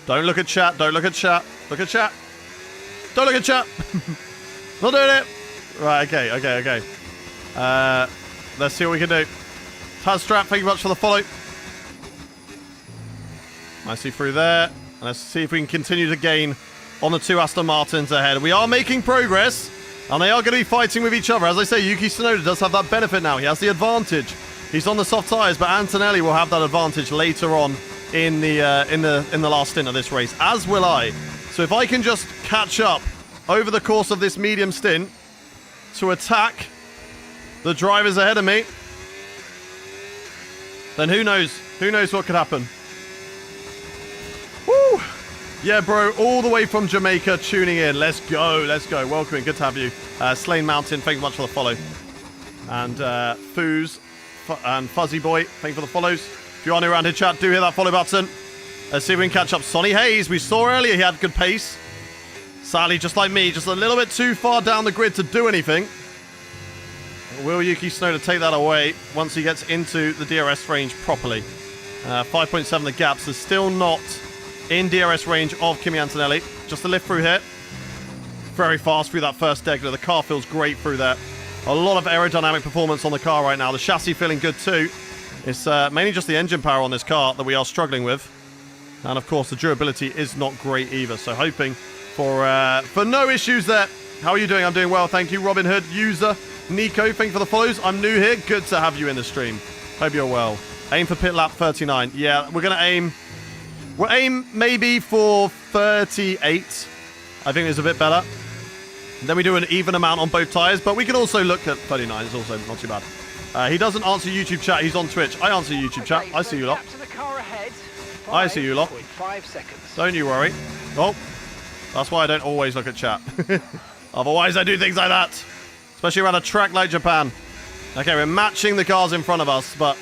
Speaker 1: Don't look at chat. Don't look at chat. Look at chat. Don't look at chat. Not doing it. Right, okay, okay, okay. Let's see what we can do. Tazstrap, thank you much for the follow. Nicely through there. And let's see if we can continue to gain on the two Aston Martins ahead. We are making progress, and they are going to be fighting with each other. As I say, Yuki Tsunoda does have that benefit now. He has the advantage. He's on the soft tyres, but Antonelli will have that advantage later on in the last stint of this race, as will I. So if I can just catch up over the course of this medium stint to attack the drivers ahead of me, then who knows? Who knows what could happen? Woo! Yeah, bro, all the way from Jamaica tuning in. Let's go, let's go. Welcome, good to have you. Slane Mountain, thank you much for the follow. And Foos and Fuzzy Boy, thank you for the follows. If you are new around here, chat, do hit that follow button. Let's see if we can catch up. Sonny Hayes, we saw earlier he had good pace. Sadly, just like me, just a little bit too far down the grid to do anything. Will Yuki Tsunoda take that away once he gets into the DRS range properly? 5.7 the gaps is still not in DRS range of Kimi Antonelli. Just a lift through here. Very fast through that first deck. The car feels great through there. A lot of aerodynamic performance on the car right now. The chassis feeling good too. It's mainly just the engine power on this car that we are struggling with. And of course the durability is not great either. So hoping for no issues there. How are you doing? I'm doing well, thank you. Robin Hood, user, Nico, thank you for the follows. I'm new here. Good to have you in the stream. Hope you're well. Aim for pit lap 39. Yeah, we're going to aim... We'll aim maybe for 38. I think it's a bit better. Then we do an even amount on both tyres, but we can also look at 39. It's also not too bad. He doesn't answer YouTube chat. He's on Twitch. I answer YouTube chat. I see you lot. I see you lot.
Speaker 2: 5 seconds.
Speaker 1: Don't you worry. Oh, that's why I don't always look at chat. Otherwise, I do things like that. Especially around a track like Japan. Okay, we're matching the cars in front of us, but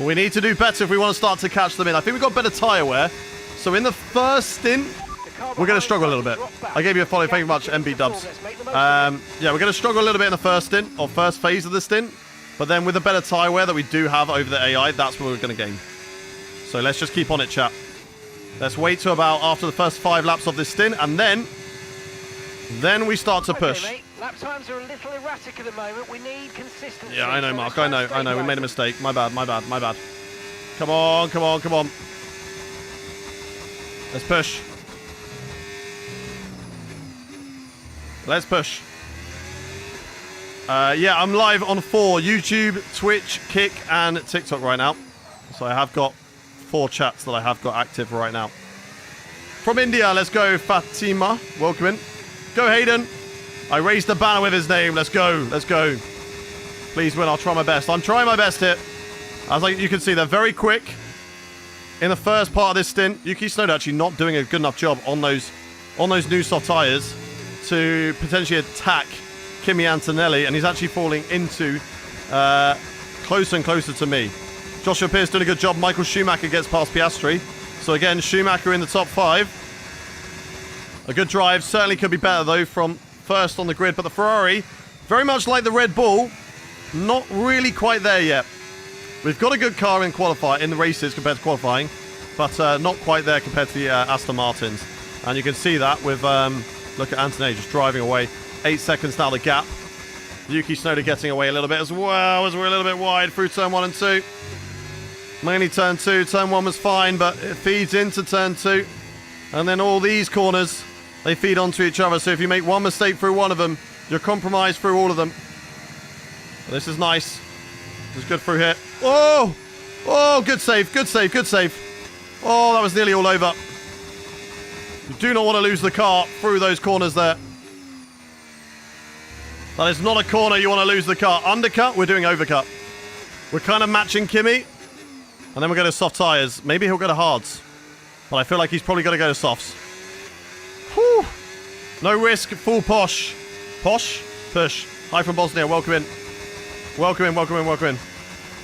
Speaker 1: we need to do better if we want to start to catch them in. I think we've got better tyre wear. So in the first stint, we're going to struggle a little bit. I gave you a follow. Thank you very much, MB Dubs. Yeah, we're going to struggle a little bit in the first stint, or first phase of the stint. But then with the better tyre wear that we do have over the AI, that's what we're going to gain. So let's just keep on it, chat. Let's wait to about after the first 5 laps of this stint, and then we start to push.
Speaker 2: Okay, lap times are a little erratic at the moment. We need consistency.
Speaker 1: Yeah, I know, Mark. I know. We made a mistake. My bad. Come on. Let's push. Let's push. Yeah, I'm live on 4. YouTube, Twitch, Kick, and TikTok right now. So I have got 4 chats that I have got active right now. From India, let's go, Fatima. Welcome in. Go, Hayden. I raised the banner with his name. Let's go. Please win. I'll try my best. I'm trying my best here. As you can see, they're very quick. In the first part of this stint, Yuki Tsunoda actually not doing a good enough job on those new soft tyres to potentially attack Kimi Antonelli, and he's actually falling into closer and closer to me. Joshua Pierce doing a good job. Michael Schumacher gets past Piastri. So again, Schumacher in the top 5. A good drive. Certainly could be better, though, from first on the grid. But the Ferrari, very much like the Red Bull, not really quite there yet. We've got a good car in the races compared to qualifying, but not quite there compared to the Aston Martins. And you can see that with, look at Antonelli just driving away. 8 seconds now the gap. Yuki Tsunoda getting away a little bit as well, as we're a little bit wide through turn 1 and 2. Mainly turn 2. Turn 1 was fine, but it feeds into turn 2. And then all these corners, they feed onto each other. So if you make one mistake through one of them, you're compromised through all of them. This is nice. This is good through here. Oh! Oh, good save. Oh, that was nearly all over. You do not want to lose the car through those corners there. That is not a corner you want to lose the car. Undercut, we're doing overcut. We're kind of matching Kimi. And then we're going to soft tyres. Maybe he'll go to hards. But I feel like he's probably going to go to softs. Whew. No risk, full posh. Posh? Push. Hi from Bosnia, welcome in. Welcome in.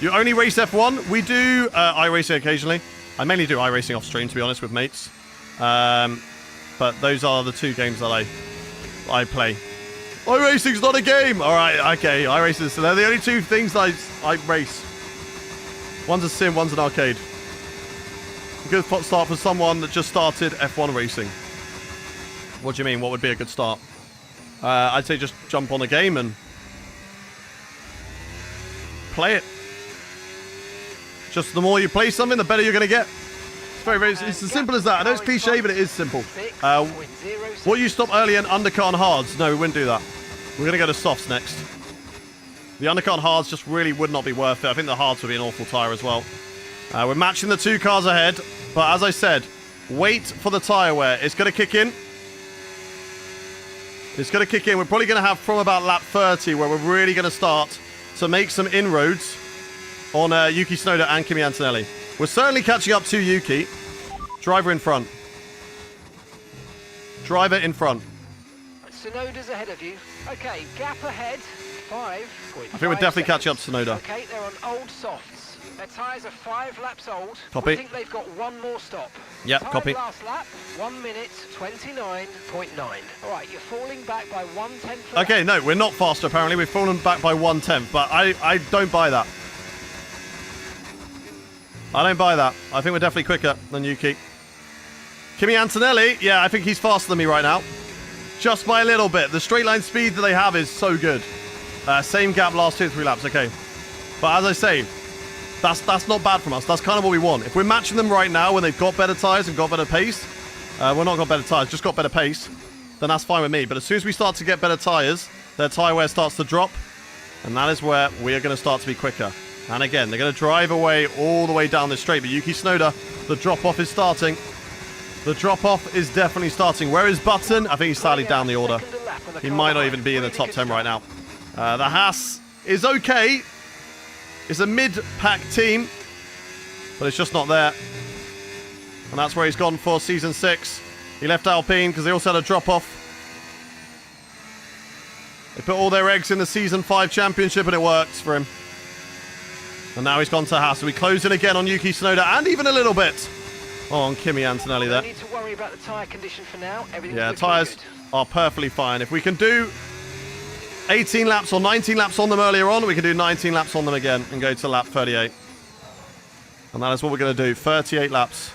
Speaker 1: You only race F1? We do iRacing occasionally. I mainly do iRacing off stream, to be honest, with mates. But those are the 2 games that I play. iRacing's not a game! Alright, okay, iRacing. So they're the only 2 things I race. One's a sim, one's an arcade. A good start for someone that just started F1 racing. What do you mean? What would be a good start? I'd say just jump on a game and play it. Just the more you play something, the better you're going to get. It's as simple as that. I know it's cliche, but it is simple. Will you stop early and undercut on hards? No, we wouldn't do that. We're going to go to softs next. The undercut on hards just really would not be worth it. I think the hards would be an awful tyre as well. We're matching the 2 cars ahead. But as I said, wait for the tyre wear. It's going to kick in. We're probably going to have from about lap 30 where we're really going to start to make some inroads on Yuki Tsunoda and Kimi Antonelli. We're certainly catching up to Yuki. Driver in front.
Speaker 2: Tsunoda's ahead of you. Okay, gap ahead. 5.5.
Speaker 1: I think we're definitely catching up to Tsunoda.
Speaker 2: Okay, they're on old softs. Their tyres are 5 laps old.
Speaker 1: Copy.
Speaker 2: I think they've got 1 more stop.
Speaker 1: Yep,
Speaker 2: Time
Speaker 1: copy.
Speaker 2: last lap, 1 minute 29.9. All right, you're falling back by 1/10.
Speaker 1: Okay, no, we're not faster apparently. We've fallen back by 1/10, but I don't buy that. I think we're definitely quicker than Yuki. Kimi Antonelli, yeah, I think he's faster than me right now. Just by a little bit. The straight line speed that they have is so good. Same gap last 2-3 laps, okay. But as I say, that's not bad from us. That's kind of what we want. If we're matching them right now when they've got better tyres and got better pace, we're not got better tyres, just got better pace, then that's fine with me. But as soon as we start to get better tyres, their tyre wear starts to drop, and that is where we are going to start to be quicker. And again, they're going to drive away all the way down this straight, but Yuki Tsunoda, the drop-off is starting. The drop-off is definitely starting. Where is Button? I think he's sadly down the order. He might not even be in the top 10 right now. The Haas is okay. It's a mid-pack team, but it's just not there. And that's where he's gone for Season 6. He left Alpine because they also had a drop-off. They put all their eggs in the Season 5 championship and it worked for him. And now he's gone to Haas. So we close in again on Yuki Tsunoda and even a little bit on Kimi Antonelli there.
Speaker 2: No need to worry about the tyre condition for now.
Speaker 1: Yeah, tyres are perfectly fine. If we can do 18 laps or 19 laps on them earlier on, we can do 19 laps on them again and go to lap 38. And that is what we're going to do, 38 laps.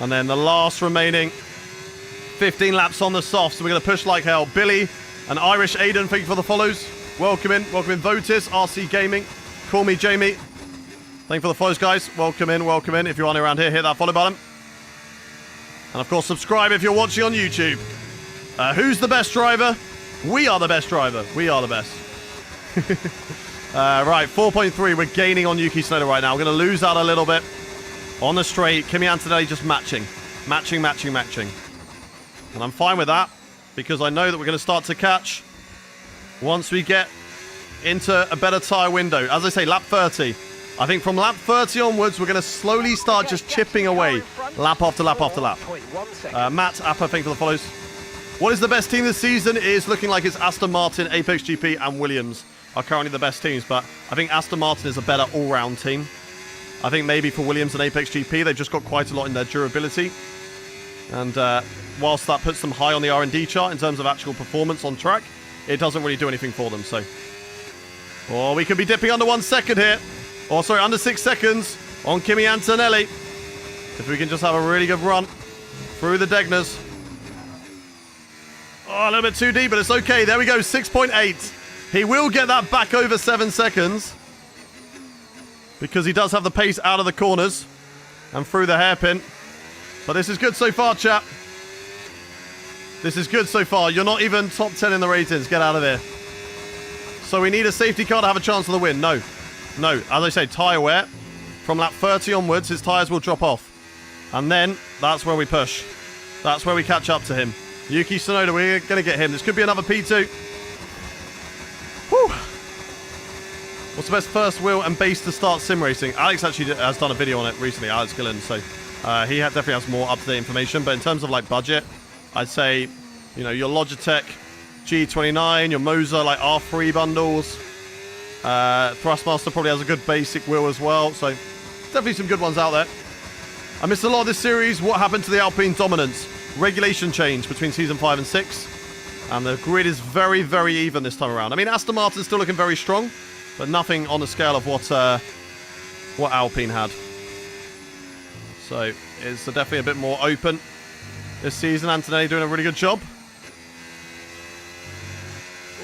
Speaker 1: And then the last remaining 15 laps on the softs. So we're going to push like hell. Billy and Irish Aiden, thank you for the follows. Welcome in Votis, RC Gaming. Call me Jamie. Thank you for the follows, guys. Welcome in, welcome in. If you're on around here, hit that follow button. And of course, subscribe if you're watching on YouTube. Who's the best driver? We are the best driver. We are the best. Right, 4.3. We're gaining on Yuki Tsunoda right now. We're going to lose out a little bit on the straight. Kimi Antonelli just matching. Matching. And I'm fine with that because I know that we're going to start to catch once we get into a better tyre window. As I say, lap 30. I think from lap 30 onwards, we're going to slowly start just chipping away lap after lap after lap. Matt Appa, thank you for the follows. What is the best team this season? It is looking like it's Aston Martin, Apex GP, and Williams are currently the best teams, but I think Aston Martin is a better all-round team. I think maybe for Williams and Apex GP, they've just got quite a lot in their durability. And whilst that puts them high on the R&D chart in terms of actual performance on track, it doesn't really do anything for them, so... Oh, we could be dipping under 1 second here. Oh, sorry, under 6 seconds on Kimi Antonelli. If we can just have a really good run through the Degners. Oh, a little bit too deep, but it's okay. There we go, 6.8. He will get that back over 7 seconds. Because he does have the pace out of the corners and through the hairpin. But this is good so far, chap. This is good so far. You're not even top 10 in the ratings. Get out of there. So we need a safety car to have a chance of the win. No. As I say, tyre wear. From lap 30 onwards, his tyres will drop off. And then, that's where we push. That's where we catch up to him. Yuki Tsunoda, we're going to get him. This could be another P2. Whew. What's the best first wheel and base to start sim racing? Alex actually has done a video on it recently, Alex Gillen. So he definitely has more up-to-date information. But in terms of like budget, I'd say, you know, your Logitech G29, your Moser, like R3 bundles. Thrustmaster probably has a good basic wheel as well. So definitely some good ones out there. I missed a lot of this series. What happened to the Alpine dominance? Regulation change between Season 5 and 6. And the grid is very, very even this time around. I mean, Aston Martin's still looking very strong, but nothing on the scale of what Alpine had. So it's definitely a bit more open this season. Antonelli doing a really good job.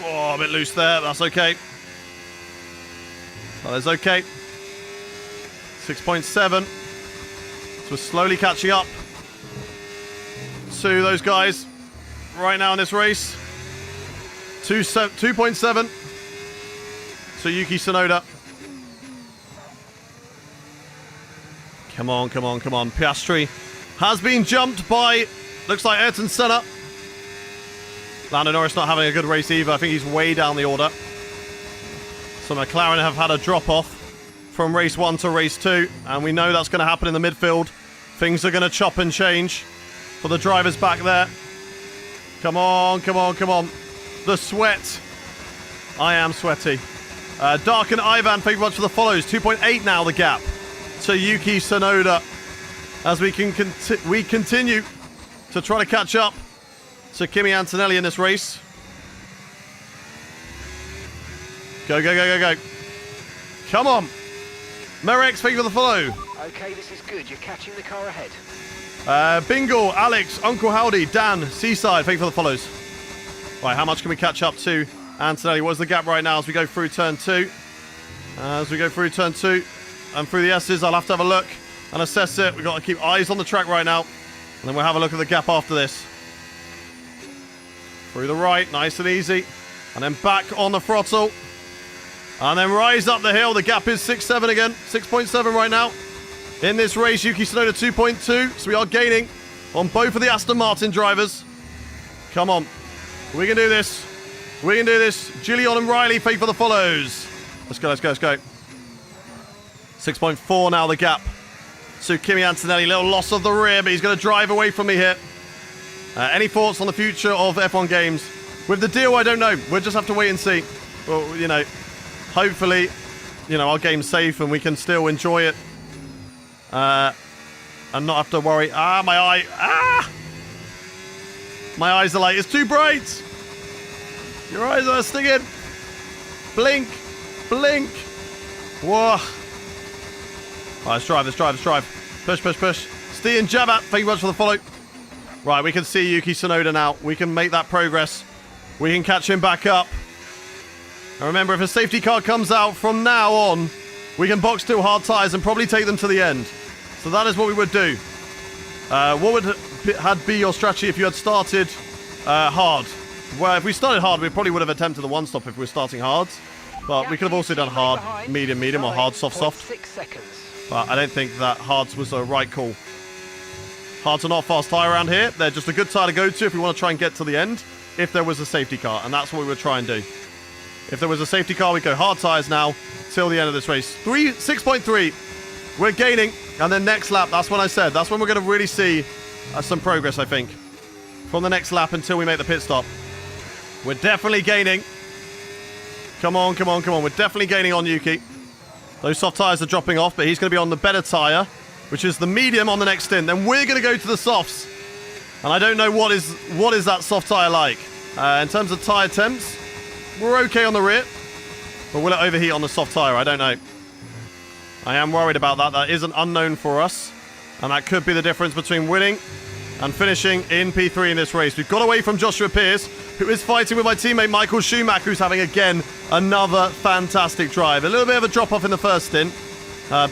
Speaker 1: Oh, a bit loose there. That's okay. That is okay. 6.7. So we're slowly catching up to those guys right now in this race. 2.7. So Yuki Tsunoda. Come on. Piastri has been jumped by, looks like Ayrton Senna. Lando Norris not having a good race either. I think he's way down the order. So McLaren have had a drop-off from race 1 to race 2. And we know that's going to happen in the midfield. Things are going to chop and change for the drivers back there. Come on. The sweat. I am sweaty. Dark and Ivan, thank you very much for the follows. 2.8 now the gap to Yuki Tsunoda. As we continue to try to catch up to Kimi Antonelli in this race. Go. Come on. Merex, thank you for the follow.
Speaker 2: Okay, this is good. You're catching the car ahead.
Speaker 1: Bingle, Alex, Uncle Howdy, Dan, Seaside, thank you for the follows. Right, how much can we catch up to Antonelli? What's the gap right now as we go through turn 2? As we go through turn 2 and through the S's, I'll have to have a look and assess it. We've got to keep eyes on the track right now. And then we'll have a look at the gap after this. Through the right, nice and easy. And then back on the throttle. And then rise up the hill. The gap is 6.7 again. 6.7 right now. In this race, Yuki Tsunoda 2.2. So we are gaining on both of the Aston Martin drivers. Come on. We can do this. We can do this. Gillian and Riley, thank you for the follows. Let's go, let's go, let's go. 6.4 now, the gap. So Kimi Antonelli, little loss of the rear, but he's going to drive away from me here. Any thoughts on the future of F1 games? With the deal, I don't know. We'll just have to wait and see. Well, you know, hopefully, you know, our game's safe and we can still enjoy it. And not have to worry. Ah, my eye. Ah! My eyes are like, it's too bright. Your eyes are stinging. Blink. Blink. Whoa. Right, let's drive, let's drive, let's drive. Push, push, push. Steve and Jabat, thank you much for the follow. Right, we can see Yuki Tsunoda now. We can make that progress. We can catch him back up. And remember, if a safety car comes out from now on, we can box two hard tyres and probably take them to the end. So that is what we would do. What would be your strategy if you had started hard? Well, if we started hard, we probably would have attempted the one-stop if we were starting hard. But we could have also done hard, medium, medium, or hard, soft, soft.
Speaker 2: 6 seconds.
Speaker 1: But I don't think that hards was a right call. Hards are not fast tyre around here. They're just a good tyre to go to if we want to try and get to the end, if there was a safety car. And that's what we would try and do. If there was a safety car, we'd go hard tyres now till the end of this race. 6.3. We're gaining. And then next lap, that's when I said. That's when we're going to really see some progress, I think. From the next lap until we make the pit stop. We're definitely gaining. Come on, come on, come on. We're definitely gaining on Yuki. Those soft tyres are dropping off, but he's going to be on the better tyre, which is the medium on the next stint. Then we're going to go to the softs. And I don't know what is that soft tyre like. In terms of tyre temps, we're okay on the rear. But will it overheat on the soft tyre? I don't know. I am worried about that. That is an unknown for us. And that could be the difference between winning and finishing in P3 in this race. We've got away from Joshua Pearce, who is fighting with my teammate Michael Schumacher, who's having, again, another fantastic drive. A little bit of a drop-off in the first stint,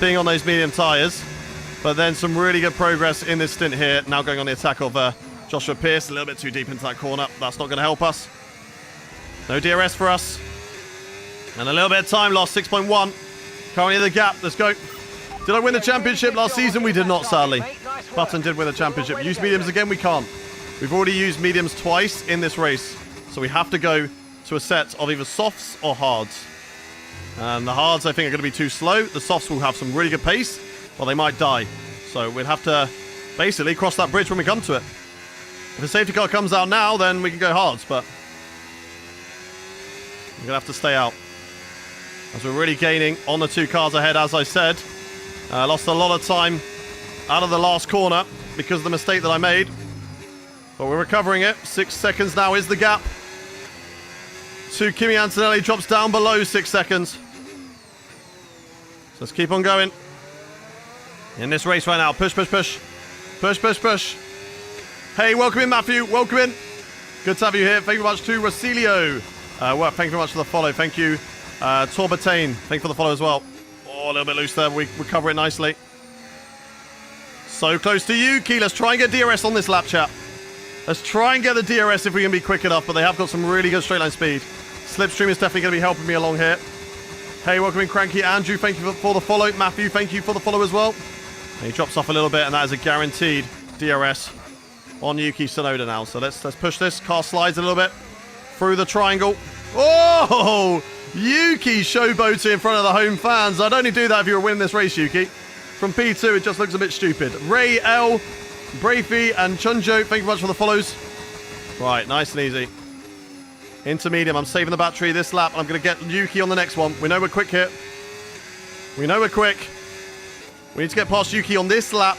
Speaker 1: being on those medium tyres. But then some really good progress in this stint here. Now going on the attack of Joshua Pearce. A little bit too deep into that corner. That's not going to help us. No DRS for us. And a little bit of time lost, 6.1. Currently the gap. Let's go. Did I win the championship last season? We did not, sadly. Button did win the championship. Use mediums again? We can't. We've already used mediums twice in this race. So we have to go to a set of either softs or hards. And the hards, I think, are going to be too slow. The softs will have some really good pace, or they might die. So we'll have to basically cross that bridge when we come to it. If a safety car comes out now, then we can go hards, but we're going to have to stay out. As we're really gaining on the two cars ahead, as I said. Lost a lot of time out of the last corner because of the mistake that I made. But we're recovering it. 6 seconds now is the gap. So Kimi Antonelli drops down below 6 seconds. So let's keep on going. In this race right now. Push, push, push. Push, push, push. Hey, welcome in, Matthew. Welcome in. Good to have you here. Thank you very much to Rosilio. Well, thank you very much for the follow. Thank you. Torbatane, thank you for the follow as well. Oh, a little bit loose there. We recover it nicely. So close to Yuki. Let's try and get DRS on this lap, chat. Let's try and get the DRS if we can be quick enough, but they have got some really good straight line speed. Slipstream is definitely going to be helping me along here. Hey, welcome in, Cranky. Andrew, thank you for the follow. Matthew, thank you for the follow as well. And he drops off a little bit, and that is a guaranteed DRS on Yuki Tsunoda now. So let's push this. Car slides a little bit through the triangle. Oh! Yuki showboating in front of the home fans. I'd only do that if you were winning this race, Yuki. From P2, it just looks a bit stupid. Ray L, Brafey, and Chunjo, thank you very much for the follows. Right, nice and easy. Into medium. I'm saving the battery this lap. I'm going to get Yuki on the next one. We know we're quick here. We know we're quick. We need to get past Yuki on this lap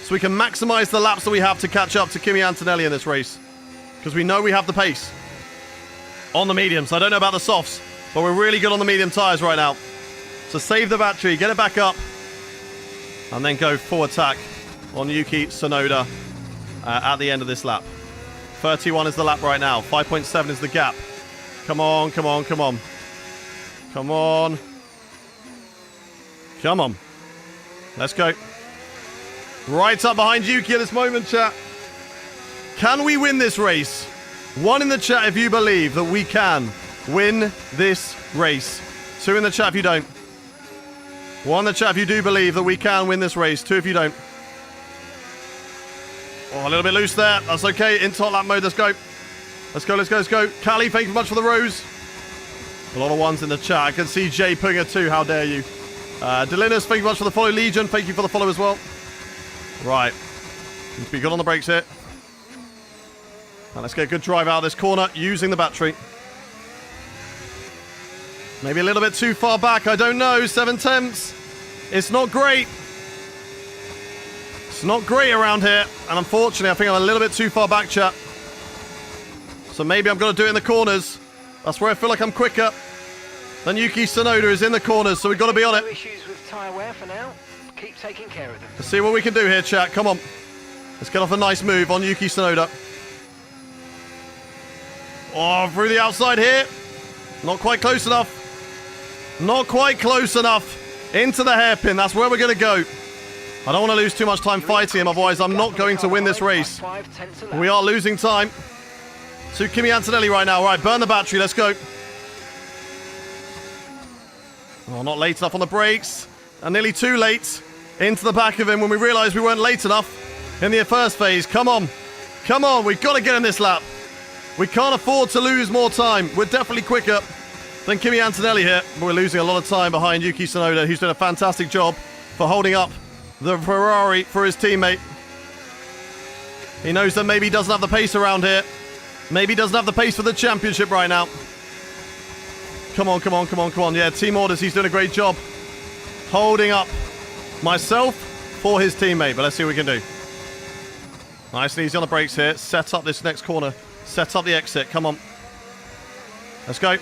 Speaker 1: so we can maximize the laps that we have to catch up to Kimi Antonelli in this race. Because we know we have the pace on the mediums. I don't know about the softs, but we're really good on the medium tyres right now. So save the battery, get it back up, and then go full attack on Yuki Tsunoda at the end of this lap. 31 is the lap right now. 5.7 is the gap. Come on, come on, come on. Come on. Come on. Let's go. Right up behind Yuki at this moment, chat. Can we win this race? 1 in the chat if you believe that we can win this race. 2 in the chat if you don't. 1 in the chat if you do believe that we can win this race. 2 if you don't. Oh, a little bit loose there. That's okay. In top lap mode. Let's go. Let's go, let's go, let's go. Callie, thank you very much for the rose. A lot of ones in the chat. I can see Jay putting a 2. How dare you. Delinus, thank you very much for the follow. Legion, thank you for the follow as well. Right. Need to be good on the brakes here. And let's get a good drive out of this corner using the battery. Maybe a little bit too far back. I don't know. 7 tenths. It's not great. It's not great around here. And unfortunately, I think I'm a little bit too far back, chat. So maybe I'm going to do it in the corners. That's where I feel like I'm quicker than Yuki Tsunoda is in the corners. So we've got to be on it.
Speaker 2: No issues with tyre wear for now. Keep taking care of them.
Speaker 1: Let's see what we can do here, chat. Come on. Let's get off a nice move on Yuki Tsunoda. Oh, through the outside here. Not quite close enough. Not quite close enough. Into the hairpin. That's where we're going to go. I don't want to lose too much time fighting him. Otherwise, I'm not going to win this race. We are losing time to Kimi Antonelli right now. All right, burn the battery. Let's go. Oh, not late enough on the brakes. And nearly too late into the back of him when we realised we weren't late enough in the first phase. Come on. Come on. We've got to get in this lap. We can't afford to lose more time. We're definitely quicker than Kimi Antonelli here. But we're losing a lot of time behind Yuki Tsunoda, who's done a fantastic job for holding up the Ferrari for his teammate. He knows that maybe he doesn't have the pace around here. Maybe he doesn't have the pace for the championship right now. Come on, come on, come on, come on. Yeah, team orders. He's doing a great job holding up myself for his teammate. But let's see what we can do. Nice and easy on the brakes here. Set up this next corner. Set up the exit. Come on. Let's go.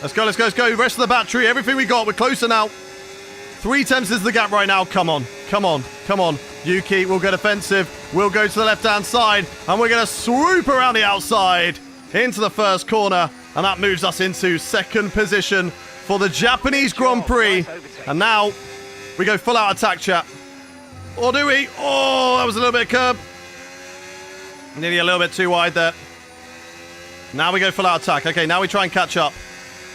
Speaker 1: Let's go, let's go, let's go. Rest of the battery. Everything we got. We're closer now. 3 tenths is the gap right now. Come on. Come on. Come on. Yuki will get offensive. We'll go to the left-hand side. And we're going to swoop around the outside into the first corner. And that moves us into second position for the Japanese Grand Prix. And now we go full out attack, chat. Or do we? Oh, that was a little bit of curb. Nearly a little bit too wide there. Now we go full out attack. Okay, now we try and catch up.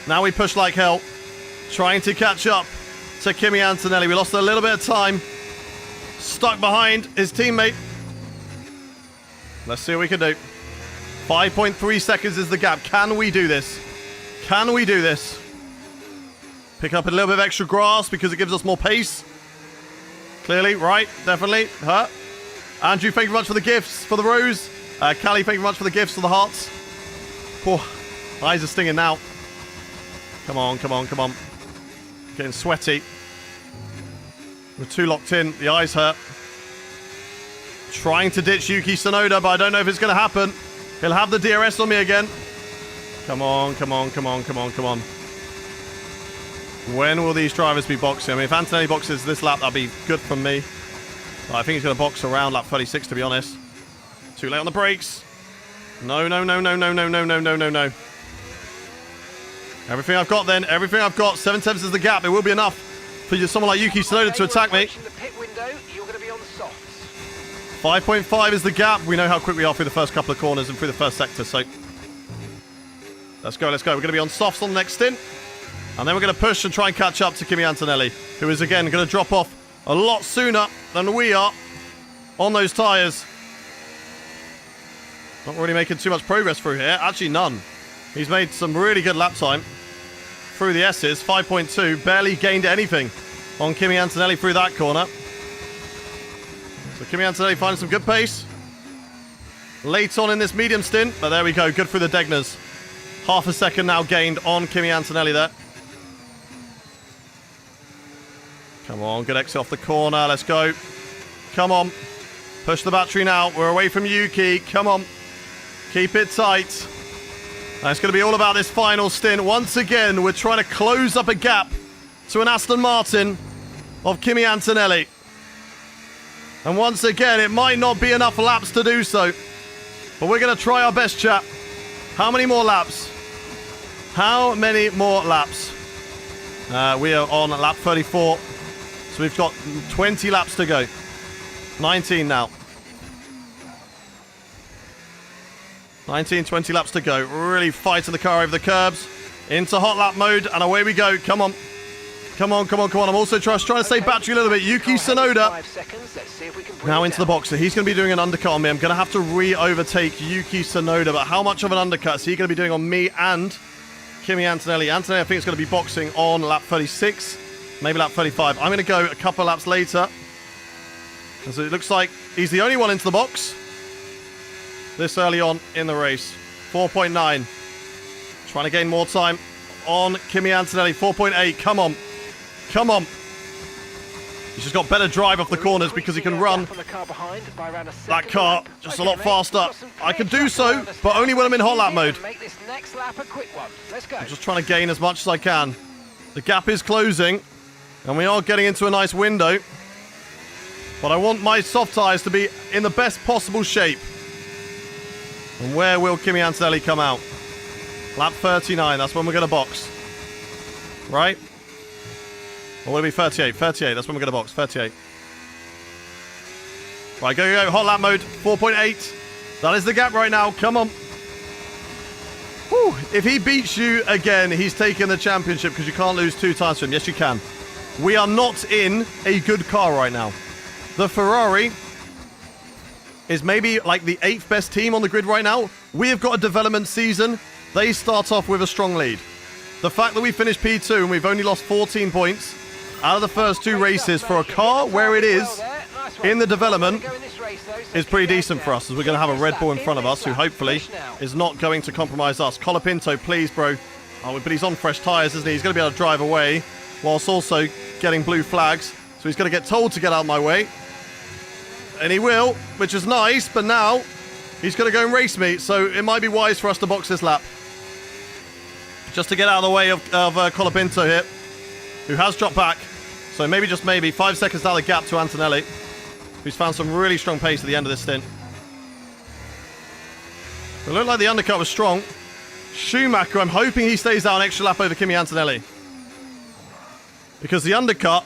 Speaker 1: Now we push like hell. Trying to catch up to Kimi Antonelli. We lost a little bit of time. Stuck behind his teammate. Let's see what we can do. 5.3 seconds is the gap. Can we do this? Can we do this? Pick up a little bit of extra grass because it gives us more pace. Clearly, right, definitely. Huh? Andrew, thank you very much for the gifts, for the rose. Callie, thank you very much for the gifts, for the hearts. Poor eyes are stinging now. Come on, come on, come on. Getting sweaty. We're too locked in. The eyes hurt. Trying to ditch Yuki Tsunoda, but I don't know if it's going to happen. He'll have the DRS on me again. Come on, come on, come on, come on, come on. When will these drivers be boxing? I mean, if Antonelli boxes this lap, that'd be good from me. But I think he's going to box around lap 36, to be honest. Too late on the brakes. No, no, no, no, no, no, no, no, no, no, no. Everything I've got then. Everything I've got. 7 tenths is the gap. It will be enough for someone like Yuki Tsunoda to attack me. 5.5 is the gap. We know how quick we are through the first couple of corners and through the first sector, so... Let's go, let's go. We're going to be on softs on the next stint. And then we're going to push and try and catch up to Kimi Antonelli, who is, again, going to drop off a lot sooner than we are on those tyres. Not really making too much progress through here. Actually, none. He's made some really good lap time through the S's. 5.2. Barely gained anything on Kimi Antonelli through that corner. So Kimi Antonelli finding some good pace. Late on in this medium stint, but there we go. Good through the Degners. Half a second now gained on Kimi Antonelli there. Come on, good exit off the corner. Let's go. Come on. Push the battery now. We're away from Yuki. Come on. Keep it tight. Now it's going to be all about this final stint. Once again, we're trying to close up a gap to an Aston Martin of Kimi Antonelli. And once again, it might not be enough laps to do so. But we're going to try our best, chat. How many more laps? How many more laps? We are on lap 34. So we've got 20 laps to go. 19 now. 19, 20 laps to go. Really fighting the car over the curbs. Into hot lap mode, and away we go. Come on. Come on, come on, come on. I'm also trying to save battery a little bit. Yuki Tsunoda now into the box. So he's going to be doing an undercut on me. I'm going to have to re-overtake Yuki Tsunoda. But how much of an undercut is he going to be doing on me and Kimi Antonelli? Antonelli, I think, is going to be boxing on lap 36, maybe lap 35. I'm going to go a couple of laps later. And so it looks like he's the only one into the box this early on in the race. 4.9. Trying to gain more time on Kimi Antonelli. 4.8. Come on. Come on. He's just got better drive off the corners because he can run that car just a lot faster. I can do so, but only when I'm in hot lap mode. I'm just trying to gain as much as I can. The gap is closing, and we are getting into a nice window. But I want my soft tyres to be in the best possible shape. And where will Kimi Antonelli come out? Lap 39, that's when we're going to box. Right? Or will it be 38? 38, that's when we're going to box. 38. Right, go. Hot lap mode. 4.8. That is the gap right now. Come on. Whew. If he beats you again, he's taking the championship because you can't lose 2 times to him. Yes, you can. We are not in a good car right now. The Ferrari is maybe like the 8th best team on the grid right now. We have got a development season. They start off with a strong lead. The fact that we finished P2 and we've only lost 14 points out of the first 2 races for a car where it is in the development is pretty decent for us, as we're going to have a Red Bull in front of us who hopefully is not going to compromise us. Colapinto, please, bro. Oh, but he's on fresh tyres, isn't he? He's going to be able to drive away whilst also getting blue flags. So he's going to get told to get out of my way. And he will, which is nice, but now he's going to go and race me. So it might be wise for us to box this lap. Just to get out of the way of Colapinto here, who has dropped back. So maybe, just maybe, 5 seconds down the gap to Antonelli, who's found some really strong pace at the end of this stint. It looked like the undercut was strong. Schumacher, I'm hoping he stays out an extra lap over Kimi Antonelli. Because the undercut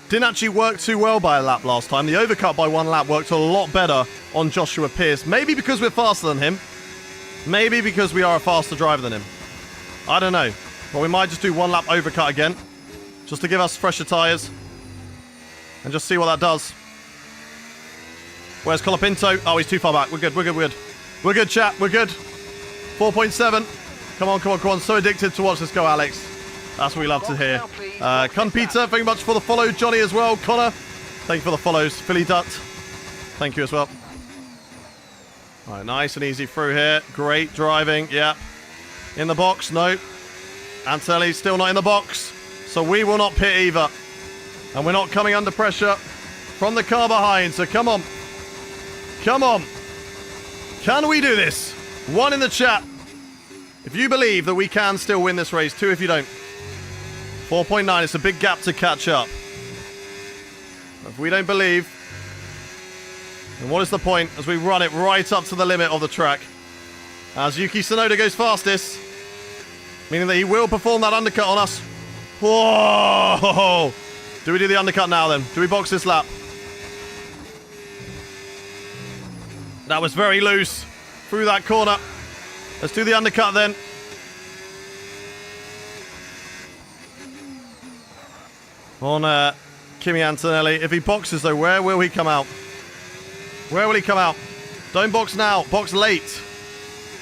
Speaker 1: didn't actually work too well by a lap last time. The overcut by 1 lap worked a lot better on Joshua Pearce. Maybe because we're faster than him. Maybe because we are a faster driver than him. I don't know. But we might just do 1 lap overcut again. Just to give us fresher tyres. And just see what that does. Where's Colapinto? Oh, he's too far back. We're good, we're good, we're good. We're good, chat. We're good. 4.7. Come on, come on, come on. So addicted to watch this go, Alex. That's what we love to hear. Kun Peter, thank you much for the follow. Johnny as well. Connor, thank you for the follows. Philly Dutt, thank you as well. All right, nice and easy through here. Great driving. Yeah. In the box. No. Antonelli's still not in the box. So we will not pit either. And we're not coming under pressure from the car behind. So come on. Come on. Can we do this? 1 in the chat if you believe that we can still win this race. 2 if you don't. 4.9. It's a big gap to catch up. If we don't believe, then what is the point as we run it right up to the limit of the track? As Yuki Tsunoda goes fastest, meaning that he will perform that undercut on us. Whoa! Do we do the undercut now then? Do we box this lap? That was very loose through that corner. Let's do the undercut then. On Kimi Antonelli. If he boxes though, where will he come out? Where will he come out? Don't box now. Box late.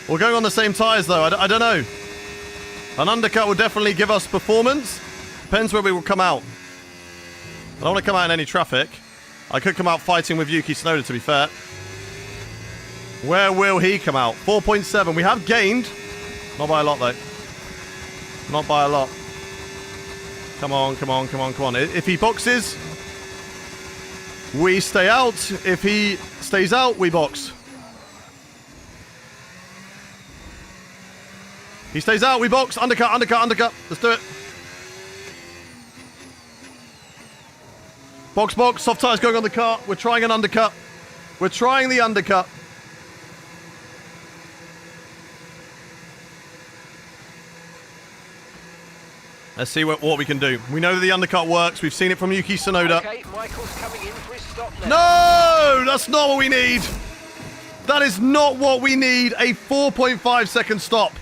Speaker 1: We're going on the same tyres though. I don't know. An undercut will definitely give us performance. Depends where we will come out. I don't want to come out in any traffic. I could come out fighting with Yuki Tsunoda, to be fair. Where will he come out? 4.7. We have gained. Not by a lot, though. Not by a lot. Come on, come on, come on, come on. If he boxes, we stay out. If he stays out, we box. He stays out, we box. Undercut, undercut, undercut. Let's do it. Box, box. Soft tyres going on the car. We're trying an undercut. We're trying the undercut. Let's see what we can do. We know that the undercut works. We've seen it from Yuki Tsunoda.
Speaker 2: Okay, Michael's coming in for his stop now.
Speaker 1: No! That's not what we need. That is not what we need. A 4.5 second stop.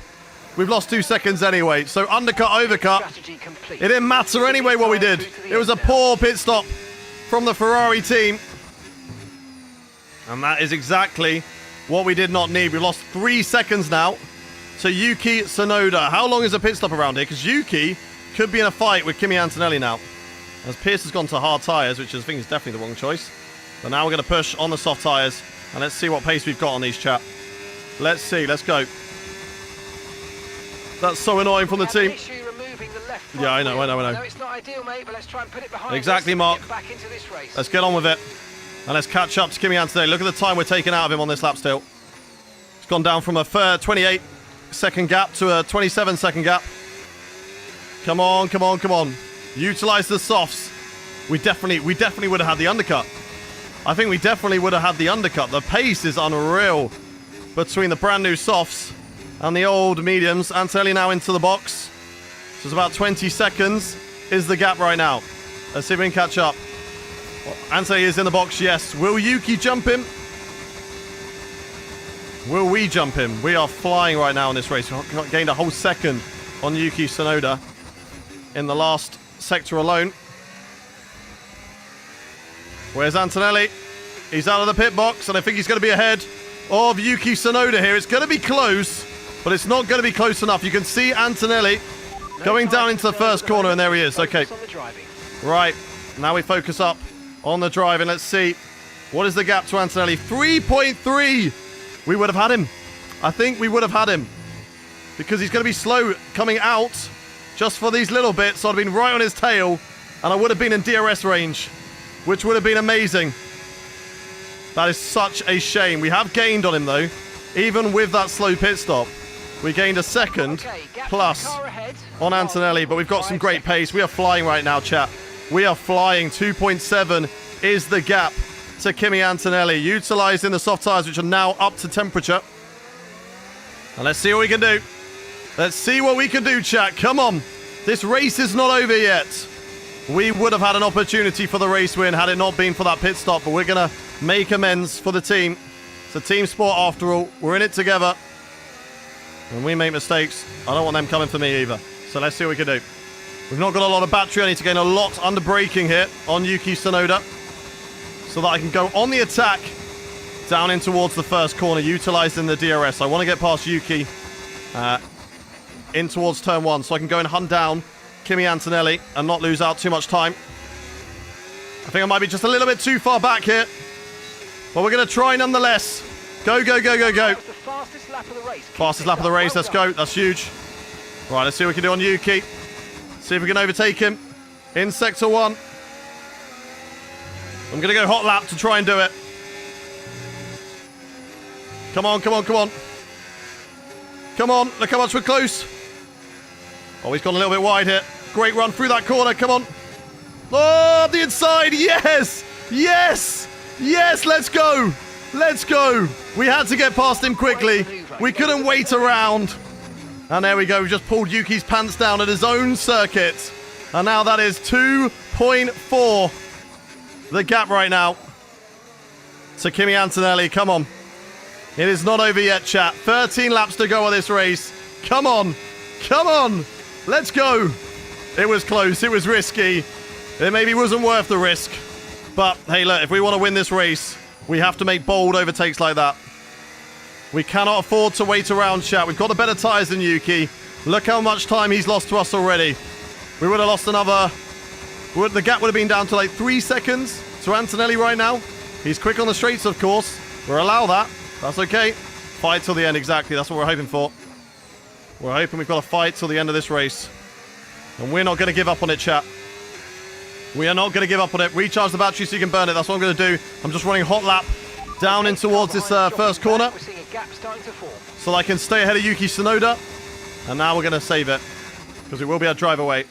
Speaker 1: We've lost 2 seconds anyway. So undercut, overcut.
Speaker 2: Strategy complete.
Speaker 1: It didn't matter anyway what we did. It was a poor pit stop from the Ferrari team. And that is exactly what we did not need. We've lost 3 seconds now to Yuki Tsunoda. How long is a pit stop around here? Because Yuki could be in a fight with Kimi Antonelli now. As Pierce has gone to hard tyres, which I think is definitely the wrong choice. But now we're going to push on the soft tyres. And let's see what pace we've got on these, chap. Let's see. Let's go. That's so annoying from the team. Yeah, I know.
Speaker 2: It's not ideal, mate, but let's try and put it behind
Speaker 1: exactly,
Speaker 2: us
Speaker 1: Mark.
Speaker 2: Get back into this race.
Speaker 1: Let's get on with it. And let's catch up to Kimi Antonelli. Look at the time we're taking out of him on this lap still. It's gone down from a 28-second gap to a 27-second gap. Come on, come on, come on. Utilize the softs. We definitely would have had the undercut. I think we definitely would have had the undercut. The pace is unreal between the brand new softs and the old mediums. Antonelli now into the box. So it's about 20 seconds is the gap right now. Let's see if we can catch up. Well, Antonelli is in the box, yes. Will Yuki jump him? Will we jump him? We are flying right now in this race. We've gained a whole second on Yuki Tsunoda in the last sector alone. Where's Antonelli? He's out of the pit box, and I think he's going to be ahead of Yuki Tsunoda here. It's going to be close, but it's not going to be close enough. You can see Antonelli going down into the first corner, and there he is. Okay. Right. Now we focus up on the driving. Let's see. What is the gap to Antonelli? 3.3. We would have had him. I think we would have had him. Because he's going to be slow coming out just for these little bits. So I'd have been right on his tail, and I would have been in DRS range, which would have been amazing. That is such a shame. We have gained on him, though. Even with that slow pit stop, we gained a second plus on Antonelli, but we've got some great pace. We are flying right now, chat. We are flying. 2.7 is the gap to Kimi Antonelli, utilizing the soft tires, which are now up to temperature. And let's see what we can do. Let's see what we can do, chat. Come on. This race is not over yet. We would have had an opportunity for the race win had it not been for that pit stop, but we're going to make amends for the team. It's a team sport after all. We're in it together. When we make mistakes, I don't want them coming for me either. So let's see what we can do. We've not got a lot of battery. I need to gain a lot under braking here on Yuki Tsunoda so that I can go on the attack down in towards the first corner, utilizing the DRS. I want to get past Yuki in towards turn 1 so I can go and hunt down Kimi Antonelli and not lose out too much time. I think I might be just a little bit too far back here, but we're going to try nonetheless. Go, go, go, go, go.
Speaker 2: Fastest lap of the race.
Speaker 1: Fastest lap of the race. Let's go. That's huge. Right, let's see what we can do on Yuki. See if we can overtake him in sector 1. I'm going to go hot lap to try and do it. Come on, come on, come on. Come on, look how much we're close. Oh, he's gone a little bit wide here. Great run through that corner, come on. Oh, the inside, yes! Yes! Yes, let's go! Let's go! We had to get past him quickly. We couldn't wait around. And there we go, we just pulled Yuki's pants down at his own circuit. And now that is 2.4. The gap right now to Kimi Antonelli, come on. It is not over yet, chat. 13 laps to go on this race. Come on. Come on. Let's go. It was close. It was risky. It maybe wasn't worth the risk. But, hey, look, if we want to win this race, we have to make bold overtakes like that. We cannot afford to wait around, chat. We've got the better tyres than Yuki. Look how much time he's lost to us already. We would have lost another... The gap would have been down to like 3 seconds to Antonelli right now. He's quick on the straights, of course. We'll allow that. That's okay. Fight till the end, exactly. That's what we're hoping for. We're hoping we've got a fight till the end of this race. And we're not going to give up on it, chat. We are not going to give up on it. Recharge the battery so you can burn it. That's what I'm going to do. I'm just running hot lap down in towards this first corner so that I can stay ahead of Yuki Tsunoda. And now we're going to save it because we will be able to drive away.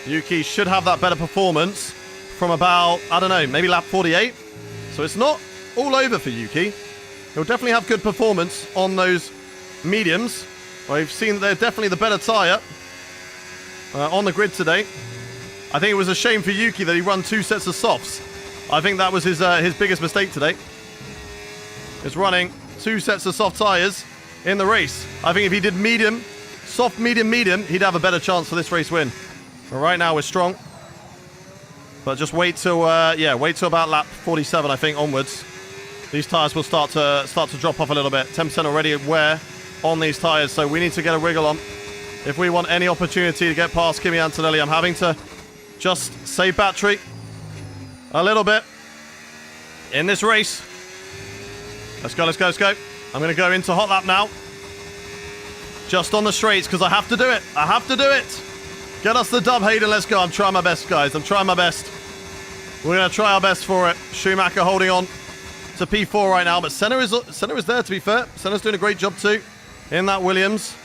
Speaker 1: Yuki should have that better performance from about, I don't know, maybe lap 48. So it's not all over for Yuki. He'll definitely have good performance on those mediums. We've seen that they're definitely the better tyre on the grid today. I think it was a shame for Yuki that he run 2 sets of softs. I think that was his biggest mistake today. is running 2 sets of soft tyres in the race. I think if he did medium, soft, medium, medium, he'd have a better chance for this race win. But right now we're strong. But just wait till, wait till about lap 47, I think, onwards. These tyres will start to drop off a little bit. 10% already wear on these tyres, so we need to get a wriggle on. If we want any opportunity to get past Kimi Antonelli, I'm having to just save battery a little bit in this race. Let's go, let's go, let's go. I'm going to go into hot lap now. Just on the straights, because I have to do it. I have to do it. Get us the dub, Hayden. Let's go. I'm trying my best, guys. I'm trying my best. We're going to try our best for it. Schumacher holding on to P4 right now, but Senna is there, to be fair. Senna's doing a great job too in that Williams.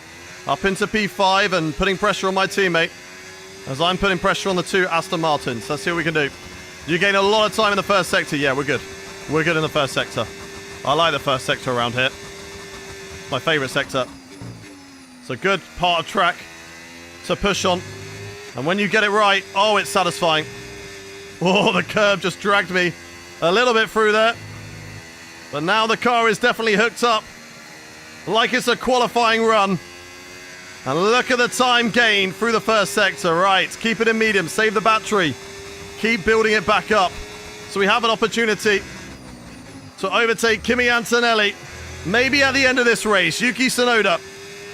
Speaker 1: Up into P5 and putting pressure on my teammate as I'm putting pressure on the 2 Aston Martins. Let's see what we can do. You gain a lot of time in the first sector. Yeah, we're good. We're good in the first sector. I like the first sector around here. My favorite sector. It's a good part of track to push on. And when you get it right, oh, it's satisfying. Oh, the curb just dragged me a little bit through there. But now the car is definitely hooked up like it's a qualifying run. And look at the time gain through the first sector. Right, keep it in medium, save the battery. Keep building it back up. So we have an opportunity to overtake Kimi Antonelli. Maybe at the end of this race, Yuki Tsunoda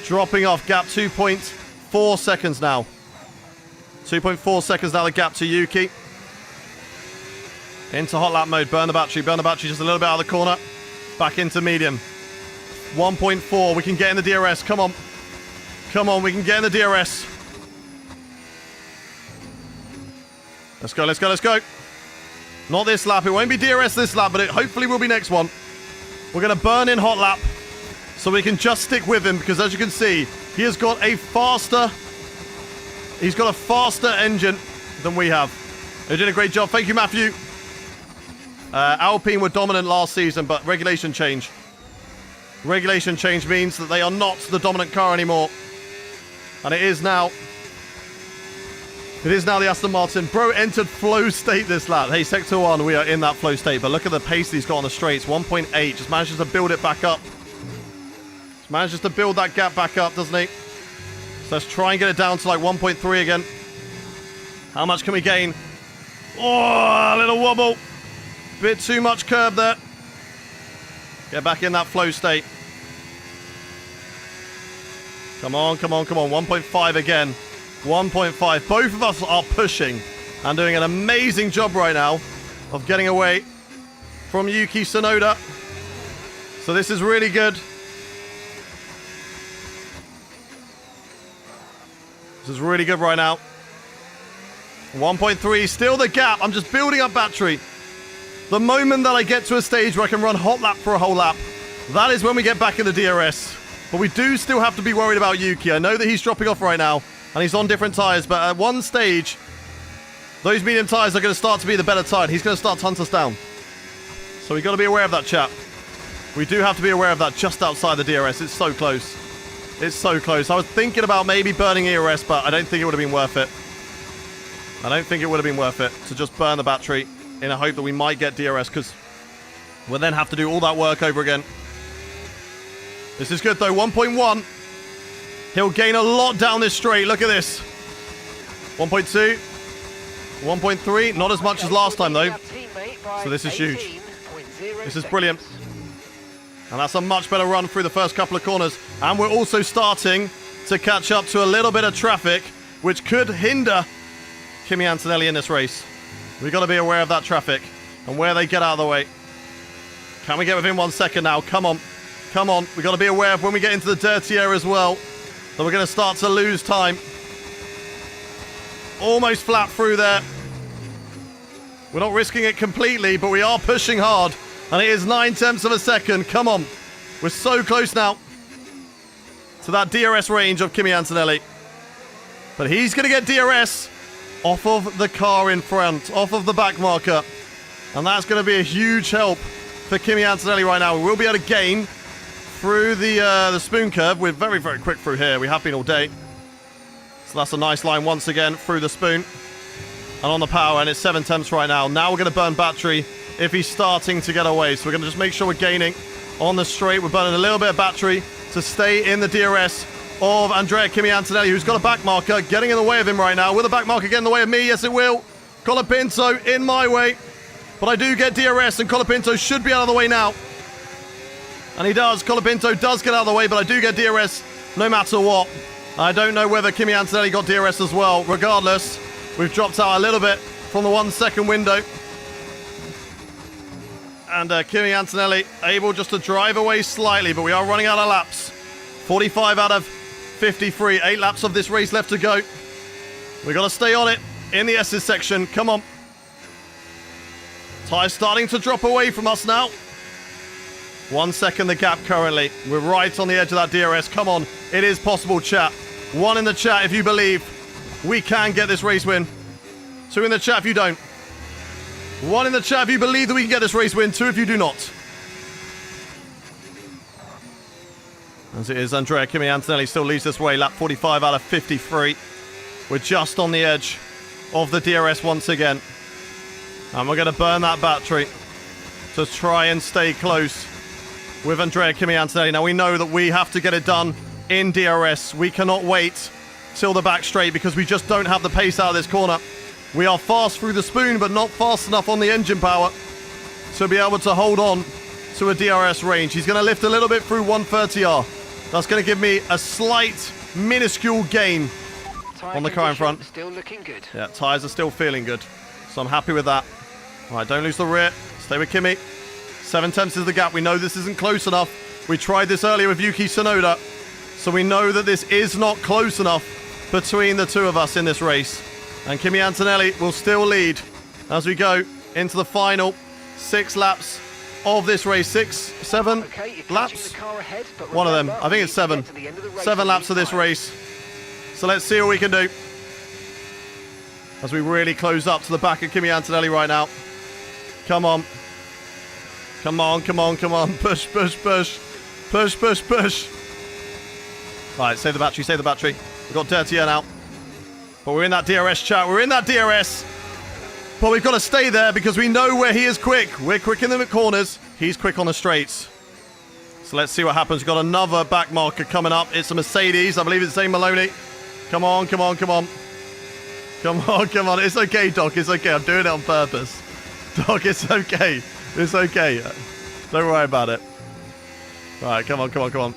Speaker 1: dropping off, gap 2.4 seconds now. 2.4 seconds now, the gap to Yuki. Into hot lap mode, burn the battery just a little bit out of the corner. Back into medium. 1.4, we can get in the DRS, come on. Come on, we can get in the DRS. Let's go, let's go, let's go. Not this lap, it won't be DRS this lap, but it hopefully will be next one. We're going to burn in hot lap so we can just stick with him, because as you can see, he has got a faster... He's got a faster engine than we have. They did a great job. Thank you, Matthew. Alpine were dominant last season, but regulation change. Regulation change means that they are not the dominant car anymore. And it is now the Aston Martin. Bro entered flow state this lap. Hey, Sector 1, we are in that flow state. But look at the pace he's got on the straights. 1.8. Just manages to build it back up. Just manages to build that gap back up, doesn't he? So let's try and get it down to like 1.3 again. How much can we gain? Oh, a little wobble. Bit too much curb there. Get back in that flow state. Come on, come on, come on. 1.5 again. 1.5. Both of us are pushing and doing an amazing job right now of getting away from Yuki Tsunoda. So this is really good. This is really good right now. 1.3, still the gap. I'm just building up battery. The moment that I get to a stage where I can run hot lap for a whole lap, that is when we get back in the DRS. But we do still have to be worried about Yuki. I know that he's dropping off right now, and he's on different tyres, but at one stage, those medium tyres are going to start to be the better tyre. He's going to start to hunt us down. So we've got to be aware of that, chap. We do have to be aware of that just outside the DRS. It's so close. It's so close. I was thinking about maybe burning ERS, but I don't think it would have been worth it. I don't think it would have been worth it to just burn the battery in a hope that we might get DRS, because we'll then have to do all that work over again. This is good, though. 1.1. He'll gain a lot down this straight. Look at this. 1.2. 1.3. Not as much as last time, though. So this is huge. This is brilliant. And that's a much better run through the first couple of corners. And we're also starting to catch up to a little bit of traffic, which could hinder Kimi Antonelli in this race. We've got to be aware of that traffic and where they get out of the way. Can we get within 1 second now? Come on. Come on. We've got to be aware of when we get into the dirty area as well, that we're going to start to lose time. Almost flat through there. We're not risking it completely, but we are pushing hard. And it is 9/10 of a second. Come on. We're so close now to that DRS range of Kimi Antonelli. But he's going to get DRS off of the car in front, off of the back marker. And that's going to be a huge help for Kimi Antonelli right now. We will be able to gain through the spoon curve. We're very, very quick through here. We have been all day. So that's a nice line once again through the spoon. And on the power, and it's 7 temps right now. Now we're going to burn battery if he's starting to get away. So we're going to just make sure we're gaining on the straight. We're burning a little bit of battery to stay in the DRS of Andrea Kimi Antonelli, who's got a back marker getting in the way of him right now. Will the back marker get in the way of me? Yes, it will. Colapinto in my way. But I do get DRS, and Colapinto should be out of the way now. And he does. Colapinto does get out of the way, but I do get DRS no matter what. I don't know whether Kimi Antonelli got DRS as well. Regardless, we've dropped out a little bit from the 1 second window. And Kimi Antonelli able just to drive away slightly, but we are running out of laps. 45 out of 53. 8 laps of this race left to go. We've got to stay on it in the S's section. Come on. Tyres starting to drop away from us now. 1 second the gap currently. We're right on the edge of that DRS. Come on. It is possible, chat. 1 in the chat if you believe we can get this race win. 2 in the chat if you don't. 1 in the chat if you believe that we can get this race win. 2 if you do not. As it is, Andrea Kimi Antonelli still leads this way. Lap 45 out of 53. We're just on the edge of the DRS once again. And we're going to burn that battery to try and stay close with Andrea Kimi Antonelli. Now, we know that we have to get it done in DRS. We cannot wait till the back straight because we just don't have the pace out of this corner. We are fast through the spoon, but not fast enough on the engine power to be able to hold on to a DRS range. He's going to lift a little bit through 130R. That's going to give me a slight, minuscule gain on the car in front.
Speaker 2: Still looking good.
Speaker 1: Yeah, tyres are still feeling good. So I'm happy with that. All right, don't lose the rear. Stay with Kimi. 7 tenths is the gap. We know this isn't close enough. We tried this earlier with Yuki Tsunoda. So we know that this is not close enough between the two of us in this race. And Kimi Antonelli will still lead as we go into the final 6 laps of this race. 6, 7 laps.
Speaker 2: The car ahead, but
Speaker 1: one of them. I think it's 7. 7 laps of this race. So let's see what we can do as we really close up to the back of Kimi Antonelli right now. Come on. Come on, come on, come on. Push, push, push. Push, push, push. Right, save the battery, save the battery. We've got dirty air now. But we're in that DRS, chat. We're in that DRS. But we've got to stay there because we know where he is quick. We're quick in the corners. He's quick on the straights. So let's see what happens. We've got another back marker coming up. It's a Mercedes. I believe it's Zane Maloney. Come on, come on, come on. Come on, come on. It's okay, Doc. It's okay. I'm doing it on purpose. Doc, it's okay. It's okay. Don't worry about it. All right, come on, come on, come on.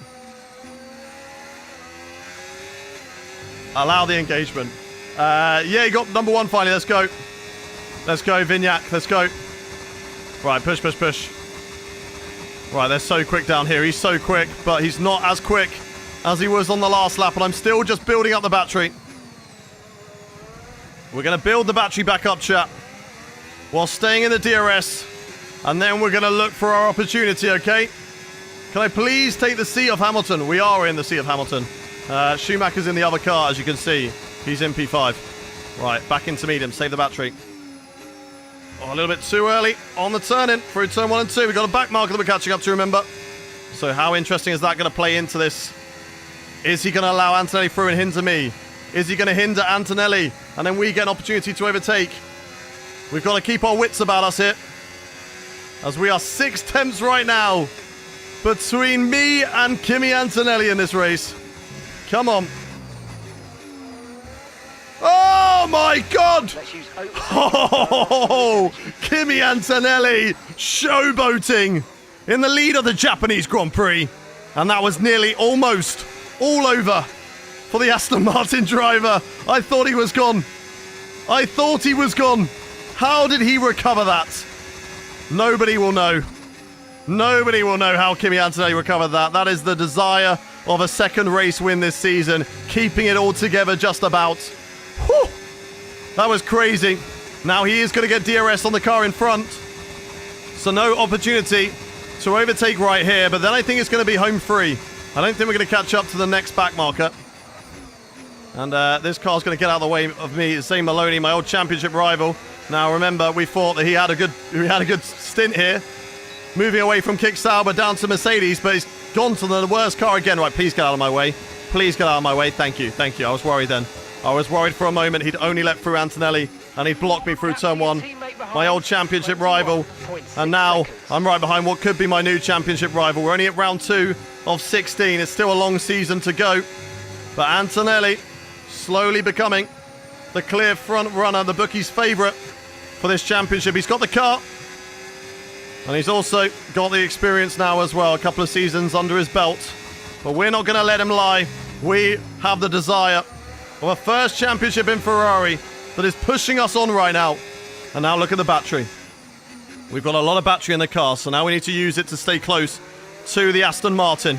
Speaker 1: Allow the engagement. Yeah, you got number 1 finally. Let's go. Let's go, Vignac. Let's go. Right, push, push, push. Right, they're so quick down here. He's so quick, but he's not as quick as he was on the last lap, and I'm still just building up the battery. We're going to build the battery back up, chat, while staying in the DRS, and then we're going to look for our opportunity, okay? Can I please take the seat of Hamilton? We are in the seat of Hamilton. Schumacher's in the other car, as you can see. He's in P5. Right, back into medium. Save the battery. Oh, a little bit too early on the turn-in through turn 1 and 2. We've got a back marker that we're catching up to, remember. So how interesting is that going to play into this? Is he going to allow Antonelli through and hinder me? Is he going to hinder Antonelli? And then we get an opportunity to overtake. We've got to keep our wits about us here, as we are 6 tenths right now between me and Kimi Antonelli in this race. Come on. Oh my God! Oh, Kimi Antonelli showboating in the lead of the Japanese Grand Prix. And that was nearly almost all over for the Aston Martin driver. I thought he was gone. I thought he was gone. How did he recover that? Nobody will know. Nobody will know how Kimi Antonelli recovered that. That is the desire of a second race win this season. Keeping it all together just about. Whew. That was crazy. Now he is going to get DRS on the car in front. So no opportunity to overtake right here. But then I think it's going to be home free. I don't think we're going to catch up to the next back marker. And this car's going to get out of the way of me. Zane Maloney, my old championship rival. Now remember, we thought that he had a good stint here, moving away from Kick Sauber down to Mercedes, but he's gone to the worst car again. Right, please get out of my way. Please get out of my way. Thank you. Thank you. I was worried then. I was worried for a moment he'd only let through Antonelli and he'd block me through turn 1. my old championship rival. And now I'm right behind what could be my new championship rival. We're only at round 2 of 16. It's still a long season to go. But Antonelli slowly becoming the clear front runner, the bookie's favourite for this championship. He's got the car. And he's also got the experience now as well. A couple of seasons under his belt. But we're not going to let him lie. We have the desire of a first championship in Ferrari that is pushing us on right now. And now look at the battery. We've got a lot of battery in the car, so now we need to use it to stay close to the Aston Martin.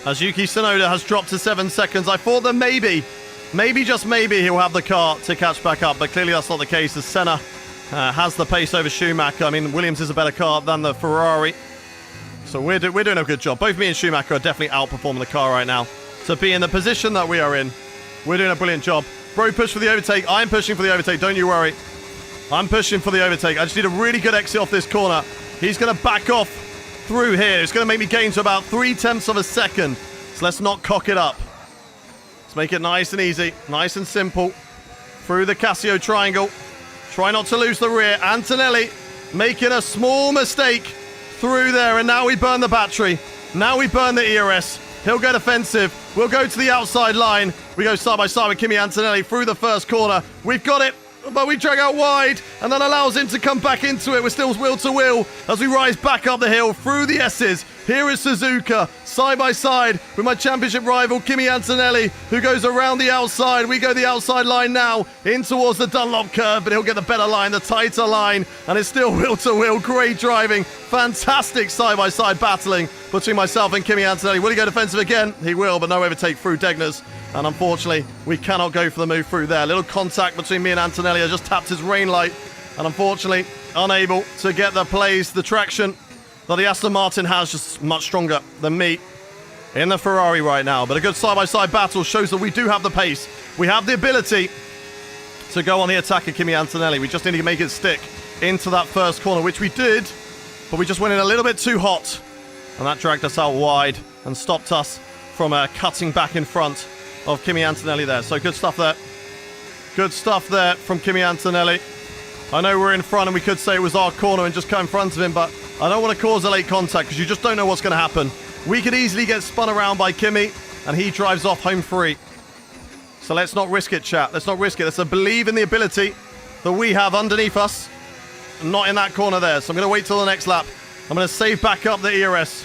Speaker 1: As Yuki Tsunoda has dropped to 7 seconds, I thought that maybe just maybe he'll have the car to catch back up, but clearly that's not the case as Senna has the pace over Schumacher. I mean, Williams is a better car than the Ferrari. So we're doing a good job. Both me and Schumacher are definitely outperforming the car right now. To be in the position that we are in, we're doing a brilliant job. Bro, push for the overtake. I'm pushing for the overtake. Don't you worry. I'm pushing for the overtake. I just need a really good exit off this corner. He's going to back off through here. It's going to make me gain to about 0.3 of a second. So let's not cock it up. Let's make it nice and easy. Nice and simple. Through the Casio triangle. Try not to lose the rear. Antonelli making a small mistake through there. And now we burn the battery. Now we burn the ERS. He'll go defensive. We'll go to the outside line. We go side by side with Kimi Antonelli through the first corner. We've got it, but we drag out wide, and that allows him to come back into it. We're still wheel to wheel as we rise back up the hill through the S's. Here is Suzuka, side by side with my championship rival, Kimi Antonelli, who goes around the outside. We go the outside line now, in towards the Dunlop curve, but he'll get the better line, the tighter line, and it's still wheel to wheel. Great driving, fantastic side by side battling between myself and Kimi Antonelli. Will he go defensive again? He will, but no overtake through Degner's. And unfortunately, we cannot go for the move through there. Little contact between me and Antonelli. I just tapped his rain light. And unfortunately, unable to get the plays, the traction that the Aston Martin has, just much stronger than me in the Ferrari right now. But a good side-by-side battle shows that we do have the pace. We have the ability to go on the attack of Kimi Antonelli. We just need to make it stick into that first corner, which we did. But we just went in a little bit too hot. And that dragged us out wide and stopped us from cutting back in front of Kimi Antonelli there. So good stuff there. Good stuff there from Kimi Antonelli. I know we're in front and we could say it was our corner and just cut in front of him, but I don't want to cause a late contact because you just don't know what's going to happen. We could easily get spun around by Kimi and he drives off home free. So let's not risk it, chat. Let's not risk it. Let's believe in the ability that we have underneath us. Not in that corner there. So I'm going to wait till the next lap. I'm going to save back up the ERS.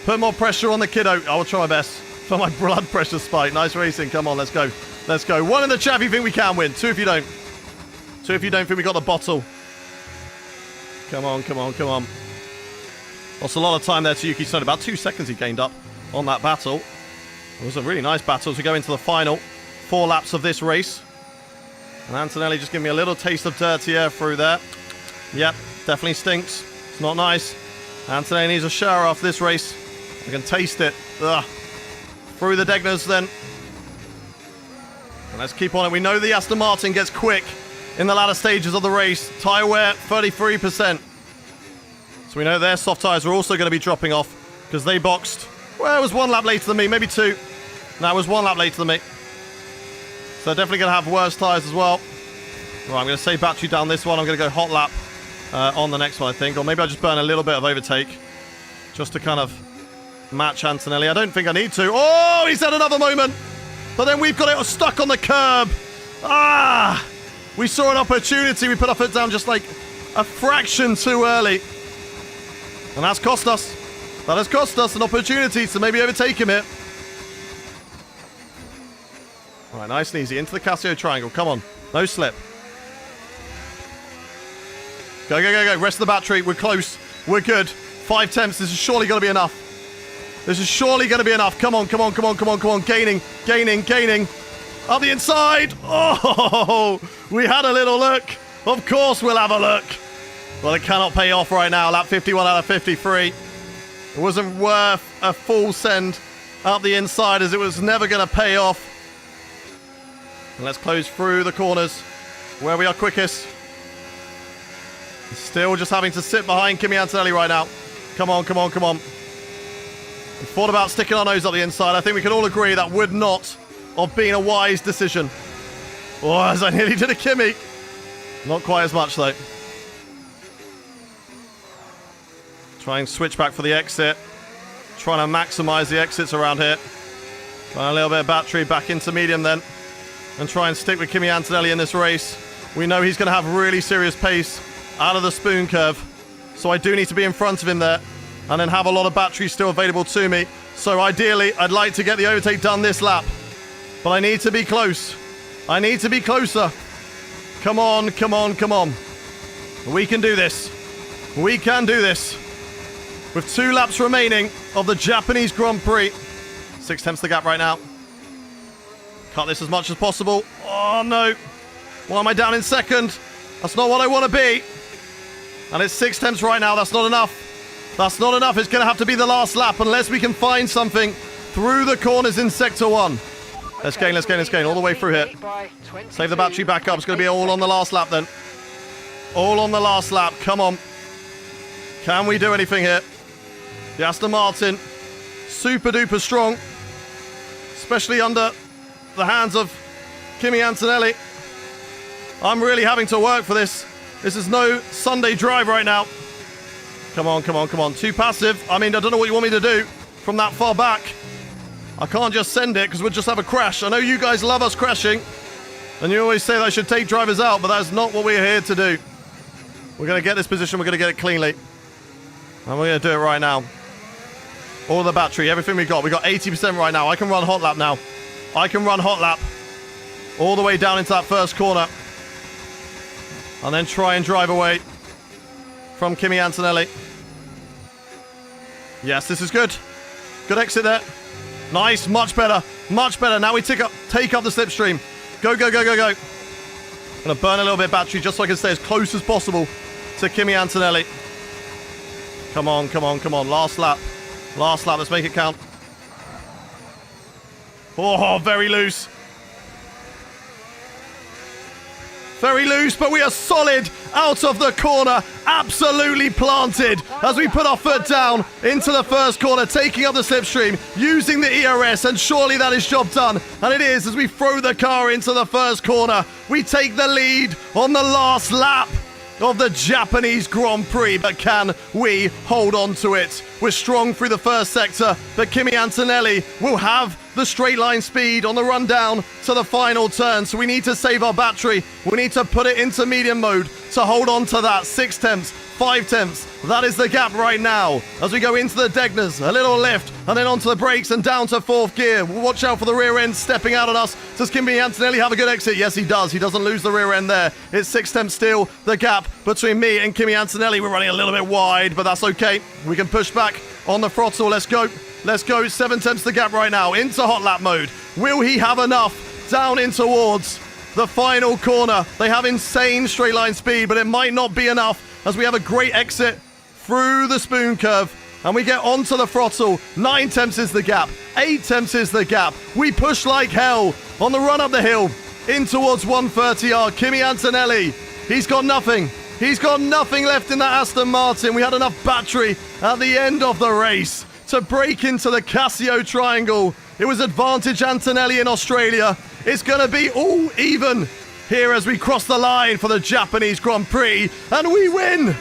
Speaker 1: Put more pressure on the kiddo. I will try my best. For my blood pressure spike. Nice racing. Come on, let's go. Let's go. 1 in the chat if you think we can win. 2 if you don't. 2 if you don't think we got the bottle. Come on, come on, come on. Lost a lot of time there to Yuki Tsunoda. About 2 seconds he gained up on that battle. It was a really nice battle as we go into the final 4 laps of this race. And Antonelli just giving me a little taste of dirty air through there. Yep, definitely stinks. It's not nice. Antonelli needs a shower after this race. I can taste it. Ugh. Through the Degners then. And let's keep on it. We know the Aston Martin gets quick in the latter stages of the race. Tyre wear, 33%. So we know their soft tyres are also going to be dropping off because they boxed. Well, it was 1 lap later than me, maybe 2. No, it was 1 lap later than me. So they're definitely going to have worse tyres as well. Right, I'm going to save battery down this one. I'm going to go hot lap on the next one, I think. Or maybe I'll just burn a little bit of overtake just to kind of match Antonelli. I don't think I need to. Oh, he's had another moment. But then we've got it stuck on the curb. Ah! We saw an opportunity. We put our foot down just like a fraction too early. And that's cost us. That has cost us an opportunity to maybe overtake him here. All right, nice and easy. Into the Casio triangle. Come on. No slip. Go, go, go, go. Rest of the battery. We're close. We're good. 5 tenths. This is surely going to be enough. This is surely going to be enough. Come on, come on, come on, come on, come on. Gaining, gaining, gaining. Up the inside. Oh, we had a little look. Of course we'll have a look. Well, it cannot pay off right now. Lap 51 out of 53. It wasn't worth a full send up the inside as it was never going to pay off. And let's close through the corners where we are quickest. Still just having to sit behind Kimi Antonelli right now. Come on, come on, come on. We thought about sticking our nose up the inside. I think we can all agree that would not have been a wise decision. Oh, as I nearly did a Kimi. Not quite as much, though. Try and switch back for the exit. Trying to maximize the exits around here. Trying a little bit of battery back into medium then. And try and stick with Kimi Antonelli in this race. We know he's going to have really serious pace out of the spoon curve. So I do need to be in front of him there. And then have a lot of battery still available to me. So ideally, I'd like to get the overtake done this lap. But I need to be close. I need to be closer. Come on, come on, come on. We can do this. We can do this. With 2 laps remaining of the Japanese Grand Prix. 6 tenths the gap right now. Cut this as much as possible. Oh, no. Why am I down in second? That's not what I want to be. And it's 6 tenths right now. That's not enough. That's not enough. It's going to have to be the last lap unless we can find something through the corners in Sector 1. Let's gain, let's gain, let's gain. All the way through here. Save the battery back up. It's going to be all on the last lap then. All on the last lap. Come on. Can we do anything here? The Aston Martin. Super duper strong. Especially under the hands of Kimi Antonelli. I'm really having to work for this. This is no Sunday drive right now. Come on, come on, come on. Too passive. I mean, I don't know what you want me to do from that far back. I can't just send it because we'll just have a crash. I know you guys love us crashing. And you always say that I should take drivers out, but that's not what we're here to do. We're going to get this position. We're going to get it cleanly. And we're going to do it right now. All the battery, everything we got. We got 80% right now. I can run hot lap now. I can run hot lap. All the way down into that first corner. And then try and drive away from Kimi Antonelli. Yes, this is good. Good exit there. Nice, much better. Much better. Now we take up the slipstream. Go, go, go, go, go. Gonna burn a little bit of battery just so I can stay as close as possible to Kimi Antonelli. Come on, come on, come on. Last lap. Last lap. Let's make it count. Oh, very loose. Very loose, but we are solid out of the corner. Absolutely planted as we put our foot down into the first corner, taking up the slipstream, using the ERS, and surely that is job done. And it is as we throw the car into the first corner. We take the lead on the last lap of the Japanese Grand Prix, but can we hold on to it? We're strong through the first sector, but Kimi Antonelli will have the straight line speed on the run down to the final turn, so we need to save our battery. We need to put it into medium mode to hold on to that. 6 tenths, 5 tenths, that is the gap right now. As we go into the Degners, a little lift, and then onto the brakes and down to 4th gear. Watch out for the rear end stepping out on us. Does Kimi Antonelli have a good exit? Yes, he does. He doesn't lose the rear end there. It's 6 tenths still, the gap between me and Kimi Antonelli. We're running a little bit wide, but that's okay. We can push back on the throttle. Let's go. Let's go. 7 tenths the gap right now into hot lap mode. Will he have enough down in towards the final corner? They have insane straight line speed, but it might not be enough as we have a great exit through the spoon curve and we get onto the throttle. 9 tenths is the gap. 8 tenths is the gap. We push like hell on the run up the hill in towards 130R. Kimi Antonelli, he's got nothing. He's got nothing left in that Aston Martin. We had enough battery at the end of the race to break into the Casio triangle. It was advantage Antonelli in Australia. It's going to be all even here as we cross the line for the Japanese Grand Prix. And we win!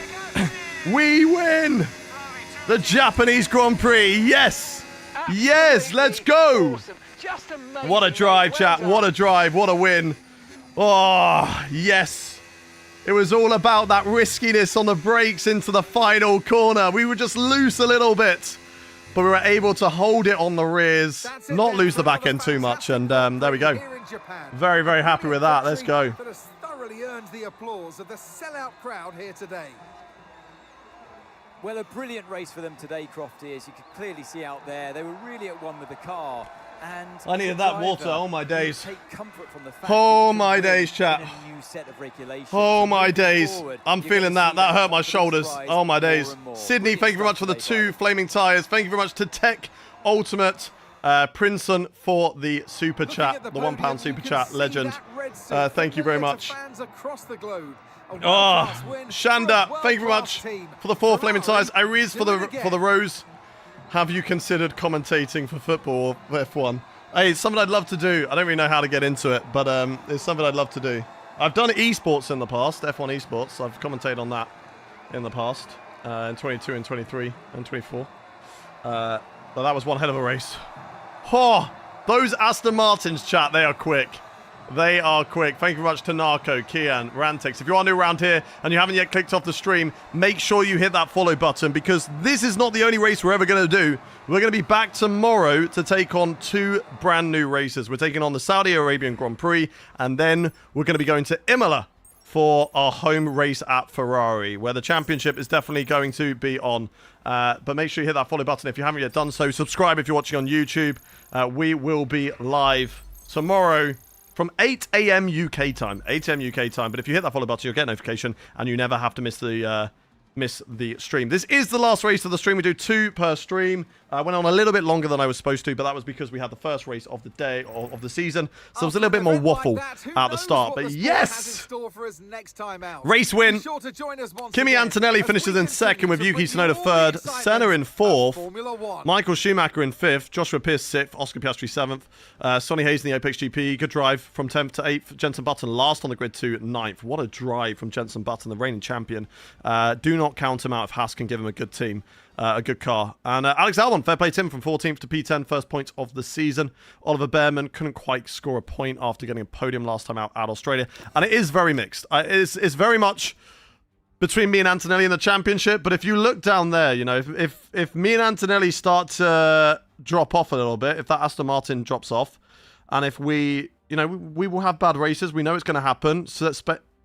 Speaker 1: We win! The Japanese Grand Prix. Yes! Yes, let's go! What a drive, chat. What a drive. What a win. Oh, yes. It was all about that riskiness on the brakes into the final corner. We were just loose a little bit, but we were able to hold it on the rears, not lose the back end too much, and there we go. Very, very happy with that. Let's go.
Speaker 3: That has thoroughly earned the applause of the sellout crowd here today.
Speaker 4: Well, a brilliant race for them today, Crofty, as you could clearly see out there. They were really at one with the car. And
Speaker 1: I needed that water. Oh my days.
Speaker 4: Oh
Speaker 1: my days, chat. Oh my days. I'm feeling that. That hurt my shoulders. Oh my days. Sydney, thank you very much for the 2 flaming tyres. Thank you very much to Tech Ultimate Princeton for the super chat, the £1 super chat. Legend. Thank you very much. Oh, Shanda, thank you very much for the 4 flaming tyres. Iris for the rose. Have you considered commentating for football or F1? Hey, it's something I'd love to do. I don't really know how to get into it, but it's something I'd love to do. I've done esports in the past, F1 esports. I've commentated on that in the past. in 22 and 23 and 24. But that was one hell of a race. Oh, those Aston Martins, chat, they are quick. They are quick. Thank you very much to Narco, Kian, Rantex. If you are new around here and you haven't yet clicked off the stream, make sure you hit that follow button, because this is not the only race we're ever going to do. We're going to be back tomorrow to take on 2 brand new races. We're taking on the Saudi Arabian Grand Prix, and then we're going to be going to Imola for our home race at Ferrari, where the championship is definitely going to be on. But make sure you hit that follow button if you haven't yet done so. Subscribe if you're watching on YouTube. We will be live tomorrow from 8 a.m. UK time. 8 a.m. UK time. But if you hit that follow button, you'll get a notification, and you never have to miss the stream. This is the last race of the stream. We do 2 per stream. I went on a little bit longer than I was supposed to, but that was because we had the first race of the day, of the season. So it was a little bit more waffle at the start. But yes! Race win. Kimi Antonelli finishes in second with Yuki Tsunoda third. Senna in fourth. Michael Schumacher in fifth. Joshua Pierce sixth. Oscar Piastri seventh. Sonny Hayes in the Apex GP. Good drive from 10th to 8th. Jenson Button last on the grid to 9th. What a drive from Jenson Button, the reigning champion. Do not count him out if Haas can give him a good team. A good car. And Alex Albon, fair play to him, from 14th to P10, first point of the season. Oliver Behrman couldn't quite score a point after getting a podium last time out at Australia. And it is very mixed. It's very much between me and Antonelli in the championship. But if you look down there, you know, if me and Antonelli start to drop off a little bit, if that Aston Martin drops off, and if we, you know, we will have bad races. We know it's going to happen. So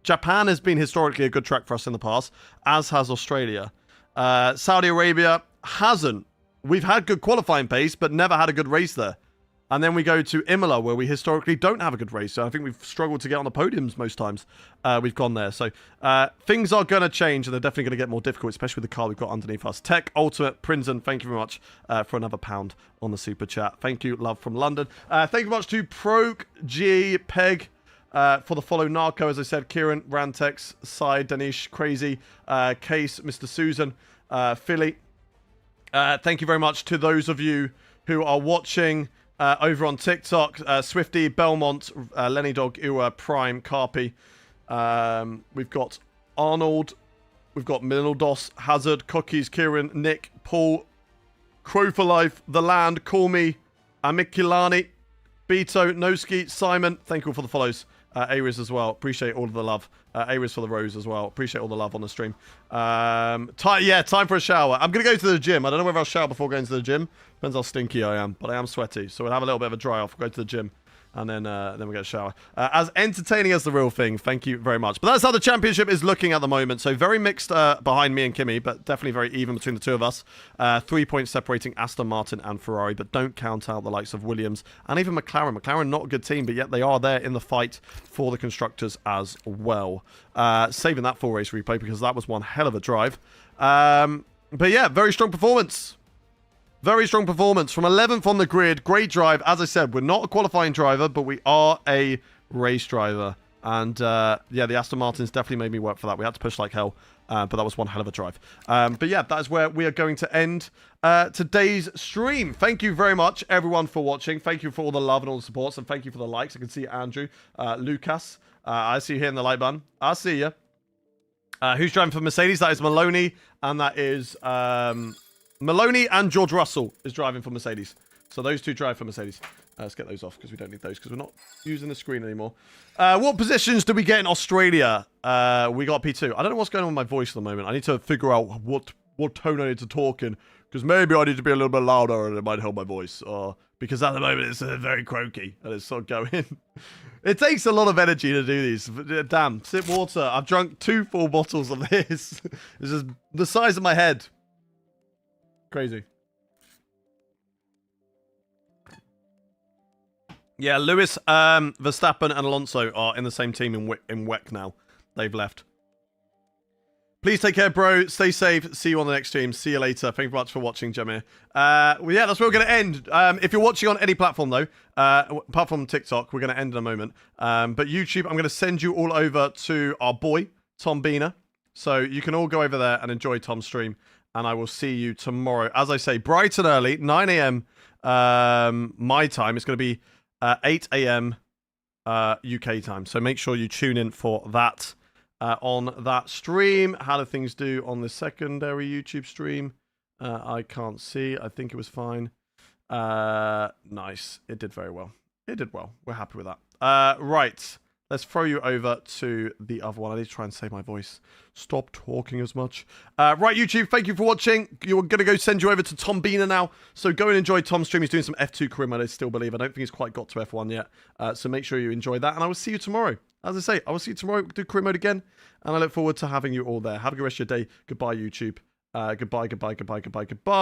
Speaker 1: Japan has been historically a good track for us in the past, as has Australia. Saudi Arabia hasn't. We've had good qualifying pace, but never had a good race there. And then we go to Imola, where we historically don't have a good race. So I think we've struggled to get on the podiums most times we've gone there. So things are going to change, and they're definitely going to get more difficult, especially with the car we've got underneath us. Tech Ultimate Prinzen, thank you very much for another £1 on the super chat. Thank you, love from London. Thank you very much to Proke G Peg for the follow. Narco, as I said, Kieran, Rantex, Sai, Danish, Crazy, Case, Mr. Susan, Philly. Thank you very much to those of you who are watching over on TikTok. Swifty, Belmont, Lenny Dog, Iwa, Prime, Carpi. We've got Arnold. We've got Mildos, Hazard, Cookies, Kieran, Nick, Paul, Crow for Life, The Land, Call Me, Amikilani, Beto, Noski, Simon. Thank you all for the follows. Aries as well. Appreciate all of the love. Aries for the rose as well. Appreciate all the love on the stream. Time for a shower. I'm going to go to the gym. I don't know whether I'll shower before going to the gym. Depends how stinky I am. But I am sweaty. So we'll have a little bit of a dry off. We'll go to the gym. And then we'll get a shower. As entertaining as the real thing. Thank you very much. But that's how the championship is looking at the moment. So very mixed behind me and Kimi. But definitely very even between the two of us. 3 points separating Aston Martin and Ferrari. But don't count out the likes of Williams and even McLaren. McLaren not a good team. But yet they are there in the fight for the constructors as well. Saving that full race replay because that was one hell of a drive. But yeah, very strong performance. Very strong performance from 11th on the grid. Great drive. As I said, we're not a qualifying driver, but we are a race driver. And yeah, the Aston Martins definitely made me work for that. We had to push like hell, but that was one hell of a drive. But yeah, that is where we are going to end today's stream. Thank you very much, everyone, for watching. Thank you for all the love and all the supports, and thank you for the likes. I can see Andrew, Lucas. I see you here in the like button. I see you. Who's driving for Mercedes? That is Maloney, and that is... Maloney and George Russell is driving for Mercedes. So those two drive for Mercedes. Let's get those off because we don't need those because we're not using the screen anymore. What positions do we get in Australia? We got P2. I don't know what's going on with my voice at the moment. I need to figure out what tone I need to talk in because maybe I need to be a little bit louder and it might help my voice. Because at the moment it's very croaky and it's sort of going. It takes a lot of energy to do these. Damn, sip water. I've drunk 2 full bottles of this. This is the size of my head. Crazy. Yeah, Lewis, Verstappen and Alonso are in the same team in WEC now. They've left. Please take care, bro. Stay safe. See you on the next stream. See you later. Thank you very much for watching, Jamir. Well, yeah, that's where we're going to end. If you're watching on any platform, though, apart from TikTok, we're going to end in a moment. But YouTube, I'm going to send you all over to our boy, Tom Beener. So you can all go over there and enjoy Tom's stream. And I will see you tomorrow. As I say, bright and early, 9 a.m. My time. It's going to be 8 a.m. UK time. So make sure you tune in for that. on that stream. How did things do on the secondary YouTube stream? I can't see. I think it was fine. Nice. It did very well. It did well. We're happy with that. Right. Let's throw you over to the other one. I need to try and save my voice. Stop talking as much. Right, YouTube, thank you for watching. You're going to go send you over to Tom Beener now. So go and enjoy Tom's stream. He's doing some F2 career mode, I still believe. I don't think he's quite got to F1 yet. So make sure you enjoy that. And I will see you tomorrow. As I say, I will see you tomorrow. Do career mode again. And I look forward to having you all there. Have a good rest of your day. Goodbye, YouTube. Goodbye, goodbye, goodbye, goodbye, goodbye.